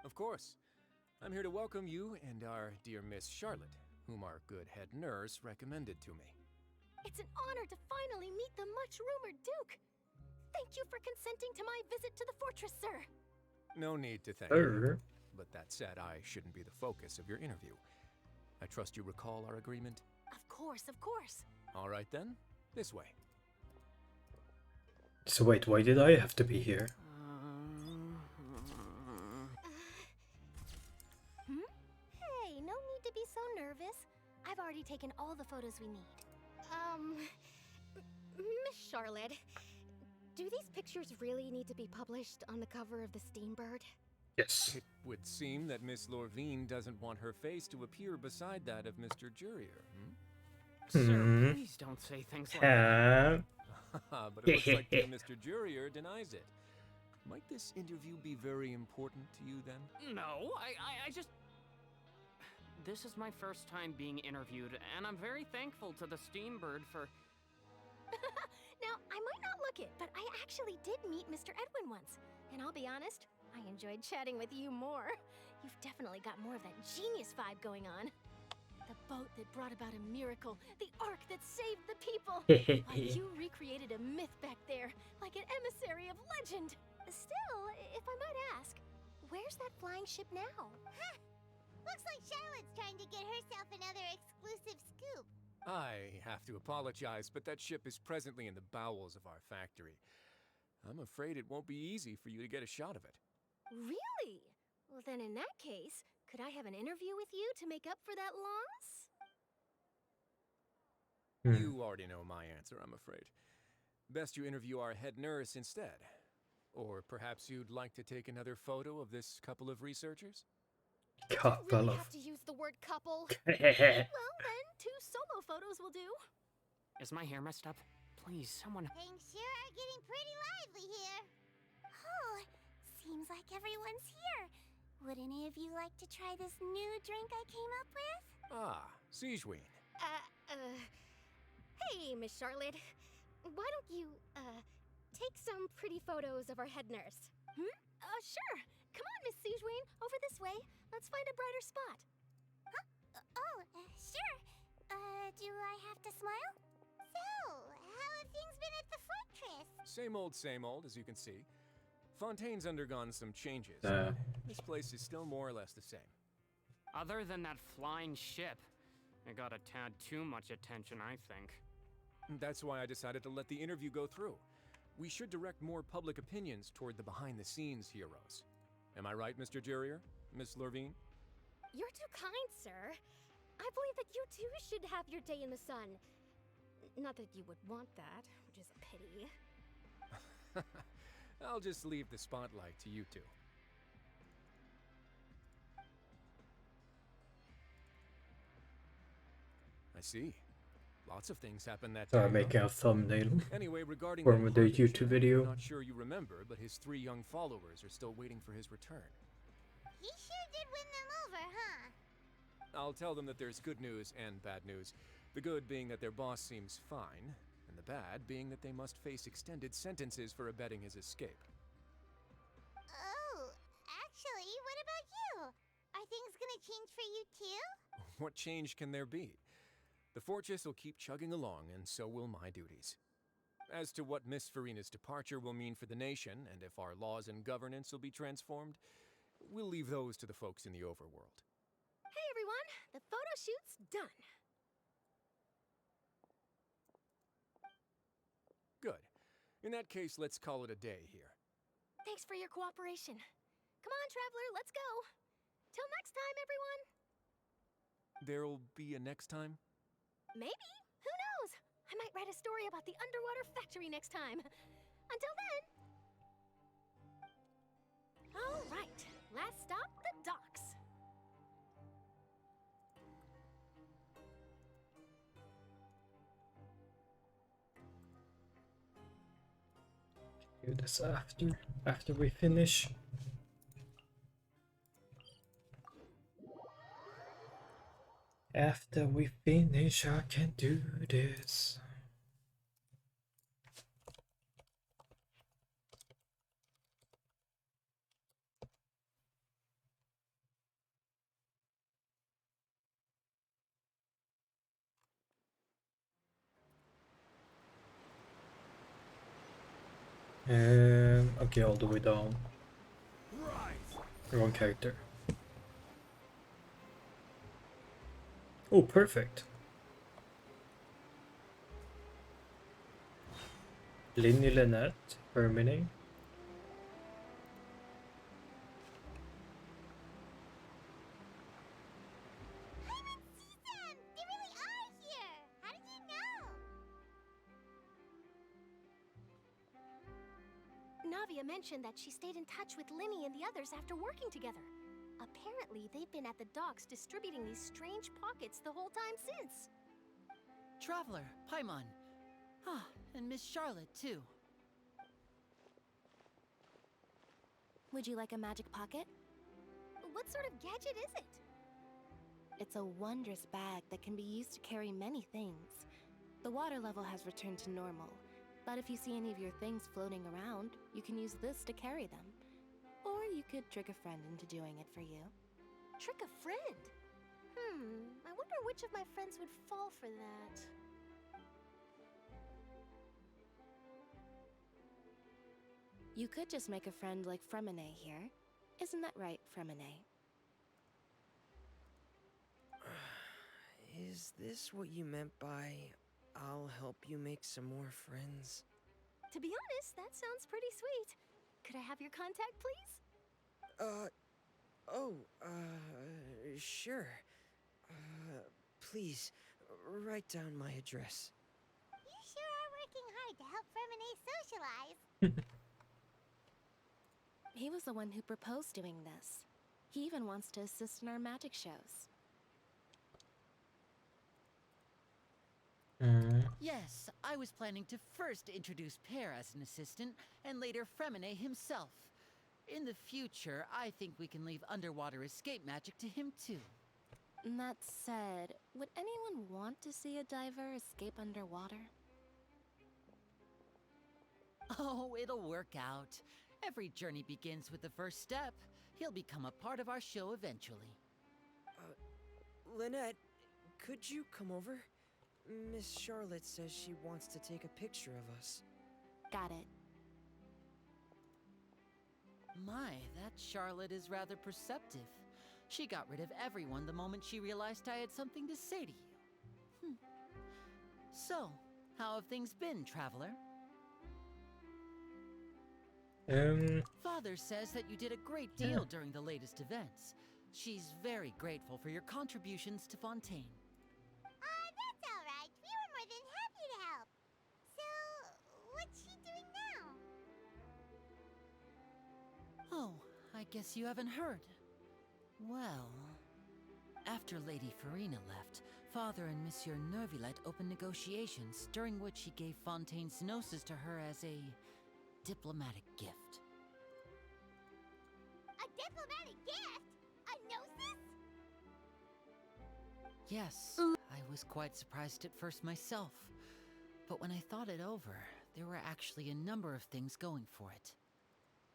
Of course. I'm here to welcome you and our dear Miss Charlotte, whom our good head nurse recommended to me. It's an honor to finally meet the much-rumored Duke. Thank you for consenting to my visit to the fortress, sir. No need to thank me. But that said, I shouldn't be the focus of your interview. I trust you recall our agreement? Of course, of course. All right then, this way. So wait, why did I have to be here? Hey, no need to be so nervous. I've already taken all the photos we need. Miss Charlotte, do these pictures really need to be published on the cover of the Steambird? Yes. It would seem that Miss Lorvine doesn't want her face to appear beside that of Mr. Jurier. Sir, please don't say things like that. But it looks like dear Mr. Jurier denies it. Might this interview be very important to you then? No, I just... This is my first time being interviewed, and I'm very thankful to the Steambird for... Now, I might not look it, but I actually did meet Mr. Edwin once. And I'll be honest, I enjoyed chatting with you more. You've definitely got more of that genius vibe going on. The boat that brought about a miracle, the ark that saved the people. Why, you recreated a myth back there, like an emissary of legend. Still, if I might ask, where's that flying ship now? Huh. Looks like Charlotte's trying to get herself another exclusive scoop. I have to apologize, but that ship is presently in the bowels of our factory. I'm afraid it won't be easy for you to get a shot of it. Really? Well, then in that case, could I have an interview with you to make up for that loss? You already know my answer, I'm afraid. Best you interview our head nurse instead. Or perhaps you'd like to take another photo of this couple of researchers? Couple Really of. have to use the word couple? Well, then, 2 solo photos will do. Is my hair messed up? Please, someone. Things sure are getting pretty lively here. Oh, seems like everyone's here. Would any of you like to try this new drink I came up with? Ah, Sijuin. Hey, Miss Charlotte. Why don't you, take some pretty photos of our head nurse? Sure. Come on, Miss Sijuin. Over this way. Let's find a brighter spot. Sure. Do I have to smile? So, how have things been at the fortress? Same old, as you can see. Fontaine's undergone some changes. This place is still more or less the same. Other than that flying ship, it got a tad too much attention, I think. That's why I decided to let the interview go through. We should direct more public opinions toward the behind-the-scenes heroes. Am I right, Mr. Jurier? Miss Lurvine? You're too kind, sir. I believe that you too should have your day in the sun. Not that you would want that, which is a pity. I'll just leave the spotlight to you two. I see. Lots of things happened that day. Sorry, making a thumbnail. Anyway, regarding for that the rocket YouTube ship, video. I'm not sure you remember, but his 3 young followers are still waiting for his return. He sure did win them over, huh? I'll tell them that there's good news and bad news. The good being that their boss seems fine, and the bad being that they must face extended sentences for abetting his escape. Oh, actually, what about you? Are things gonna change for you too? What change can there be? The fortress will keep chugging along, and so will my duties. As to what Miss Furina's departure will mean for the nation, and if our laws and governance will be transformed, we'll leave those to the folks in the overworld. Hey, everyone. The photo shoot's done. Good. In that case, let's call it a day here. Thanks for your cooperation. Come on, Traveler, let's go. Till next time, everyone. There'll be a next time? Maybe. Who knows? I might write a story about the underwater factory next time. Until then. All right. Last stop, the docks. Do this after we finish. After we finish, I can do this. Okay, all the way down. Wrong character. Oh, perfect. Linny Lynette, Hermione. They really are here! How did you know? Navia mentioned that she stayed in touch with Linny and the others after working together. Apparently, they've been at the docks distributing these strange pockets the whole time since. Traveler, Paimon. Ah, and Miss Charlotte, too. Would you like a magic pocket? What sort of gadget is it? It's a wondrous bag that can be used to carry many things. The water level has returned to normal, but if you see any of your things floating around, you can use this to carry them. Or you could trick a friend into doing it for you. Trick a friend? I wonder which of my friends would fall for that. You could just make a friend like Fremine here. Isn't that right, Fremine? Is this what you meant by, I'll help you make some more friends? To be honest, that sounds pretty sweet. Could I have your contact, please? Sure. Please, write down my address. You sure are working hard to help Fremine socialize. He was the one who proposed doing this. He even wants to assist in our magic shows. Yes, I was planning to first introduce Pear as an assistant, and later Fremine himself. In the future, I think we can leave underwater escape magic to him too. That said, would anyone want to see a diver escape underwater? Oh, it'll work out. Every journey begins with the first step. He'll become a part of our show eventually. Lynette, could you come over? Miss Charlotte says she wants to take a picture of us. Got it. My, that Charlotte is rather perceptive. She got rid of everyone the moment she realized I had something to say to you. So, how have things been, traveler? Father says that you did a great deal during the latest events. She's very grateful for your contributions to Fontaine. That's all right. We were more than happy to help. So, what's she doing now? Oh, I guess you haven't heard. Well, after Lady Furina left, Father and Monsieur Nervillette opened negotiations, during which he gave Fontaine's gnosis to her as a diplomatic gift. A diplomatic gift? A gnosis? Yes, I was quite surprised at first myself. But when I thought it over, there were actually a number of things going for it.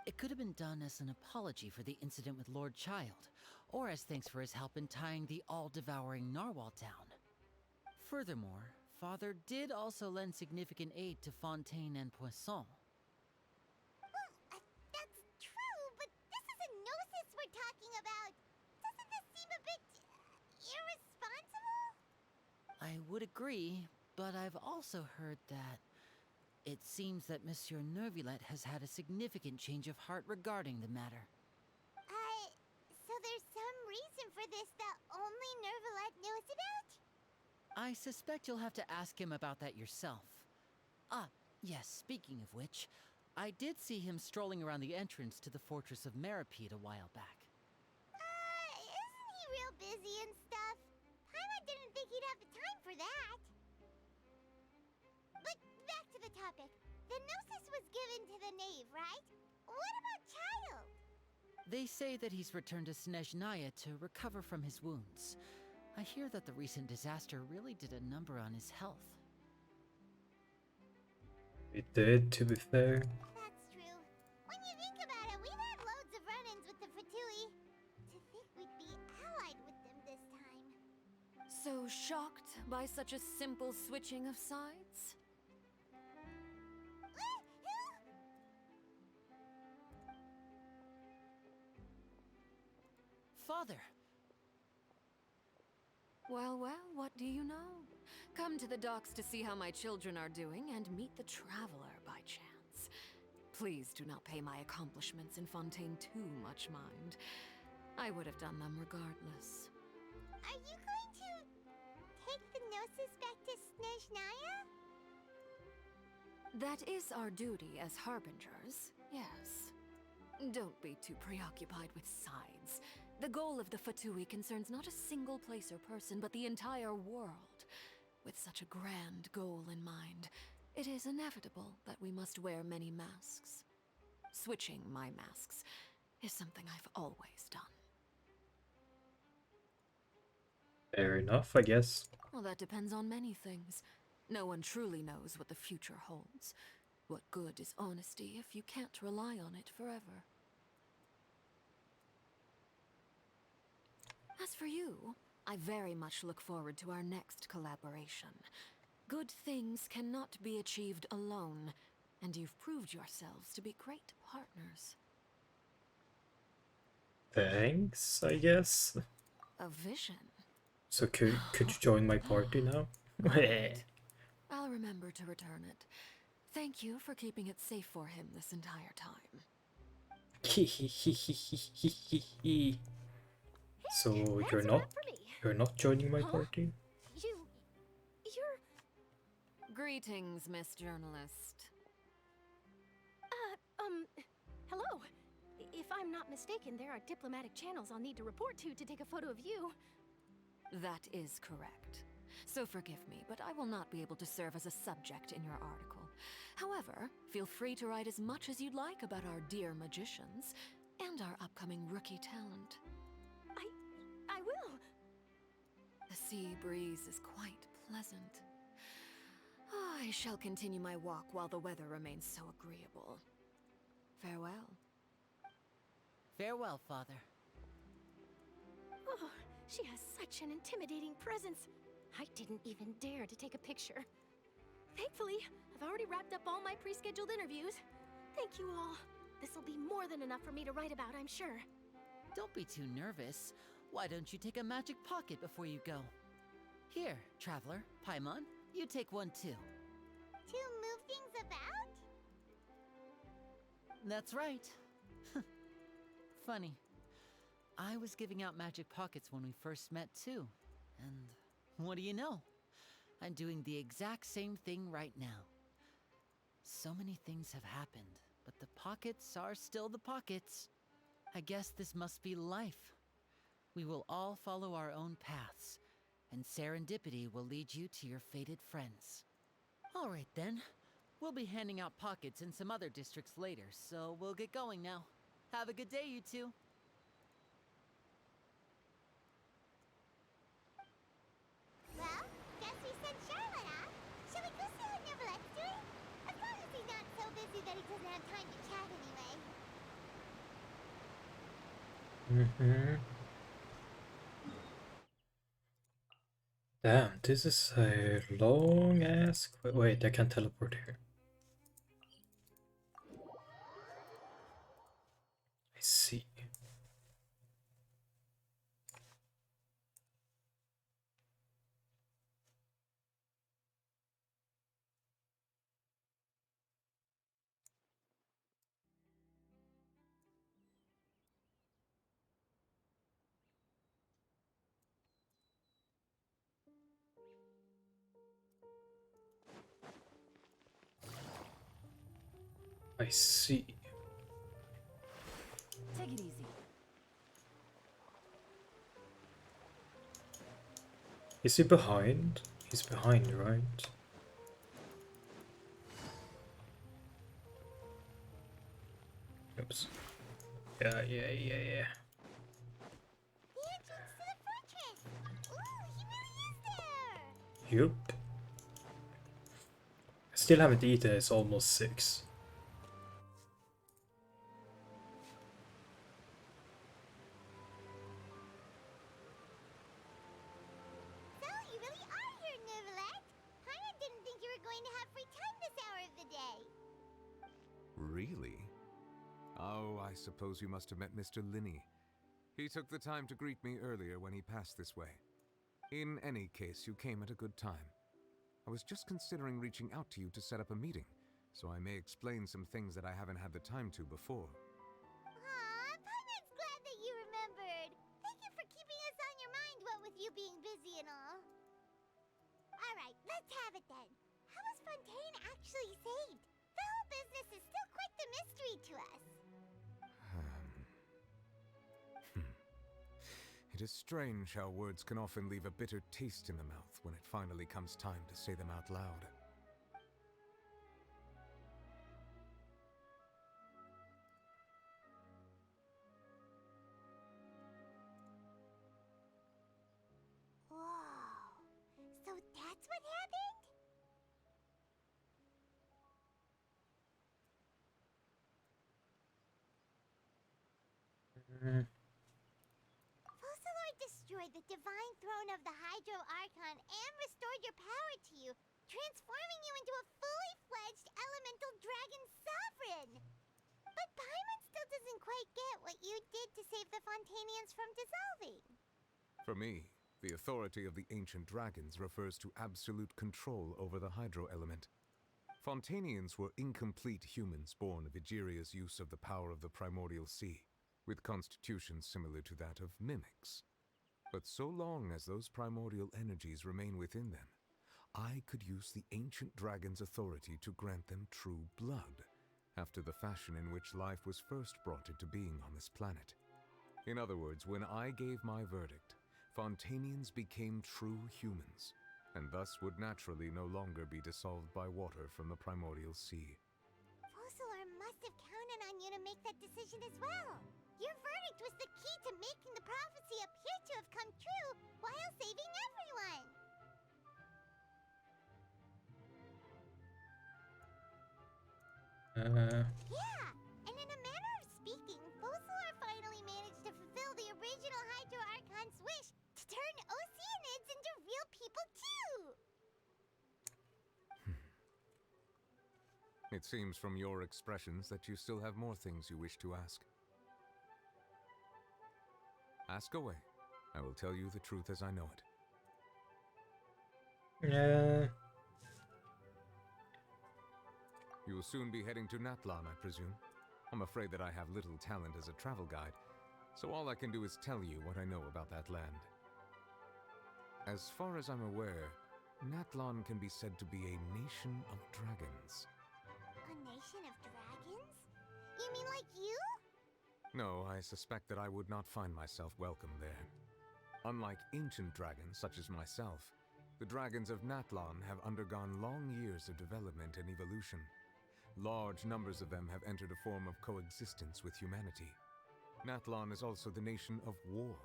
It could have been done as an apology for the incident with Lord Child, or as thanks for his help in tying the all-devouring narwhal down. Furthermore, Father did also lend significant aid to Fontaine and Poisson. Well, that's true, but this is a gnosis we're talking about. Doesn't this seem a bit irresponsible? I would agree, but I've also heard that it seems that Monsieur Nervillette has had a significant change of heart regarding the matter. So there's some reason for this that only Nervillette knows about? I suspect you'll have to ask him about that yourself. Ah, yes, speaking of which, I did see him strolling around the entrance to the Fortress of Meripede a while back. Isn't he real busy and stuff? Paimon didn't think he'd have the time for that. But back to the topic. The gnosis was given to the knave, right? What about Child? They say that he's returned to Snezhnaya to recover from his wounds. I hear that the recent disaster really did a number on his health. It did, to be fair. That's true. When you think about it, we've had loads of run-ins with the Fatui. To think we'd be allied with them this time. So shocked by such a simple switching of sides? Father! Well, what do you know? Come to the docks to see how my children are doing and meet the traveler by chance. Please do not pay my accomplishments in Fontaine too much mind. I would have done them regardless. Are you going to take the gnosis back to Snezhnaya? That is our duty as harbingers, yes. Don't be too preoccupied with sides. The goal of the Fatui concerns not a single place or person, but the entire world. With such a grand goal in mind, it is inevitable that we must wear many masks. Switching my masks is something I've always done. Fair enough, I guess. Well, that depends on many things. No one truly knows what the future holds. What good is honesty if you can't rely on it forever? As for you, I very much look forward to our next collaboration. Good things cannot be achieved alone, and you've proved yourselves to be great partners. Thanks, I guess. A vision. So could you join my party now? I'll remember to return it. Thank you for keeping it safe for him this entire time. So you're not joining my party? Greetings, Miss Journalist. Hello. If I'm not mistaken, there are diplomatic channels I'll need to report to take a photo of you. That is correct. So forgive me, but I will not be able to serve as a subject in your article. However, feel free to write as much as you'd like about our dear magicians and our upcoming rookie talent. I will. The sea breeze is quite pleasant. I shall continue my walk while the weather remains so agreeable. Farewell. Farewell, Father. Oh, she has such an intimidating presence. I didn't even dare to take a picture. Thankfully, I've already wrapped up all my pre-scheduled interviews. Thank you all. This'll be more than enough for me to write about, I'm sure. Don't be too nervous. Why don't you take a magic pocket before you go? Here, Traveler, Paimon, you take one too. To move things about? That's right. Funny. I was giving out magic pockets when we first met too. And what do you know? I'm doing the exact same thing right now. So many things have happened, but the pockets are still the pockets. I guess this must be life. We will all follow our own paths, and serendipity will lead you to your fated friends. All right then. We'll be handing out pockets in some other districts later, so we'll get going now. Have a good day, you two. Well, guess we sent Charlotte off. Shall we go see how Neverlette's doing? As long as he's not so busy that he doesn't have time to chat anyway. Damn, this is a long ass. Wait, I can teleport here. I see. I see. Take it easy. Is he behind? He's behind, right? Oops. Yeah. The entrance to the fortress! Ooh, he really is there! Yup. I still haven't eaten, it's almost 6. So, you really are here, Neverlette! Paimon didn't think you were going to have free time this hour of the day. Really? Oh, I suppose you must have met Mr. Linney. He took the time to greet me earlier when he passed this way. In any case, you came at a good time. I was just considering reaching out to you to set up a meeting, so I may explain some things that I haven't had the time to before. Aw, Paimon's glad that you remembered. Thank you for keeping us on your mind, what with you being busy and all. Alright, let's have it then. How was Fontaine actually saved? The whole business is still quite the mystery to us. It is strange how words can often leave a bitter taste in the mouth when it finally comes time to say them out loud. Whoa. So that's what happened? Fossilor destroyed the divine throne of the Hydro Archon and restored your power to you, transforming you into a fully fledged elemental dragon sovereign. But Paimon still doesn't quite get what you did to save the Fontainians from dissolving. For me, the authority of the ancient dragons refers to absolute control over the hydro element. Fontainians were incomplete humans born of Egeria's use of the power of the primordial sea, with constitutions similar to that of mimics. But so long as those primordial energies remain within them, I could use the ancient dragon's authority to grant them true blood, after the fashion in which life was first brought into being on this planet. In other words, when I gave my verdict, Fontanians became true humans, and thus would naturally no longer be dissolved by water from the primordial sea. Fossilor must have counted on you to make that decision as well. Your verdict was the key to making the prophecy appear to have come true while saving everyone. Yeah, and in a manner of speaking, Fossilor finally managed to fulfill the original Hydro Archon's wish to turn Oceanids into real people too! It seems from your expressions that you still have more things you wish to ask. Ask away. I will tell you the truth as I know it. Yeah. You will soon be heading to Natlan, I presume. I'm afraid that I have little talent as a travel guide, so all I can do is tell you what I know about that land. As far as I'm aware, Natlan can be said to be a nation of dragons. A nation of dragons? You mean like you? No, I suspect that I would not find myself welcome there. Unlike ancient dragons such as myself, the dragons of Natlan have undergone long years of development and evolution. Large numbers of them have entered a form of coexistence with humanity. Natlan is also the nation of war.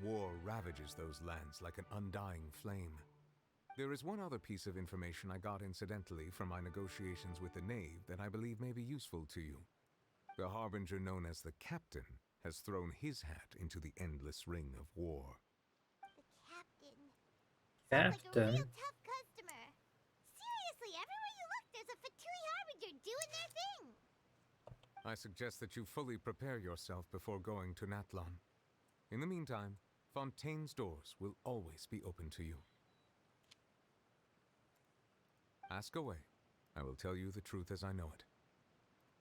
War ravages those lands like an undying flame. There is one other piece of information I got incidentally from my negotiations with the Knave that I believe may be useful to you. The harbinger known as the Captain has thrown his hat into the endless ring of war. The Captain. Sounds like a Captain? real tough customer. Seriously, everywhere you look, there's a Fatui harbinger doing their thing. I suggest that you fully prepare yourself before going to Natlan. In the meantime, Fontaine's doors will always be open to you. Ask away. I will tell you the truth as I know it.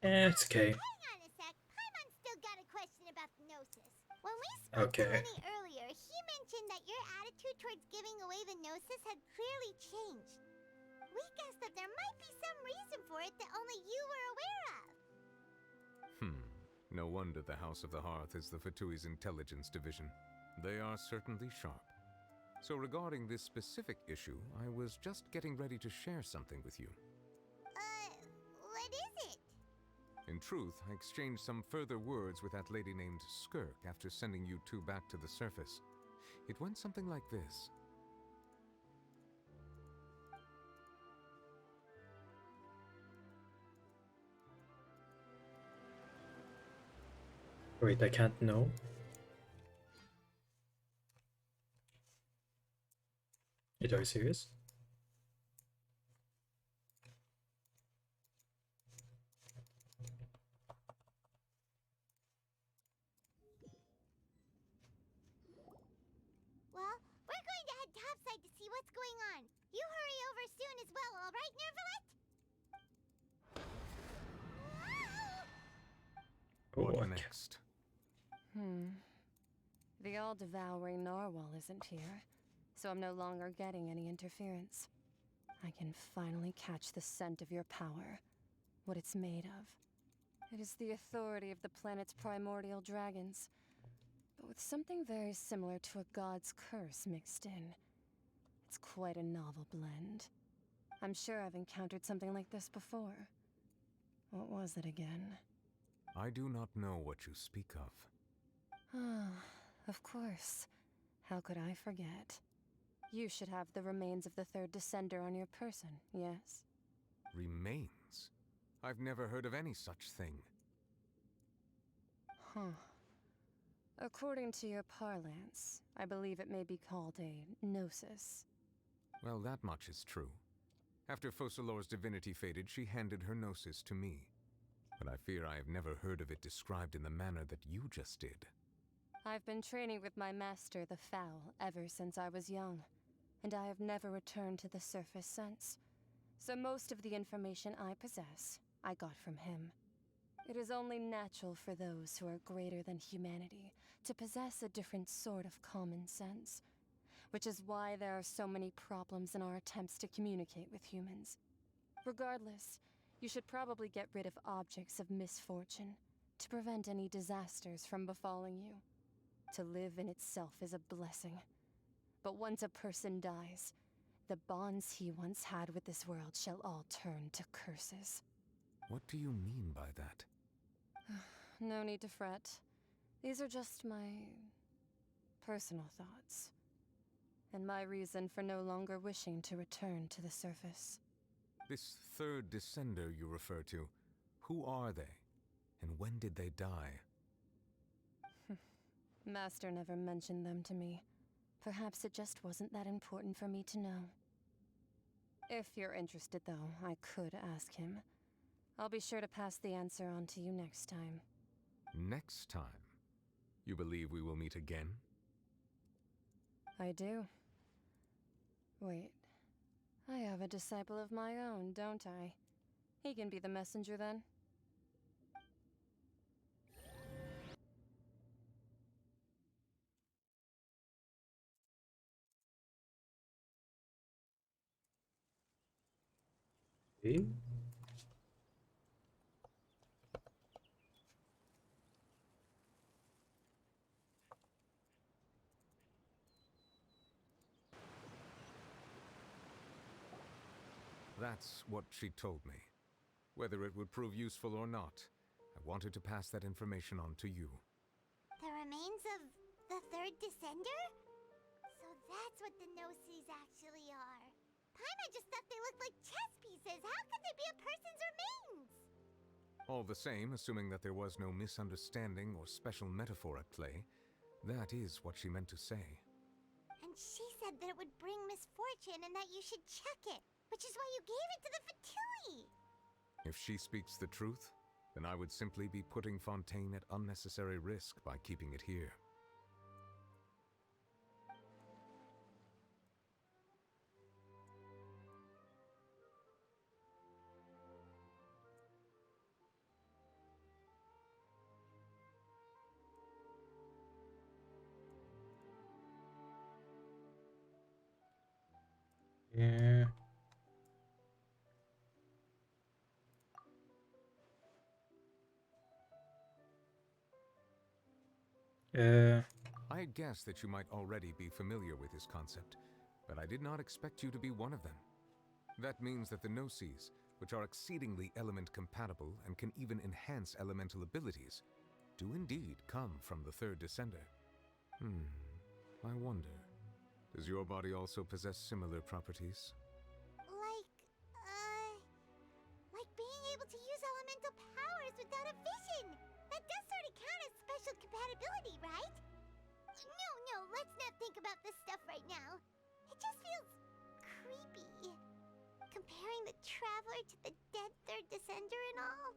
It's okay. Hang on a sec. Paimon's still got a question about the Gnosis. When we spoke to Winnie earlier, he mentioned that your attitude towards giving away the Gnosis had clearly changed. We guessed that there might be some reason for it that only you were aware of. No wonder the House of the Hearth is the Fatui's intelligence division. They are certainly sharp. So regarding this specific issue, I was just getting ready to share something with you. What is it? In truth, I exchanged some further words with that lady named Skirk after sending you two back to the surface. It went something like this. Wait, I can't know. Are you serious? Well, we're going to head topside to see what's going on. You hurry over soon as well, all right, Nervalet? What next? The all-devouring narwhal isn't here, so I'm no longer getting any interference. I can finally catch the scent of your power, what it's made of. It is the authority of the planet's primordial dragons, but with something very similar to a god's curse mixed in. It's quite a novel blend. I'm sure I've encountered something like this before. What was it again? I do not know what you speak of. Of course. How could I forget? You should have the remains of the third descender on your person, yes? Remains? I've never heard of any such thing. According to your parlance, I believe it may be called a gnosis. Well, that much is true. After Fossilor's divinity faded, she handed her gnosis to me. But I fear I have never heard of it described in the manner that you just did. I've been training with my master, the Foul, ever since I was young, and I have never returned to the surface since. So most of the information I possess, I got from him. It is only natural for those who are greater than humanity to possess a different sort of common sense. which is why there are so many problems in our attempts to communicate with humans. Regardless, you should probably get rid of objects of misfortune to prevent any disasters from befalling you. To live in itself is a blessing. But once a person dies, the bonds he once had with this world shall all turn to curses. What do you mean by that? No need to fret. These are just my personal thoughts, and my reason for no longer wishing to return to the surface. This third descender you refer to, who are they? And when did they die? Master never mentioned them to me. Perhaps it just wasn't that important for me to know. If you're interested, though, I could ask him. I'll be sure to pass the answer on to you next time. Next time? You believe we will meet again? I do. Wait. I have a disciple of my own, don't I? He can be the messenger then. Okay. That's what she told me. Whether it would prove useful or not, I wanted to pass that information on to you. The remains of the third descender? So that's what the Gnosis actually are. Paimon just thought they looked like chess pieces. How could they be a person's remains? All the same, assuming that there was no misunderstanding or special metaphor at play, that is what she meant to say. And she said that it would bring misfortune and that you should check it, which is why you gave it to the Fatui. If she speaks the truth, then I would simply be putting Fontaine at unnecessary risk by keeping it here. Yeah. I had guessed that you might already be familiar with this concept, but I did not expect you to be one of them. That means that the Gnosis, which are exceedingly element-compatible and can even enhance elemental abilities, do indeed come from the third descender. I wonder, does your body also possess similar properties? Like being able to use elemental powers without a vision. That does sort of count as special compatibility, right? No, let's not think about this stuff right now. It just feels creepy. Comparing the Traveler to the dead third descender and all.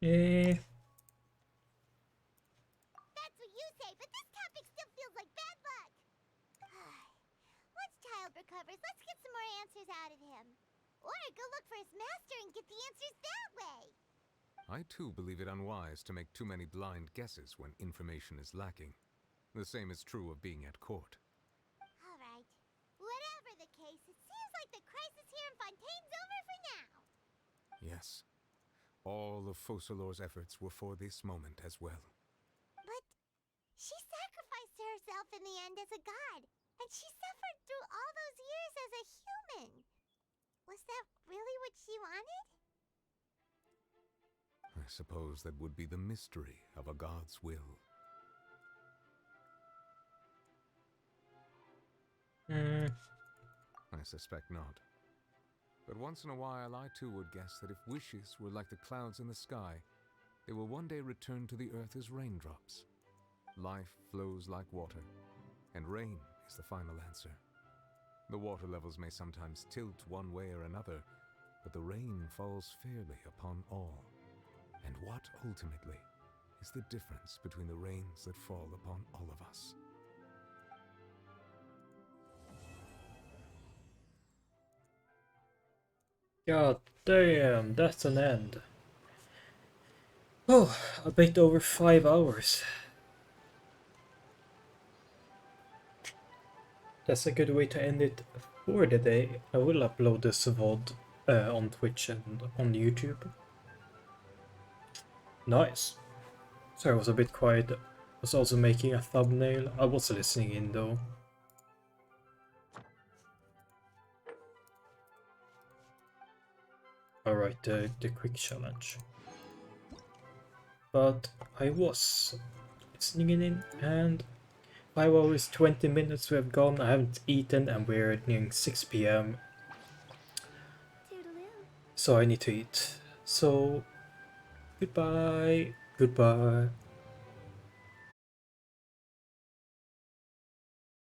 Yeah. That's what you say, but this topic still feels like bad luck. Once Child recovers, let's get some more answers out of him. Or go look for his master and get the answers that way. I too believe it unwise to make too many blind guesses when information is lacking. The same is true of being at court. Alright. Whatever the case, it seems like the crisis here in Fontaine's over for now. Yes. All of Focalor's efforts were for this moment as well. But she sacrificed herself in the end as a god, and she suffered through all those years as a human. Was that really what she wanted? I suppose that would be the mystery of a god's will. I suspect not. But once in a while I too would guess that if wishes were like the clouds in the sky, they will one day return to the earth as raindrops. Life flows like water, and rain is the final answer. The water levels may sometimes tilt one way or another, but the rain falls fairly upon all. And what, ultimately, is the difference between the rains that fall upon all of us? God damn, that's an end. Oh, a bit over 5 hours. that's a good way to end it for the day. I will upload this VOD on Twitch and on YouTube. Nice. Sorry, I was a bit quiet. I was also making a thumbnail. I was listening in though. Alright, the quick challenge. But I was listening in, and 5 hours 20 minutes we have gone. I haven't eaten and we're nearing 6 p.m. So I need to eat. So goodbye. Goodbye.